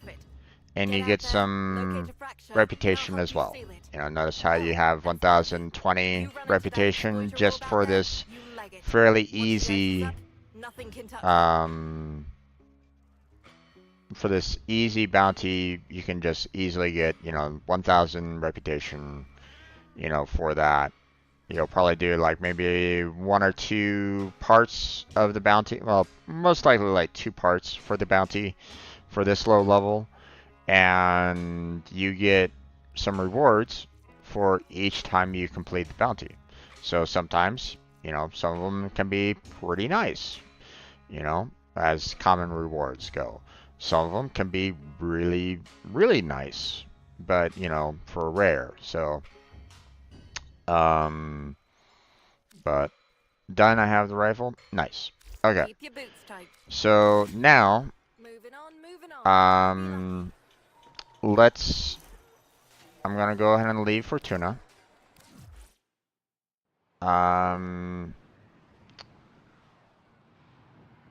S1: and you get some reputation as well. Notice how you have 1020 reputation just for this fairly easy, for this easy bounty. You can just easily get, 1000 reputation, for that. You'll probably do like maybe 1 or 2 parts of the bounty. Well, most likely like 2 parts for the bounty for this low level. And you get some rewards for each time you complete the bounty. So sometimes, some of them can be pretty nice, as common rewards go. Some of them can be really, really nice, but, for rare. So, but done, I have the rifle. Nice. Okay. So now, I'm gonna go ahead and leave Fortuna.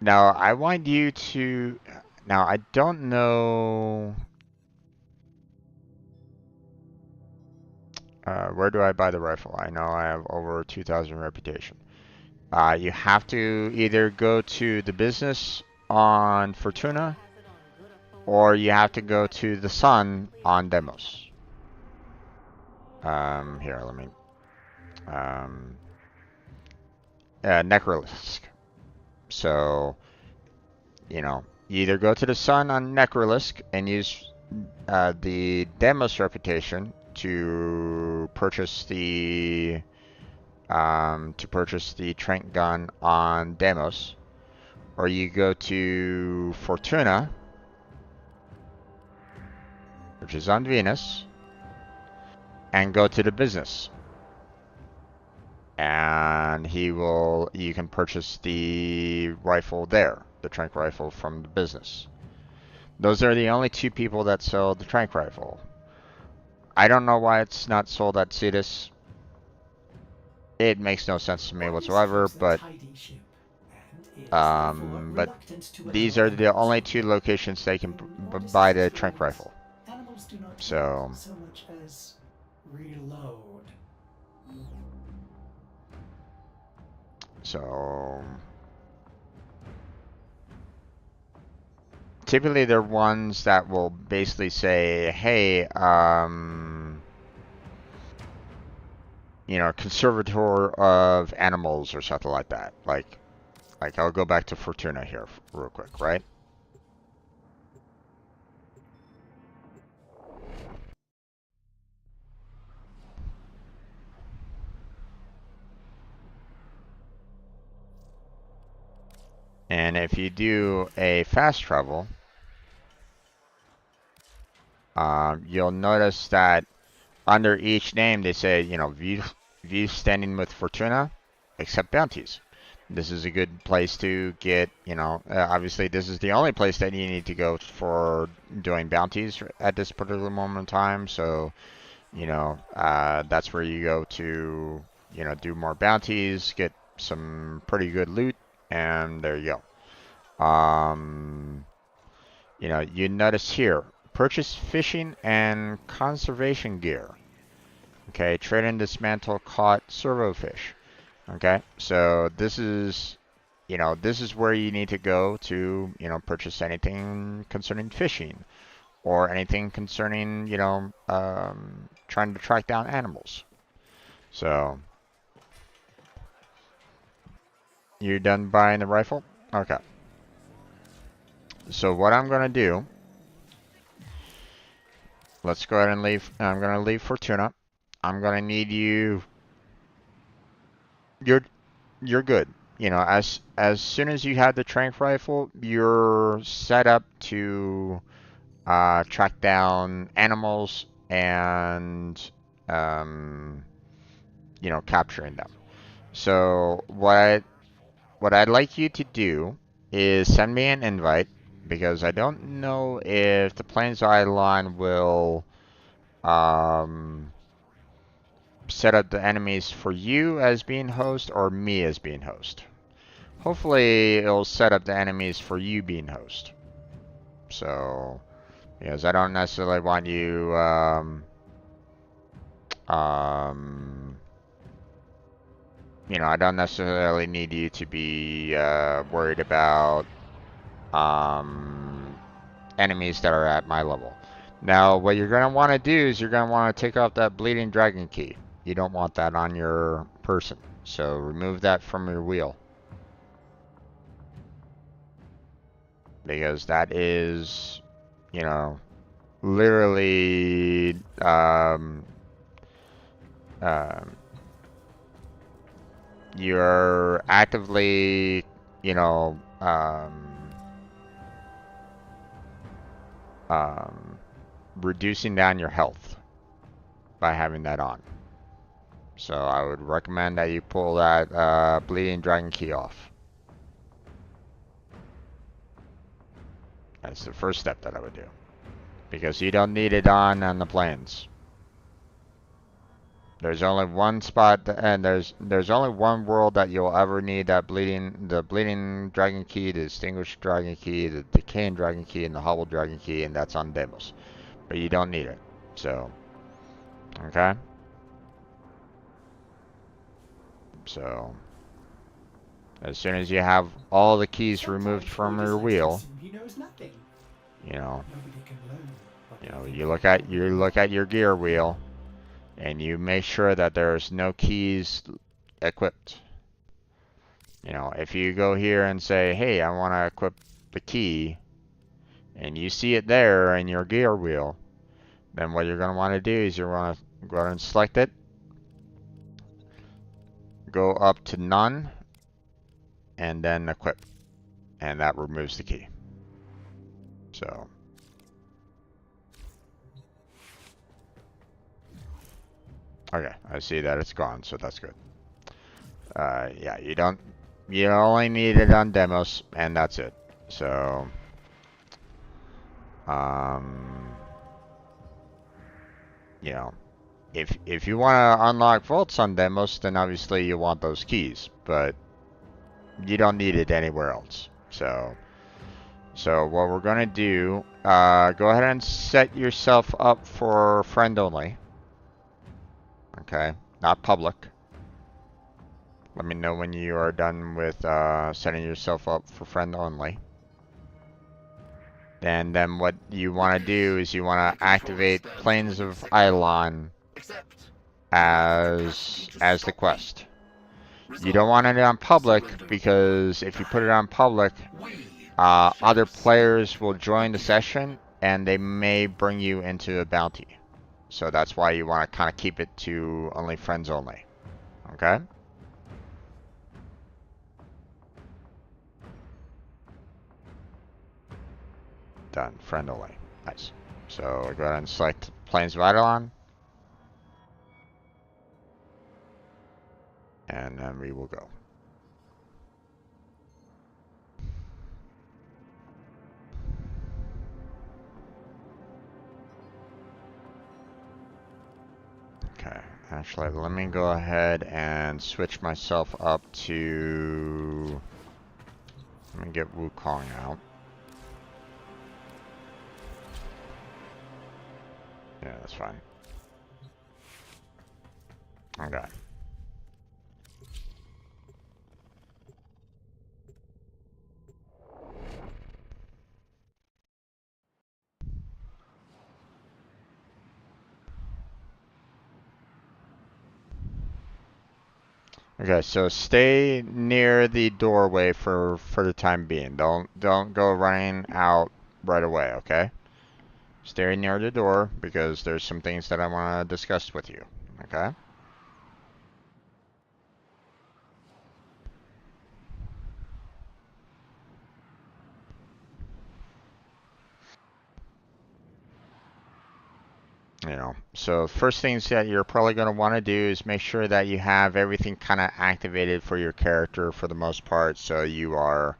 S1: Now I want you to. Now I don't know. Where do I buy the rifle? I know I have over 2,000 reputation. You have to either go to the business on Fortuna, or you have to go to the Sun on Demos. Here, let me. Necrolisk. So, you either go to the Sun on Necrolisk and use the Demos reputation to purchase the trank gun on Demos, or you go to Fortuna, which is on Venus, and go to the business. And you can purchase the rifle there, the trank rifle from the business. Those are the only two people that sell the trank rifle. I don't know why it's not sold at Cetus. It makes no sense to me whatsoever, but these are the only two locations they can buy the trank rifle. So
S3: much as reload.
S1: So typically they're ones that will basically say, hey, conservator of animals or something like that. Like I'll go back to Fortuna here real quick, right? And if you do a fast travel, you'll notice that under each name they say, view standing with Fortuna, accept bounties. This is a good place to get, obviously this is the only place that you need to go for doing bounties at this particular moment in time. So, that's where you go to, do more bounties, get some pretty good loot, and there you go. You notice here, purchase fishing and conservation gear. Okay, trade and dismantle caught servo fish. Okay, so this is where you need to go to, purchase anything concerning fishing or anything concerning, trying to track down animals. So, you done buying the rifle? Okay. So what I'm gonna do, let's go ahead and leave. I'm gonna leave Fortuna. I'm gonna need you. You're good. As soon as you have the trank rifle, you're set up to track down animals and capturing them. So what I'd like you to do is send me an invite, because I don't know if the Plains Island will set up the enemies for you as being host or me as being host. Hopefully it'll set up the enemies for you being host. So, because I don't necessarily want you I don't necessarily need you to be worried about enemies that are at my level. Now, what you're going to want to do is you're going to want to take off that bleeding dragon key. You don't want that on your person. So remove that from your wheel. Because that is, literally you're actively, reducing down your health by having that on. So I would recommend that you pull that bleeding dragon key off. That's the first step that I would do, because you don't need it on the plains. There's only one spot, and there's only one world that you'll ever need the bleeding dragon key, the distinguished dragon key, the decaying dragon key, and the hobbled dragon key, and that's on Deimos. But you don't need it. So, okay. So, as soon as you have all the keys removed from your wheel,
S3: He knows nothing.
S1: you know,
S3: Nobody can learn.
S1: you look at your gear wheel, and you make sure that there's no keys equipped. You know, if you go here and say, hey, I want to equip the key, and you see it there in your gear wheel, then what you're going to want to do is you're going to go ahead and select it, go up to none, and then equip. And that removes the key. So. Okay, I see that it's gone, so that's good. Yeah, you only need it on demos, and that's it. So, you know, if you want to unlock vaults on demos, then obviously you want those keys, but you don't need it anywhere else. So what we're gonna do, go ahead and set yourself up for friend only. Okay, not public. Let me know when you are done with setting yourself up for friend only. And then what you want to do is you want to activate Plains of Eidolon as the quest. You don't want it on public, because if you put it on public, other players will join the session and they may bring you into a bounty. So that's why you want to kind of keep it to only friends only. Okay? Done. Friend only. Nice. So go ahead and select Plains of Eidolon. And then we will go. Okay, actually, let me go ahead and switch myself up to... Let me get Wukong out. Yeah, that's fine. Okay. Okay, so stay near the doorway for the time being. Don't go running out right away, okay? Stay near the door because there's some things that I want to discuss with you, okay? You know, so first things that you're probably going to want to do is make sure that you have everything kind of activated for your character for the most part, so you are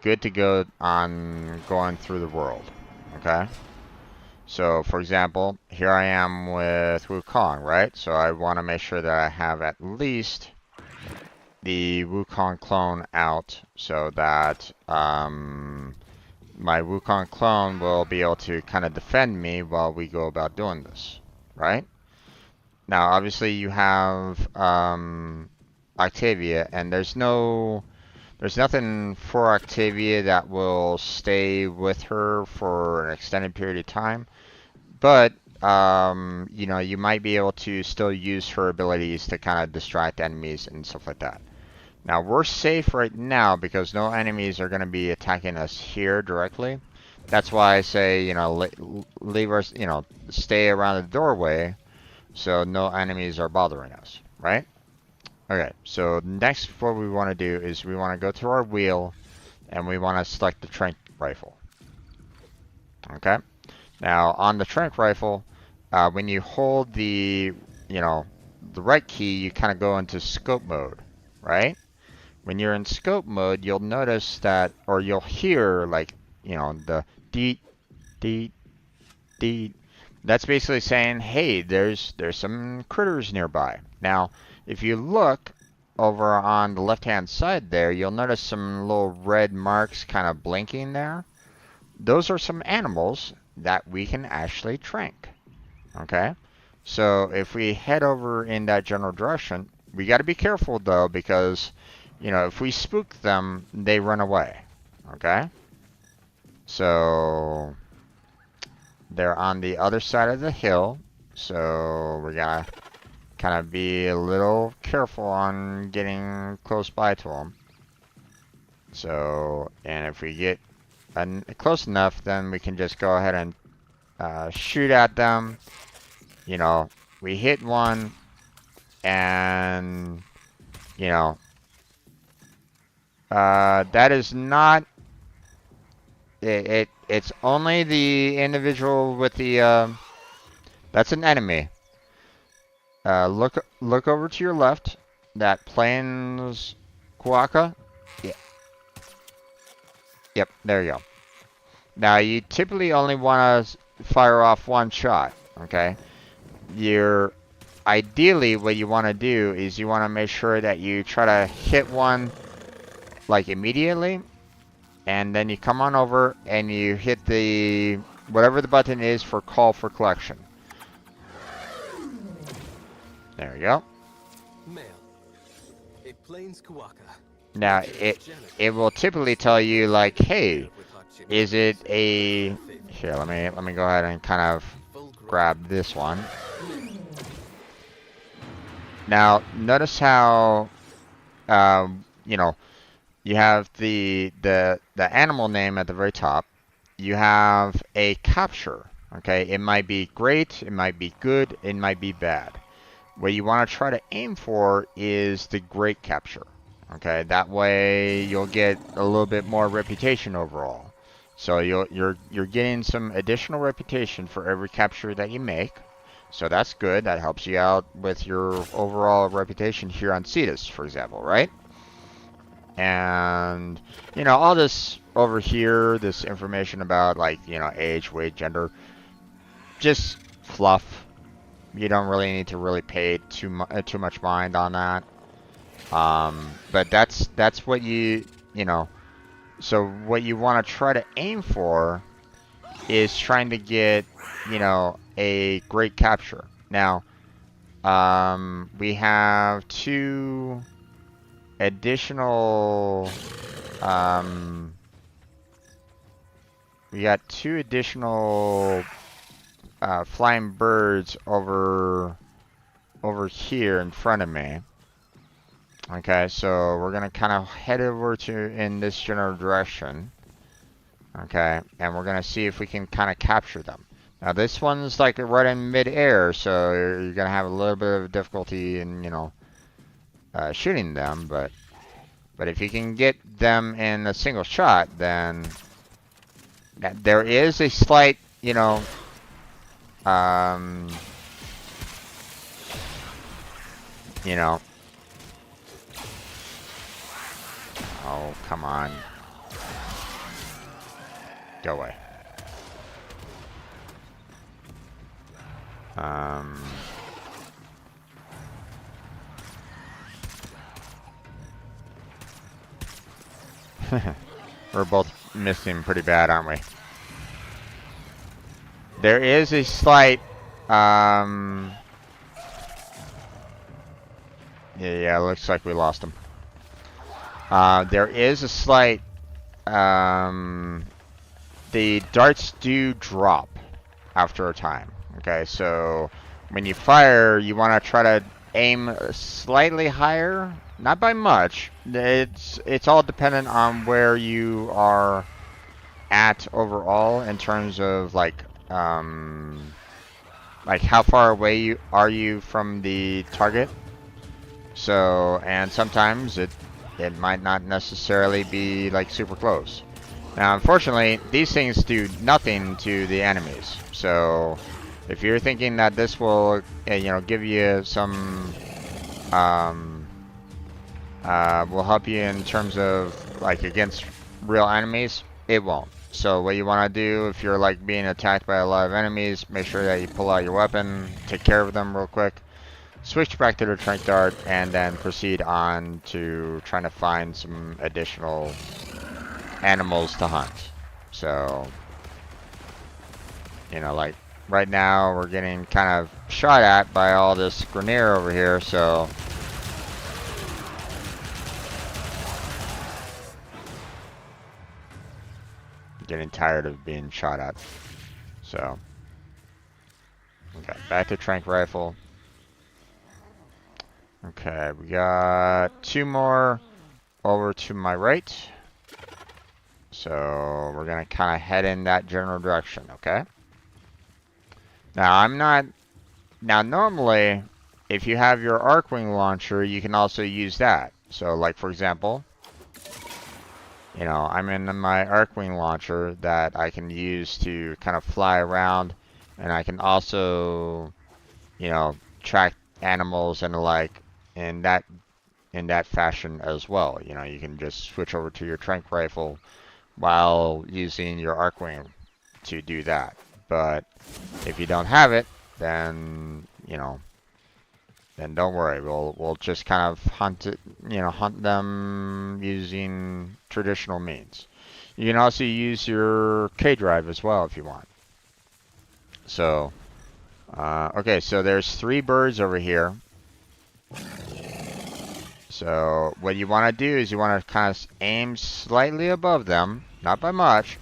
S1: good to go on going through the world, okay? So, for example, here I am with Wukong, right? So I want to make sure that I have at least the Wukong clone out so that my Wukong clone will be able to kind of defend me while we go about doing this, right? Now, obviously, you have Octavia, and there's nothing for Octavia that will stay with her for an extended period of time, but you know, you might be able to still use her abilities to kind of distract enemies and stuff like that. Now, we're safe right now because no enemies are going to be attacking us here directly. That's why I say, you know, leave us, you know, stay around the doorway so no enemies are bothering us, right? Okay, so next what we want to do is we want to go to our wheel and we want to select the trank rifle. Okay? Now, on the trank rifle, when you hold the, you know, the right key, you kind of go into scope mode, right? When you're in scope mode, you'll notice that, or you'll hear, like, you know, the deet, deet, deet. that's basically saying, hey, there's some critters nearby. Now, if you look over on the left-hand side there, you'll notice some little red marks kind of blinking there. Those are some animals that we can actually trank. Okay? So if we head over in that general direction, we got to be careful though, because, you know, if we spook them, they run away. Okay? So they're on the other side of the hill, so we gotta kind of be a little careful on getting close by to them. So, and if we get close enough, then we can just go ahead and shoot at them. You know, we hit one, and, you know, that is not, it's only the individual with the, that's an enemy. Look over to your left, that plains Kuaka. Yeah. Yep, there you go. Now, you typically only want to fire off one shot, okay? Ideally, what you want to do is you want to make sure that you try to hit one, like, immediately, and then you come on over and you hit the, whatever the button is for call for collection. There we go.
S9: Mail. A plains Kuaka.
S1: Now, it will typically tell you, like, hey, is it a... Here, let me go ahead and kind of grab this one. Now, notice how, you know, you have the animal name at the very top. You have a capture, okay? It might be great, it might be good, it might be bad. What you want to try to aim for is the great capture, okay? That way you'll get a little bit more reputation overall. So you're getting some additional reputation for every capture that you make. So that's good. That helps you out with your overall reputation here on Cetus, for example, right? And, you know, all this over here, this information about, like, you know, age, weight, gender, just fluff. You don't really need to really pay too much mind on that. But that's what you know. So what you want to try to aim for is trying to get, you know, a great capture. Now, we have two additional, we got two additional flying birds over here in front of me. Okay, so we're gonna kind of head over to in this general direction. Okay, and we're gonna see if we can kind of capture them. Now this one's like right in mid-air, so you're gonna have a little bit of difficulty in, you know, shooting them. But if you can get them in a single shot, then there is a slight, you know, you know. Oh, come on. Go away. We're both missing pretty bad, aren't we? There is a slight, yeah, it looks like we lost him. There is a slight, the darts do drop after a time. Okay, so when you fire, you want to try to aim slightly higher, not by much. It's all dependent on where you are at overall in terms of like how far away are you from the target. So, and sometimes it might not necessarily be like super close. Now, unfortunately, these things do nothing to the enemies. So, if you're thinking that this will, you know, give you some, will help you in terms of like against real enemies, it won't. So what you want to do if you're like being attacked by a lot of enemies, make sure that you pull out your weapon, take care of them real quick, switch back to the trank dart, and then proceed on to trying to find some additional animals to hunt. So, you know, like right now we're getting kind of shot at by all this Grenier over here, so getting tired of being shot at. So, okay, back to trank rifle. Okay, we got 2 more over to my right. So we're gonna kind of head in that general direction, okay? Now normally, if you have your Arcwing launcher, you can also use that. So like for example, you know, I'm in my Arcwing launcher that I can use to kind of fly around, and I can also, you know, track animals and like in that fashion as well. You know, you can just switch over to your trank rifle while using your Arcwing to do that. But if you don't have it, then you know, then don't worry. We'll just kind of hunt it, you know, hunt them using traditional means. You can also use your K drive as well if you want. So, okay, so there's 3 birds over here. So what you want to do is you want to kind of aim slightly above them, not by much,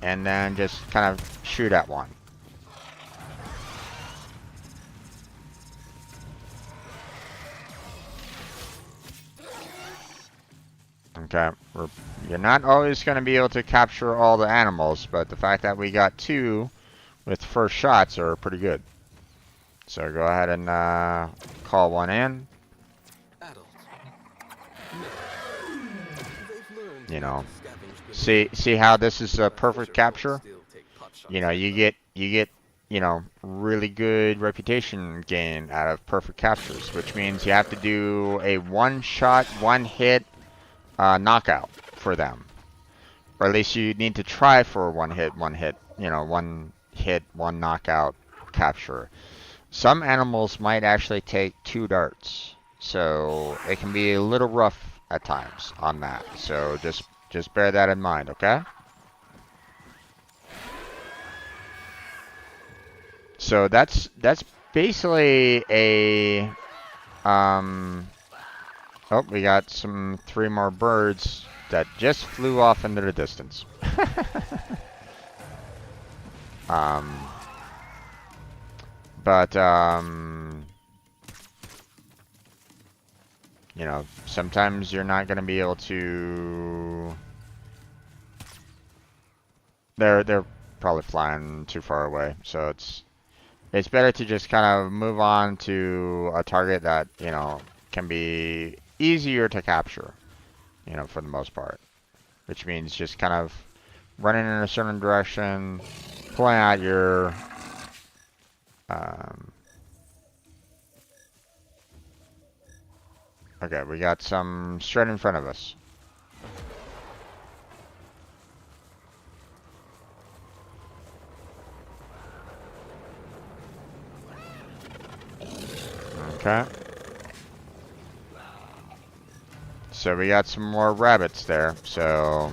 S1: and then just kind of shoot at one. Okay, you're not always going to be able to capture all the animals, but the fact that we got 2 with first shots are pretty good. So go ahead and call one in. You know, see how this is a perfect capture? You know, you get you know, really good reputation gain out of perfect captures, which means you have to do a 1-shot, 1-hit knockout for them, or at least you need to try for a 1-hit, you know, 1-hit, 1 knockout capture. Some animals might actually take 2 darts, so it can be a little rough at times on that. So just bear that in mind, okay? So that's basically a oh, we got 3 more birds that just flew off into the distance. But you know, sometimes you're not going to be able to. They're probably flying too far away, so it's better to just kind of move on to a target that, you know, can be easier to capture, you know, for the most part. Which means just kind of running in a certain direction, pulling out your okay, we got some straight in front of us. Okay. So we got some more rabbits there, so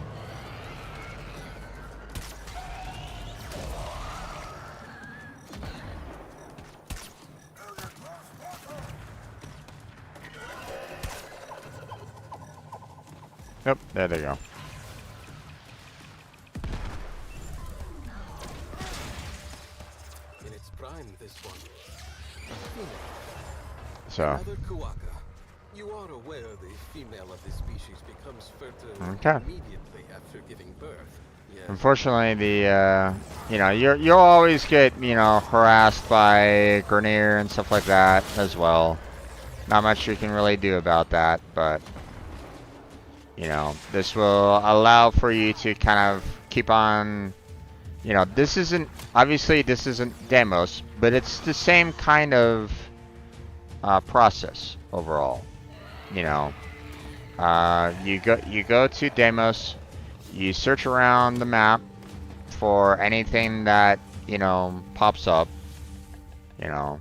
S1: yep, there they go.
S9: In its prime, this one.
S1: So.
S9: Another Kuaka. You are aware the female of this species becomes fertile
S1: Okay.
S9: immediately after giving birth. Yes.
S1: Unfortunately, the you know, you'll always get, you know, harassed by Grenier and stuff like that as well. Not much you can really do about that, but you know, this will allow for you to kind of keep on. You know, this isn't Deimos, but it's the same kind of process overall. You know, you go to Deimos, you search around the map, for anything that, you know, pops up. You know,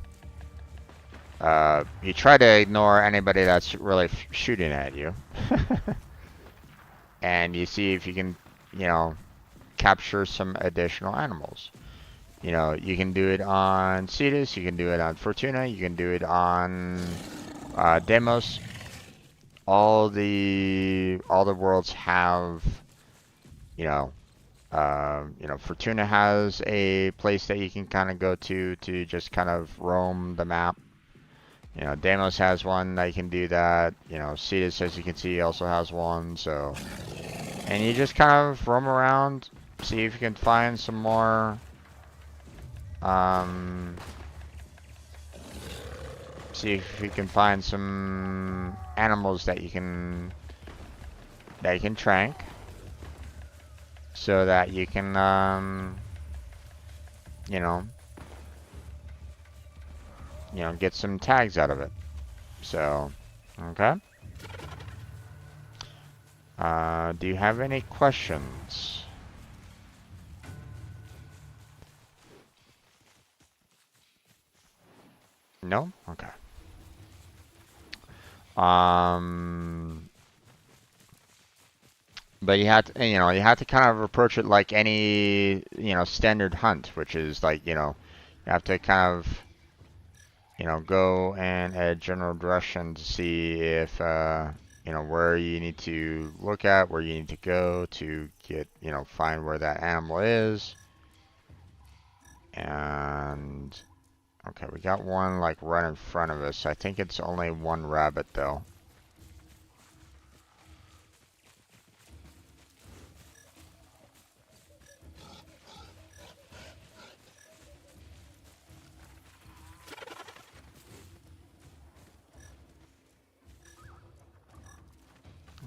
S1: you try to ignore anybody that's really shooting at you. And you see if you can, you know, capture some additional animals. You know, you can do it on Cetus, you can do it on Fortuna, you can do it on Demos. All the worlds have, you know, Fortuna has a place that you can kind of go to just kind of roam the map. You know, Demos has one that you can do that. You know, Cetus, as you can see, also has one. So, and you just kind of roam around, see if you can find some more. See if you can find some animals that you can trank, so that you can you know, get some tags out of it. So, okay. Do you have any questions? No? Okay. But you have to, you have to kind of approach it like any, standard hunt, which is like, you have to kind of, go in a general direction to see if, where you need to look at, where you need to go to get, find where that animal is. And, okay, we got one like right in front of us. I think it's only one rabbit though.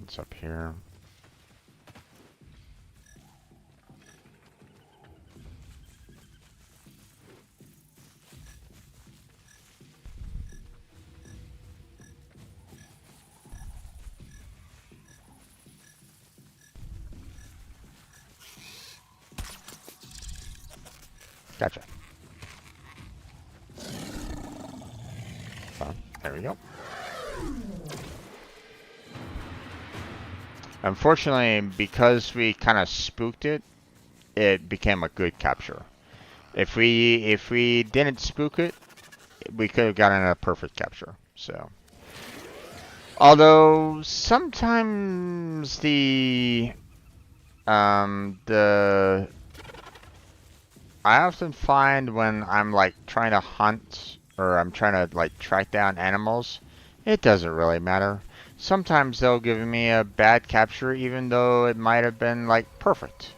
S1: It's up here. Gotcha. So, there we go. Unfortunately, because we kind of spooked it, it became a good capture. If we didn't spook it, we could have gotten a perfect capture. So, although sometimes I often find when I'm like trying to hunt or I'm trying to like track down animals, it doesn't really matter. Sometimes they'll give me a bad capture even though it might have been like perfect.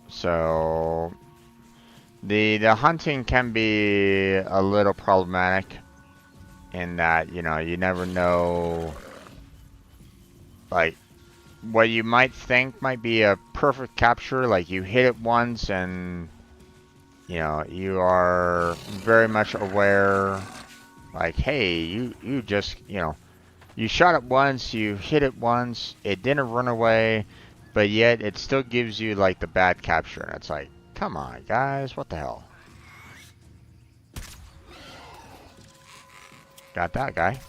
S1: So the hunting can be a little problematic in that, you never know, like, what you might think might be a perfect capture, like you hit it once and, you are very much aware, like, hey, you just, you shot it once, you hit it once, it didn't run away, but yet it still gives you like the bad capture, and it's like, come on, guys, what the hell? Got that guy.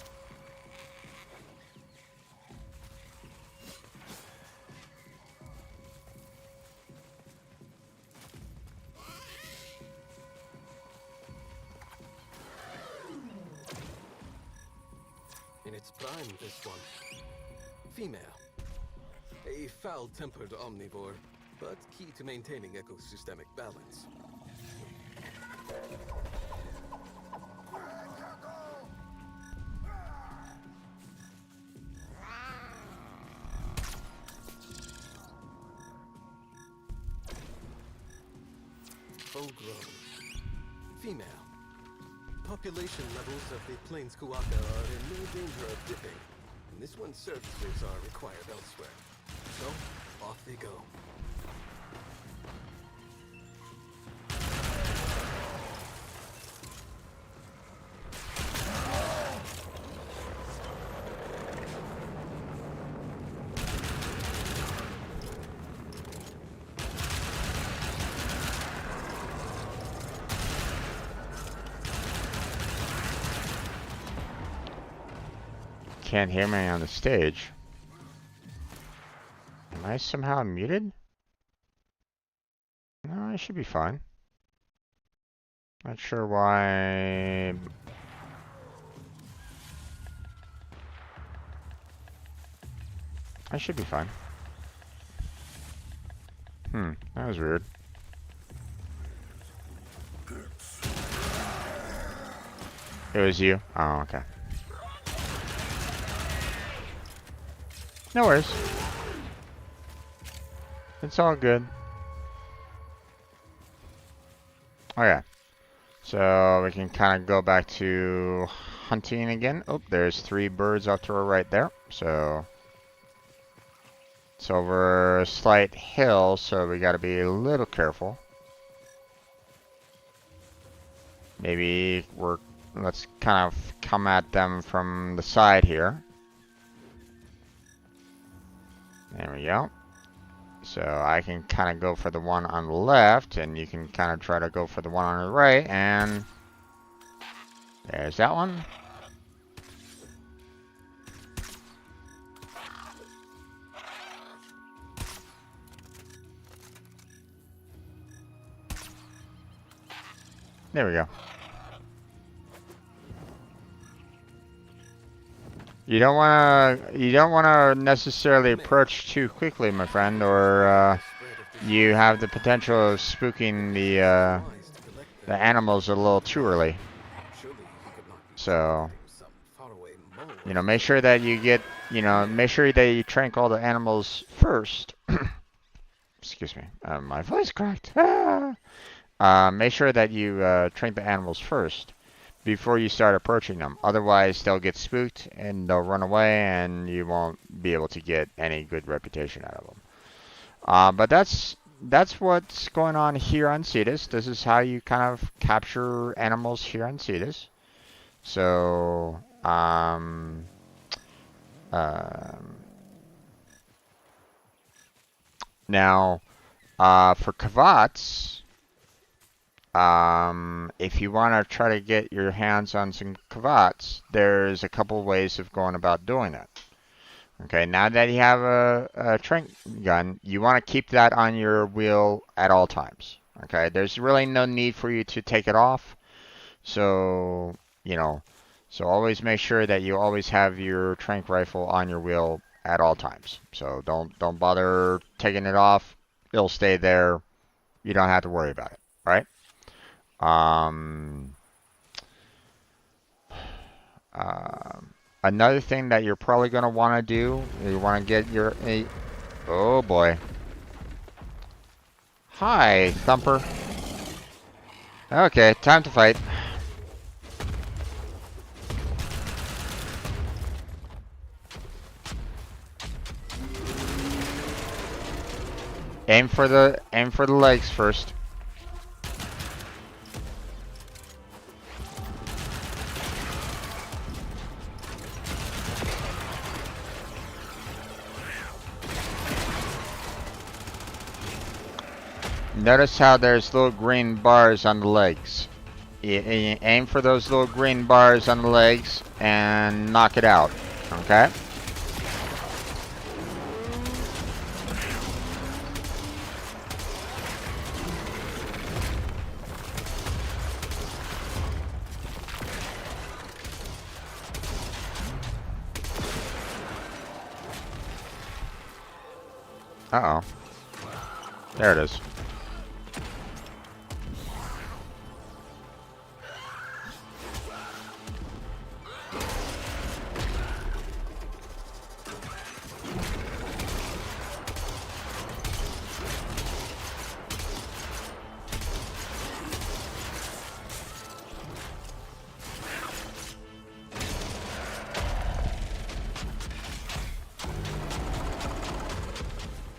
S9: In its prime, this one. Female. A foul-tempered omnivore, but key to maintaining ecosystemic balance. Full-grown. Female. Population levels of the plains Kuaka are in no danger of dipping. this one's services are required elsewhere. So, off they go.
S1: Can't hear me on the stage. Am I somehow muted? No, I should be fine. Not sure why. I should be fine. That was weird. It was you? Oh, okay. No worries. It's all good. Okay. So we can kind of go back to hunting again. Oh, there's 3 birds off to our right there. So it's over a slight hill, so we got to be a little careful. Maybe let's kind of come at them from the side here. There we go. So I can kind of go for the one on the left, and you can kind of try to go for the one on the right, and there's that one. There we go. You don't wanna necessarily approach too quickly, my friend, or you have the potential of spooking the animals a little too early. So, make sure that you get, make sure that you trank all the animals first. Excuse me, my voice cracked. Make sure that you trank the animals first before you start approaching them. Otherwise, they'll get spooked and they'll run away, and you won't be able to get any good reputation out of them. But that's what's going on here on Cetus. This is how you kind of capture animals here on Cetus. So, now, for Kavats, if you want to try to get your hands on some Kavats, there's a couple ways of going about doing it. Okay, now that you have a trank gun, you want to keep that on your wheel at all times. Okay, there's really no need for you to take it off. So, so always make sure that you always have your trank rifle on your wheel at all times. So don't bother taking it off. It'll stay there. You don't have to worry about it, right? Another thing that you're probably going to want to do, you want to get oh boy. Hi, Thumper. Okay, time to fight. Aim for the legs first. Notice how there's little green bars on the legs. You aim for those little green bars on the legs and knock it out. Okay? Uh-oh. There it is.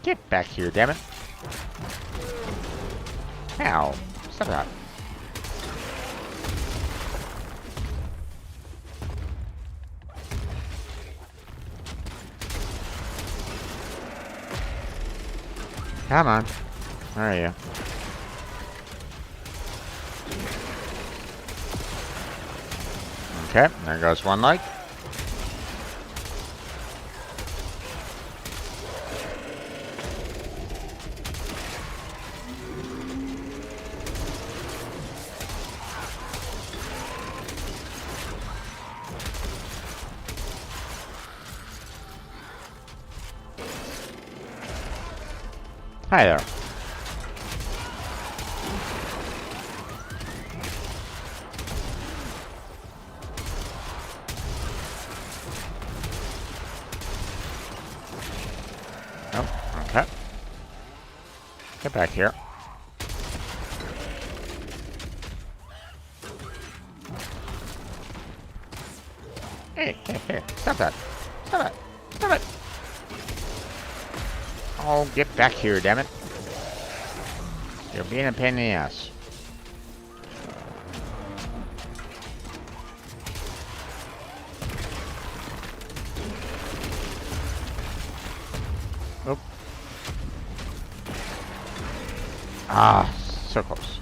S1: Get back here, damn it. Ow. Stop that. Come on. Where are you? Okay, there goes one leg. Hi there. Oh, okay. Get back here. Hey, hey, hey. Stop that. Stop it. Stop it. Oh, get back here, damn it. You're being a pain in the ass. Oop. Ah, so close.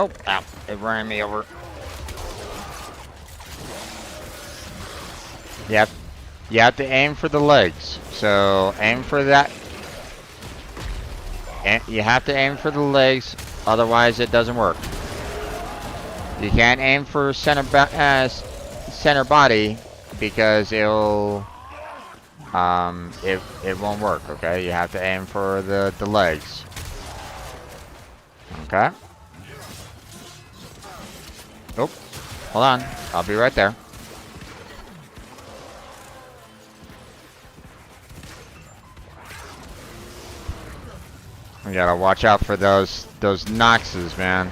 S1: Oh, ow. It ran me over. Yep. You have to aim for the legs. So, aim for that. And you have to aim for the legs, otherwise it doesn't work. You can't aim for center body because it'll it won't work. Okay, you have to aim for the legs. Okay. Oh, hold on. I'll be right there. We gotta watch out for those Noxes, man.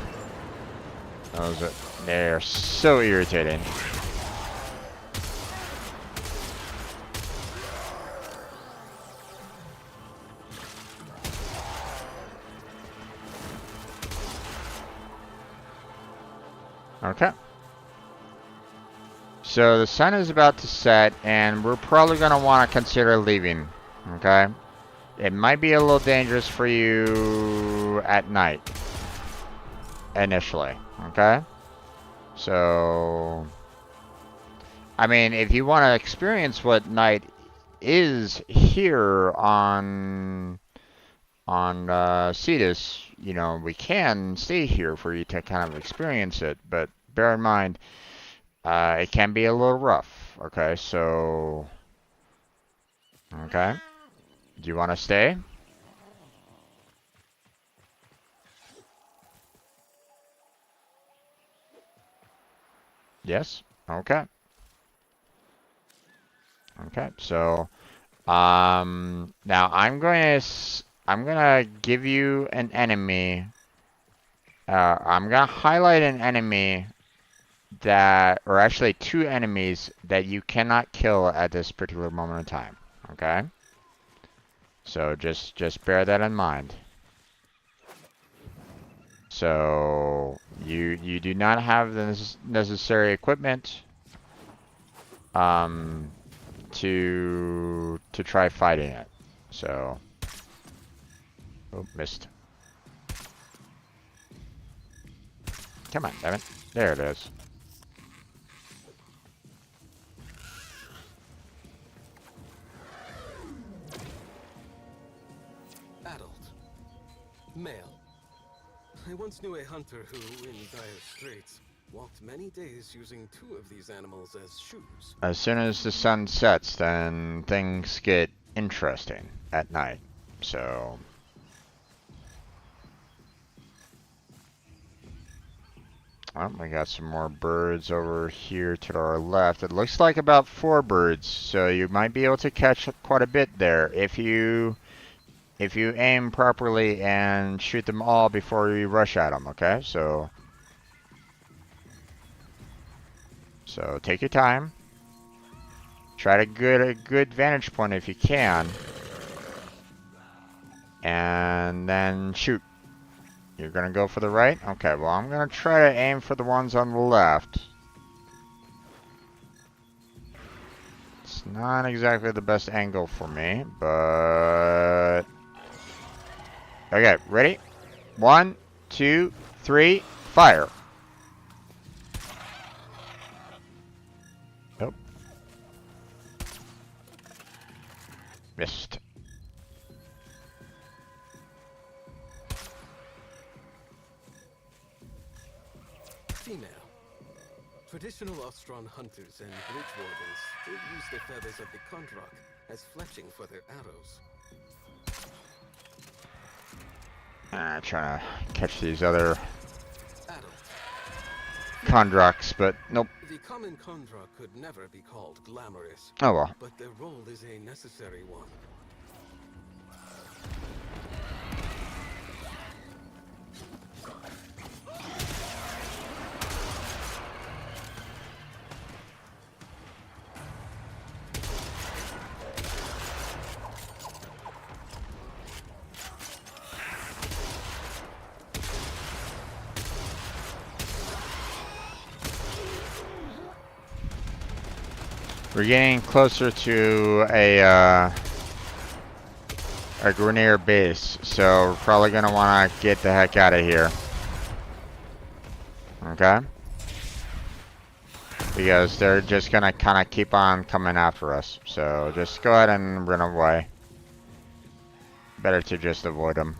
S1: They're so irritating. Okay. So the sun is about to set, and we're probably gonna want to consider leaving. Okay. It might be a little dangerous for you at night, initially, okay? So, I mean, if you want to experience what night is here on Cetus, you know, we can stay here for you to kind of experience it, but bear in mind, it can be a little rough, okay? So, okay. Do you want to stay? Yes? Okay. Okay, so now I'm gonna give you an enemy. I'm gonna highlight an enemy that, or actually two enemies that you cannot kill at this particular moment in time. Okay? So just bear that in mind. So you do not have the necessary equipment to try fighting it. So, oh, missed. Come on, damn it. There it is.
S9: Adult. Male. I once knew a hunter who, in dire straits, walked many days using 2 of these animals as shoes.
S1: As soon as the sun sets, then things get interesting at night. So, oh, we got some more birds over here to our left. It looks like about 4 birds, so you might be able to catch quite a bit there if you aim properly and shoot them all before you rush at them. Okay, so take your time. Try to get a good vantage point if you can. And then shoot. You're gonna go for the right? Okay, well I'm gonna try to aim for the ones on the left. It's not exactly the best angle for me, but... Okay, ready? 1, 2, 3, fire. Nope. Missed.
S9: Female. Traditional Ostron hunters and bridge wardens still use the feathers of the Kondrak as fletching for their arrows.
S1: Trying to catch these other Kondraks, but nope.
S9: The common Kondrak could never be called glamorous.
S1: Oh well.
S9: But their role is a necessary one.
S1: We're getting closer to a Grineer base, so we're probably gonna want to get the heck out of here. Okay? Because they're just gonna kind of keep on coming after us. So just go ahead and run away. Better to just avoid them.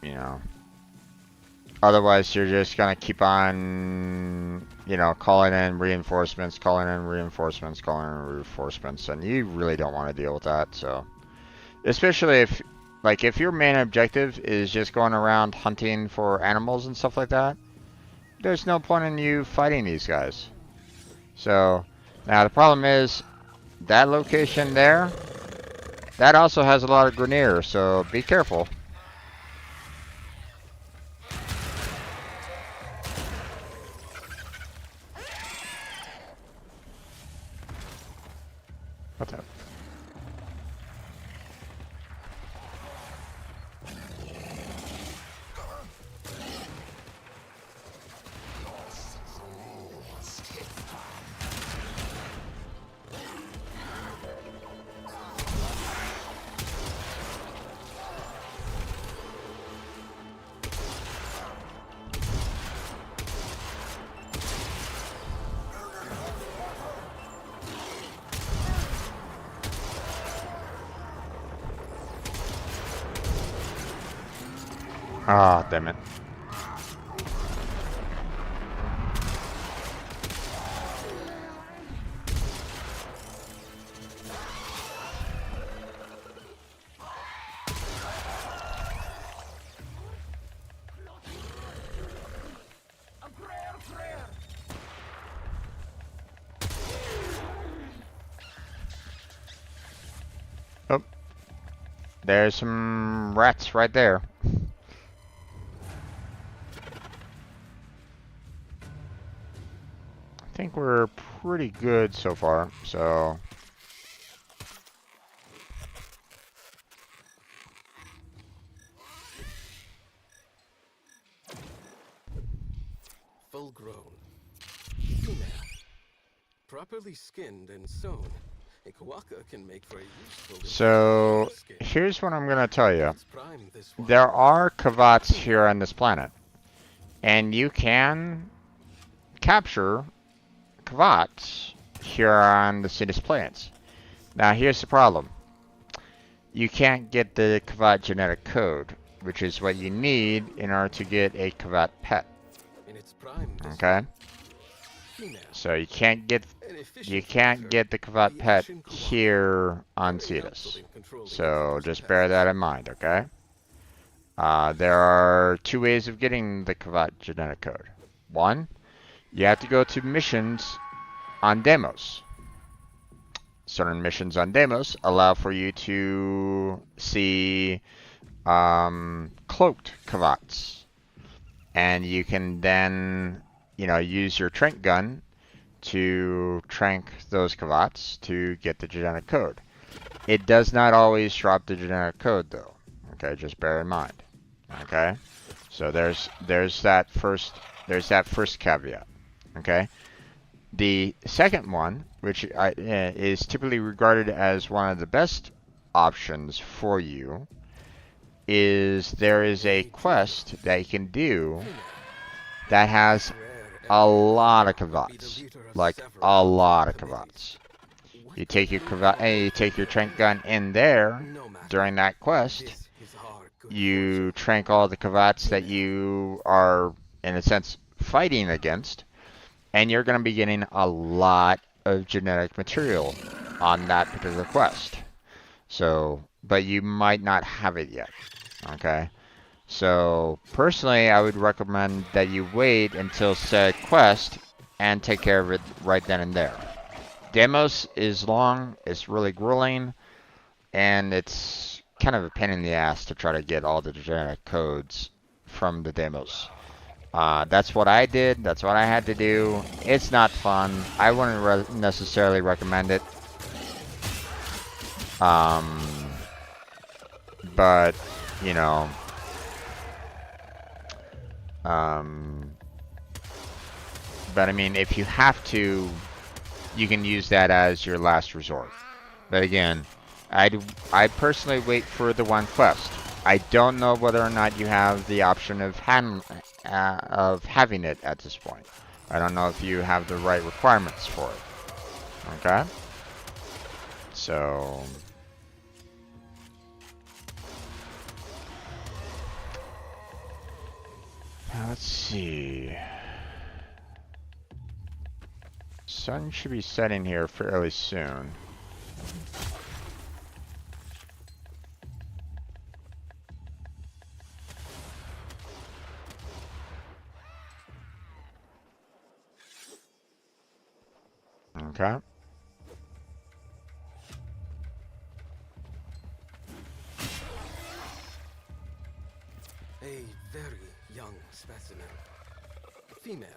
S1: You know. Otherwise, you're just gonna keep on, you know, calling in reinforcements, calling in reinforcements, calling in reinforcements, and you really don't want to deal with that. So, especially if, like, if your main objective is just going around hunting for animals and stuff like that, there's no point in you fighting these guys. So, now the problem is that location there, that also has a lot of Grineer, so be careful. What's up? Ah, damn it. Oh, there's some rats right there. I think we're pretty good so far, so...
S9: Full grown. Female. Properly skinned and sewn. A Kawaka can make for a useful...
S1: So, here's what I'm gonna tell you. There are Kavats here on this planet. And you can capture Kavats here on the Citus Plains. Now here's the problem. You can't get the Kavat genetic code, which is what you need in order to get a Kavat pet. Okay? So you can't get the Kavat pet here on Citus. So just bear that in mind, okay? There are two ways of getting the Kavat genetic code. One, you have to go to missions on Deimos. Certain missions on Deimos allow for you to see cloaked Kavats. and you can then, you know, use your trank gun to trank those kavats to get the genetic code. It does not always drop the genetic code though. Okay, just bear in mind. Okay, so there's that first caveat. Okay, the second one, which is typically regarded as one of the best options for you, is there is a quest that you can do that has a lot of kavats, like a lot of kavats. You take your trank gun in there during that quest. You trank all the kavats that you are, in a sense, fighting against, and you're going to be getting a lot of genetic material on that particular quest. So, but you might not have it yet. Okay. So, personally, I would recommend that you wait until said quest and take care of it right then and there. Demos is long, it's really grueling, and it's kind of a pain in the ass to try to get all the genetic codes from the demos. That's what I did, that's what I had to do. It's not fun. I wouldn't necessarily recommend it. But, you know, but I mean, if you have to, you can use that as your last resort. But again, I personally wait for the one quest. I don't know whether or not you have the option of having it at this point. I don't know if you have the right requirements for it. Okay? So... let's see. Sun should be setting here fairly soon. Okay.
S9: A very young specimen. Female.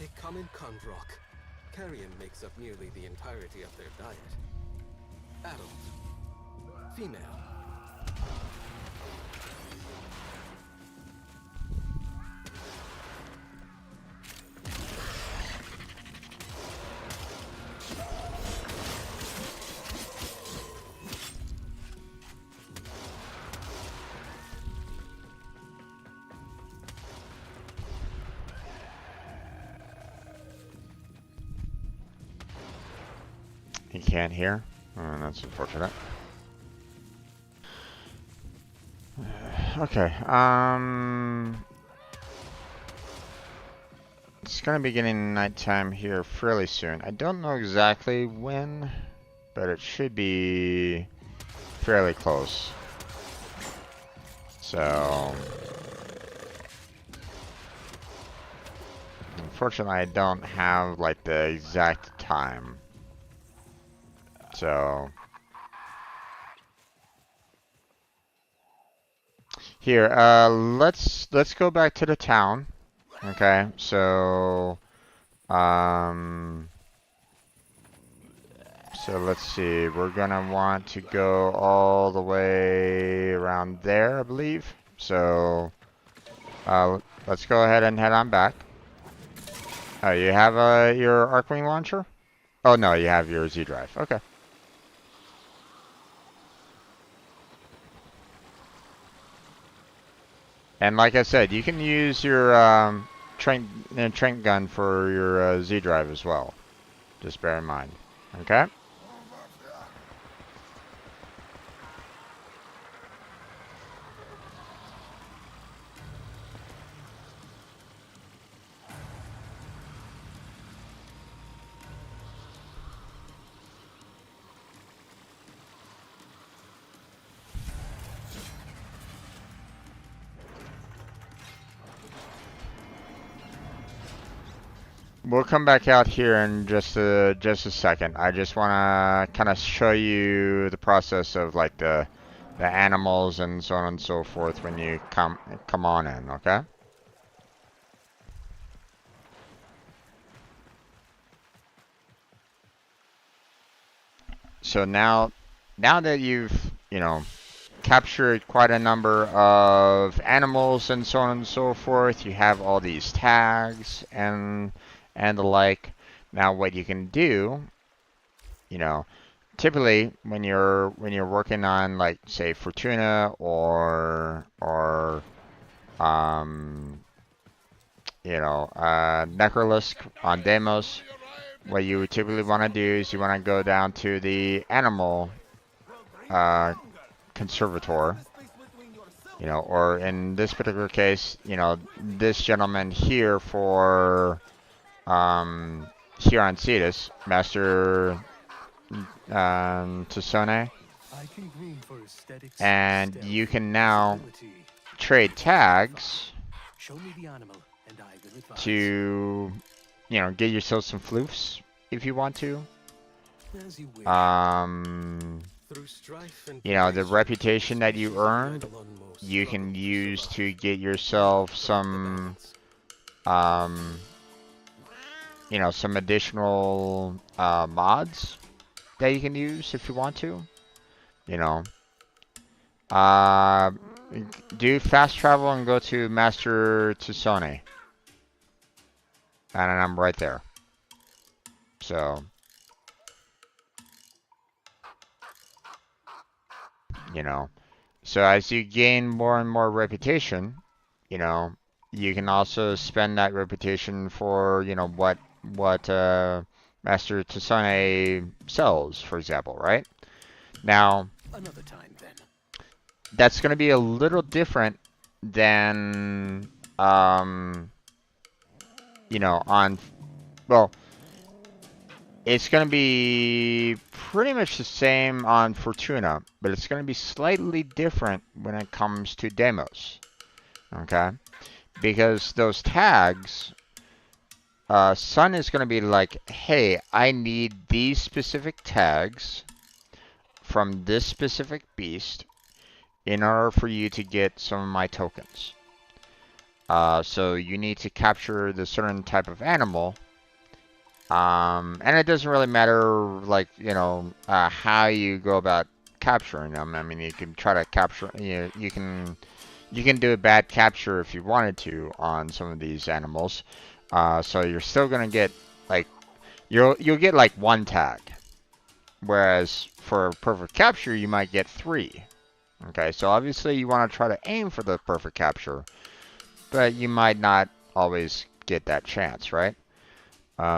S9: A common Kondrok. Carrion makes up nearly the entirety of their diet. Adult. Female.
S1: He can't hear? Oh, that's unfortunate. Okay, it's gonna be getting nighttime here fairly soon. I don't know exactly when, but it should be fairly close. So, unfortunately, I don't have like the exact time. So, here, let's go back to the town. Okay, so, so let's see. We're gonna want to go all the way around there, I believe. So, let's go ahead and head on back. Oh, you have your Arcwing launcher? Oh no, you have your Z drive. Okay. And like I said, you can use your trank gun for your Z drive as well. Just bear in mind. Okay? We'll come back out here in just a second. I just want to kind of show you the process of like the animals and so on and so forth when you come on in, okay? So now that you've, you know, captured quite a number of animals and so on and so forth, you have all these tags and the like. Now what you can do, you know, typically when you're working on, like, say Fortuna or you know, Necrolisk on Demos, what you would typically want to do is you want to go down to the animal conservator, you know, or in this particular case, you know, this gentleman here for here on Cetus, Master Tasone, and you can now trade tags to, you know, get yourself some floofs if you want to. You know, the reputation that you earned, you can use to get yourself some, you know, some additional mods that you can use if you want to. You know, do fast travel and go to Master Tusone, and I'm right there. So, you know, so as you gain more and more reputation, you know, you can also spend that reputation for, you know, what Master Tasane sells, for example, right? Now,
S12: Another time then.
S1: That's going to be a little different than, you know, on, well, it's going to be pretty much the same on Fortuna, but it's going to be slightly different when it comes to demos, okay? Because those tags, Sun is going to be like, hey, I need these specific tags from this specific beast in order for you to get some of my tokens. So you need to capture the certain type of animal. And it doesn't really matter, like, you know, how you go about capturing them. I mean, you can try to capture, you can do a bad capture if you wanted to on some of these animals. So you're still gonna get, like, you'll get like one tag, whereas for perfect capture you might get 3. Okay, so obviously you want to try to aim for the perfect capture, but you might not always get that chance, right?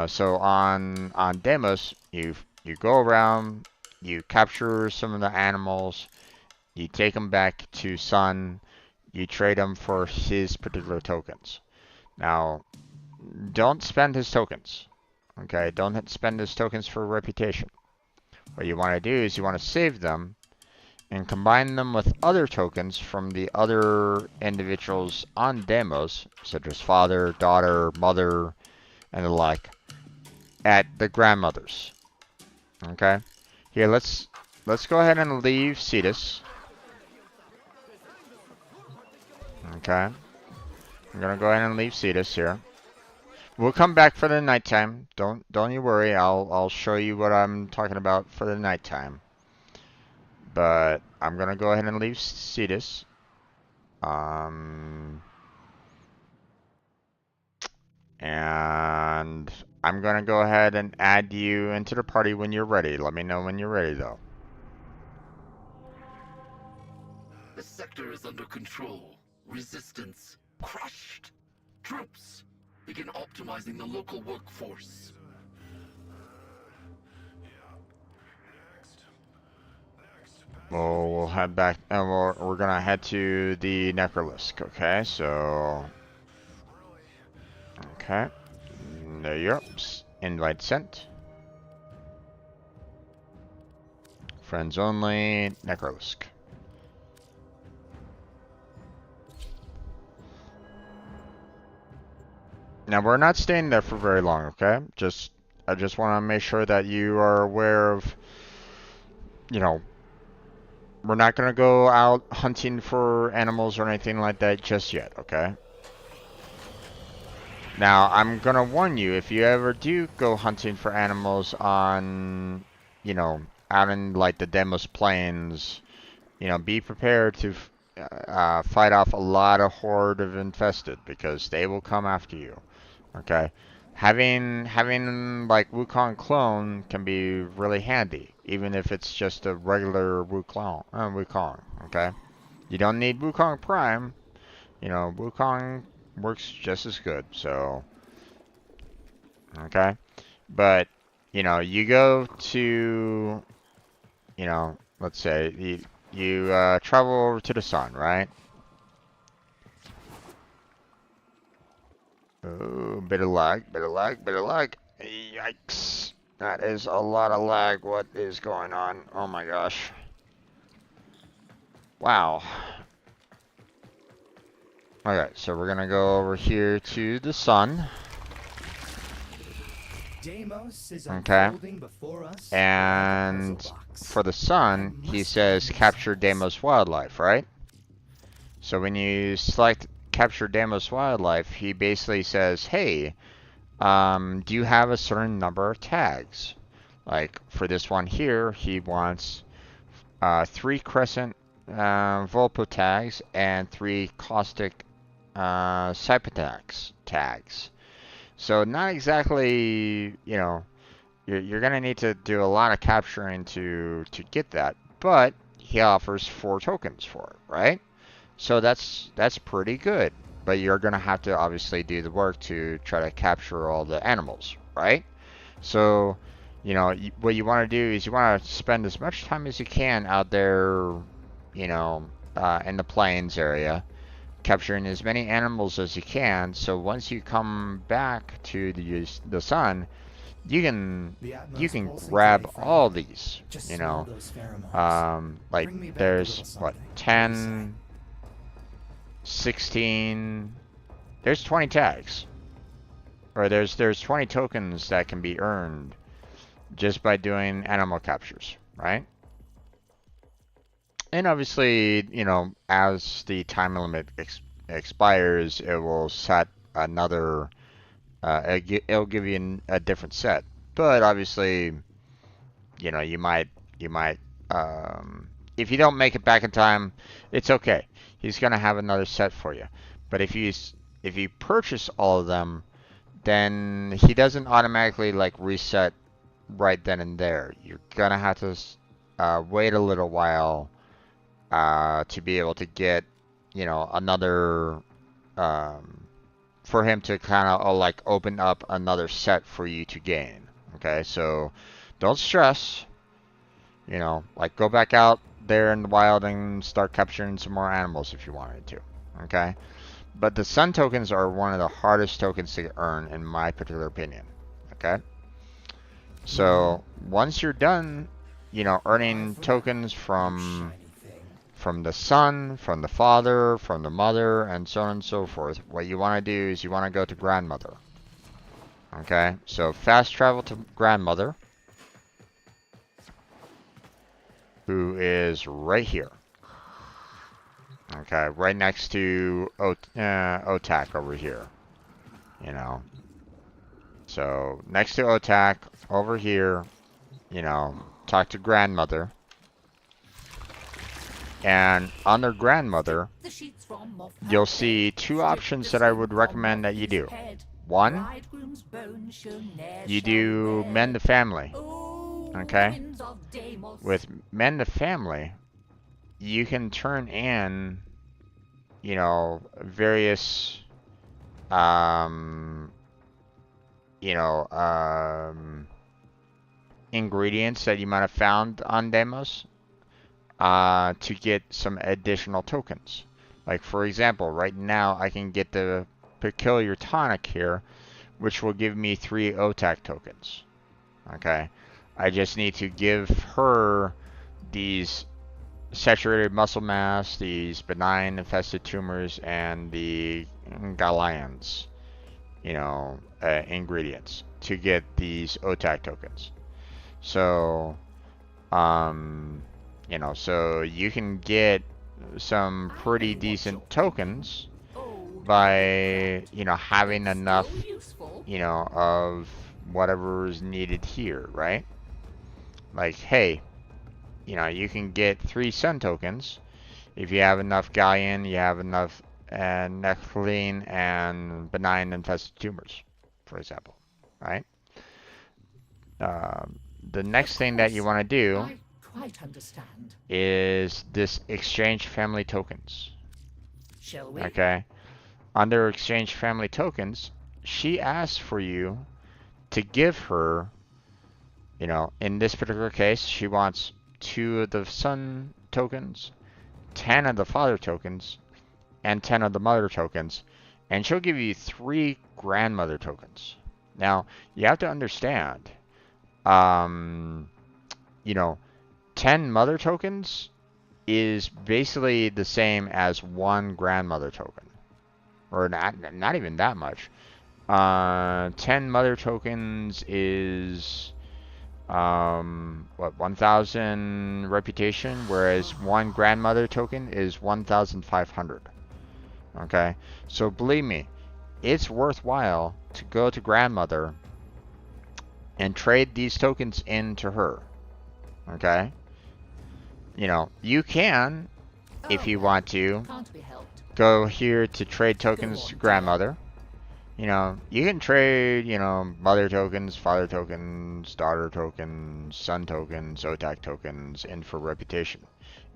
S1: So on demos, you go around, you capture some of the animals, you take them back to Sun, you trade them for his particular tokens. Now, don't spend his tokens. Okay, don't spend his tokens for reputation. What you want to do is you want to save them and combine them with other tokens from the other individuals on demos, such as father, daughter, mother, and the like, at the grandmothers. Okay? Here, let's go ahead and leave Cetus. Okay? I'm gonna go ahead and leave Cetus here. We'll come back for the nighttime. Don't you worry. I'll show you what I'm talking about for the nighttime. But I'm gonna go ahead and leave Cetus. And I'm gonna go ahead and add you into the party when you're ready. Let me know when you're ready, though.
S14: The sector is under control. Resistance crushed. Troops, begin optimizing the local workforce.
S1: Well, we'll head back, and we're gonna head to the Necrolisk. Okay, so okay, there you go. Invite sent. Friends only. Necrolisk. Now we're not staying there for very long. Okay, I just want to make sure that you are aware of, you know, we're not going to go out hunting for animals or anything like that just yet, okay? Now, I'm going to warn you, if you ever do go hunting for animals on, you know, out in like the Demos plains, be prepared to fight off a lot of horde of infested because they will come after you. Okay, having like Wukong clone can be really handy, even if it's just a regular Wukong. Okay, you don't need Wukong Prime. Wukong works just as good. So, okay, but you go to, let's say you travel over to the sun, right? Oh, bit of lag, bit of lag, bit of lag. Yikes. That is a lot of lag. What is going on? Oh my gosh. Wow. Okay, so we're gonna go over here to the sun. Okay. And for the sun, he says capture Deimos wildlife, right? So when you select capture Deimos wildlife, he basically says, hey, do you have a certain number of tags? Like for this one here, he wants 3 crescent Volpo tags and 3 caustic Cypatax tags. So not exactly, you're gonna need to do a lot of capturing to get that, but he offers 4 tokens for it, right? So that's pretty good. But you're gonna have to obviously do the work to try to capture all the animals, right? So, what you want to do is you want to spend as much time as you can out there, in the plains area, capturing as many animals as you can. So once you come back to the sun, you can grab all these. Like there's what 10, 16. There's 20 tags, or there's 20 tokens that can be earned just by doing animal captures, right? And obviously, as the time limit expires, it will set another. It'll give you a different set. But obviously, you might, if you don't make it back in time, it's okay. He's gonna have another set for you. But if you purchase all of them, then he doesn't automatically like reset right then and there. You're gonna have to wait a little while to be able to get, another, for him to kind of like open up another set for you to gain. Okay, so don't stress. Like go back out there in the wild and start capturing some more animals if you wanted to. Okay, but the sun tokens are one of the hardest tokens to earn in my particular opinion. Okay, so once you're done, earning tokens from the son, from the father, from the mother, and so on and so forth, what you want to do is you want to go to grandmother. Okay, so fast travel to grandmother, who is right here. Okay, right next to Otak over here. So next to Otak, over here, talk to grandmother. And under grandmother, you'll see 2 options that I would recommend that you do. 1, you do mend the family. Okay? With mend the family, you can turn in, various, ingredients that you might have found on Demos. To get some additional tokens. Like for example, right now I can get the Peculiar Tonic here, which will give me 3 OTAC tokens. Okay, I just need to give her these saturated muscle mass, these benign infested tumors, and the Galians, ingredients to get these OTAC tokens. So, so you can get some pretty decent tokens by, having enough, of whatever is needed here, right? Like, hey, you know, you can get 3 sun tokens if you have enough galleon, you have enough nectarine and benign infested tumors, for example, right? The next thing that you want to do
S15: I quite understand.
S1: is this exchange family tokens.
S15: Shall we?
S1: Okay. Under exchange family tokens, she asks for you to give her, you know, in this particular case, she wants 2 of the son tokens, 10 of the father tokens, and 10 of the mother tokens, and she'll give you 3 grandmother tokens. Now, you have to understand, you know, 10 mother tokens is basically the same as 1 grandmother token. Or not even that much. 10 mother tokens is, what, 1,000 reputation, whereas 1 grandmother token is 1,500. Okay, so believe me, it's worthwhile to go to grandmother and trade these tokens into her. Okay, you know, you can, if you want to, go here to trade tokens to grandmother. You know, you can trade, you know, mother tokens, father tokens, daughter tokens, son tokens, Zotac tokens in for reputation.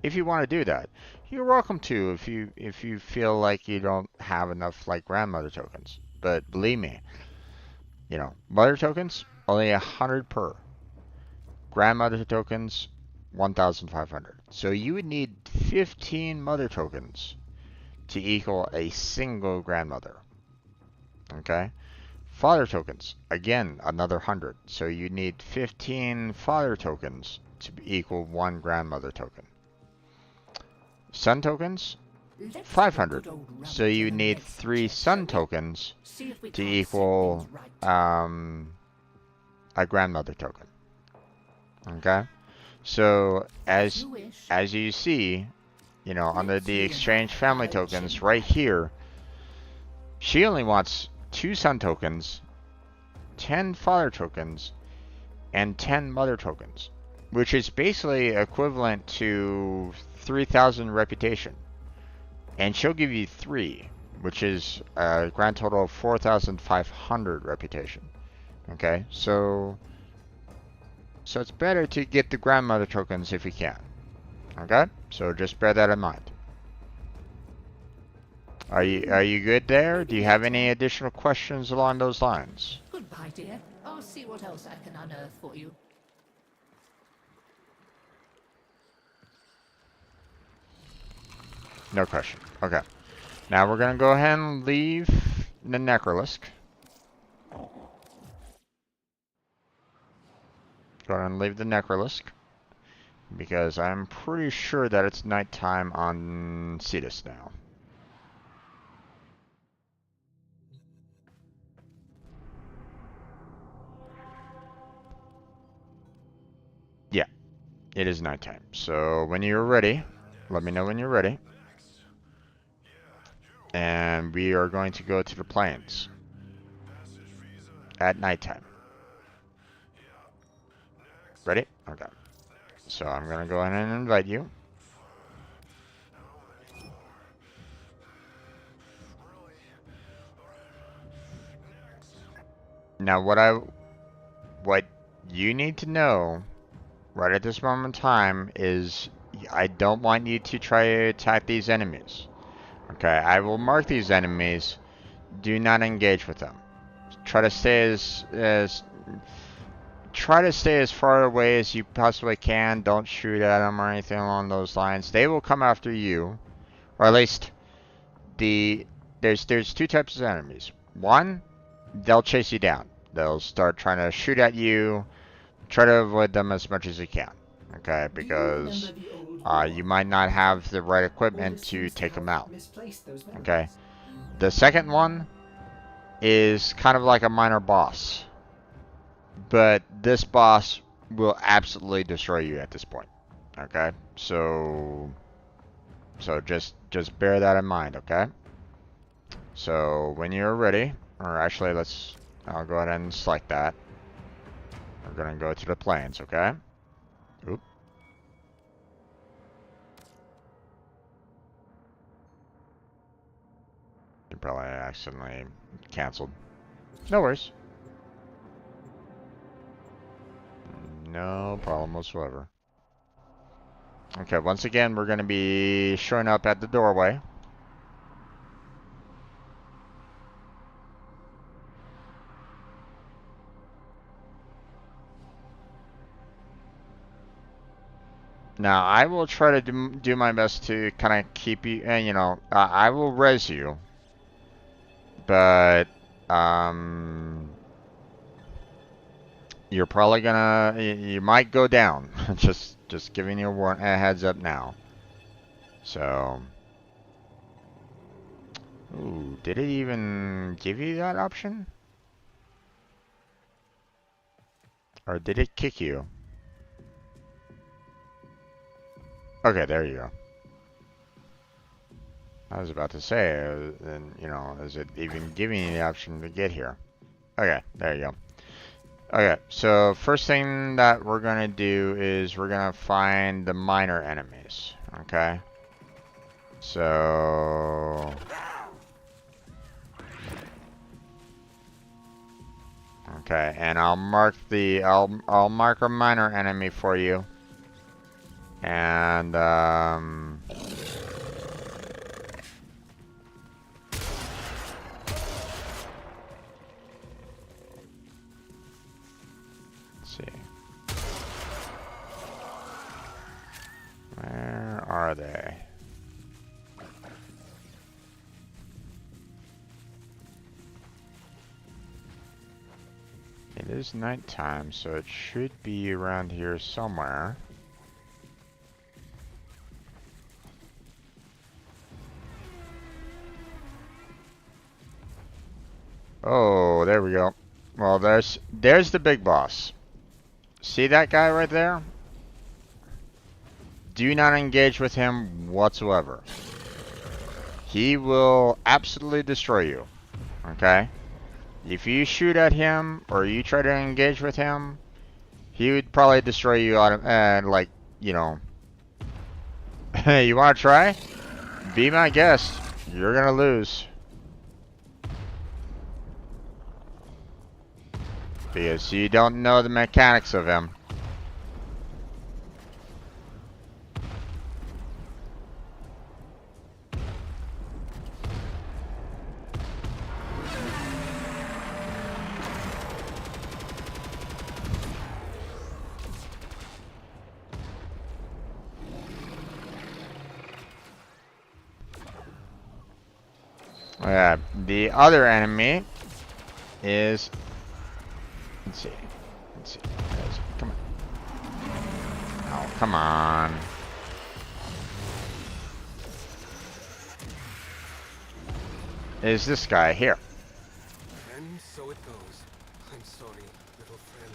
S1: If you want to do that, you're welcome to if you feel like you don't have enough like grandmother tokens. But believe me, you know, mother tokens only 100 per. Grandmother tokens 1,500. So you would need 15 mother tokens to equal a single grandmother. Okay? Father tokens, again, another 100. So you need 15 father tokens to equal 1 grandmother token. Son tokens, 500. So you need 3 son tokens to equal a grandmother token. Okay? So as you see, you know, under the exchange family tokens right here, she only wants 2 son tokens, 10 father tokens, and 10 mother tokens, which is basically equivalent to 3,000 reputation. And she'll give you 3, which is a grand total of 4,500 reputation. Okay, so it's better to get the grandmother tokens if you can. Okay, so just bear that in mind. Are you good there? Do you have any additional questions along those lines?
S15: Goodbye, dear. I'll see what else I can unearth for you.
S1: No question. Okay. Now we're going to go ahead and leave the Necrolisk. Go ahead and leave the Necrolisk, because I'm pretty sure that it's nighttime on Cetus now. Yeah, it is nighttime. So when you're ready, let me know when you're ready. And we are going to go to the plains at nighttime. Ready? Okay. So I'm going to go ahead and invite you. Now what you need to know right at this moment in time is I don't want you to try to attack these enemies. Okay, I will mark these enemies. Do not engage with them. Try to stay as far away as you possibly can. Don't shoot at them or anything along those lines. They will come after you, or at least there's 2 types of enemies. One, they'll chase you down. They'll start trying to shoot at you. Try to avoid them as much as you can. Okay, because you might not have the right equipment to take them out. Okay. The second one is kind of like a minor boss. But this boss will absolutely destroy you at this point. Okay? So just bear that in mind, okay? So when you're ready, or actually I'll go ahead and select that. We're gonna go to the plains, okay? Oop. probably accidentally canceled. No worries. No problem whatsoever. Okay, once again, we're going to be showing up at the doorway. Now, I will try to do my best to kind of keep you, and you know, I will res you, but you're probably gonna, you might go down. just giving you a heads up now. So, ooh, did it even give you that option? Or did it kick you? Okay, there you go. I was about to say, then you know, is it even giving you the option to get here? Okay, there you go. Okay, so first thing that we're gonna do is we're gonna find the minor enemies. Okay. So okay, and I'll mark I'll mark a minor enemy for you. And let's see. Where are they? It is nighttime, so it should be around here somewhere. Oh, there we go. Well, there's the big boss. See that guy right there? Do not engage with him whatsoever. He will absolutely destroy you. Okay? If you shoot at him or you try to engage with him, he would probably destroy you on like, you know. Hey, you want to try? Be my guest. You're gonna lose. Because you don't know the mechanics of him. Yeah, the other enemy is, let's see, come on. Oh, come on. Is this guy here?
S9: And so it goes. I'm sorry, little friend.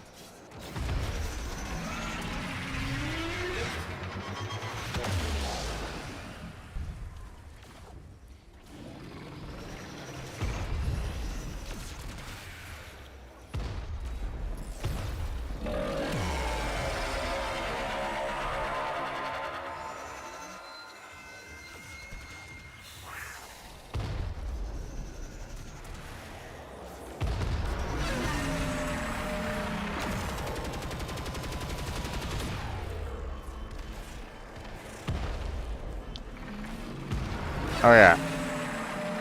S1: Oh yeah.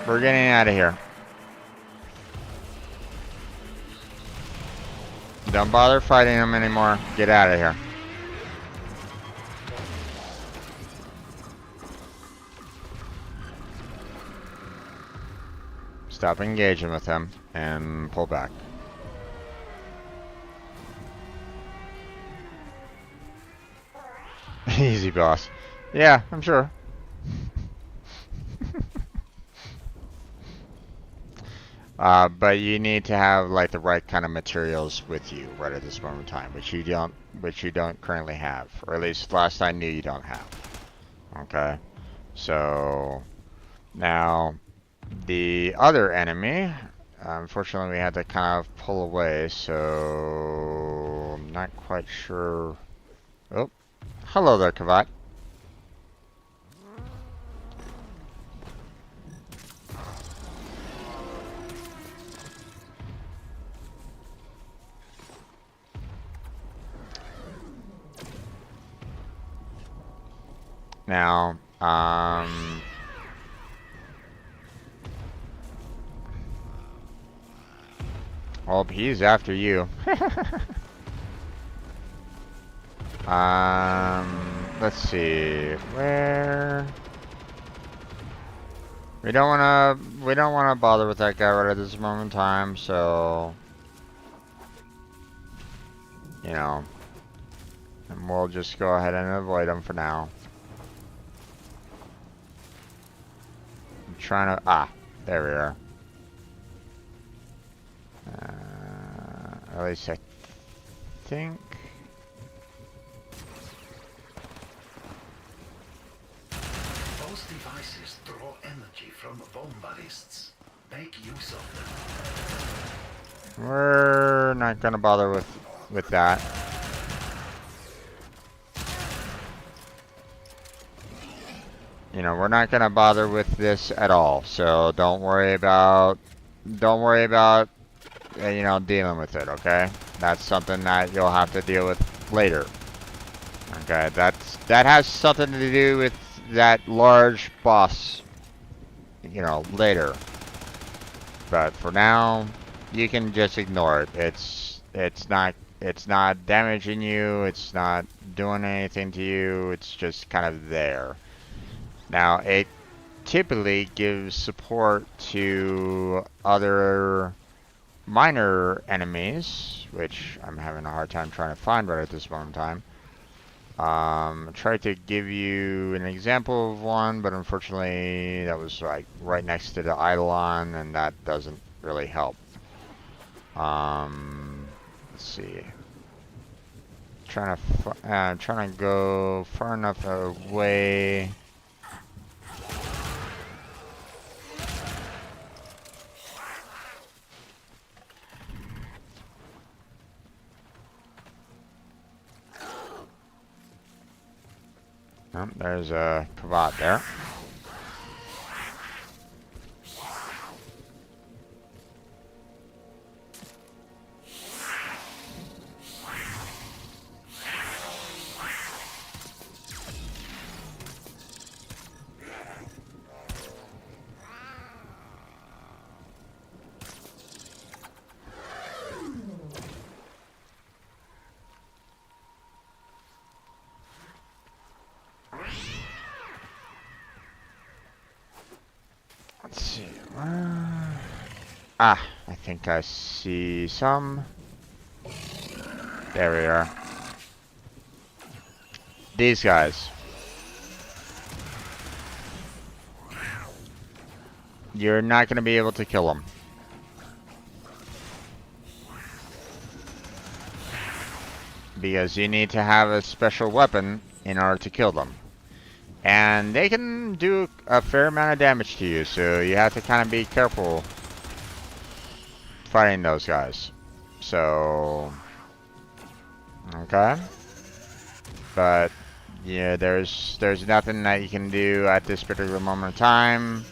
S1: We're getting out of here. Don't bother fighting him anymore. Get out of here. Stop engaging with him and pull back. Easy, boss. Yeah, I'm sure. But you need to have like the right kind of materials with you right at this moment in time, which you don't currently have, or at least last I knew you don't have. Okay, so now the other enemy, unfortunately, we had to kind of pull away, so I'm not quite sure. Oh, hello there, Kavat. Now, well, he's after you. Let's see, where... We don't wanna bother with that guy right at this moment in time, so... You know... And we'll just go ahead and avoid him for now. I'm trying to... Ah, there we are. At least I think...
S10: Those devices draw energy from bombarists. Make use of them.
S1: We're not gonna bother with that. You know, we're not gonna bother with this at all. So don't worry about you know, dealing with it, okay? That's something that you'll have to deal with later. Okay, that has something to do with that large boss, you know, later. But for now, you can just ignore it. It's not damaging you, it's not doing anything to you, it's just kind of there. Now, it typically gives support to other minor enemies, which I'm having a hard time trying to find right at this moment in time. Tried to give you an example of one, but unfortunately that was like right next to the Eidolon, and that doesn't really help. Let's see. Trying to go far enough away. Oh, there's a Kavat there. Let's see. I think I see some. There we are. These guys. You're not going to be able to kill them. Because you need to have a special weapon in order to kill them. And they can do a fair amount of damage to you, so you have to kind of be careful fighting those guys. So, okay. But yeah, there's nothing that you can do at this particular moment in time.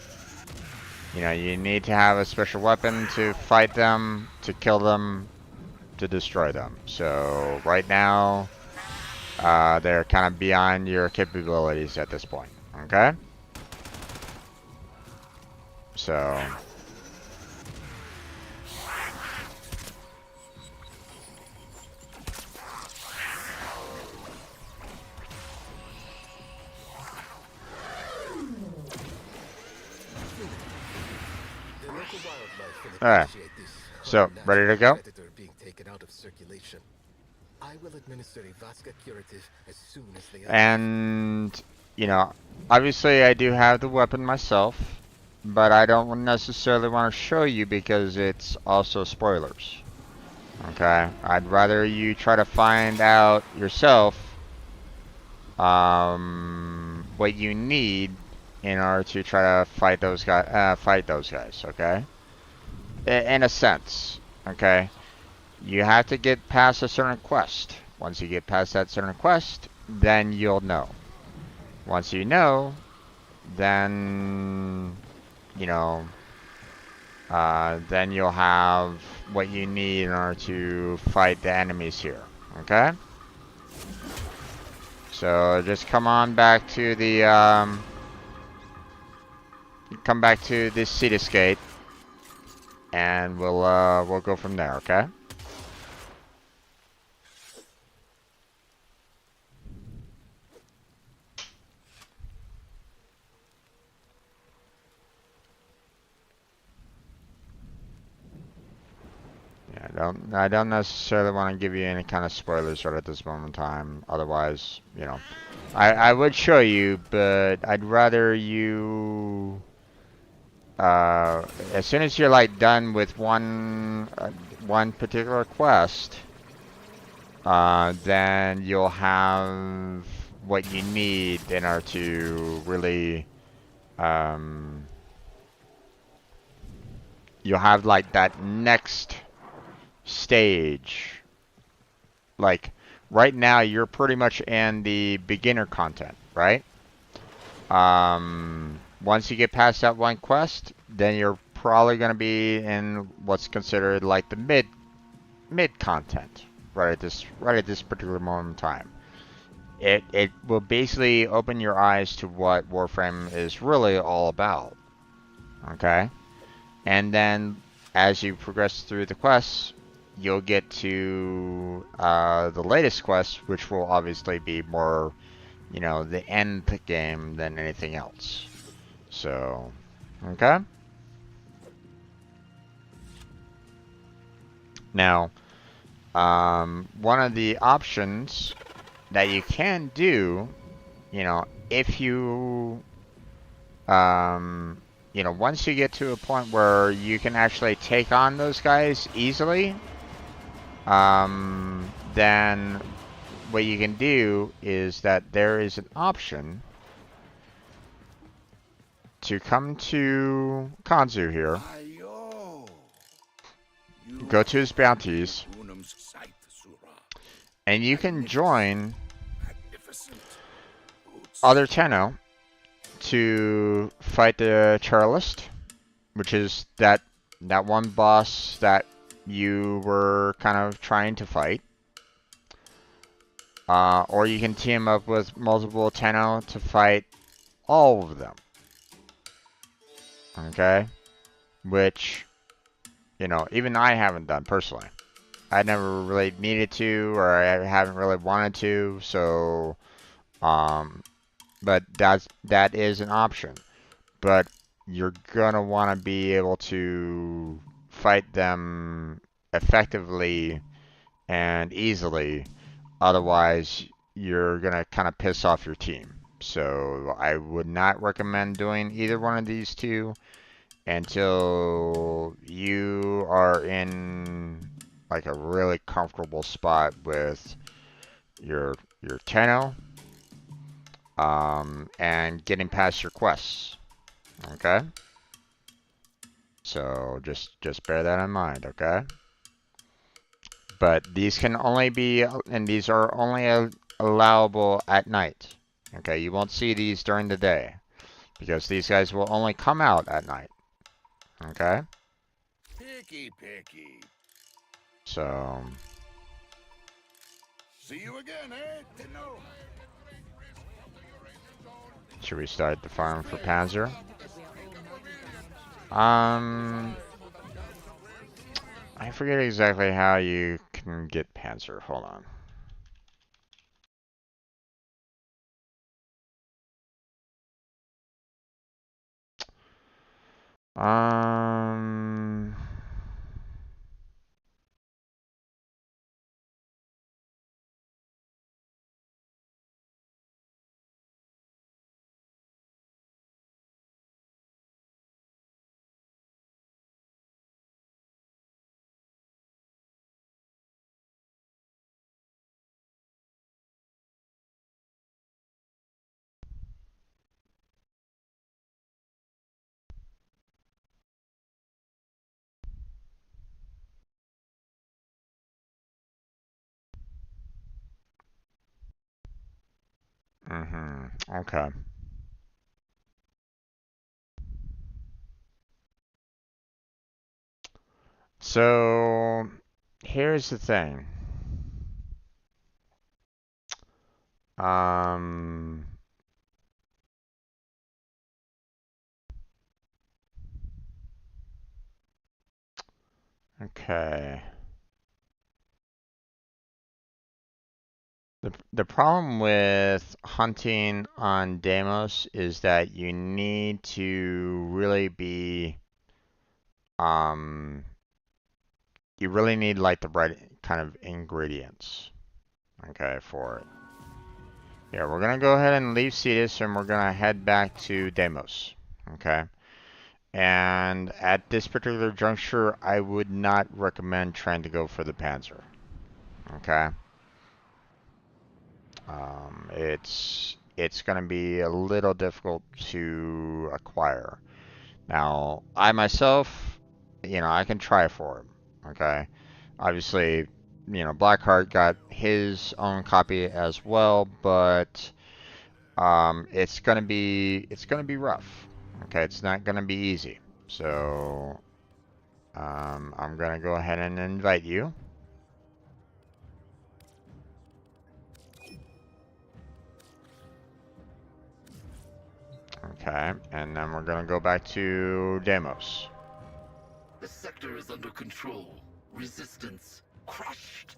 S1: You know, you need to have a special weapon to fight them, to kill them, to destroy them. So right now, they're kind of beyond your capabilities at this point, okay? So... Alright, so, ready to go?
S9: I will administer a Vasca curative as soon as they are.
S1: And, you know, obviously I do have the weapon myself, but I don't necessarily want to show you because it's also spoilers. Okay? I'd rather you try to find out yourself what you need in order to try to fight those guys, okay? In a sense, okay? You have to get past a certain quest. Once you get past that certain quest, then you'll know. Once you know, then, you know, then you'll have what you need in order to fight the enemies here, okay? So So just come on back to the come back to this Cityscape, and we'll go from there. Okay. Yeah, I don't necessarily want to give you any kind of spoilers right at this moment in time. Otherwise, you know, I would show you, but I'd rather you as soon as you're like done with one particular quest, then you'll have what you need in order to really you'll have like that next stage. Like right now you're pretty much in the beginner content, right? Once you get past that one quest, then you're probably going to be in what's considered like the mid content right at this particular moment in time. It will basically open your eyes to what Warframe is really all about. Okay? And then as you progress through the quests, you'll get to the latest quest, which will obviously be more, you know, the end game than anything else. So, okay? Now, one of the options that you can do, you know, if you, you know, once you get to a point where you can actually take on those guys easily, then what you can do is that there is an option to come to Kanzu here, go to his bounties, and you can join other Tenno to fight the Charlist, which is that one boss that you were kind of trying to fight. Or you can team up with multiple Tenno to fight all of them. Okay? Which, you know, even I haven't done personally. I never really needed to, or I haven't really wanted to, so, but that is an option. But you're gonna want to be able to fight them effectively and easily. Otherwise, you're gonna kind of piss off your team. So I would not recommend doing either one of these two until you are in like a really comfortable spot with your Tenno, and getting past your quests. Okay? So just bear that in mind, okay? But these can only be, and these are only allowable at night. Okay, you won't see these during the day because these guys will only come out at night. Okay?
S16: Picky.
S1: So,
S16: See you again, eh? Tenno?
S1: should we start the farm for Panzer? I forget exactly how you can get Panzer. Hold on. Um, okay. So, here's the thing. Um, okay. The problem with hunting on Deimos is that you need to really be um you really need like the right kind of ingredients, okay, for it. Yeah, we're gonna go ahead and leave Cetus and we're gonna head back to Deimos, okay? And at this particular juncture, I would not recommend trying to go for the Panzer, okay? It's gonna be a little difficult to acquire. Now, I myself, I can try for him, okay? Obviously, Blackheart got his own copy as well, but it's gonna be rough. Okay, it's not gonna be easy. So I'm gonna go ahead and invite you. Okay, and then we're gonna go back to Deimos.
S14: The sector is under control. Resistance crushed.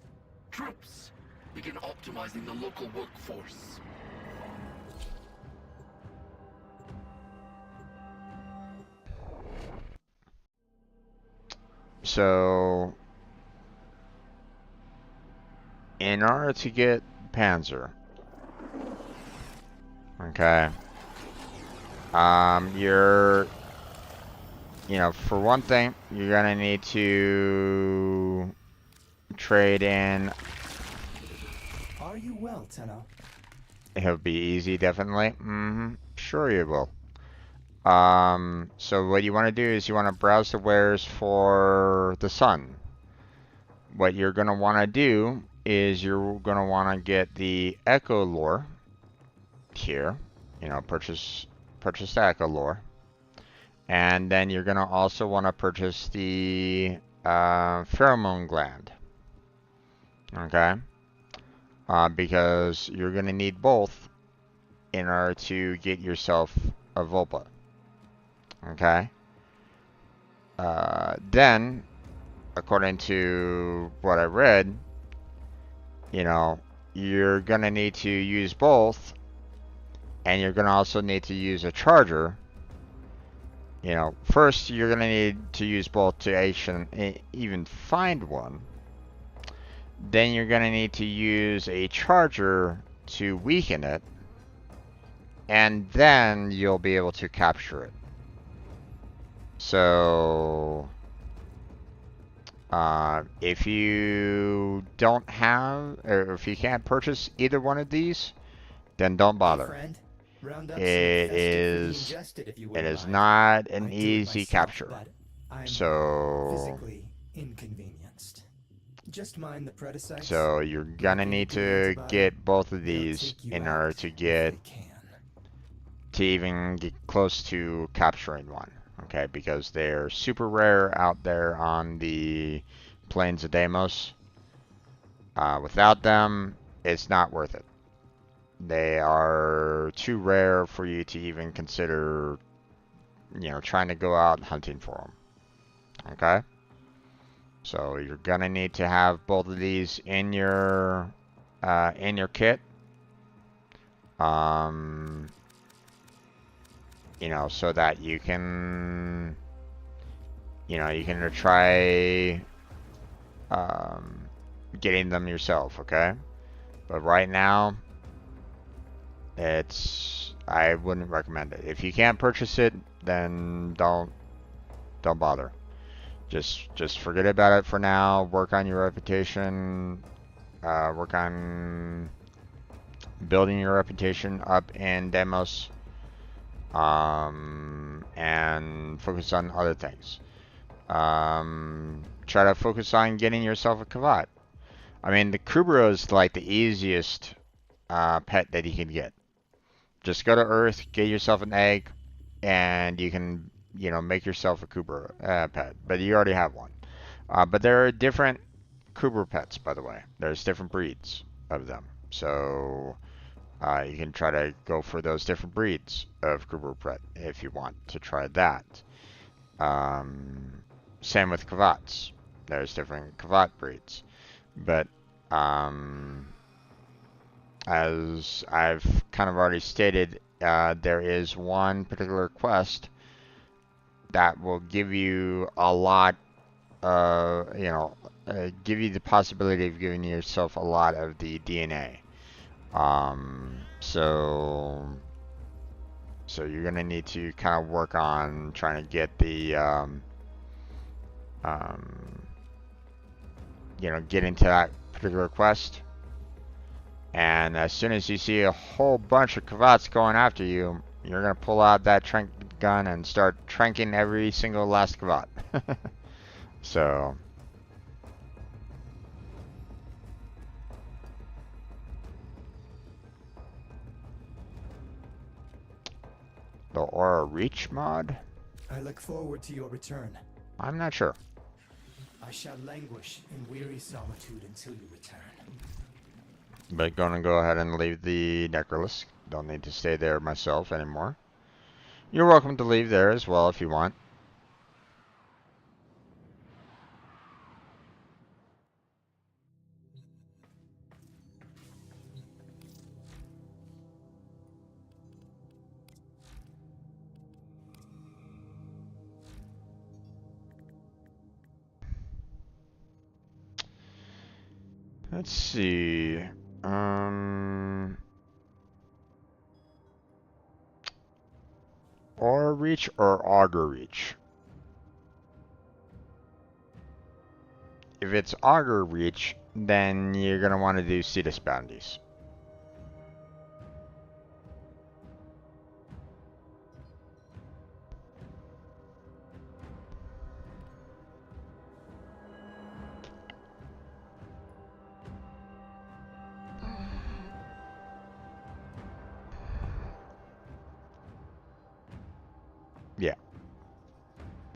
S14: Troops begin optimizing the local workforce.
S1: So in order to get Panzer, okay, for one thing, you're gonna need to trade in.
S3: Are you well, Tenno?
S1: It'll be easy, definitely. Sure you will. So what you want to do is you want to browse the wares for the sun. What you're gonna want to do is you're gonna want to get the Echo Lore here. Purchase the Echo Lore. And then you're gonna also want to purchase the pheromone gland. Okay? Because you're gonna need both in order to get yourself a Volpa. Okay? Then, according to what I read, you're gonna need to use both, and you're gonna also need to use a charger. First you're gonna need to use both to actually even find one. Then you're gonna need to use a charger to weaken it, and then you'll be able to capture it. So, if you don't have, or if you can't purchase either one of these, then don't bother. It is not an easy capture. So, so you're gonna need to get both of these in order to even get close to capturing one. Okay, because they're super rare out there on the plains of Deimos. Without them, it's not worth it. They are too rare for you to even consider, trying to go out hunting for them. Okay? So you're gonna need to have both of these in your kit. So that you can, you can try getting them yourself, okay? But right now, I wouldn't recommend it. If you can't purchase it, then don't bother. Just forget about it for now. Work on your reputation. Work on building your reputation up in Deimos. And focus on other things. Try to focus on getting yourself a Kavat. I mean, the Kubra is like the easiest pet that you can get. Just go to Earth, get yourself an egg, and you can, make yourself a Kubra pet. But you already have one. But there are different Kubra pets, by the way. There's different breeds of them. So, You can try to go for those different breeds of Gruberbrett if you want to try that. Same with Kavats. There's different Kavat breeds. But as I've kind of already stated, there is one particular quest that will give you a lot, give you the possibility of giving yourself a lot of the DNA. So you're gonna need to kind of work on trying to get the, get into that particular quest. And as soon as you see a whole bunch of Kavats going after you, you're gonna pull out that trank gun and start tranking every single last Kavat. So. The Aura Reach mod?
S3: I look forward to your return.
S1: I'm not sure.
S3: I shall languish in weary solitude until you return.
S1: But gonna go ahead and leave the Necrolis. Don't need to stay there myself anymore. You're welcome to leave there as well if you want. Let's see. Aura Reach or Augur Reach? If it's Augur Reach, then you're gonna want to do Cetus Bounties. Yeah.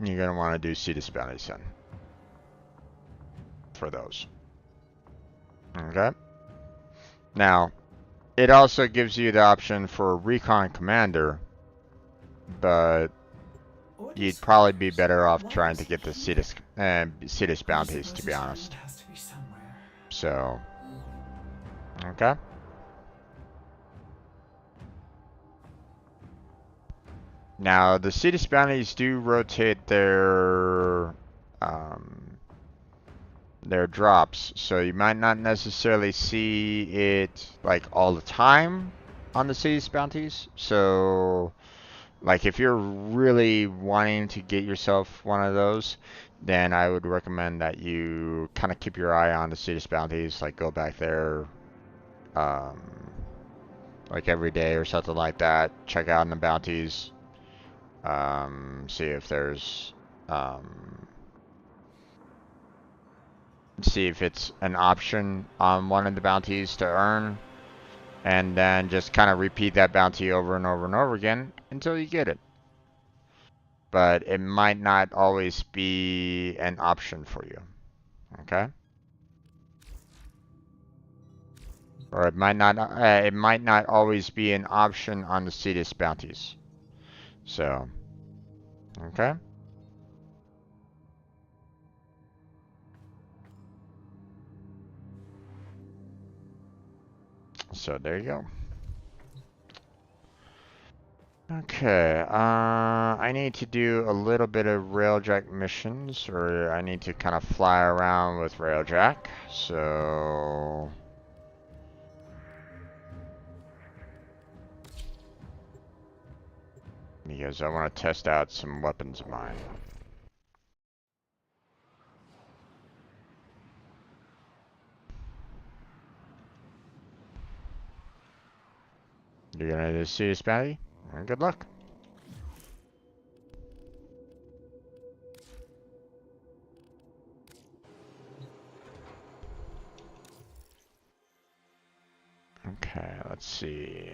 S1: You're gonna want to do Cetus Bounties then. For those. Okay. Now, it also gives you the option for Recon Commander, but you'd probably be better off trying to get the Cetus Bounties, to be honest. So, okay. Now, the Cetus Bounties do rotate their drops, so you might not necessarily see it like all the time on the Cetus Bounties. So, like if you're really wanting to get yourself one of those, then I would recommend that you kind of keep your eye on the Cetus Bounties, like go back there like every day or something like that, check out on the bounties, see if there's see if it's an option on one of the bounties to earn, and then just kind of repeat that bounty over and over and over again until you get it. But it might not always be an option for you, okay? Or it might not always be an option on the Cetus bounties. So, okay? So there you go. Okay, I need to do a little bit of Railjack missions, or I need to kind of fly around with Railjack, so... Because I want to test out some weapons of mine. You're gonna do Cetus Bounty? Good luck. Okay, let's see.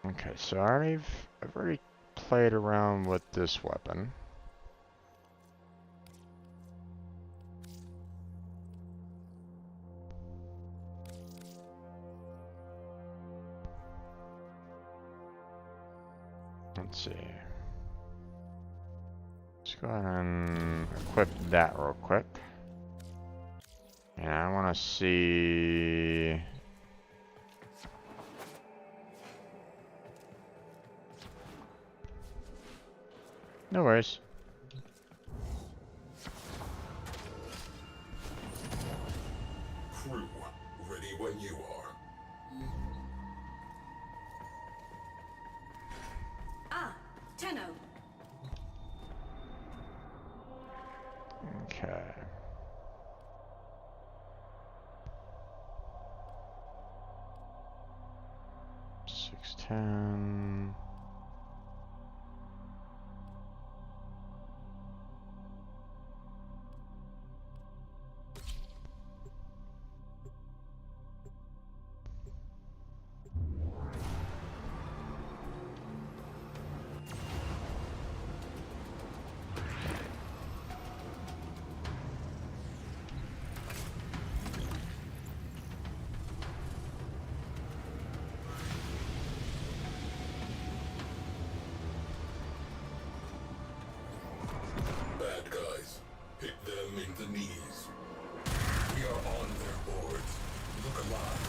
S1: Okay, so I've already played around with this weapon. Let's see. Let's go ahead and equip that real quick. And I want to see... No worries.
S17: Crew, ready when you are.
S18: Ah, Tenno.
S1: Okay. $610.
S17: Bad guys, hit them in the knees. We are on their boards. Look alive.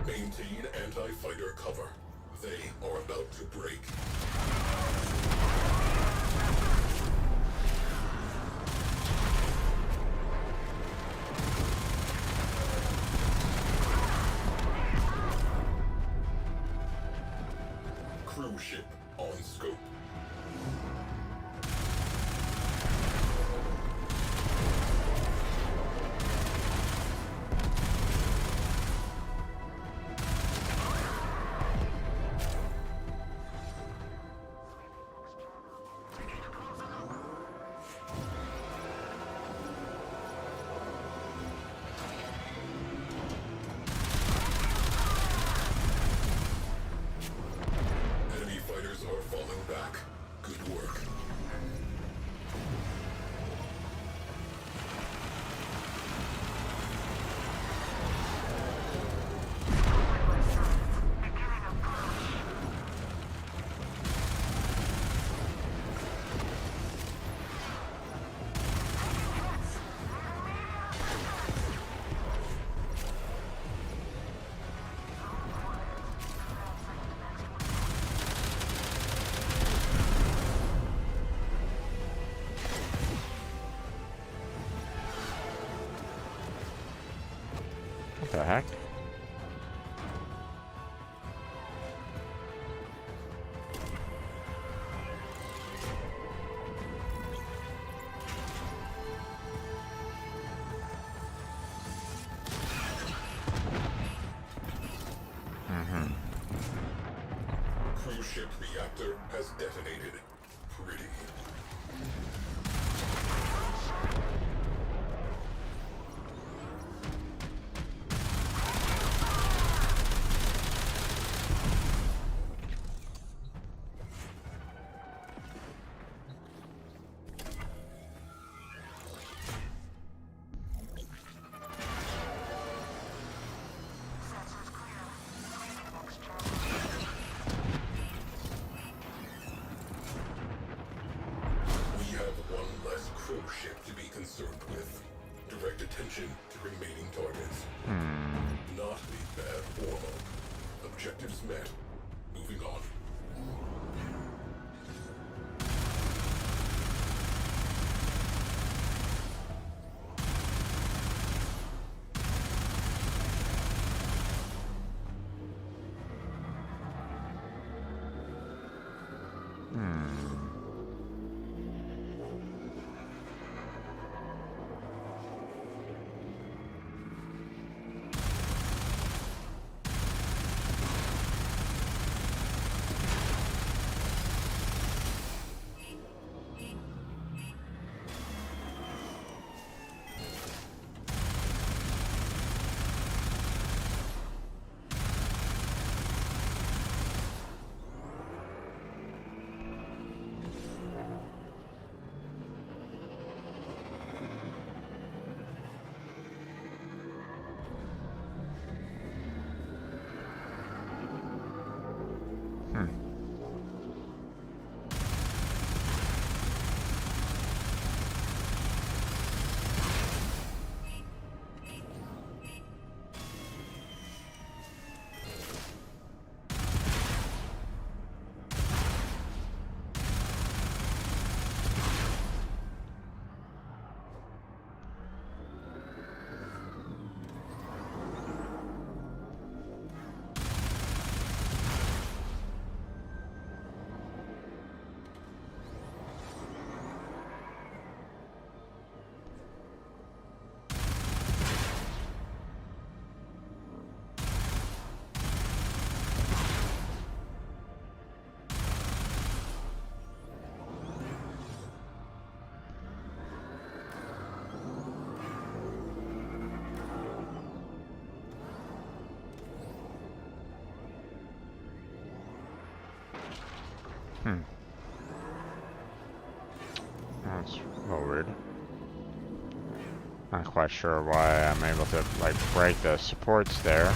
S17: Maintain anti-fighter cover. They are about to break. Cruise ship on scope. Enemy fighters are falling back. Good work.
S1: What the heck?
S17: Cruise ship reactor has detonated. Pretty. We have one less cruise ship to be concerned with. Direct attention to remaining targets. Not a bad warm-up. Objectives met. Moving on.
S1: That's a little weird. Not quite sure why I'm able to, like, break the supports there.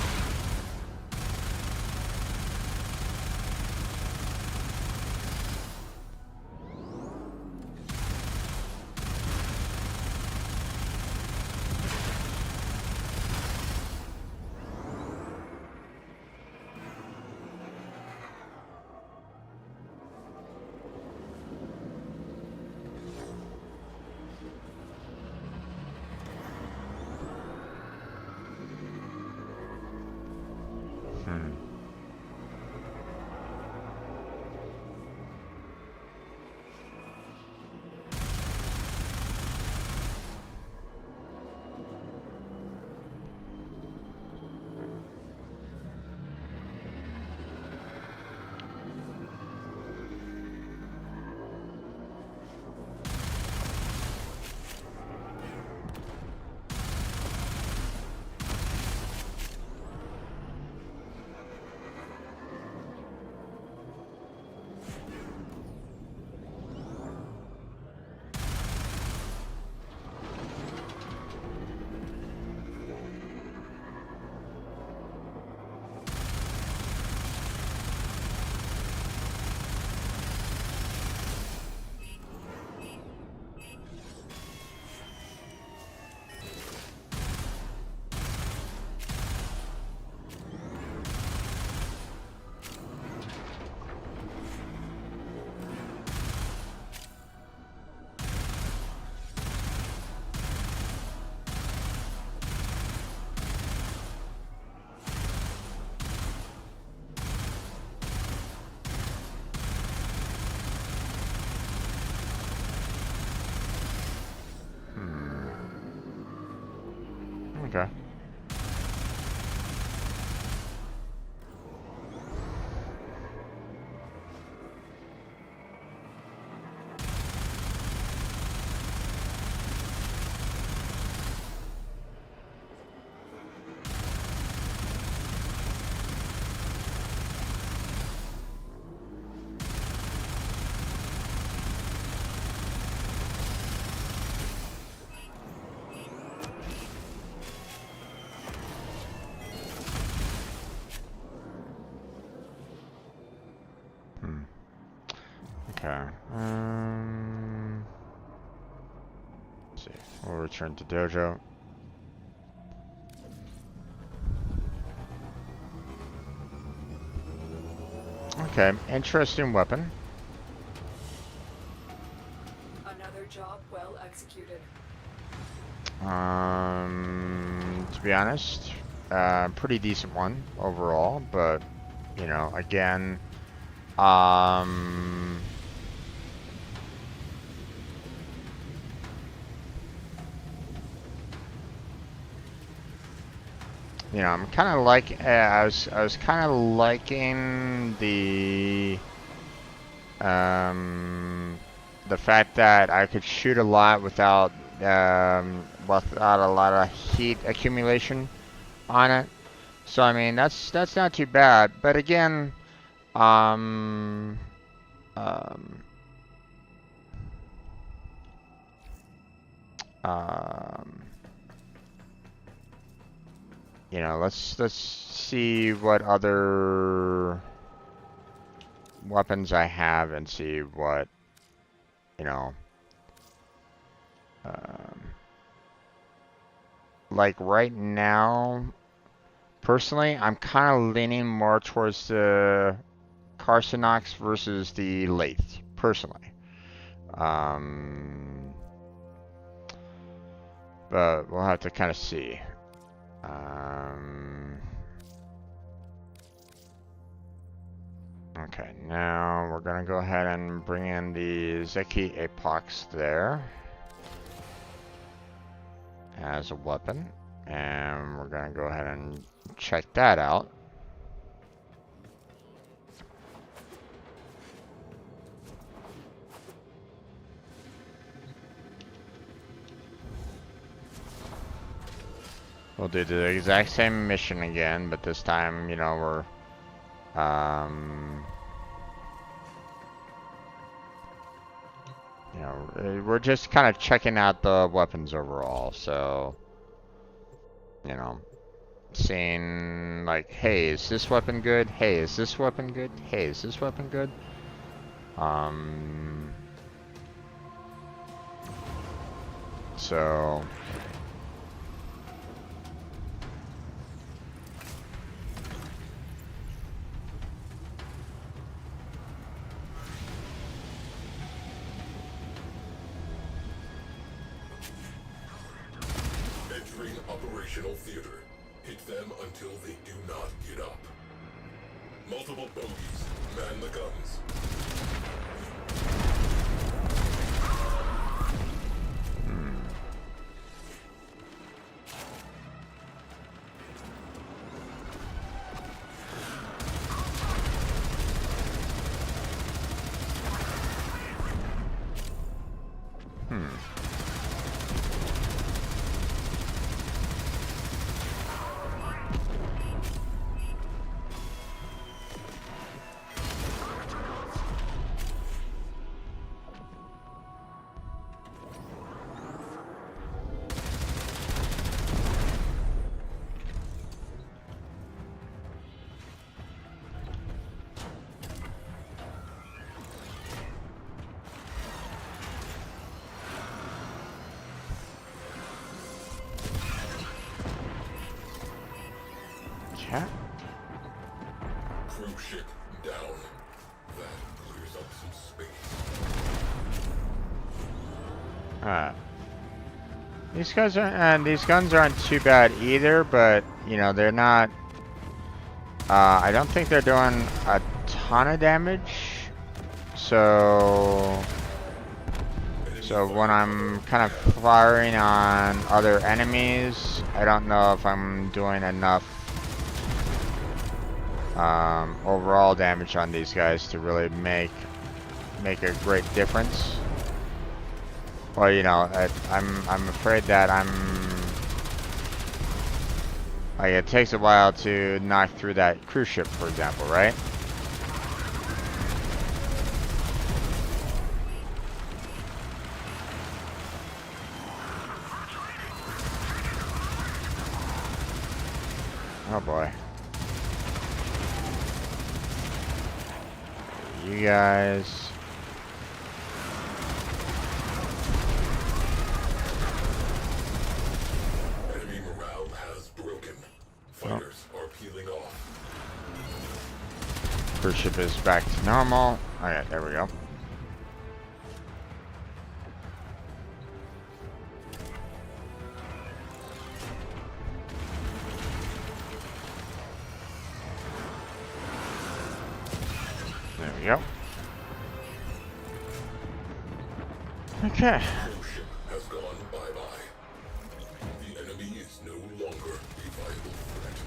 S1: Okay. Okay. Let's see. We'll return to dojo. Okay, interesting weapon.
S4: Another job well executed.
S1: To be honest, pretty decent one overall, but you know, again, you know, I'm kind of like I was kind of liking the fact that I could shoot a lot without a lot of heat accumulation on it. So I mean that's not too bad. But again, um, um, um, you know, let's see what other weapons I have and see what, you know, like right now, personally, I'm kind of leaning more towards the Carcinox versus the Lathe, personally. But we'll have to kind of see. Okay, now we're gonna go ahead and bring in the Zeki Apox there as a weapon, and we're gonna go ahead and check that out. We'll do the exact same mission again, but this time, you know, we're you know, we're just kind of checking out the weapons overall, so, you know, seeing like, hey, is this weapon good? Hey, is this weapon good? Hey, is this weapon good? So
S17: entering operational theater. Hit them until they do not get up. Multiple bogies. Man the guns.
S1: yeah.
S17: Crew ship down. That clears up some space.
S1: Alright. These guns aren't too bad either, but you know, they're not I don't think they're doing a ton of damage. So when I'm kind of firing on other enemies, I don't know if I'm doing enough overall damage on these guys to really make a great difference. Well, you know, I'm afraid that like, it takes a while to knock through that cruise ship, for example, right? Oh boy. You guys.
S17: Enemy morale has broken. Fighters are peeling off.
S1: Cruise ship is back to normal. Alright, there we go. There we go. Okay.
S17: Ship has gone bye-bye. The enemy is no longer a viable threat.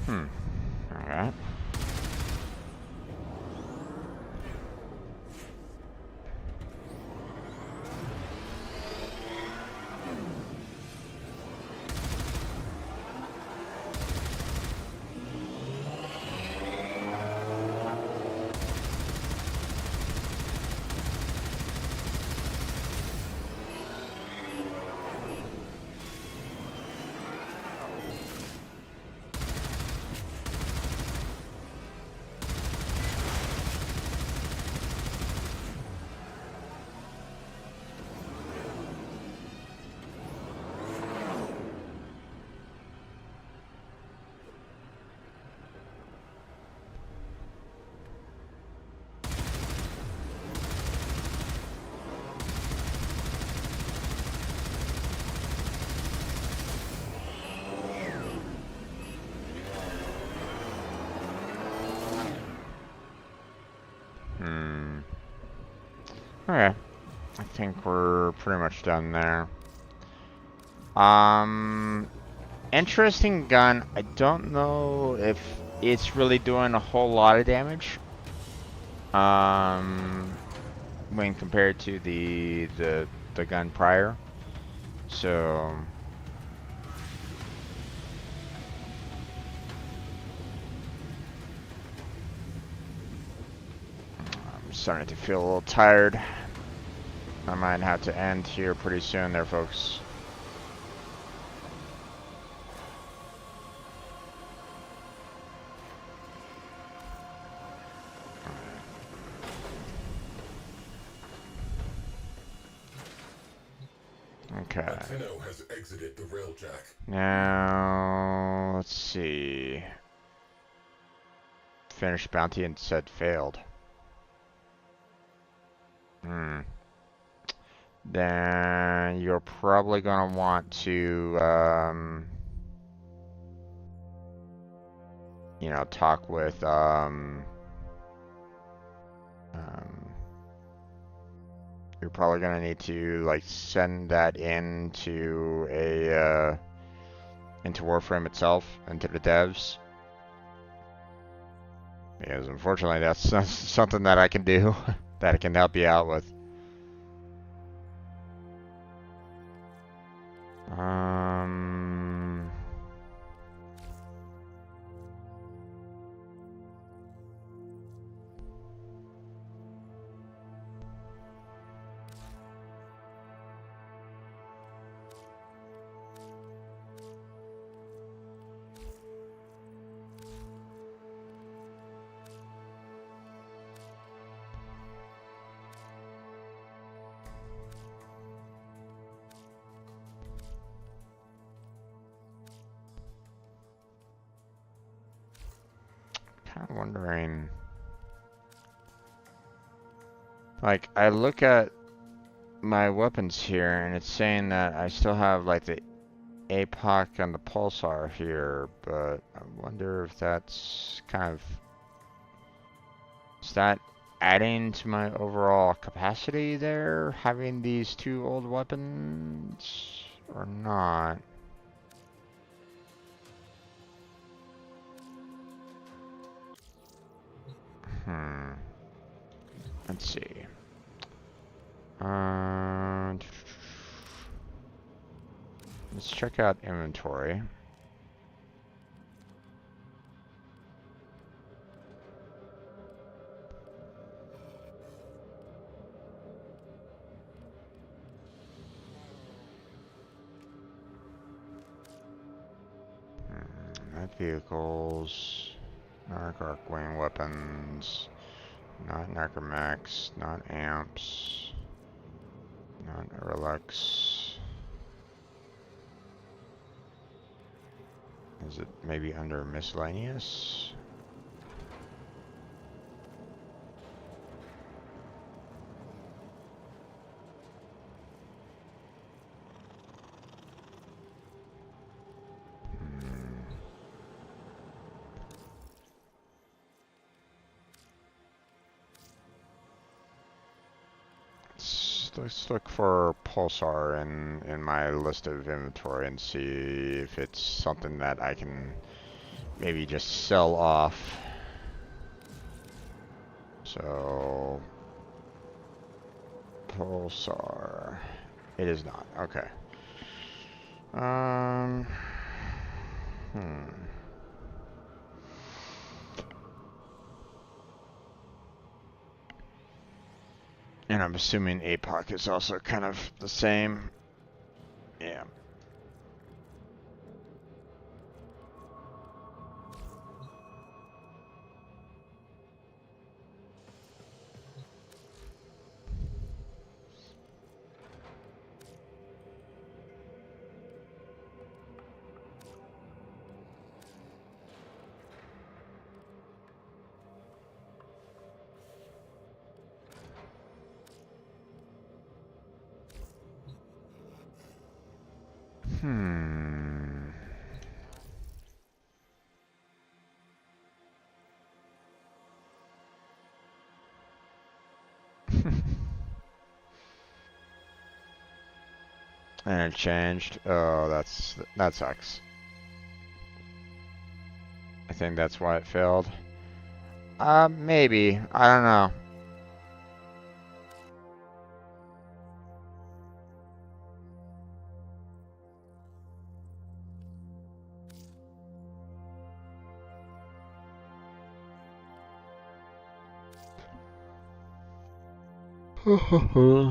S1: Alright. Okay. I think we're pretty much done there. Interesting gun. I don't know if it's really doing a whole lot of damage. When compared to the gun prior. So I'm starting to feel a little tired. I might have to end here pretty soon there, folks. Okay.
S17: Tenno has exited the railjack.
S1: Now, let's see. Finish bounty and said failed. Then you're probably gonna want to, you know, talk with, you're probably gonna need to like send that into into Warframe itself, into the devs. Because unfortunately that's something that I can do, that I can help you out with. Kind of wondering, like, I look at my weapons here and it's saying that I still have like the APOC and the Pulsar here, but I wonder if that's kind of, is that adding to my overall capacity there, having these two old weapons, or not? Let's see. Let's check out inventory. Not vehicles, not arc-wing weapons, not Necromax, not amps, not Relax. Is it maybe under miscellaneous? Let's look for Pulsar in my list of inventory and see if it's something that I can maybe just sell off. So Pulsar. It is not. Okay. Hmm. And I'm assuming APOC is also kind of the same. Yeah. Hmm. And it changed. Oh, that sucks. I think that's why it failed. Maybe. I don't know.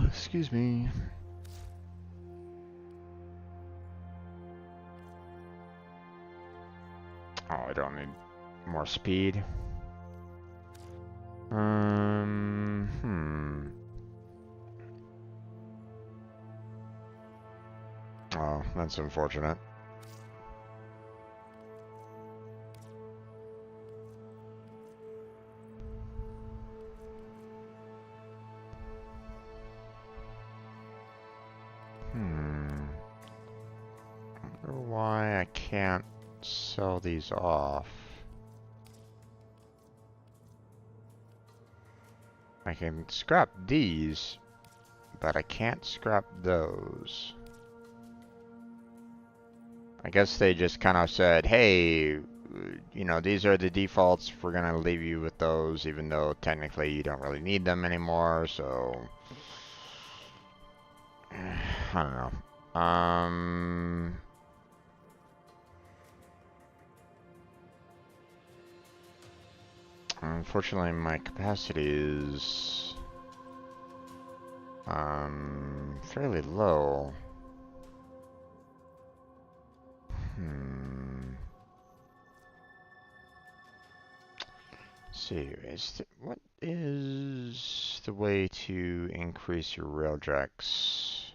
S1: Excuse me. Oh, I don't need more speed. Hmm. Oh, that's unfortunate. I wonder why I can't sell these off. I can scrap these, but I can't scrap those. I guess they just kind of said, hey, you know, these are the defaults. We're going to leave you with those, even though technically you don't really need them anymore, so I don't know. Unfortunately, my capacity is fairly low. Let's see, what is the way to increase your railjack's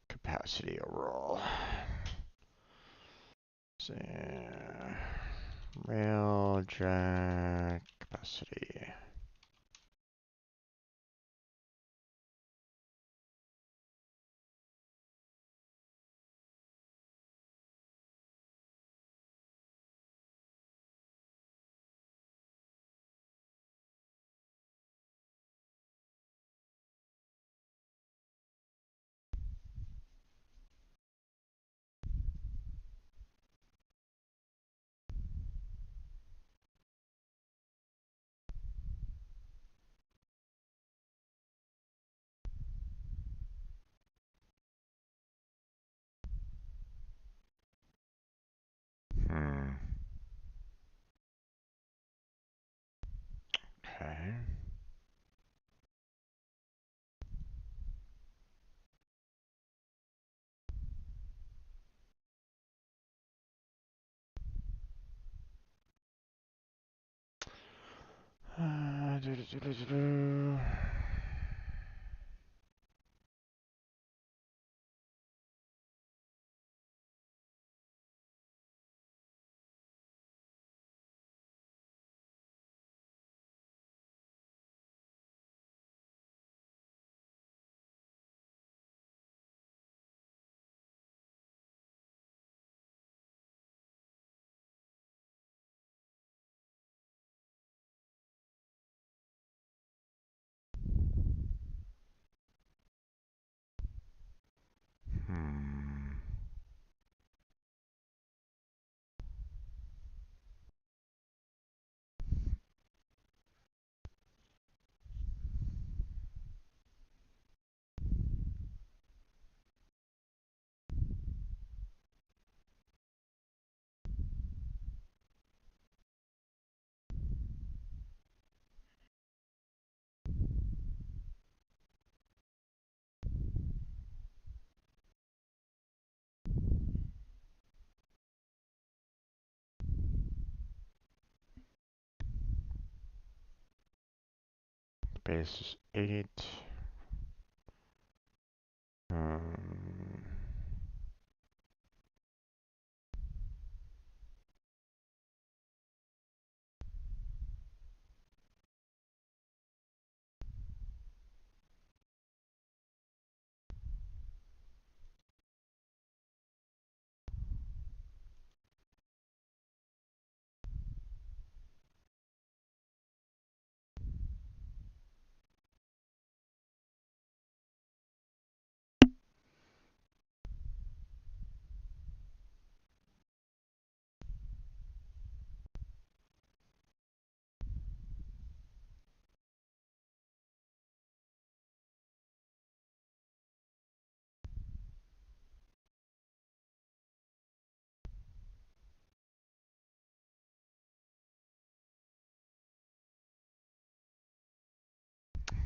S1: capacity overall? So, railjack capacity. Okay. Do, do, do, do, do, do. base is 8.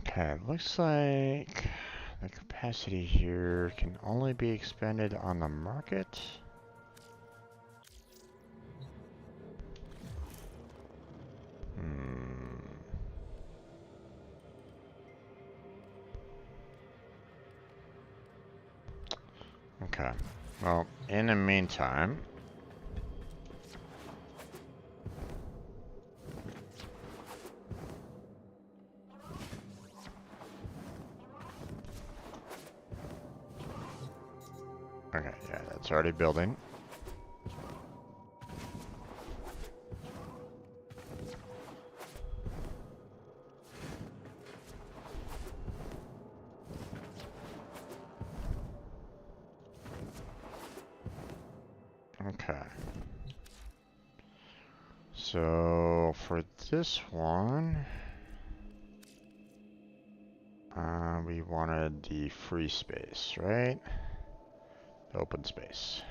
S1: Okay, it looks like the capacity here can only be expended on the market. Okay. Well, in the meantime, okay, yeah, that's already building. Okay. So for this one, we wanted the free space, right? Open space.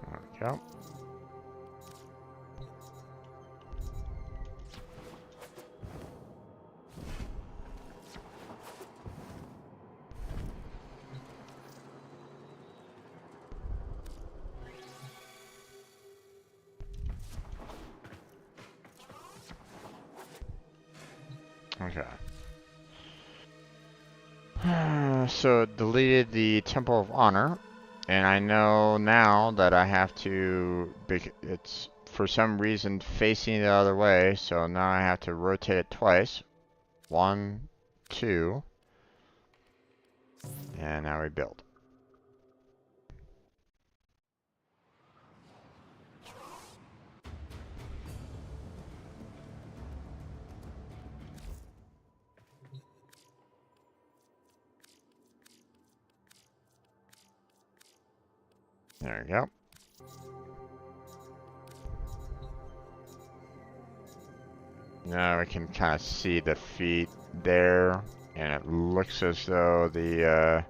S1: There we go. Okay. So it deleted the Temple of Honor, and I know now that I have to, it's for some reason facing the other way, so now I have to rotate it twice. 1, 2, and now we build. There we go. Now we can kind of see the feet there, and it looks as though the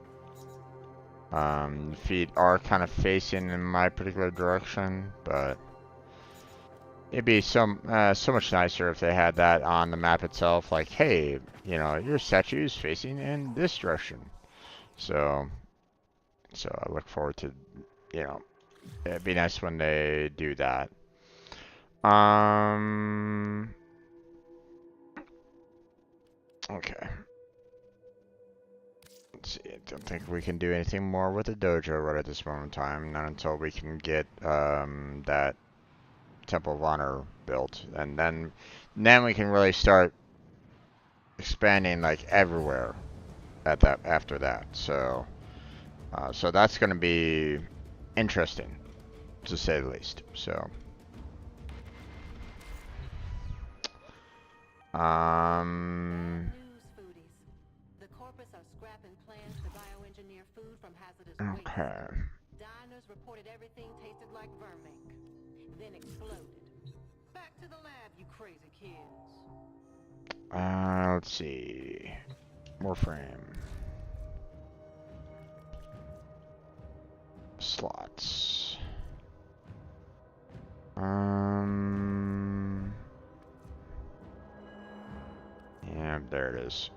S1: feet are kind of facing in my particular direction, but it'd be so much nicer if they had that on the map itself, like, hey, you know, your statue is facing in this direction. So I look forward to, you know, it'd be nice when they do that. Okay. Let's see, I don't think we can do anything more with the dojo right at this moment in time, not until we can get that Temple of Honor built, and then we can really start expanding like everywhere after that. So so that's going to be interesting, to say the least. So okay.
S8: Diners reported everything tasted like vermink, then exploded. Back to the lab, you crazy kids.
S1: Let's see. Warframe. Slots. Yeah, there it is.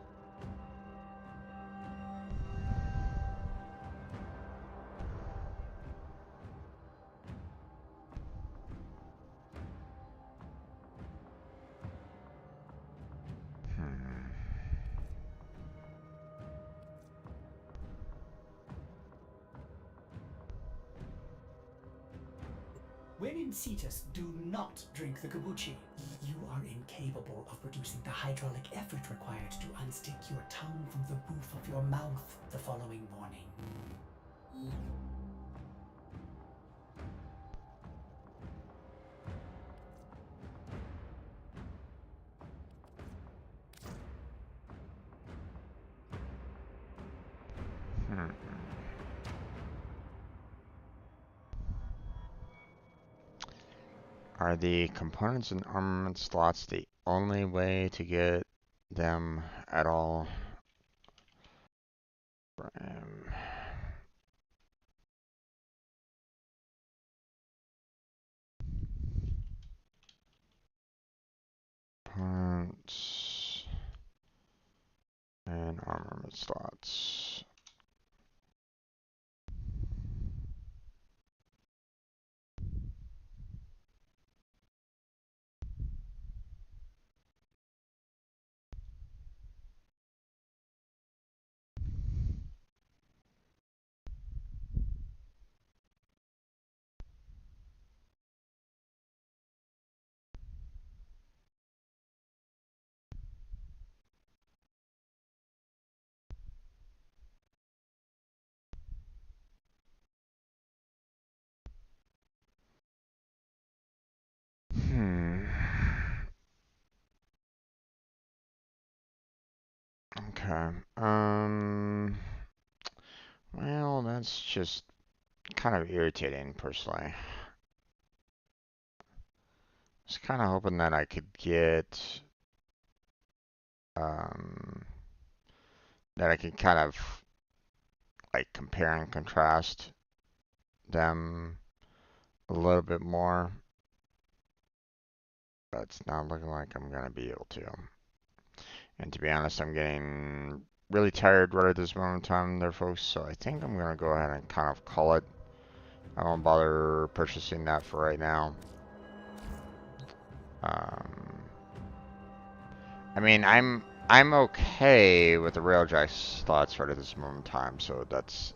S3: When in Cetus, do not drink the kombucha. You are incapable of producing the hydraulic effort required to unstick your tongue from the roof of your mouth the following morning.
S1: Are the components and armament slots the only way to get them at all? Components and armament slots. Okay. Well, that's just kind of irritating, personally. I was kind of hoping that I could get, that I could kind of, like, compare and contrast them a little bit more. But it's not looking like I'm going to be able to. And to be honest, I'm getting really tired right at this moment in time there, folks, so I think I'm going to go ahead and kind of call it. I won't bother purchasing that for right now. I mean, I'm okay with the railjack slots right at this moment in time, so that's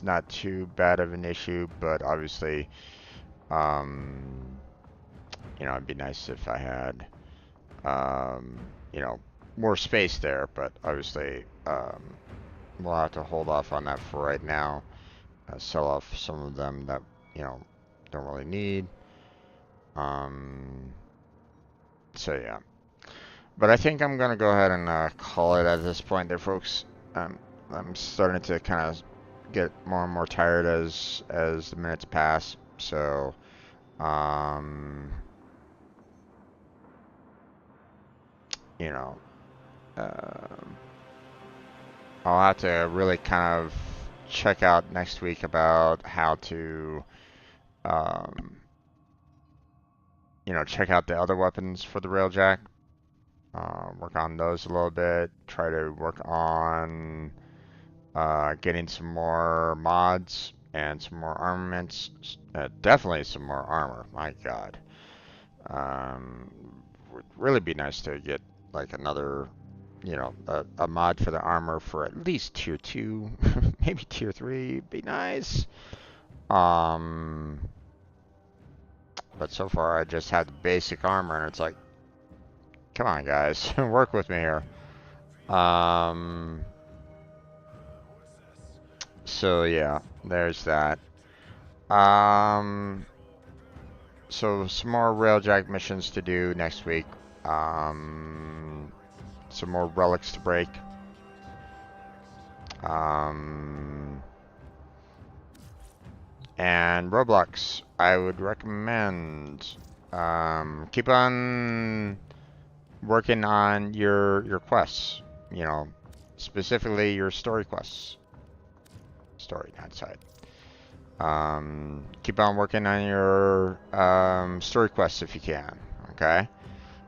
S1: not too bad of an issue, but obviously, you know, it'd be nice if I had, you know, more space there, but obviously, we'll have to hold off on that for right now. Sell off some of them that, you know, don't really need. So yeah. But I think I'm gonna go ahead and call it at this point there, folks. I'm starting to kind of get more and more tired as the minutes pass. So, you know, I'll have to really kind of check out next week about how to, you know, check out the other weapons for the railjack. Work on those a little bit. Try to work on getting some more mods and some more armaments. Definitely some more armor. My God. Would really be nice to get like another, you know, a mod for the armor for at least tier 2, maybe tier 3. Be nice. But so far I just had the basic armor, and it's like, come on, guys, work with me here. So yeah, there's that. So some more railjack missions to do next week. Some more relics to break. And Roblox, I would recommend keep on working on your quests. You know, specifically your story quests. Story, not side. Keep on working on your story quests if you can. Okay.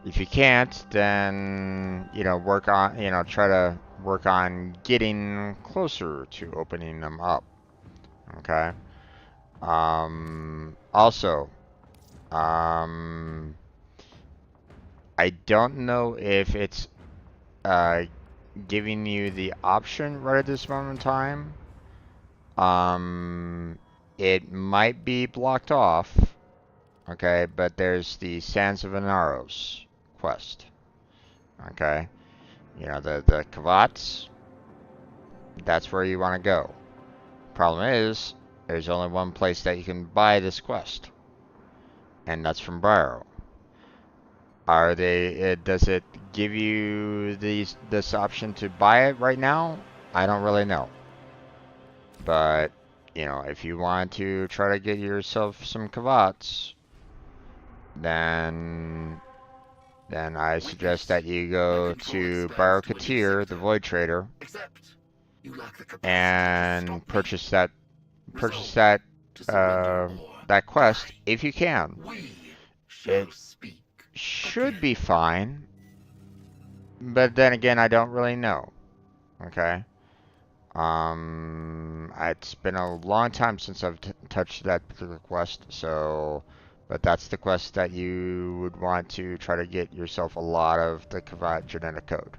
S1: If you can't, then work on try to work on getting closer to opening them up. Okay. Also, I don't know if it's giving you the option right at this moment in time. It might be blocked off. Okay, but there's the Sands of Inaros quest. Okay, the Kavats. That's where you want to go. Problem is, there's only one place that you can buy this quest, and that's from Barrow. Does it give you this option to buy it right now? I don't really know. But, if you want to try to get yourself some Kavats, then I suggest that you go to Barrow Katir, the Void Trader, and purchase that that quest if you can. It should be fine, but then again, I don't really know. Okay. It's been a long time since I've touched that particular quest, so, but that's the quest that you would want to try to get yourself a lot of the Kavat genetic code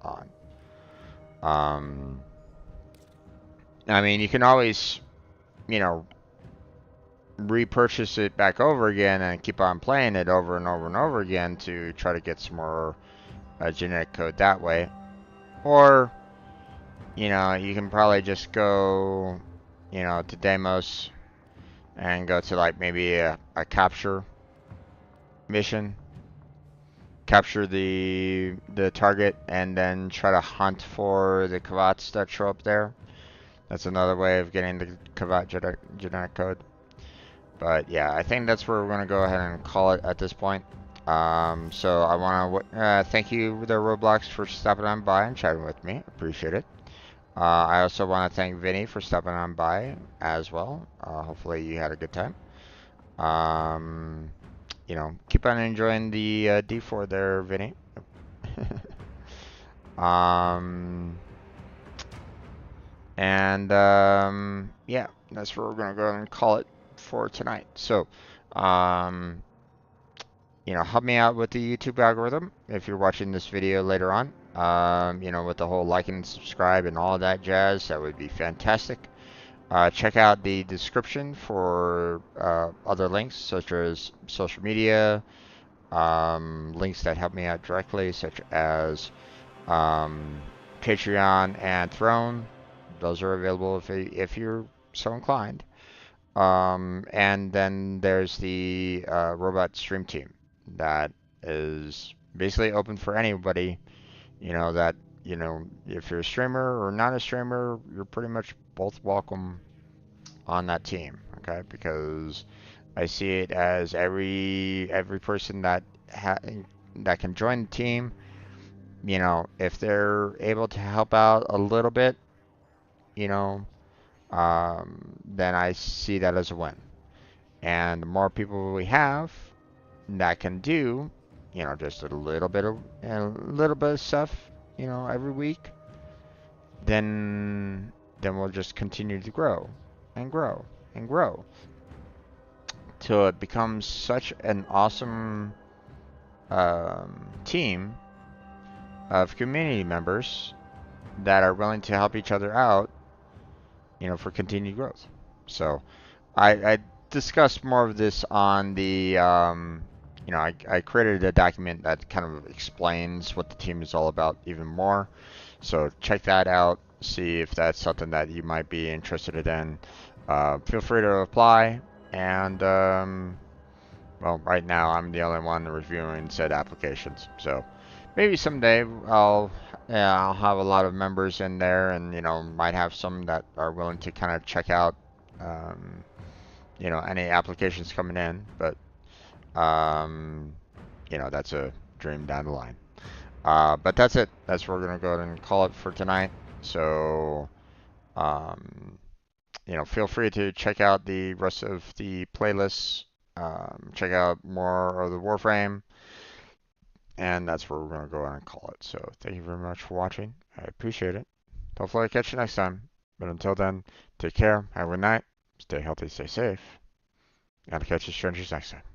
S1: on. I mean, you can always, repurchase it back over again and keep on playing it over and over and over again to try to get some more genetic code that way. Or, you can probably just go, to Deimos and go to like maybe a capture mission. Capture the target and then try to hunt for the Kavats that show up there. That's another way of getting the Kavat genetic code. But yeah, I think that's where we're going to go ahead and call it at this point. So I want to thank you, the Roblox, for stopping on by and chatting with me. Appreciate it. I also want to thank Vinny for stopping on by as well. Hopefully you had a good time. Keep on enjoying the D4 there, Vinny. Yeah, that's where we're gonna go and call it for tonight. So, help me out with the YouTube algorithm if you're watching this video later on. With the whole like and subscribe and all that jazz, that would be fantastic. Check out the description for other links, such as social media, links that help me out directly, such as Patreon and Throne. Those are available if you're so inclined. And then there's the Robot Stream Team that is basically open for anybody. If you're a streamer or not a streamer, you're pretty much both welcome on that team. Okay, because I see it as every person that can join the team. If they're able to help out a little bit, then I see that as a win. And the more people we have that can do, just a little bit of stuff, every week, then we'll just continue to grow and grow and grow till it becomes such an awesome team of community members that are willing to help each other out, for continued growth. So I discussed more of this on the, I created a document that kind of explains what the team is all about even more. So check that out, see if that's something that you might be interested in. Feel free to apply, and well, right now I'm the only one reviewing said applications. So maybe someday I'll have a lot of members in there, and might have some that are willing to kind of check out any applications coming in. But that's a dream down the line. But that's it. That's what we're gonna go ahead and call it for tonight. So feel free to check out the rest of the playlists. Check out more of the Warframe, and that's where we're going to go ahead and call it. So thank you very much for watching. I appreciate it. Hopefully I catch you next time. But until then, take care, have a good night, stay healthy, stay safe, and I'll catch you strangers next time.